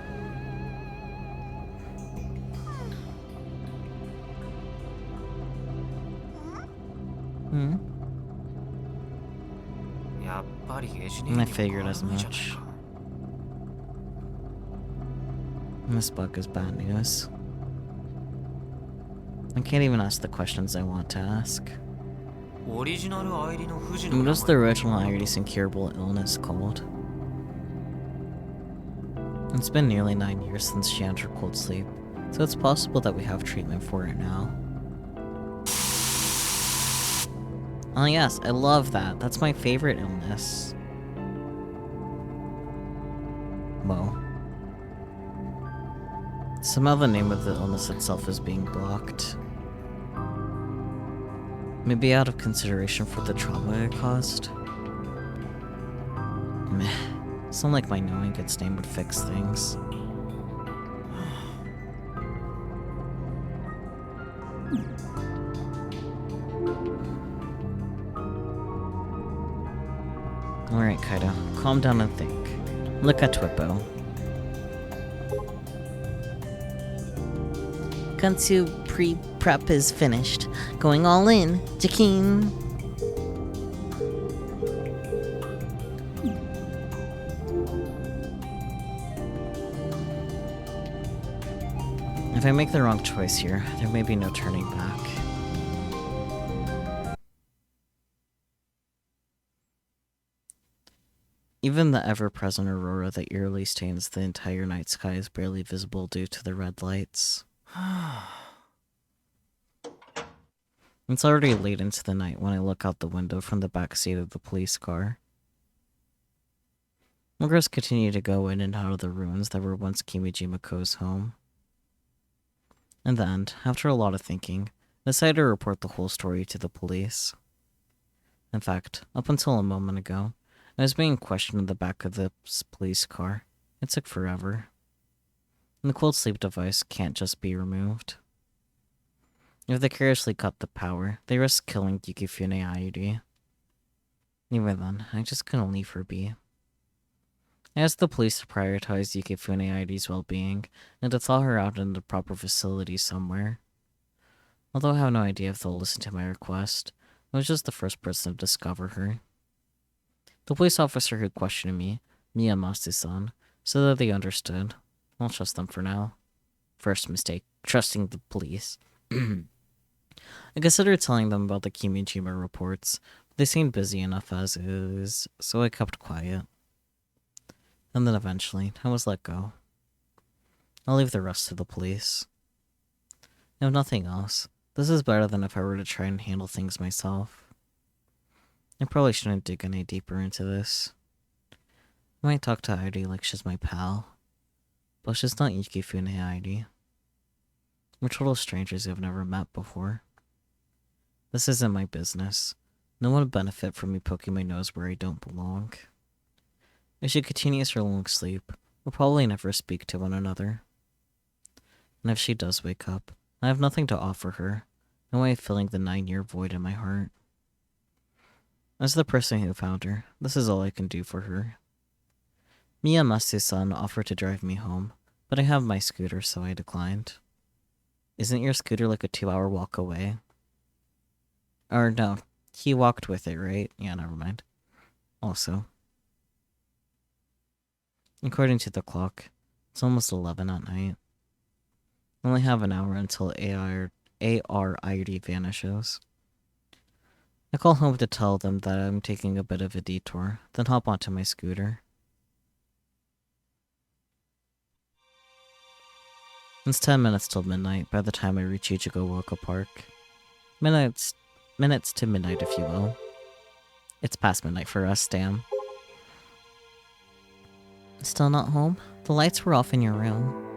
Hmm? やっぱりエジネ I に figured は as 合わないじゃない much. か This book is bad news. I can't even ask the questions I want to ask. オリジナルアイリの不治の What 名 is the 前 original Airi's incurable illness called? It's been nearly 9 years since she entered cold sleep, so it's possible that we have treatment for it now. Oh yes, I love that. That's my favorite illness. Whoa. Somehow the name of the illness itself is being blocked. Maybe out of consideration for the trauma it caused? Meh. It's not like my knowing its name would fix things. Alright, Kaido. Calm down and think. Look at Twippo. Kansu pre-prep is finished. Going all in. Jakin. If I make the wrong choice here, there may be no turning back. Even the ever-present aurora that eerily stains the entire night sky is barely visible due to the red lights. It's already late into the night when I look out the window from the back seat of the police car. Workers continue to go in and out of the ruins that were once Kimijima-ko's home. In the end, after a lot of thinking, I decided to report the whole story to the police. In fact, up until a moment ago, I was being questioned in the back of the police car. It took forever. And the cold sleep device can't just be removed. If they carelessly cut the power, they risk killing Yukifune Ayuri. Even then, I just couldn't leave her be. I asked the police to prioritize Yukifune Ayuri's well-being and to thaw her out in the proper facility somewhere. Although I have no idea if they'll listen to my request, I was just the first person to discover her. The police officer who questioned me, Miyamasu-san, said that they understood. I'll trust them for now. First mistake, trusting the police. I considered telling them about the Kimijima reports, but they seemed busy enough as is, so I kept quiet. And then eventually, I was let go. I'll leave the rest to the police. If nothing else, this is better than if I were to try and handle things myself. I probably shouldn't dig any deeper into this. I might talk to Airi like she's my pal, but she's not Yukifune Airi. We're total strangers who have never met before. This isn't my business. No one would benefit from me poking my nose where I don't belong. If she continues her long sleep, we'll probably never speak to one another. And if she does wake up, I have nothing to offer her, no way of filling the 9-year void in my heart. As the person who found her, this is all I can do for her. Miyamasu-san offered to drive me home, but I have my scooter, so I declined. Isn't your scooter like a 2-hour walk away? Or no, he walked with it, right? Yeah, never mind. Also, according to the clock, it's almost 11 at night. I only have an hour until AR Airi vanishes. I call home to tell them that I'm taking a bit of a detour, then hop onto my scooter. It's 10 minutes till midnight by the time I reach Ichigo-Waka Park. Minutes to midnight, if you will. It's past midnight for us, damn. Still not home? The lights were off in your room.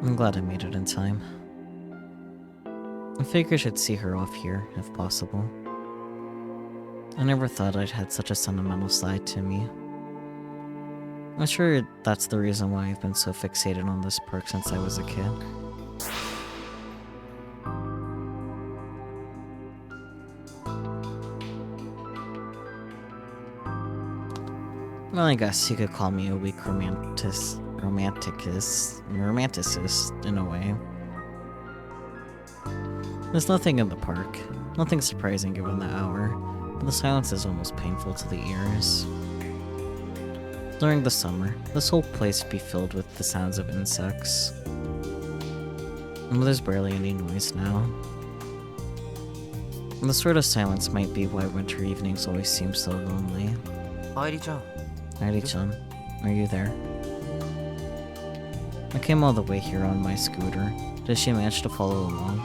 I'm glad I made it in time. I figured I should see her off here, if possible. I never thought I'd had such a sentimental side to me. I'm sure that's the reason why I've been so fixated on this park since I was a kid. Well, I guess you could call me a weak romanticist in a way. There's nothing in the park, nothing surprising given the hour, but the silence is almost painful to the ears. During the summer, this whole place would be filled with the sounds of insects. And there's barely any noise now. And this sort of silence might be why winter evenings always seem so lonely. Airi-chan. Airi-chan, are you there? I came all the way here on my scooter. Did she manage to follow along?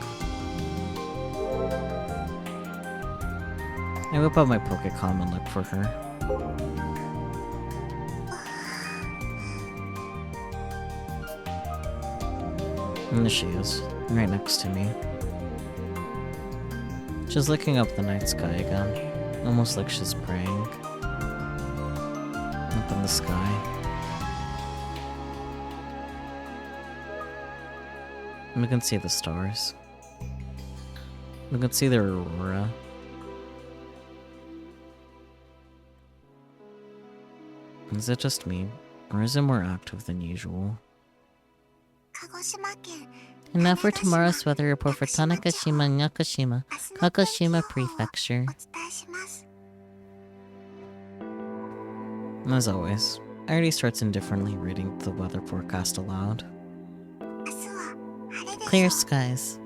I whip out my Pokécom and look for her. And there she is, right next to me. She's looking up the night sky again, almost like she's praying. Up in the sky. And we can see the stars. We can see the aurora. Is it just me, or is it more active than usual? And now for tomorrow's weather report for Tanakashima and Yakashima, Kagoshima Prefecture. As always, I already starts indifferently reading the weather forecast aloud. Clear skies.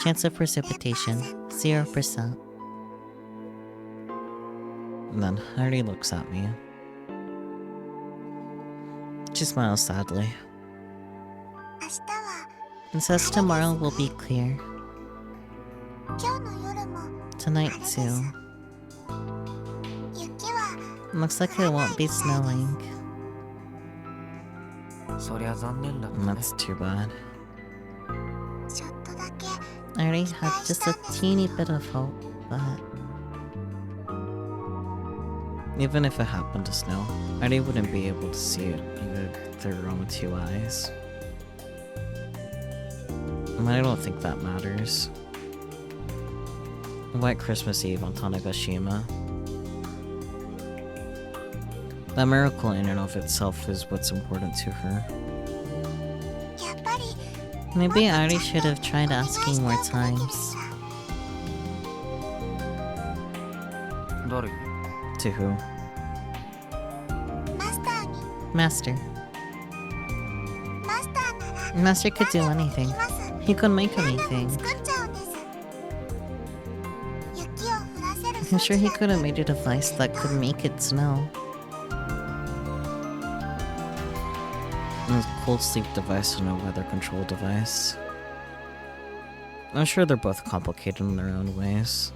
Chance of precipitation, 0%. And then Hardy looks at me. She smiles sadly. And says tomorrow will be clear. Tonight too. Looks like it won't be snowing. そりゃ残念だった And ね that's too bad. I already had just a teeny bit of hope, but... Even if it happened to snow, I already wouldn't be able to see it even through your own 2 eyes. And I don't think that matters. White Christmas Eve on Tanegashima. That miracle in and of itself is what's important to her. Maybe I already should have tried asking more times. 誰 To who? Master. Master could do anything. He could make anything. I'm sure he could have made a device that could make it snow. A cold sleep device and a weather control device. I'm sure they're both complicated in their own ways.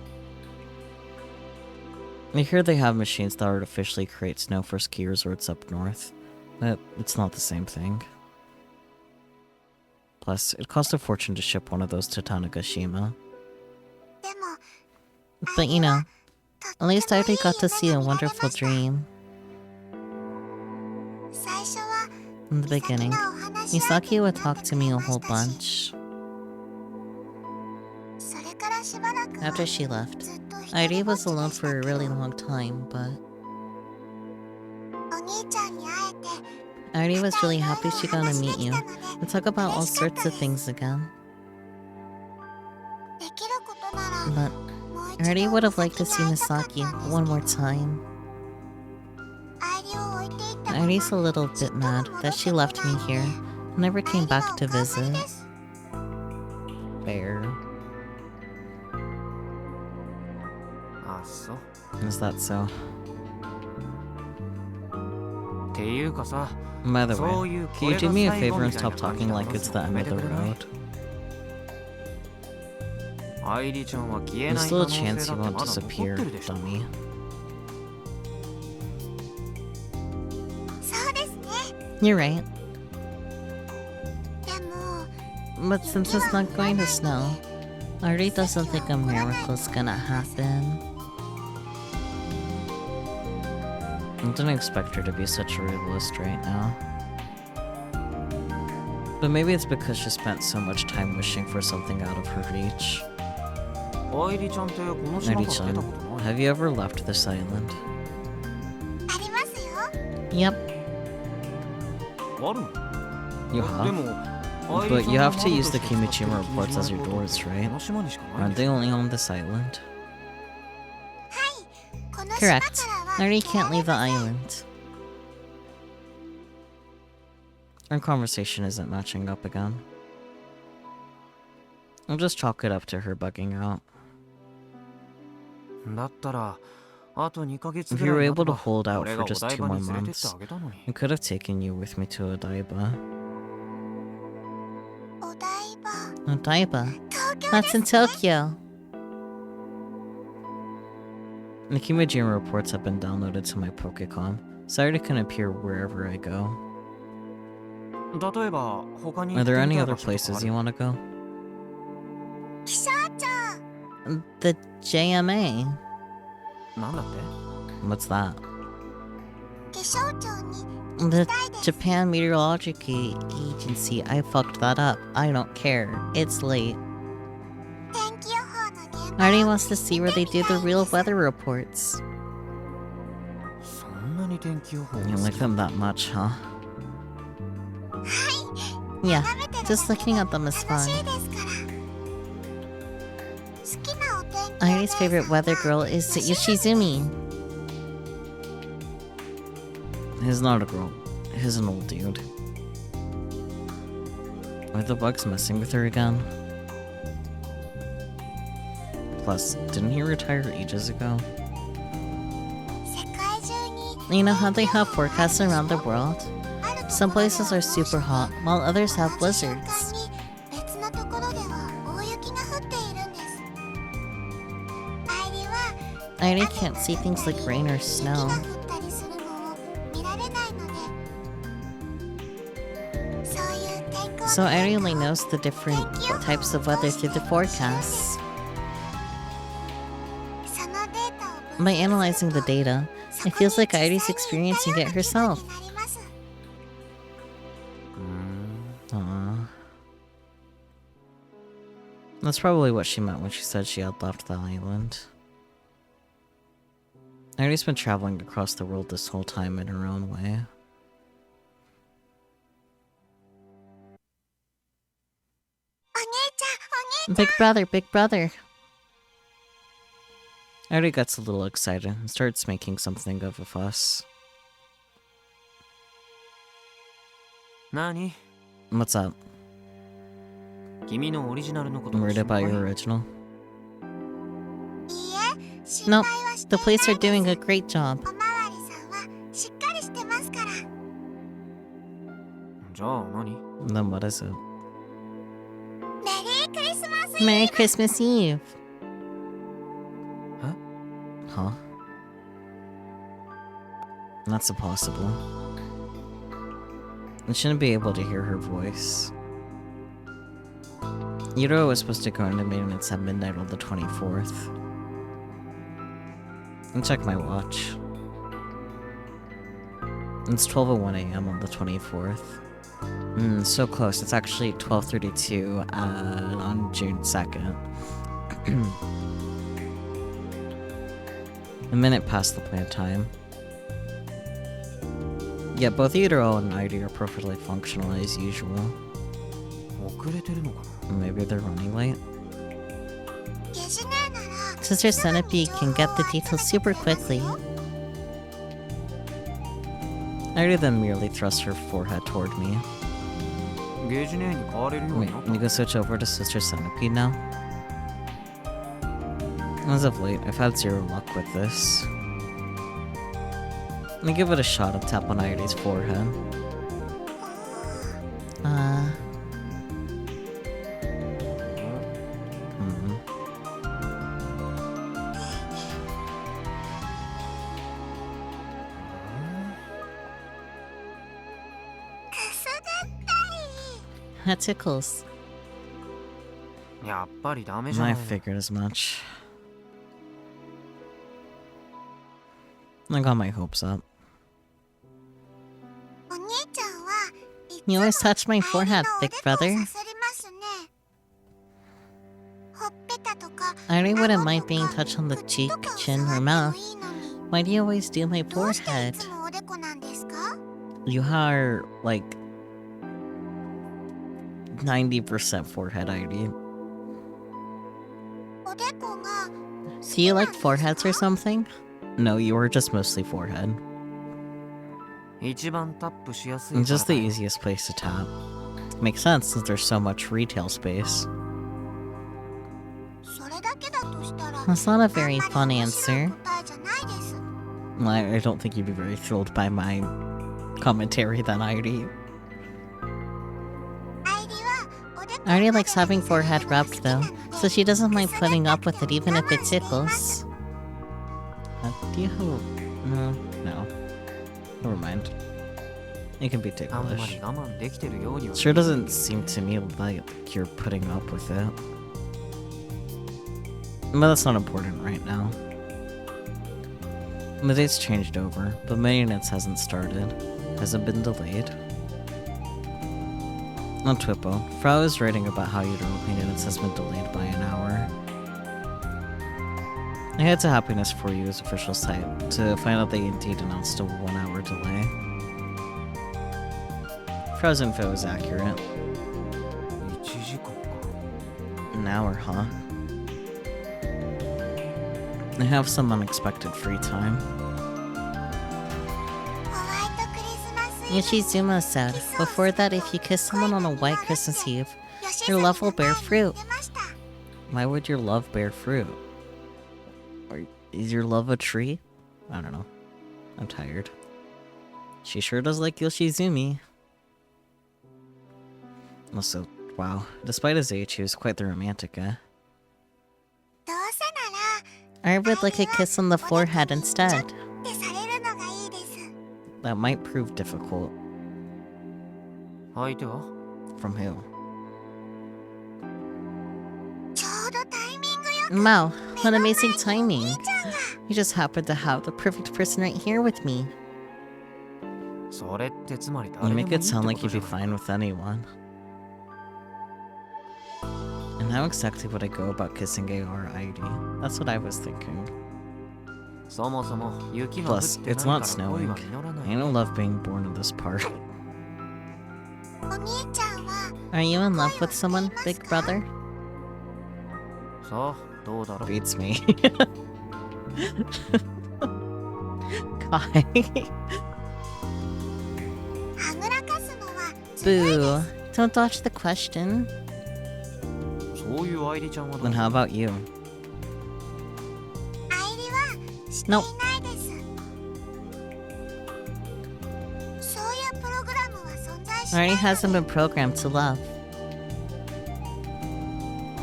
I hear they have machines that artificially create snow for ski resorts up north, but it's not the same thing. Plus, it costs a fortune to ship one of those to Tanegashima. But you know, at least I already got to see a wonderful dream. In the beginning, Misaki would talk to me a whole bunch. After she left, I already was alone for a really long time, but... I already was really happy she got to meet you and talk about all sorts of things again. But I already would have liked to see Misaki one more time. I already's a little bit mad that she left me here and never came back to visit. Fair. あ、そう Is that so? っていうかさ By the そう way, いう can you do me a favor and これが最後みたいな stop talking like it's the end of the road? 愛梨ちゃんは消え There's ない still 可 a 能性 chance だ you って won't まだ残っ disappear, てるでしょ dummy. You're right. But since it's not going to snow, Ari doesn't think a miracle's gonna happen. I didn't expect her to be such a realist right now. But maybe it's because she spent so much time wishing for something out of her reach. 愛梨ちゃんってこの島から出た Ari-chan, ことない have you ever left this island? Yep, あるの you で have. も But you have to use the Kimijima reports as your doors, right? この島にしかない Aren't で they しょ only on this island? Correct. Ari can't leave the island. Our conversation isn't matching up again. I'll just chalk it up to her bugging out. だったらあと2ヶ月 If ぐ you ら were い able to ば hold out 俺 for がお just 台 2 場 more に連れてって months, あげたのに I could have taken you with me to Odaiba. Odaiba? That's in Tokyo! The Kimijima reports have been downloaded to my Pokecom, so I already can appear wherever I go. 例えば他に Are there 行ってみ any たい other 場所とかあ places る you want to go? The JMA? なんだって What's that? The Japan Meteorological Agency. I fucked that up. I don't care. It's late. Artie wants to see where they do the real weather reports. そんなに天気予報 You like them that much, huh? い Yeah, just looking at them is fun. Artie's favorite weather girl is Yoshizumi. He's not a girl. He's an old dude. Are the bugs messing with her again? Plus, didn't he retire ages ago? 世界中に You know how they have forecasts around the world? Some places are super hot, while others have 同じ瞬 blizzards. 間に別のところでは大雪が降っているんです。アイリは I already can't see things like rain or 雪 snow. が降ったりするのを見られないので、そういう天候 So I only knows the different types of weather through the forecasts. そのデータを分 By analyzing the data, it feels like Irie's experiencing it herself. になります。 Aww. That's probably what she meant when she said she had left the island. Irie's been traveling across the world this whole time in her own way. Big brother, big brother. Irie gets a little excited and starts making something of a fuss. 何 What's up? 君のオリジナルのこと I'm が worried 心 about 配 your original. いいえ、心 No, 配はして the いない police are です。 doing a great job. おまわりさんはしっかりしてますから。じゃあ何 Then what is it? メリークリスマス Merry Christmas Eve! Huh? That's impossible. I shouldn't be able to hear her voice. Yuro was supposed to go into maintenance at midnight on the 24th. And check my watch. It's 12:01 a.m. on the 24th. So close. It's actually 12:32 on June 2nd. A minute past the planned time. Yeah, both Yuro and Irie are perfectly functional as usual. 遅れてるのかな Maybe they're running late. ゲジネーなら Sister Centipede can get the details super quickly. Irie then merely thrusts her forehead toward me. ゲージネーに変われるよう Wait, になっ can you go switch over to Sister Centipede now? As of late, I've had zero luck with this. Let me give it a shot and tap on Irie's forehead. That tickles. やっぱりダメじゃな I い figured as much. I got my hopes up. お兄ちゃんはいつ You も always touch my アイリ forehead, のお big でこを brother. さすりますね。ほっぺたとか Irie wouldn't 顎 mind と being か touched on the 口 cheek, とかを chin, 触 or って mouth. もいいのに Why do you always do my どうしてい forehead? つもおでこなんですか？ You are, like, 90% forehead, Irie. おでこが Do you like foreheads or something? No, you are just mostly forehead. 一番タップしやすい It's から just だ the よ easiest place to tap. Makes sense since there's so much retail space. それだけだとしたら That's not a very あんまり fun 面白い answer. 答えじゃないです。 Well, I don't think you'd be very thrilled by my commentary then, Irie. アイリはおでこ Irie likes having forehead rubbed though, so she doesn't mind putting up with it even if it tickles. Do you have no? No. Never mind. It can be あんまり ticklish. 我慢できてるようには Sure doesn't seem to me like you're putting up with it. But that's not important right now. The date's changed over, but maintenance hasn't started. Hasn't been delayed. On Twippo, Frau is writing about how Udaro maintenance has been delayed by an hour. I head to Happiness for You's official site to find out they indeed announced a 1 hour delay. Frau's info is accurate. 1時間か An hour, huh? I have some unexpected free time. ホワイトクリスマスイブ Yoshizuma said, before that if you kiss someone on a white Christmas Eve, 吉 your 崎 love will bear が前に言 fruit. ってました。 Why would your love bear fruit? Is your love a tree? I don't know. I'm tired. She sure does like Yoshizumi. Also, wow. Despite his age, he was quite the romantic guy. どうせなら I would like a kiss on the forehead instead. ってされるのがいいです。 That might prove difficult. 相手は From who? ちょうどタイミングよく Wow, what amazing timing. 兄ちゃんが You just happen to have the perfect person right here with me. それってつまり You 誰でもいい make って it sound こ like と you'd じ be ゃない fine with anyone. And how exactly would I go about kissing AR ID? That's what I was thinking. そもそも雪が降っ Plus, て it's ない not から恋 snowing. は実らない I don't love being born in this part. お兄ちゃんは Are you in love with someone, big brother? さあどうだろう Beats me. Kai. はぐらかすのはずるい Boo. Don't dodge the question. そういう愛梨ちゃんはどう Then how about you? 愛理はしてい No. ないです。そういうプログラムは存在しない Already の hasn't で been programmed to love.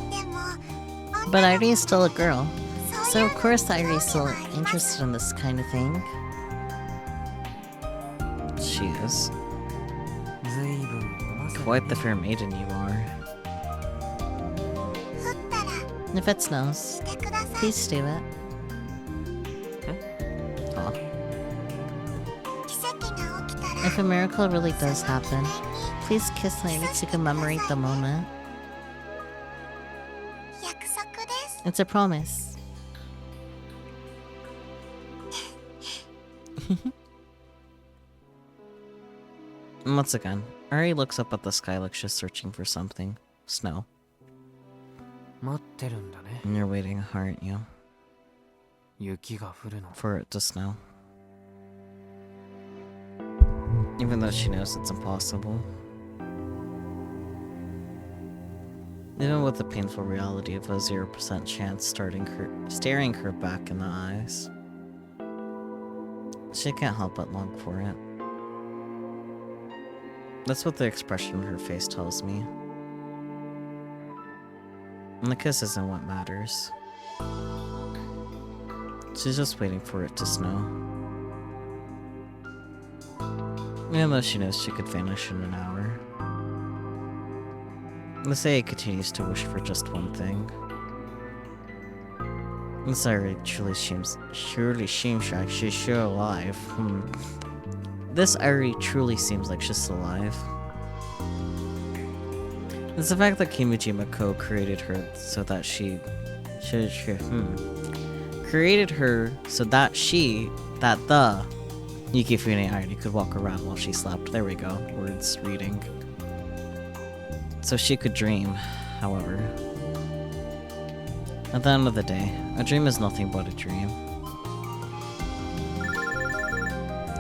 でも But Irie is still a girl. そう So いう of course の Irie's 興 still 味はあります interested in this kind of thing. She is. ずいぶん飲ませ Quite the fair maiden you are. 降ったら If it snows, してください。 please do it. Aw. 奇跡が起きたら If a miracle really does その記 happen, 念に please kiss Irie to commemorate the moment. 約束です。 It's a promise. Once again, Ari looks up at the sky like she's searching for something. Snow. 待ってるんだね And you're waiting, aren't you? 雪が降るの For it to snow. Even though she knows it's impossible. Even with the painful reality of a 0% chance staring her back in the eyes. She can't help but long for it. That's what the expression on her face tells me. And the kiss isn't what matters. She's just waiting for it to snow. Even though she knows she could vanish in an hour. Masaya continues to wish for just one thing. This Irie surely seems like she's still alive. This Irie truly seems like she's still alive. It's the fact that Kimijima Ko created her so that created her so that the Yukifune Irie could walk around while she slept. There we go. Words reading. So she could dream, however. At the end of the day, a dream is nothing but a dream.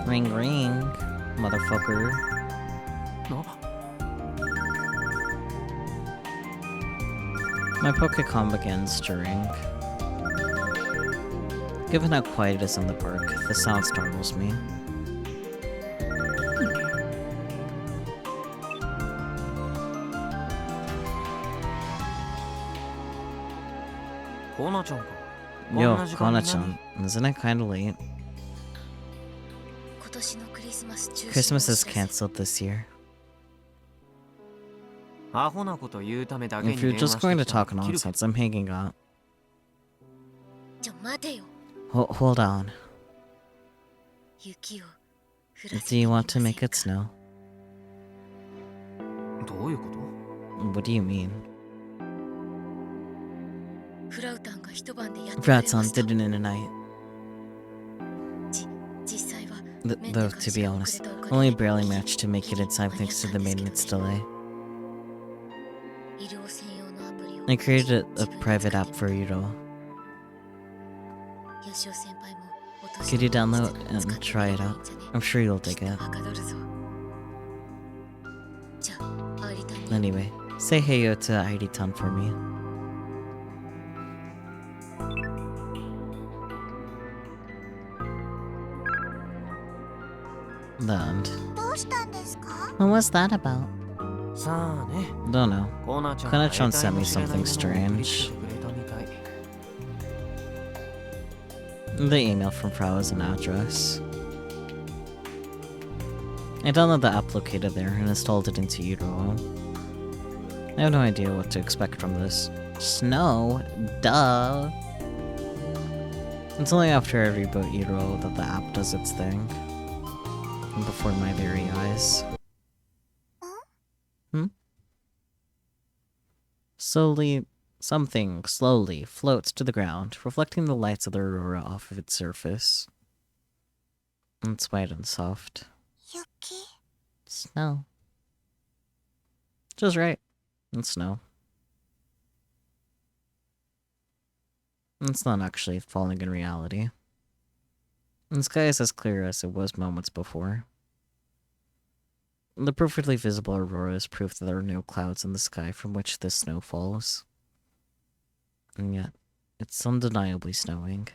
Ring ring, motherfucker. No. My Pokecom begins stirring. Given how quiet it is in the park, the sound startles me. Kona-chan ka. Yo, こんな時間に Kona-chan, isn't it kinda late? 今年のクリスマス中止 Christmas に is cancelled this year. アホなこと言うためだけに If 電 you're 話して just going to きたら talk 切るけど nonsense, I'm hanging up. ちょ待てよ。 Hold on. 雪を降らせ Do て you み want ま to せん make か it snow? どういうこと What do you mean? フラウタンが一晩でやってくれま Ratson した。 did it in a night. 実際は Though, to be honest, only barely managed to make it inside thanks to the maintenance delay. 医療専用のアプリを I created a 自分で private 使 app って for Yuro. ヤシオ先輩もお年 Could you 玉 download に and 使って try み it ればい out? いんじゃね I'm sure you'll きっ dig と it. はかどるぞ。じゃあ、アリタに Anyway, say heyo to Airi-tan for me. The end. どうしたんですか？ What was that about? さあね Don't know. コーナーちゃん Kana-chan が sent me 得体も知れない something ものを送りつけ strange. てくれたみたい The email from Frau is an address. I download the app located there and installed it into Utero. I have no idea what to expect from this. Snow? Duh! It's only after I reboot Utero that the app does its thing. And before my very eyes. Something slowly floats to the ground, reflecting the lights of the aurora off of its surface. It's white and soft. 雪 Snow. Just right. It's snow. It's not actually falling in reality. The sky is as clear as it was moments before. The perfectly visible aurora is proof that there are no clouds in the sky from which this snow falls. And yet, it's undeniably snowing.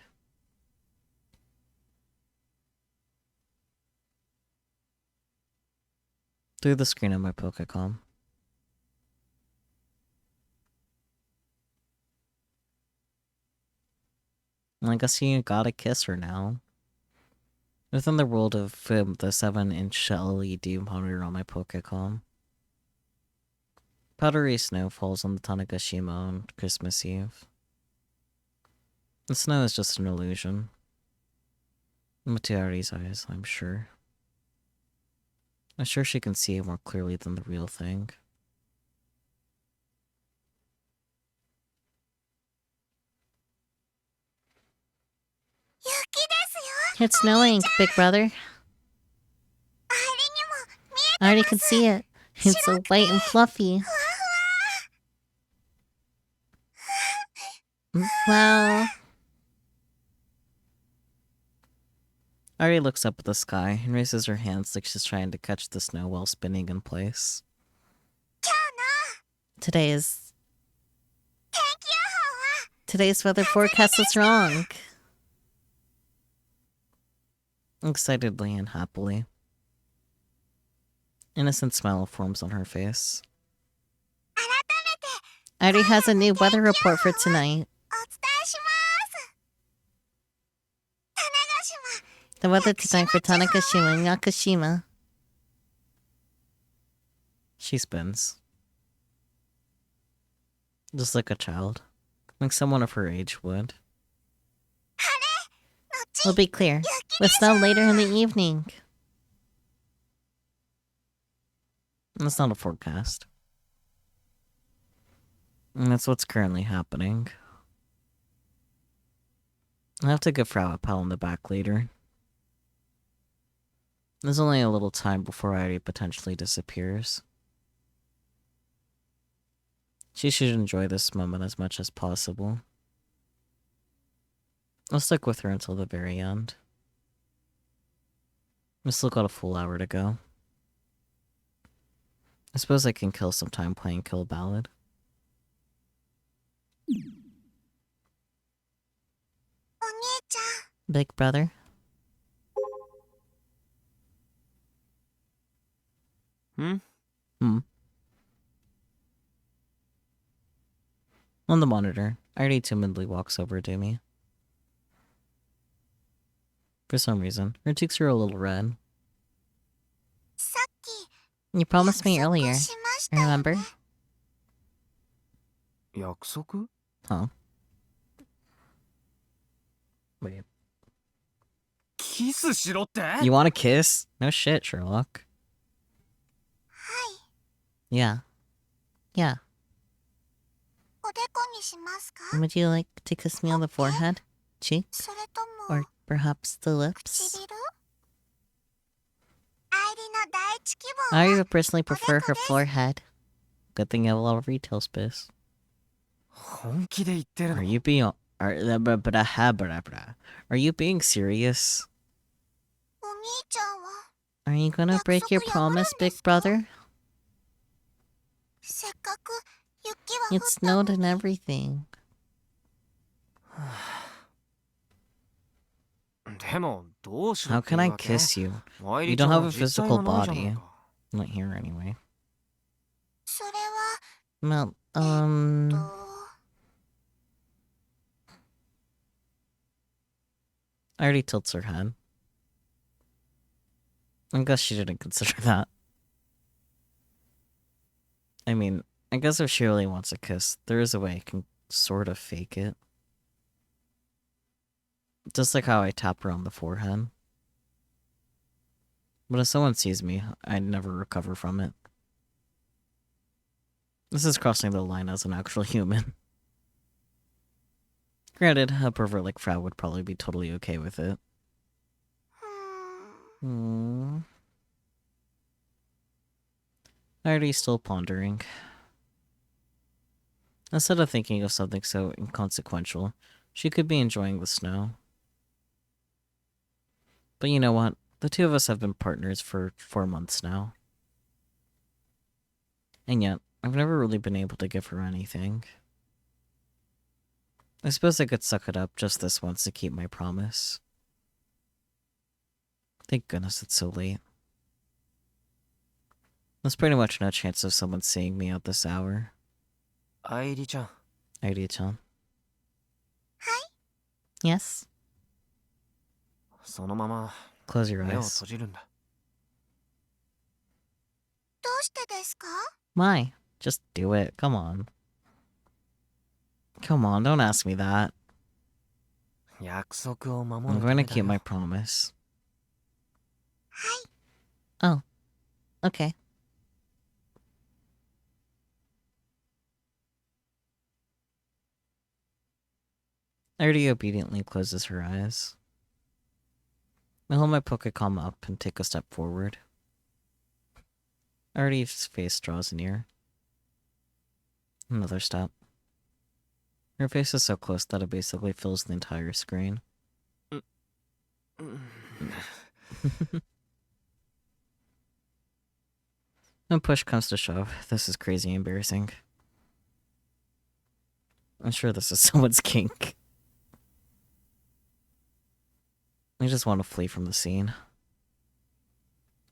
Through the screen of my Pokécom. I guess you gotta kiss her now. Within the world of the 7-inch LED monitor on my Pokécom. Powdery snow falls on the Tanegashima on Christmas Eve. The snow is just an illusion. Matiari's eyes, I'm sure. I'm sure she can see it more clearly than the real thing. It's snowing, big brother. I already can see it. It's so white and fluffy. Wow. Ari looks up at the sky and raises her hands like she's trying to catch the snow while spinning in place. Today's weather forecast is wrong. Excitedly and happily. Innocent smile forms on her face. Ari has a new weather report for tonight. The weather tonight for Tanegashima and Yakushima. She spins. Just like a child. Like someone of her age would. It'll be clear, with snow later in the evening. That's not a forecast. And that's what's currently happening. I'll have to give Frau a pat on the back later. There's only a little time before Ari potentially disappears. She should enjoy this moment as much as possible. I'll stick with her until the very end. We still got a full hour to go. I suppose I can kill some time playing Kill Ballad. Big brother. On the monitor, Ari timidly walks over to me. For some reason, her cheeks are a little red. You promised me earlier, remember? 約束 Huh? Wait. キスしろって You want a kiss? No shit, Sherlock. Yeah. Yeah. Would you like to kiss me on the forehead, cheek, or perhaps the lips? I would personally prefer her forehead. Good thing you have a lot of retail space. 本気で言ってる Are の you being... Are you being serious? Are you gonna break your promise, big brother? It snowed and everything. でもどうしろ How ってい can う I わけ？ kiss you? 愛 You 理ちゃ don't ん have は a 実際 physical はないじゃない body. か。 Not here anyway. それ Well, は I already tilts her head. I guess she didn't consider that. I mean, I guess if she really wants a kiss, there is a way I can sort of fake it. Just like how I tap her on the forehead. But if someone sees me, I'd never recover from it. This is crossing the line as an actual human. Granted, a pervert like Frau would probably be totally okay with it. Already still pondering. Instead of thinking of something so inconsequential, she could be enjoying the snow. But you know what? The two of us have been partners for 4 months now. And yet, I've never really been able to give her anything. I suppose I could suck it up just this once to keep my promise. Thank goodness it's so late. There's pretty much no chance of someone seeing me at this hour. 愛理ちゃん、 Idea-chan. Yes? そのまま Close your 目を eyes. 閉じるんだ。どうしてですか？ Why? Just do it. Come on. Come on, don't ask me that. 約束を守 I'm るた going め to だ keep よ。 my promise. Oh. Okay. Artie obediently closes her eyes. I hold my Pokecom up and take a step forward. Artie's face draws near. Another step. Her face is so close that it basically fills the entire screen. When push comes to shove, this is crazy embarrassing. I'm sure this is someone's kink. I just want to flee from the scene.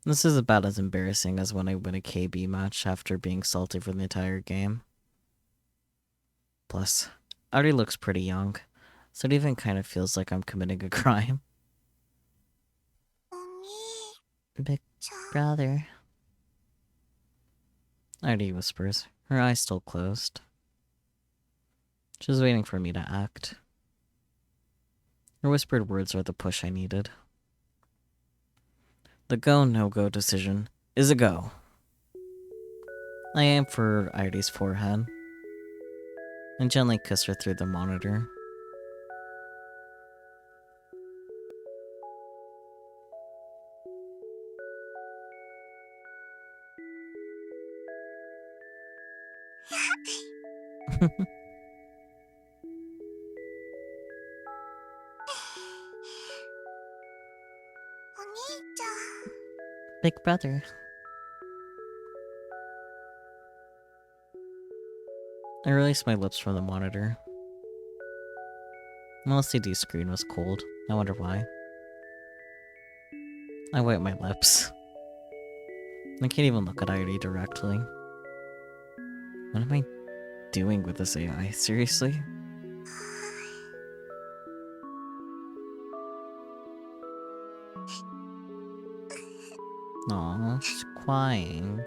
This is about as embarrassing as when I win a KB match after being salty for the entire game. Plus, Artie looks pretty young, so it even kind of feels like I'm committing a crime. お兄 Big ちゃん。 brother. Artie whispers, her eyes still closed. She's waiting for me to act. Her whispered words are the push I needed. The go, no-go decision is a go. I aim for Artie's forehead and gently kiss her through the monitor. Big brother. I released my lips from the monitor. My LCD screen was cold. I wonder why. I wipe my lips. I can't even look at Irie directly. What am I doing with this AI? Seriously? Aw, she's crying.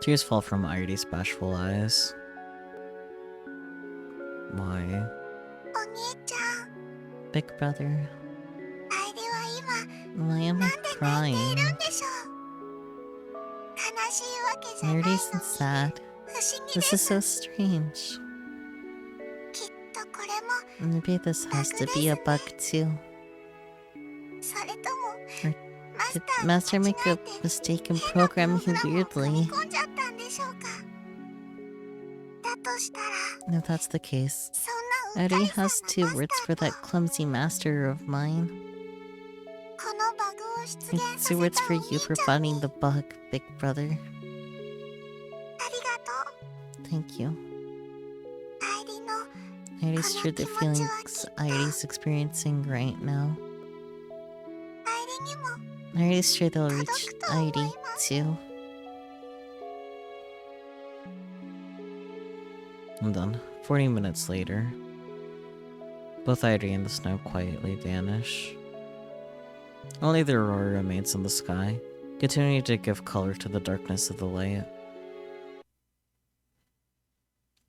Tears fall from Irie's bashful eyes. Why? お兄ちゃん、 Big brother. アイリは今 Why am I なんで泣いてい crying? るんでしょう？悲しいわけじゃないの Irie に isn't sad. 不思議で This is す。 so strange. きっとこれも Maybe this has to be a bug too. それとも Or マス Did ター Master が make 間違 a えて mistake in 変なプロ programming グ him ラムを組み weirdly? 込んじゃったんでしょうか？だとしたら If that's the case, そんな Eddie うっかり has さ two んなマ words ス for ター that と clumsy master of mine. このバグを出現 And させ two た words お for 兄 you ち for ゃん finding に the bug, big brother. ありがとう。 Thank you. I already shared the feelings Ire's experiencing right now. I already sure they'll reach Ire too. And then, 40 minutes later, both Ire and the snow quietly vanish. Only the aurora remains in the sky, continuing to give color to the darkness of the light.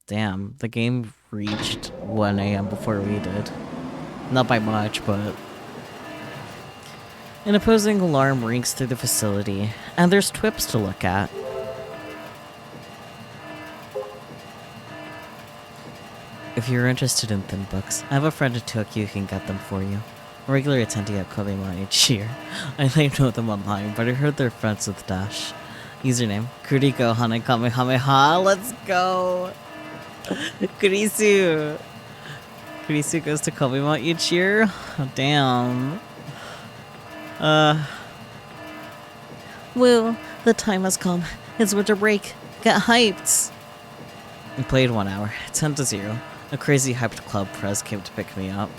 Damn, the game reached 1 AM before we did. Not by much, but... An opposing alarm rings through the facility, and there's TWIPs to look at. If you're interested in thin books, I have a friend in Tokyo who can get them for you. A regular attendee at Kobeimon each year. I only know them online, but I heard they're friends with Dash. Username, Kuriko Hane Kamehameha. Let's go! Kurisu! Kurisu goes to Kobeimon each year? Oh, damn. Woo, the time has come. It's winter break. Get hyped! We played 1 hour, 10-0. A crazy hyped club press came to pick me up.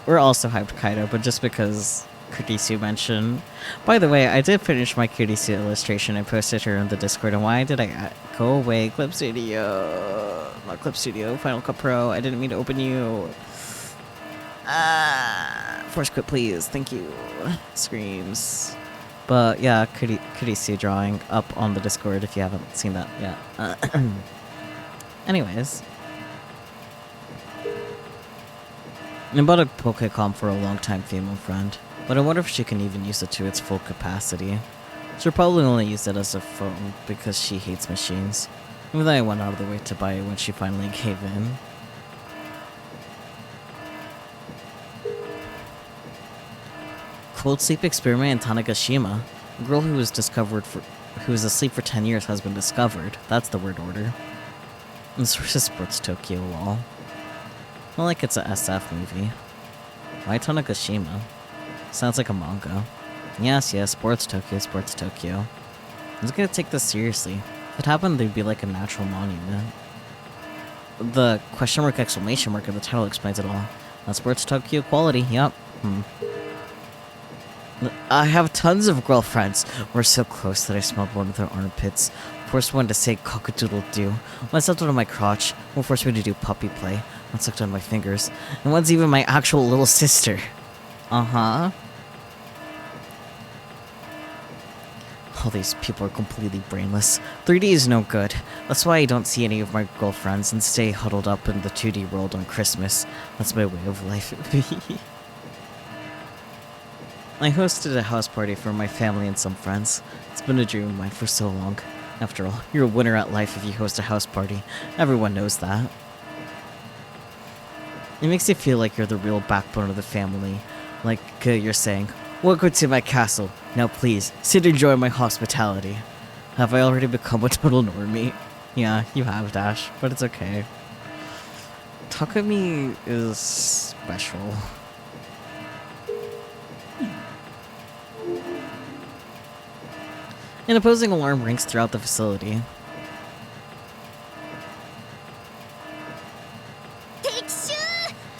We're also hyped Kaido, but just because Kurisu mentioned. By the way, I did finish my Kurisu illustration and posted her in the Discord, and why did I go away? Clip Studio. Not Clip Studio, Final Cut Pro. I didn't mean to open you. Force quit, please. Thank you. Screams. But yeah, Kurisu drawing up on the Discord if you haven't seen that yet. Anyways. I bought a Pokécom for a long-time female friend, but I wonder if she can even use it to its full capacity. She'll probably only use it as a phone because she hates machines, even though I went out of the way to buy it when she finally gave in. Cold sleep experiment in Tanegashima. A girl who was asleep for 10 years has been discovered. That's the word order. This versus Sports Tokyo lol. Not like it's a SF movie. Why Tanegashima? Sounds like a manga. Yes, Sports Tokyo, Sports Tokyo. I'm just gonna take this seriously. If it happened, there'd be like a natural monument. The question mark exclamation mark in the title explains it all. Sports Tokyo quality, yup. I have tons of girlfriends. We're so close that I smelled one of their armpits. Forced one to say cock-a-doodle-doo. One stepped on my crotch. One forced me to do puppy play. One sucked on my fingers. And one's even my actual little sister. Uh-huh. All these people are completely brainless. 3D is no good. That's why I don't see any of my girlfriends and stay huddled up in the 2D world on Christmas. That's my way of life. I hosted a house party for my family and some friends. It's been a dream of mine for so long. After all, you're a winner at life if you host a house party. Everyone knows that. It makes you feel like you're the real backbone of the family. Like you're saying, welcome to my castle. Now please, sit and enjoy my hospitality. Have I already become a total normie? Yeah, you have, Dash, but it's okay. Takumi is special. An opposing alarm rings throughout the facility.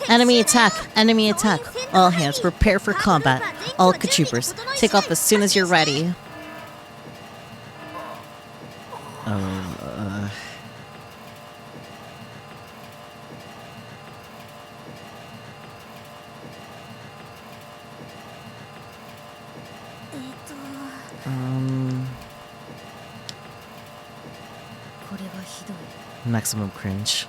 Enemy attack! Enemy attack! All hands prepare for combat. All Katroopers, take off as soon as you're ready. Maximum cringe.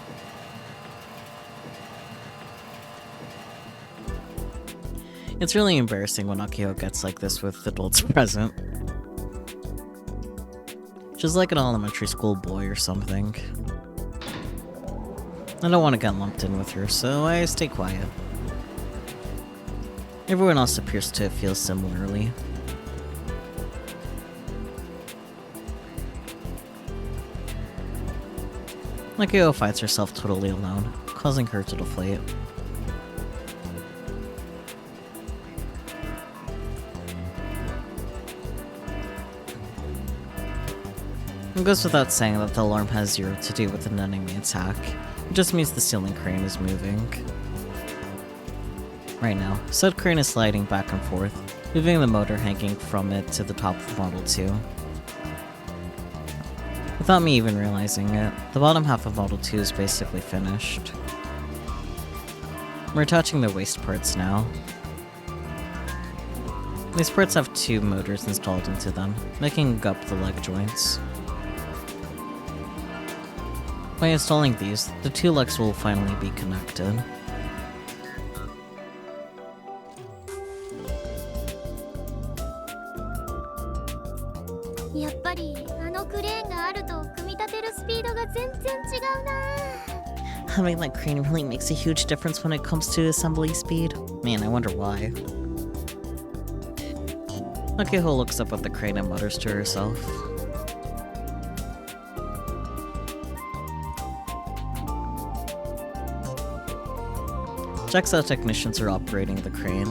It's really embarrassing when Akio gets like this with adults present. Just like an elementary school boy or something. I don't want to get lumped in with her, so I stay quiet. Everyone else appears to feel similarly. Akio finds herself totally alone, causing her to deflate. It goes without saying that the alarm has zero to do with an enemy attack. It just means the ceiling crane is moving. Right now, said crane is sliding back and forth, moving the motor hanging from it to the top of Model 2. Without me even realizing it, the bottom half of Model 2 is basically finished. We're attaching the waste parts now. These parts have 2 motors installed into them, making up the leg joints. By installing these, the 2 legs will finally be connected. Having that crane really makes a huge difference when it comes to assembly speed. Man, I wonder why. Akihou looks up at the crane and mutters to herself. JAXA technicians are operating the crane.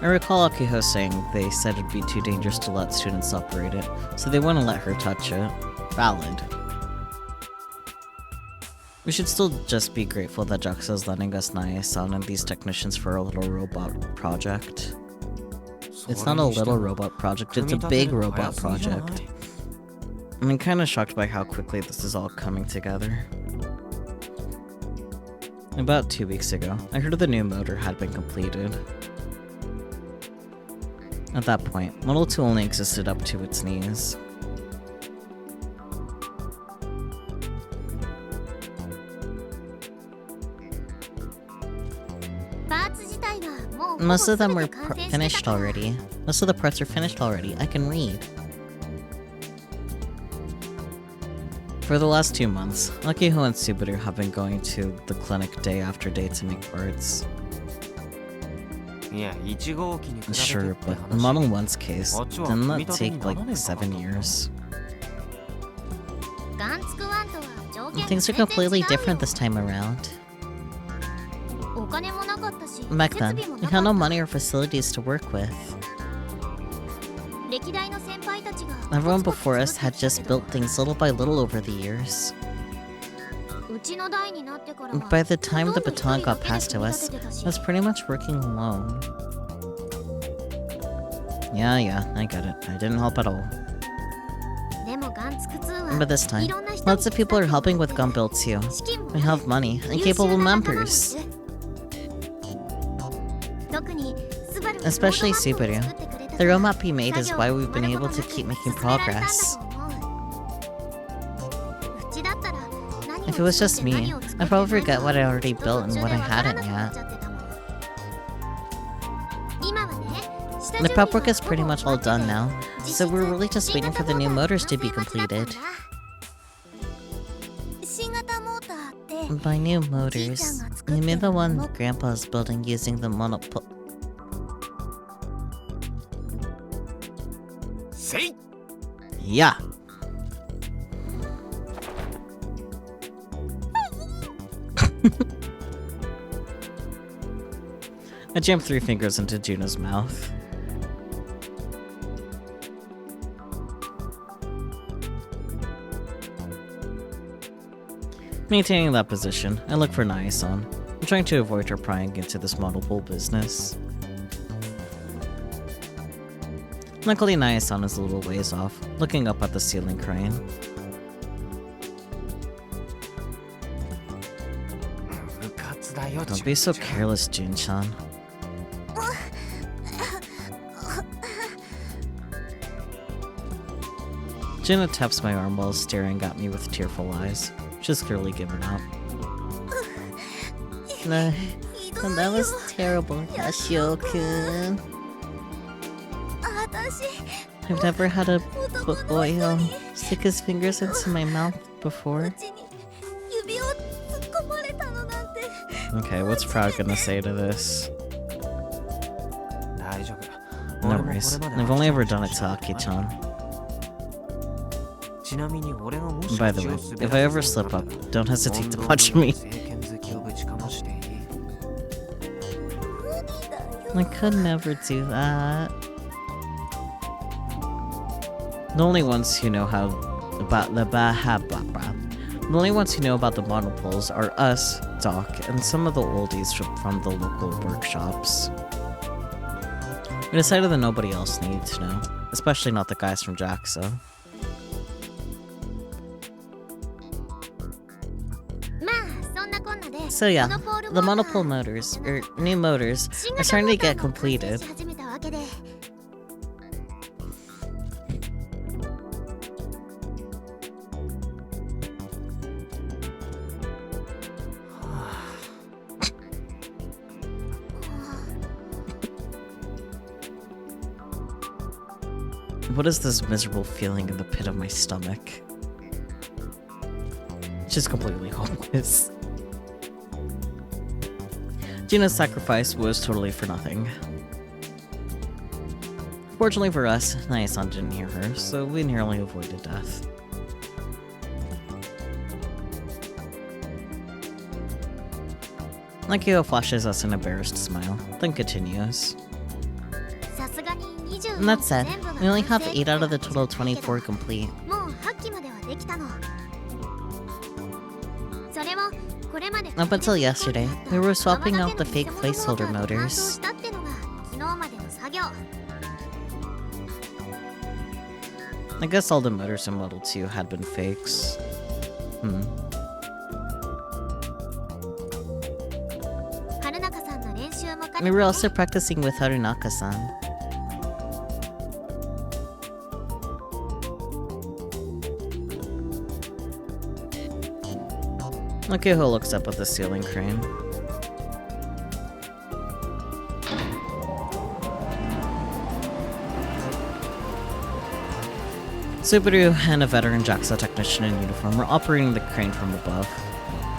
I recall Akihou saying they said it'd be too dangerous to let students operate it, so they wouldn't let her touch it. Valid. We should still just be grateful that JAXA is letting us Nae-san and these technicians for our little robot project. It's not a little robot project, it's a big robot project. I'm kinda shocked by how quickly this is all coming together. About 2 weeks ago, I heard the new motor had been completed. At that point, Model 2 only existed up to its knees. Most of them were finished already. Most of the parts are finished already. I can read. For the last 2 months, Akihou and Subaru have been going to the clinic day after day to make parts. Sure, but in Model 1's case, didn't that take like 7 years? Things are completely different this time around. Back then, we had no money or facilities to work with. Everyone before us had just built things little by little over the years. By the time the baton got passed to us, I was pretty much working alone. Yeah, I get it. I didn't help at all. But this time, lots of people are helping with gun build too. We have money and capable members. Especially Subaru. The roadmap he made is why we've been able to keep making progress. If it was just me, I'd probably forget what I already built and what I hadn't yet. The prep work is pretty much all done now, so we're really just waiting for the new motors to be completed. By new motors, I mean the one Grandpa's building using the Yeah. I jammed 3 fingers into Juna's mouth. Maintaining that position, I look for Nae-san. I'm trying to avoid her prying into this model bull business. Luckily, Nae-san is a little ways off, looking up at the ceiling crane. Don't be so careless, Jun-chan. Juna taps my arm while staring at me with tearful eyes. She's clearly given up. That was terrible, Yashio-kun. I've never had a boy stick his fingers into my mouth before. Okay, what's Proud gonna say to this? No worries. I've only ever done it to Aki-chan. By the way, if I ever slip up, don't hesitate to punch me. I could never do that. The only ones who know how about the the only ones who know about the monopoles are us, Doc, and some of the oldies from the local workshops. We decided that nobody else needed to know, especially not the guys from JAXA. まあそんなこんなで So yeah, モノポール the モーター monopole motors, or new motors, 新 are 型 starting モ to ーター get も完成 completed. し始めたわけで What is this miserable feeling in the pit of my stomach? Just completely hopeless. Gina's sacrifice was totally for nothing. Fortunately for us, Naya-san didn't hear her, so we narrowly avoided death. Nakio flashes us an embarrassed smile, then continues. さすがに20 And that said, 全部が we only 完 have 成 8 out of the って total わけじゃないけど 24 complete. もう8機まではできたのそれもこれまで Up until yesterday, we were swapping out the fake placeholder 完走 motors. したってのが昨日までの作業 I guess all the motors in Model 2 had been fakes. Hmm. 春中さんの練習も兼ね We て were ね also practicing with Harunaka-san. Nakio looks up at the ceiling crane. Subaru and a veteran JAXA technician in uniform are operating the crane from above.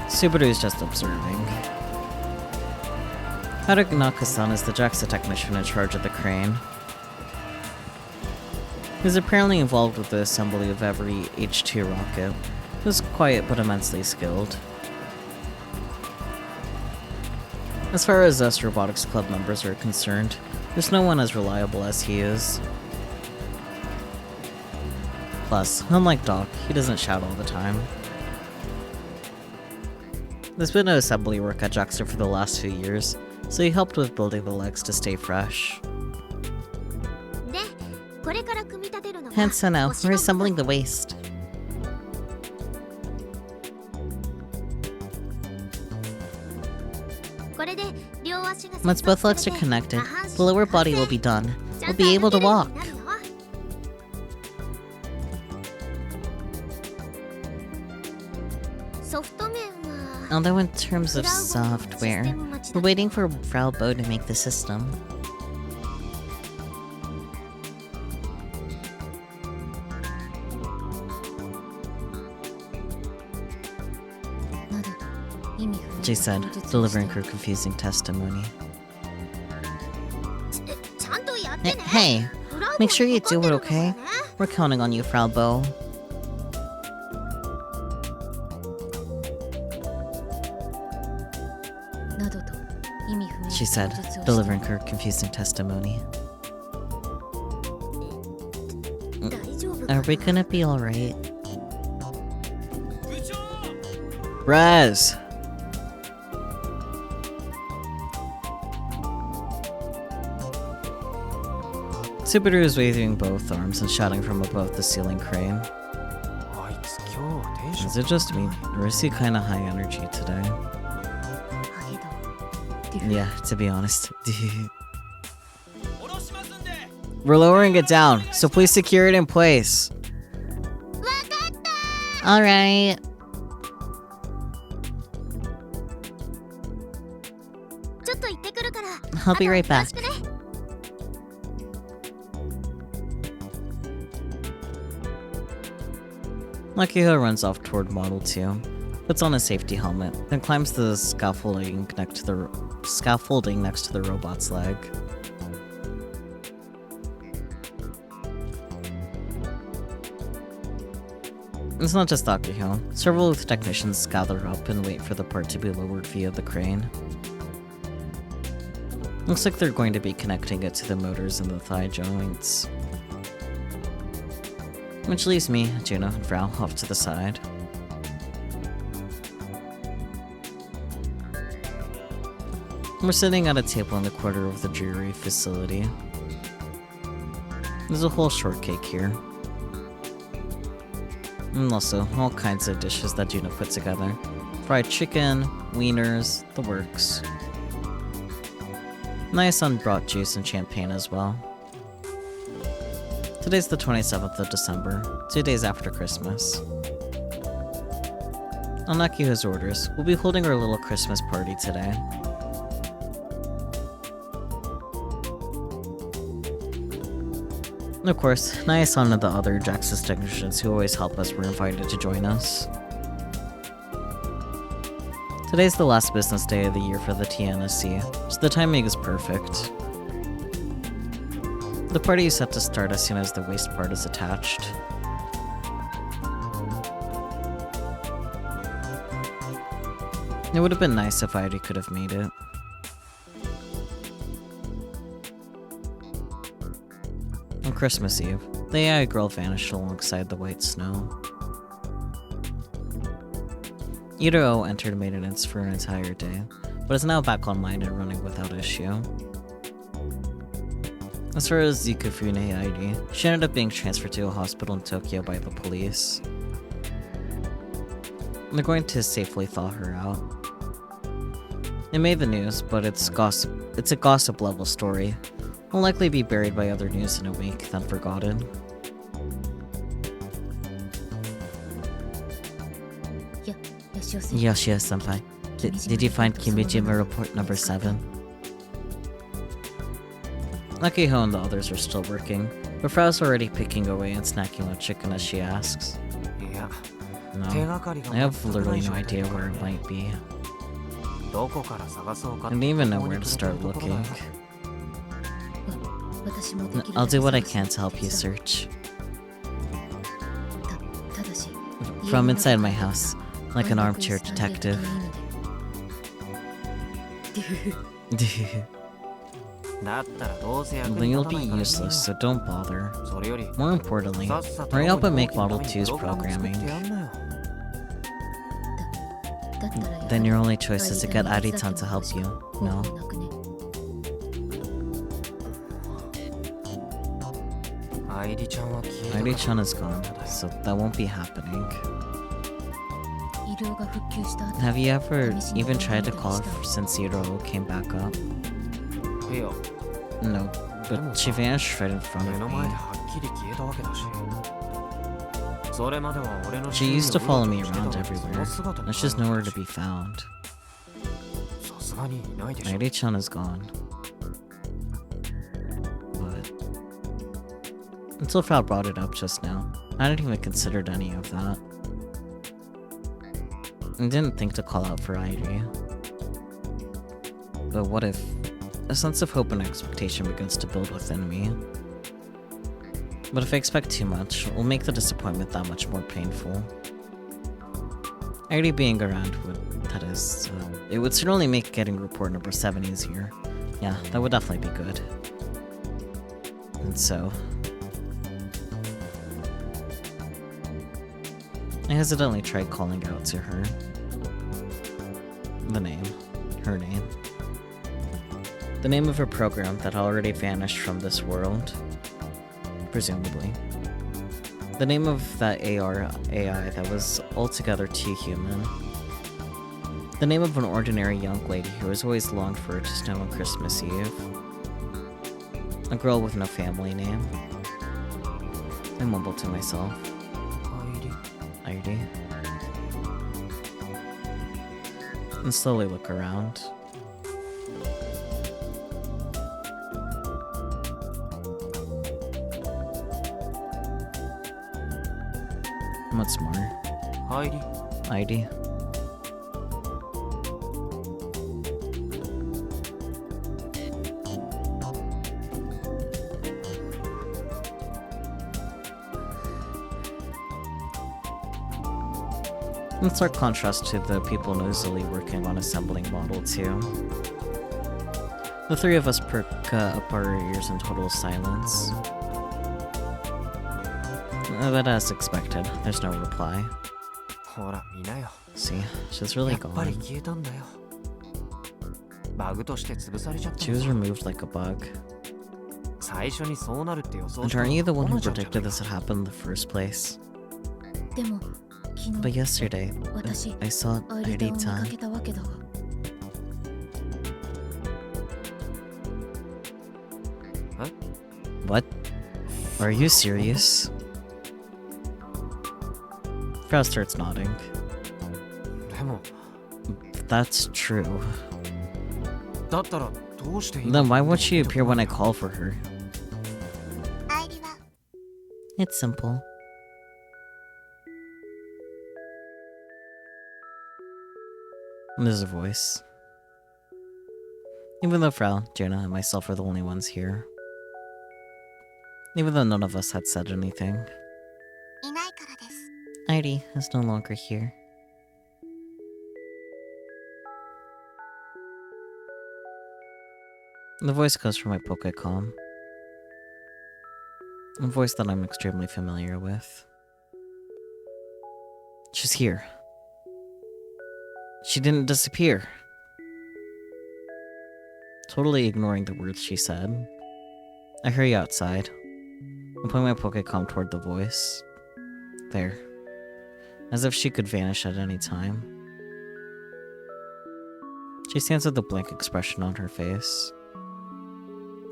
Subaru is just observing. Harunaka-san is the JAXA technician in charge of the crane. He's apparently involved with the assembly of every H2 rocket. He's quiet but immensely skilled. As far as us Robotics Club members are concerned, there's no one as reliable as he is. Plus, unlike Doc, he doesn't shout all the time. There's been no assembly work at JAXA for the last few years, so he helped with building the legs to stay fresh. でこれから組み立てるのが And so now, 星 we're の assembling the waist. これで両足が Once both legs are connected, the lower body will be done. We'll be able to walk. ソフト面は Although in terms of software, we're waiting for Frau Bo to make the system. She said, delivering her confusing testimony. ちゃんとやってね Hey, ブラボー make sure you かか do って it, るのか okay? ね We're counting on you, Frau Bo. She said, delivering her confusing testimony. 大丈夫か Are we gonna be alright? Rez! Subaru is waving both arms and shouting from above the ceiling crane. あいつ今日テンション Is it just me, or is he kinda high energy today? ハゲド Yeah, to be honest. We're lowering it down, so please secure it in place. わかった Alright. ちょっと行ってくるから I'll be right あとよろ back. しくね Makiko runs off toward Model 2, puts on a safety helmet, then climbs the scaffolding next to the robot's leg. It's not just Akihiko. Several technicians gather up and wait for the part to be lowered via the crane. Looks like they're going to be connecting it to the motors and the thigh joints. Which leaves me, Juno, and Frau off to the side. We're sitting at a table in the corner of the dreary facility. There's a whole shortcake here. And also, all kinds of dishes that Juno put together. Fried chicken, wieners, the works. Naya-san brought juice and champagne as well. Today's the 27th of December, 2 days after Christmas. On Akiho's orders, we'll be holding our little Christmas party today. Of course, Naya-san and the other Jaxus technicians who always help us were invited to join us. Today's the last business day of the year for the TNSC, so the timing is perfect. The party is set to start as soon as the waste part is attached. It would have been nice if Airi could have made it. On Christmas Eve, the AI girl vanished alongside the white snow. Iro entered maintenance for an entire day, but is now back online and running without issue. As far as Zikufune Airi, she ended up being transferred to a hospital in Tokyo by the police. They're going to safely thaw her out. It made the news, but it's a gossip level story. Will likely be buried by other news in a week, then forgotten. Yoshio-senpai, did you find Kimijima report number 7? Akiho and the others are still working, but Frau's already picking away and snacking on chicken as she asks. No, I have literally no idea where it might be. I don't even know where to start looking. I'll do what I can to help you search. From inside my house, like an armchair detective. Then you'll be useless, so don't bother. More importantly, hurry up and make Model 2's programming. Then your only choice is to get Ari-chan to help you, no? Ari-chan is gone, so that won't be happening. Have you ever even tried to call her since Iro came back up? No, but she vanished right in front of me. She used to follow me around everywhere. Now she's nowhere to be found. Airi-chan is gone. But until Frau brought it up just now, I hadn't even considered any of that. I didn't think to call out for Airi. But what if a sense of hope and expectation begins to build within me? But if I expect too much, it will make the disappointment that much more painful. Airi being around it would certainly make getting report number 7 easier. Yeah, that would definitely be good. And so I hesitantly tried calling out to her. Her name. The name of a program that already vanished from this world. Presumably. The name of that AI that was altogether too human. The name of an ordinary young lady who has always longed for it to snow on Christmas Eve. A girl with no family name. I mumbled to myself. Airi. And slowly look around. What's more? Airi. In stark contrast to the people noisily working on assembling Model 2. The three of us perk up our ears in total silence. But as expected, there's no reply. ほら見なよ。 See, she's really やっぱり gone. 消えたんだよ。バグとして潰されちゃった She の was さ。 removed like a bug. 最初にそうなるって予想 And した aren't you the one who コナちゃんじゃ predicted ない this would happen in the first place? でも昨 But 日 yesterday, 私 I saw アイリタを見か Arita. けたわけだわ。 What? Are you serious? Frau starts nodding. でも That's true. だったらどうして今 Then why won't she appear when I call for her? アイリは It's simple. There's a voice. Even though Frau, Jaina, and myself are the only ones here. Even though none of us had said anything. いないからです。 Heidi is no longer here. The voice comes from my Pokecom. A voice that I'm extremely familiar with. She's here. She didn't disappear. Totally ignoring the words she said, I hurry outside and point my Pokecom toward the voice. There. As if she could vanish at any time. She stands with a blank expression on her face.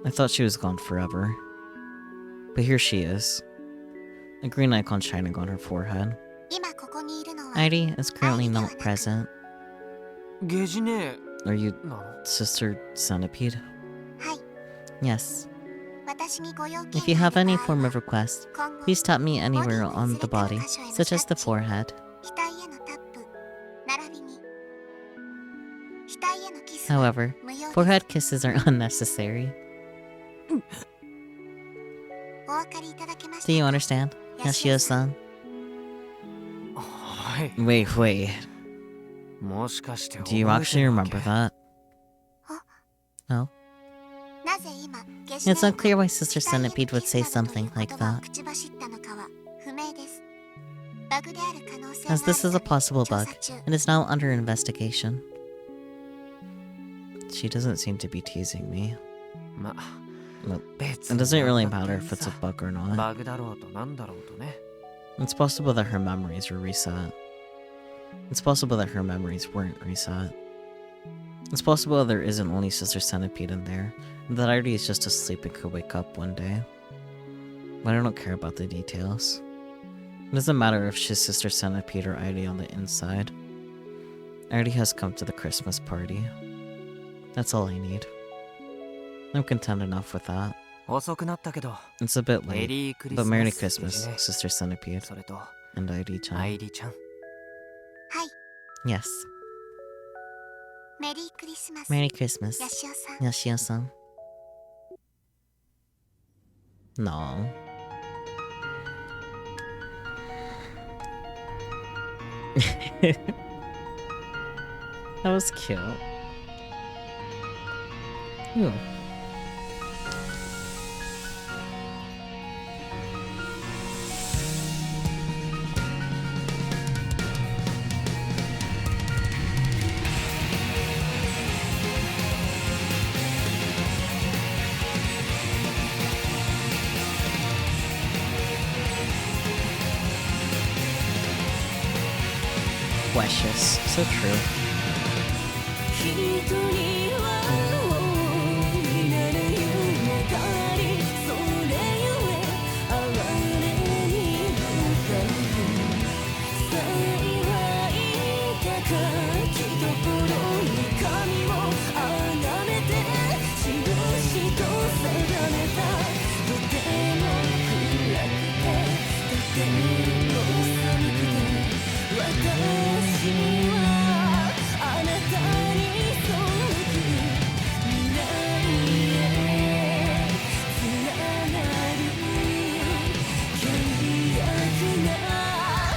I thought she was gone forever. But here she is. A green icon shining on her forehead. 今ここにいるのは Heidi is currently not present. ゲジネ Are you なの Sister Centipede? はい。 Yes. 私にご用件 If you があ have る any 場合 form は of request, 今後 please tap me anywhere on the body, such as the forehead. 額へのタップ並びに額へのキスは However, 無用です。 forehead kisses are unnecessary. お分かりいただけました Do you か understand? Yashio-san? はい。 Wait. もしかして Do you 覚え actually てるわ remember け that? No? なぜ今ゲジネ It's unclear why Sister 額への Centipede would キス say などという something like 言葉を that, 口走ったのかは不明です。バグである可能性がある as this is a ため possible 調 bug 査中。 and is now under investigation. She doesn't seem to be teasing me. ま But 別 it に doesn't really なんだっ matter て if it's a さ bug or not. バグだろうとなんだろうとね。 It's possible that her memories were reset. It's possible that her memories weren't reset. It's possible there isn't only Sister Centipede in there, and that Artie is just asleep and could wake up one day. But I don't care about the details. It doesn't matter if she's Sister Centipede or Artie on the inside. Artie has come to the Christmas party. That's all I need. I'm content enough with that. 遅くなったけど、 It's a bit メ late, リークリ but スマ Merry ス Christmas, ゲジ Sister Centipede ネ。それと and Artie-chan. アイリちゃん。はい、 Yes. メリークリスマス。 Merry Christmas, ヤシオさん。 Yoshio-san. No. That was cute. Ooh. Precious. So true. 人には大いなる夢があり、それゆえ哀れに向かう。幸い高きところに神をあがめて印と定めた。とても暗くてとても寒くて、私はあなたに背く。未来へつながる険悪な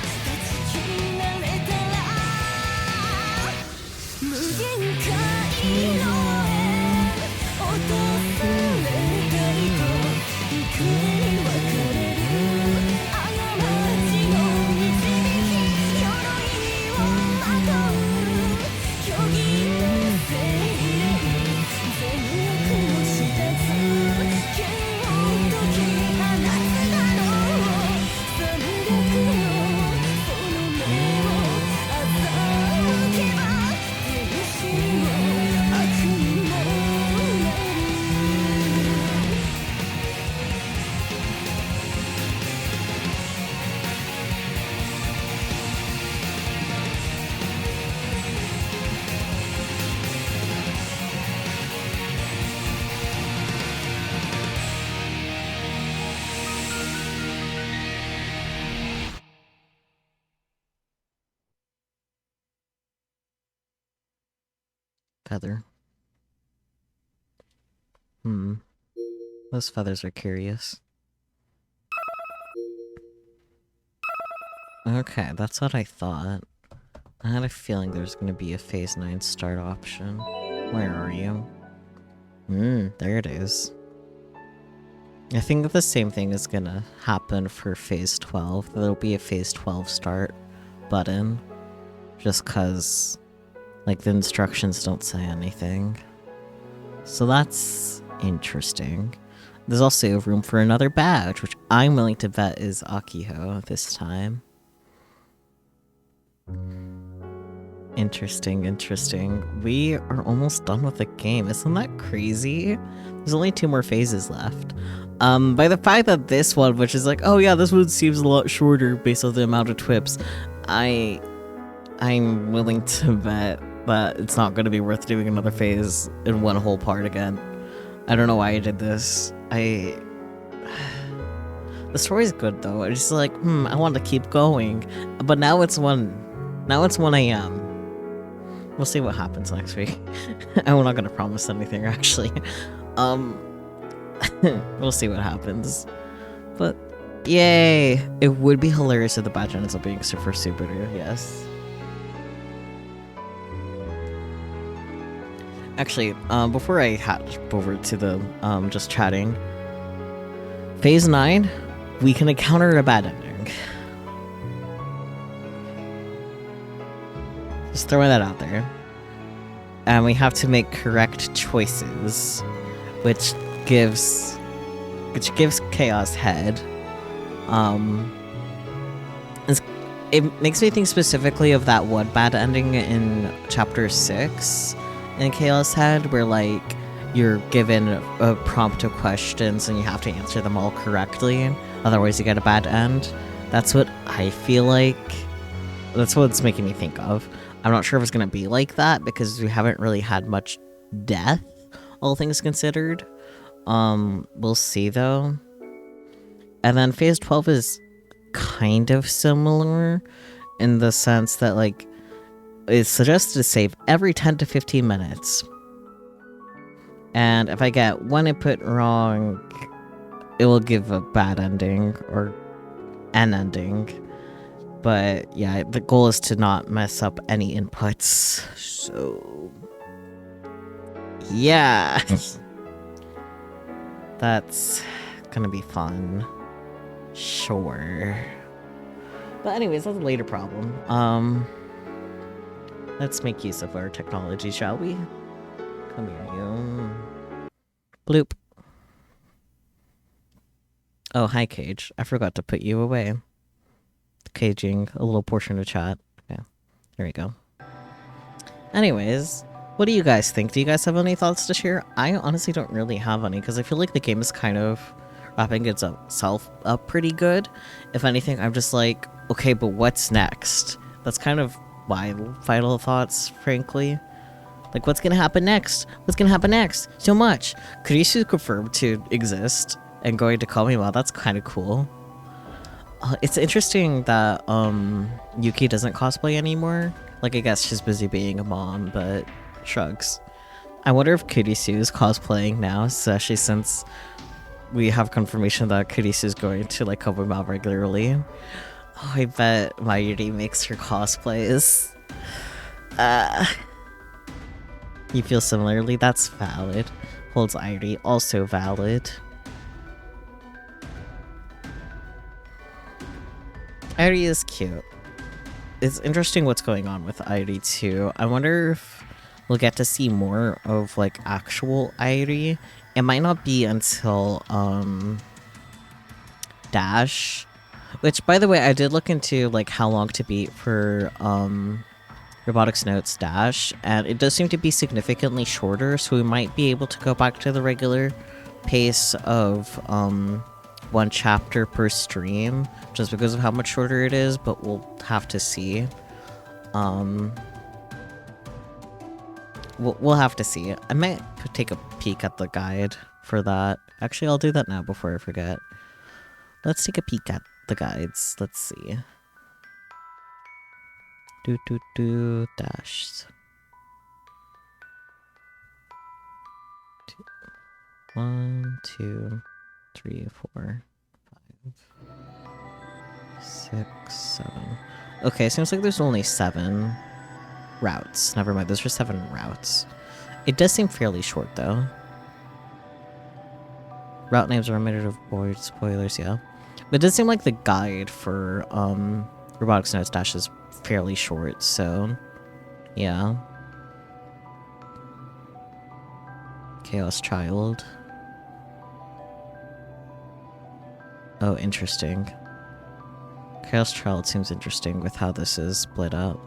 断ち切られたら、無限界の絵落とされた糸、幾重に分かれる過 Feather. Those feathers are curious. Okay, that's what I thought. I had a feeling there's gonna be a Phase 9 start option. Where are you? There it is. I think the same thing is gonna happen for Phase 12. There'll be a Phase 12 start button. Just cause, like, the instructions don't say anything. So that's interesting. There's also room for another badge, which I'm willing to bet is Akiho this time. Interesting. We are almost done with the game. Isn't that crazy? There's only 2 more phases left. By the fact that this one, which is like, oh yeah, this one seems a lot shorter based on the amount of twips, I'm willing to bet that it's not going to be worth doing another phase in one whole part again. I don't know why I did this. The story's good though. It's just like, I want to keep going. But now it's 1 a.m. We'll see what happens next week. I'm not gonna promise anything actually. We'll see what happens. But yay! It would be hilarious if the badge ends up being Super Subaru, yes. Actually, before I hatch over to the just chatting, Phase 9, we can encounter a bad ending. Just throwing that out there. And we have to make correct choices, which gives Chaos Head. It makes me think specifically of that one bad ending in Chapter 6 in Chaos Head, where like you're given a prompt of questions and you have to answer them all correctly, otherwise you get a bad end. That's what I feel like. That's what it's making me think of. I'm not sure if it's gonna be like that because we haven't really had much death, all things considered. We'll see though. And then Phase 12 is kind of similar in the sense that like it's suggested to save every 10 to 15 minutes. And if I get one input wrong, it will give a bad ending or an ending. But yeah, the goal is to not mess up any inputs. So yeah. That's gonna be fun. Sure. But anyways, that's a later problem. Let's make use of our technology, shall we? Come here, you. Bloop. Oh, hi, Cage. I forgot to put you away. Caging a little portion of chat. Okay, there we go. Anyways, what do you guys think? Do you guys have any thoughts to share? I honestly don't really have any, because I feel like the game is kind of wrapping itself up pretty good. If anything, I'm just like, okay, but what's next? That's kind of my final thoughts, frankly. Like, what's gonna happen next? What's gonna happen next? So much. Kurisu confirmed to exist and going to Komima. That's kind of cool. It's interesting that Yuki doesn't cosplay anymore. Like, I guess she's busy being a mom, but shrugs. I wonder if Kurisu is cosplaying now, especially since we have confirmation that Kurisu is going to like Komima regularly. Oh, I bet Mayuri makes her cosplays. You feel similarly? That's valid. Holds Irie, also valid. Irie is cute. It's interesting what's going on with Irie too. I wonder if we'll get to see more of like actual Irie. It might not be until Dash. Which, by the way, I did look into like how long to beat for Robotics Notes Dash, and it does seem to be significantly shorter, so we might be able to go back to the regular pace of 1 chapter per stream, just because of how much shorter it is, but we'll have to see. We'll have to see. I might take a peek at the guide for that. Actually, I'll do that now before I forget. Let's take a peek at the guides. Let's see. Dash. 1, 2, 3, 4, 5, 6, 7. Okay, seems like there's only 7 routes. Never mind, those are 7 routes. It does seem fairly short, though. Route names are omitted of board spoilers, yeah. But it does seem like the guide for Robotics Notes Dash is fairly short, so yeah. Chaos Child. Oh, interesting. Chaos Child seems interesting with how this is split up.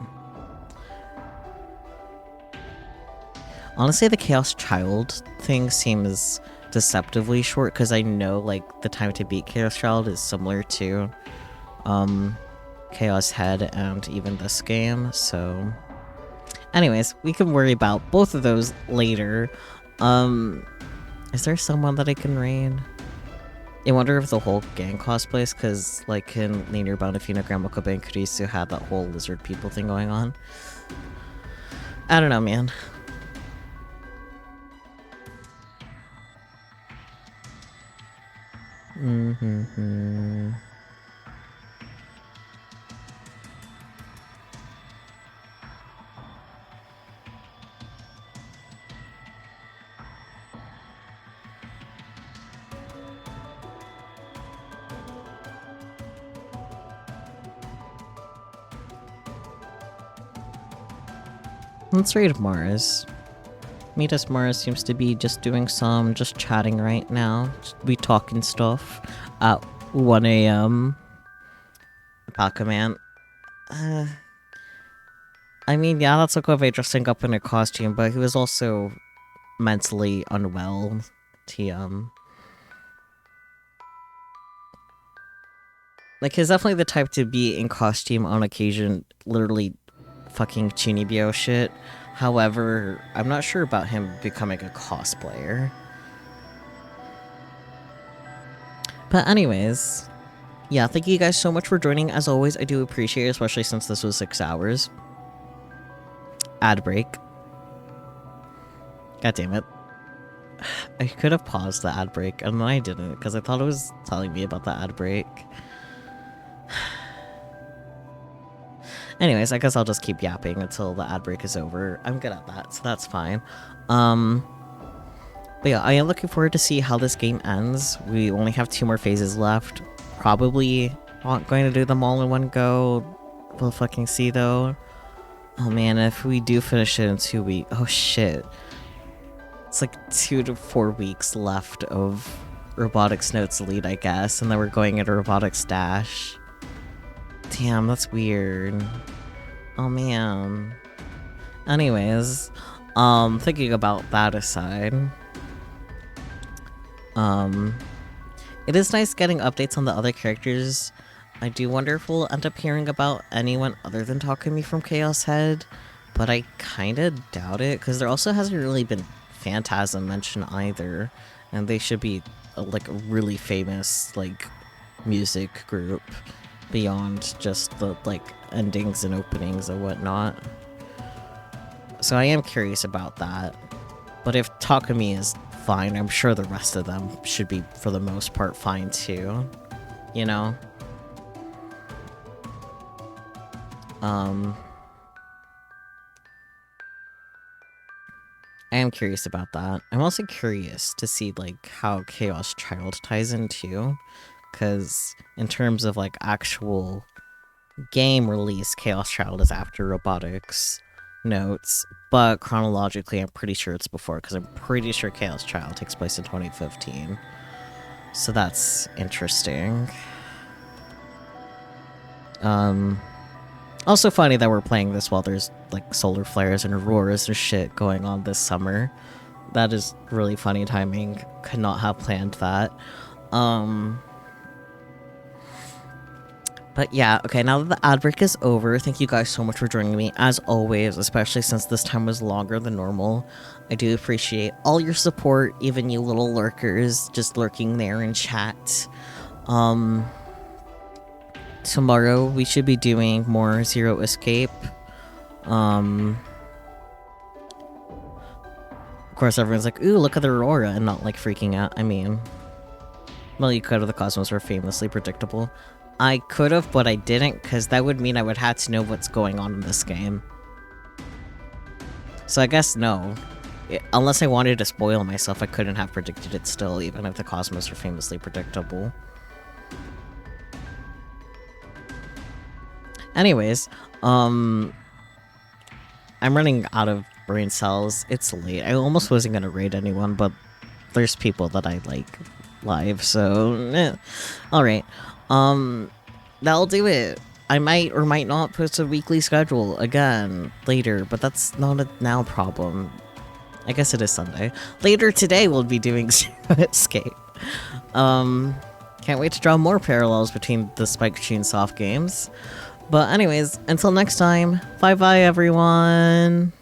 Honestly, the Chaos Child thing seems deceptively short because I know like the time to beat Chaos Child is similar to Chaos Head and even this game, so anyways, we can worry about both of those later. Is there someone that I can raid? I wonder if the whole gang cosplays, because like in Linear Bound of Fina Grandma Kobe and Kurisu had that whole lizard people thing going on. I don't know, man. Let's raid Mars. Meet us Mars seems to be just doing some just chatting right now. We talking stuff at 1 a.m. Pac-Man. I mean, yeah, that's Okove dressing up in a costume, but he was also mentally unwell. Like, he's definitely the type to be in costume on occasion, literally fucking Chunibyo shit. However, I'm not sure about him becoming a cosplayer. But anyways, yeah, thank you guys so much for joining. As always, I do appreciate it, especially since this was 6 hours. Ad break. God damn it. I could have paused the ad break, and then I didn't, because I thought it was telling me about the ad break. Anyways, I guess I'll just keep yapping until the ad break is over. I'm good at that, so that's fine. But yeah, I am looking forward to see how this game ends. We only have 2 more phases left. Probably not going to do them all in one go. We'll fucking see, though. Oh man, if we do finish it in 2 weeks... Oh shit. It's like 2 to 4 weeks left of Robotics Notes Elite, I guess. And then we're going into Robotics Dash. Damn, that's weird. Oh man. Anyways, thinking about that aside, it is nice getting updates on the other characters. I do wonder if we'll end up hearing about anyone other than Takumi from Chaos Head, but I kinda doubt it, because there also hasn't really been Phantasm mentioned either, and they should be like a really famous like music group beyond just the like endings and openings and whatnot. So I am curious about that. But if Takumi is fine, I'm sure the rest of them should be for the most part fine too. You know? I am curious about that. I'm also curious to see like how Chaos Child ties in too. Because in terms of like actual game release, Chaos Child is after Robotics Notes, but chronologically I'm pretty sure it's before, because I'm pretty sure Chaos Child takes place in 2015. So that's interesting. Also funny that we're playing this while there's like solar flares and auroras and shit going on this summer. That is really funny timing. Could not have planned that. But yeah, okay, now that the ad break is over, thank you guys so much for joining me, as always, especially since this time was longer than normal. I do appreciate all your support, even you little lurkers just lurking there in chat. Tomorrow we should be doing more Zero course, everyone's like, ooh, look at the aurora, and not like freaking out. I mean, well, you could have. The cosmos were famously predictable. I could have, but I didn't, because that would mean I would have to know what's going on in this game. So I guess no. Unless I wanted to spoil myself, I couldn't have predicted it still, even if the cosmos were famously predictable. Anyways, I'm running out of brain cells. It's late. I almost wasn't gonna raid anyone, but there's people that I like live, so alright. That'll do it. I might or might not post a weekly schedule again later, but that's not a now problem. I guess it is Sunday. Later today we'll be doing Escape. Can't wait to draw more parallels between the Spike Chunsoft games. But anyways, until next time, bye bye everyone!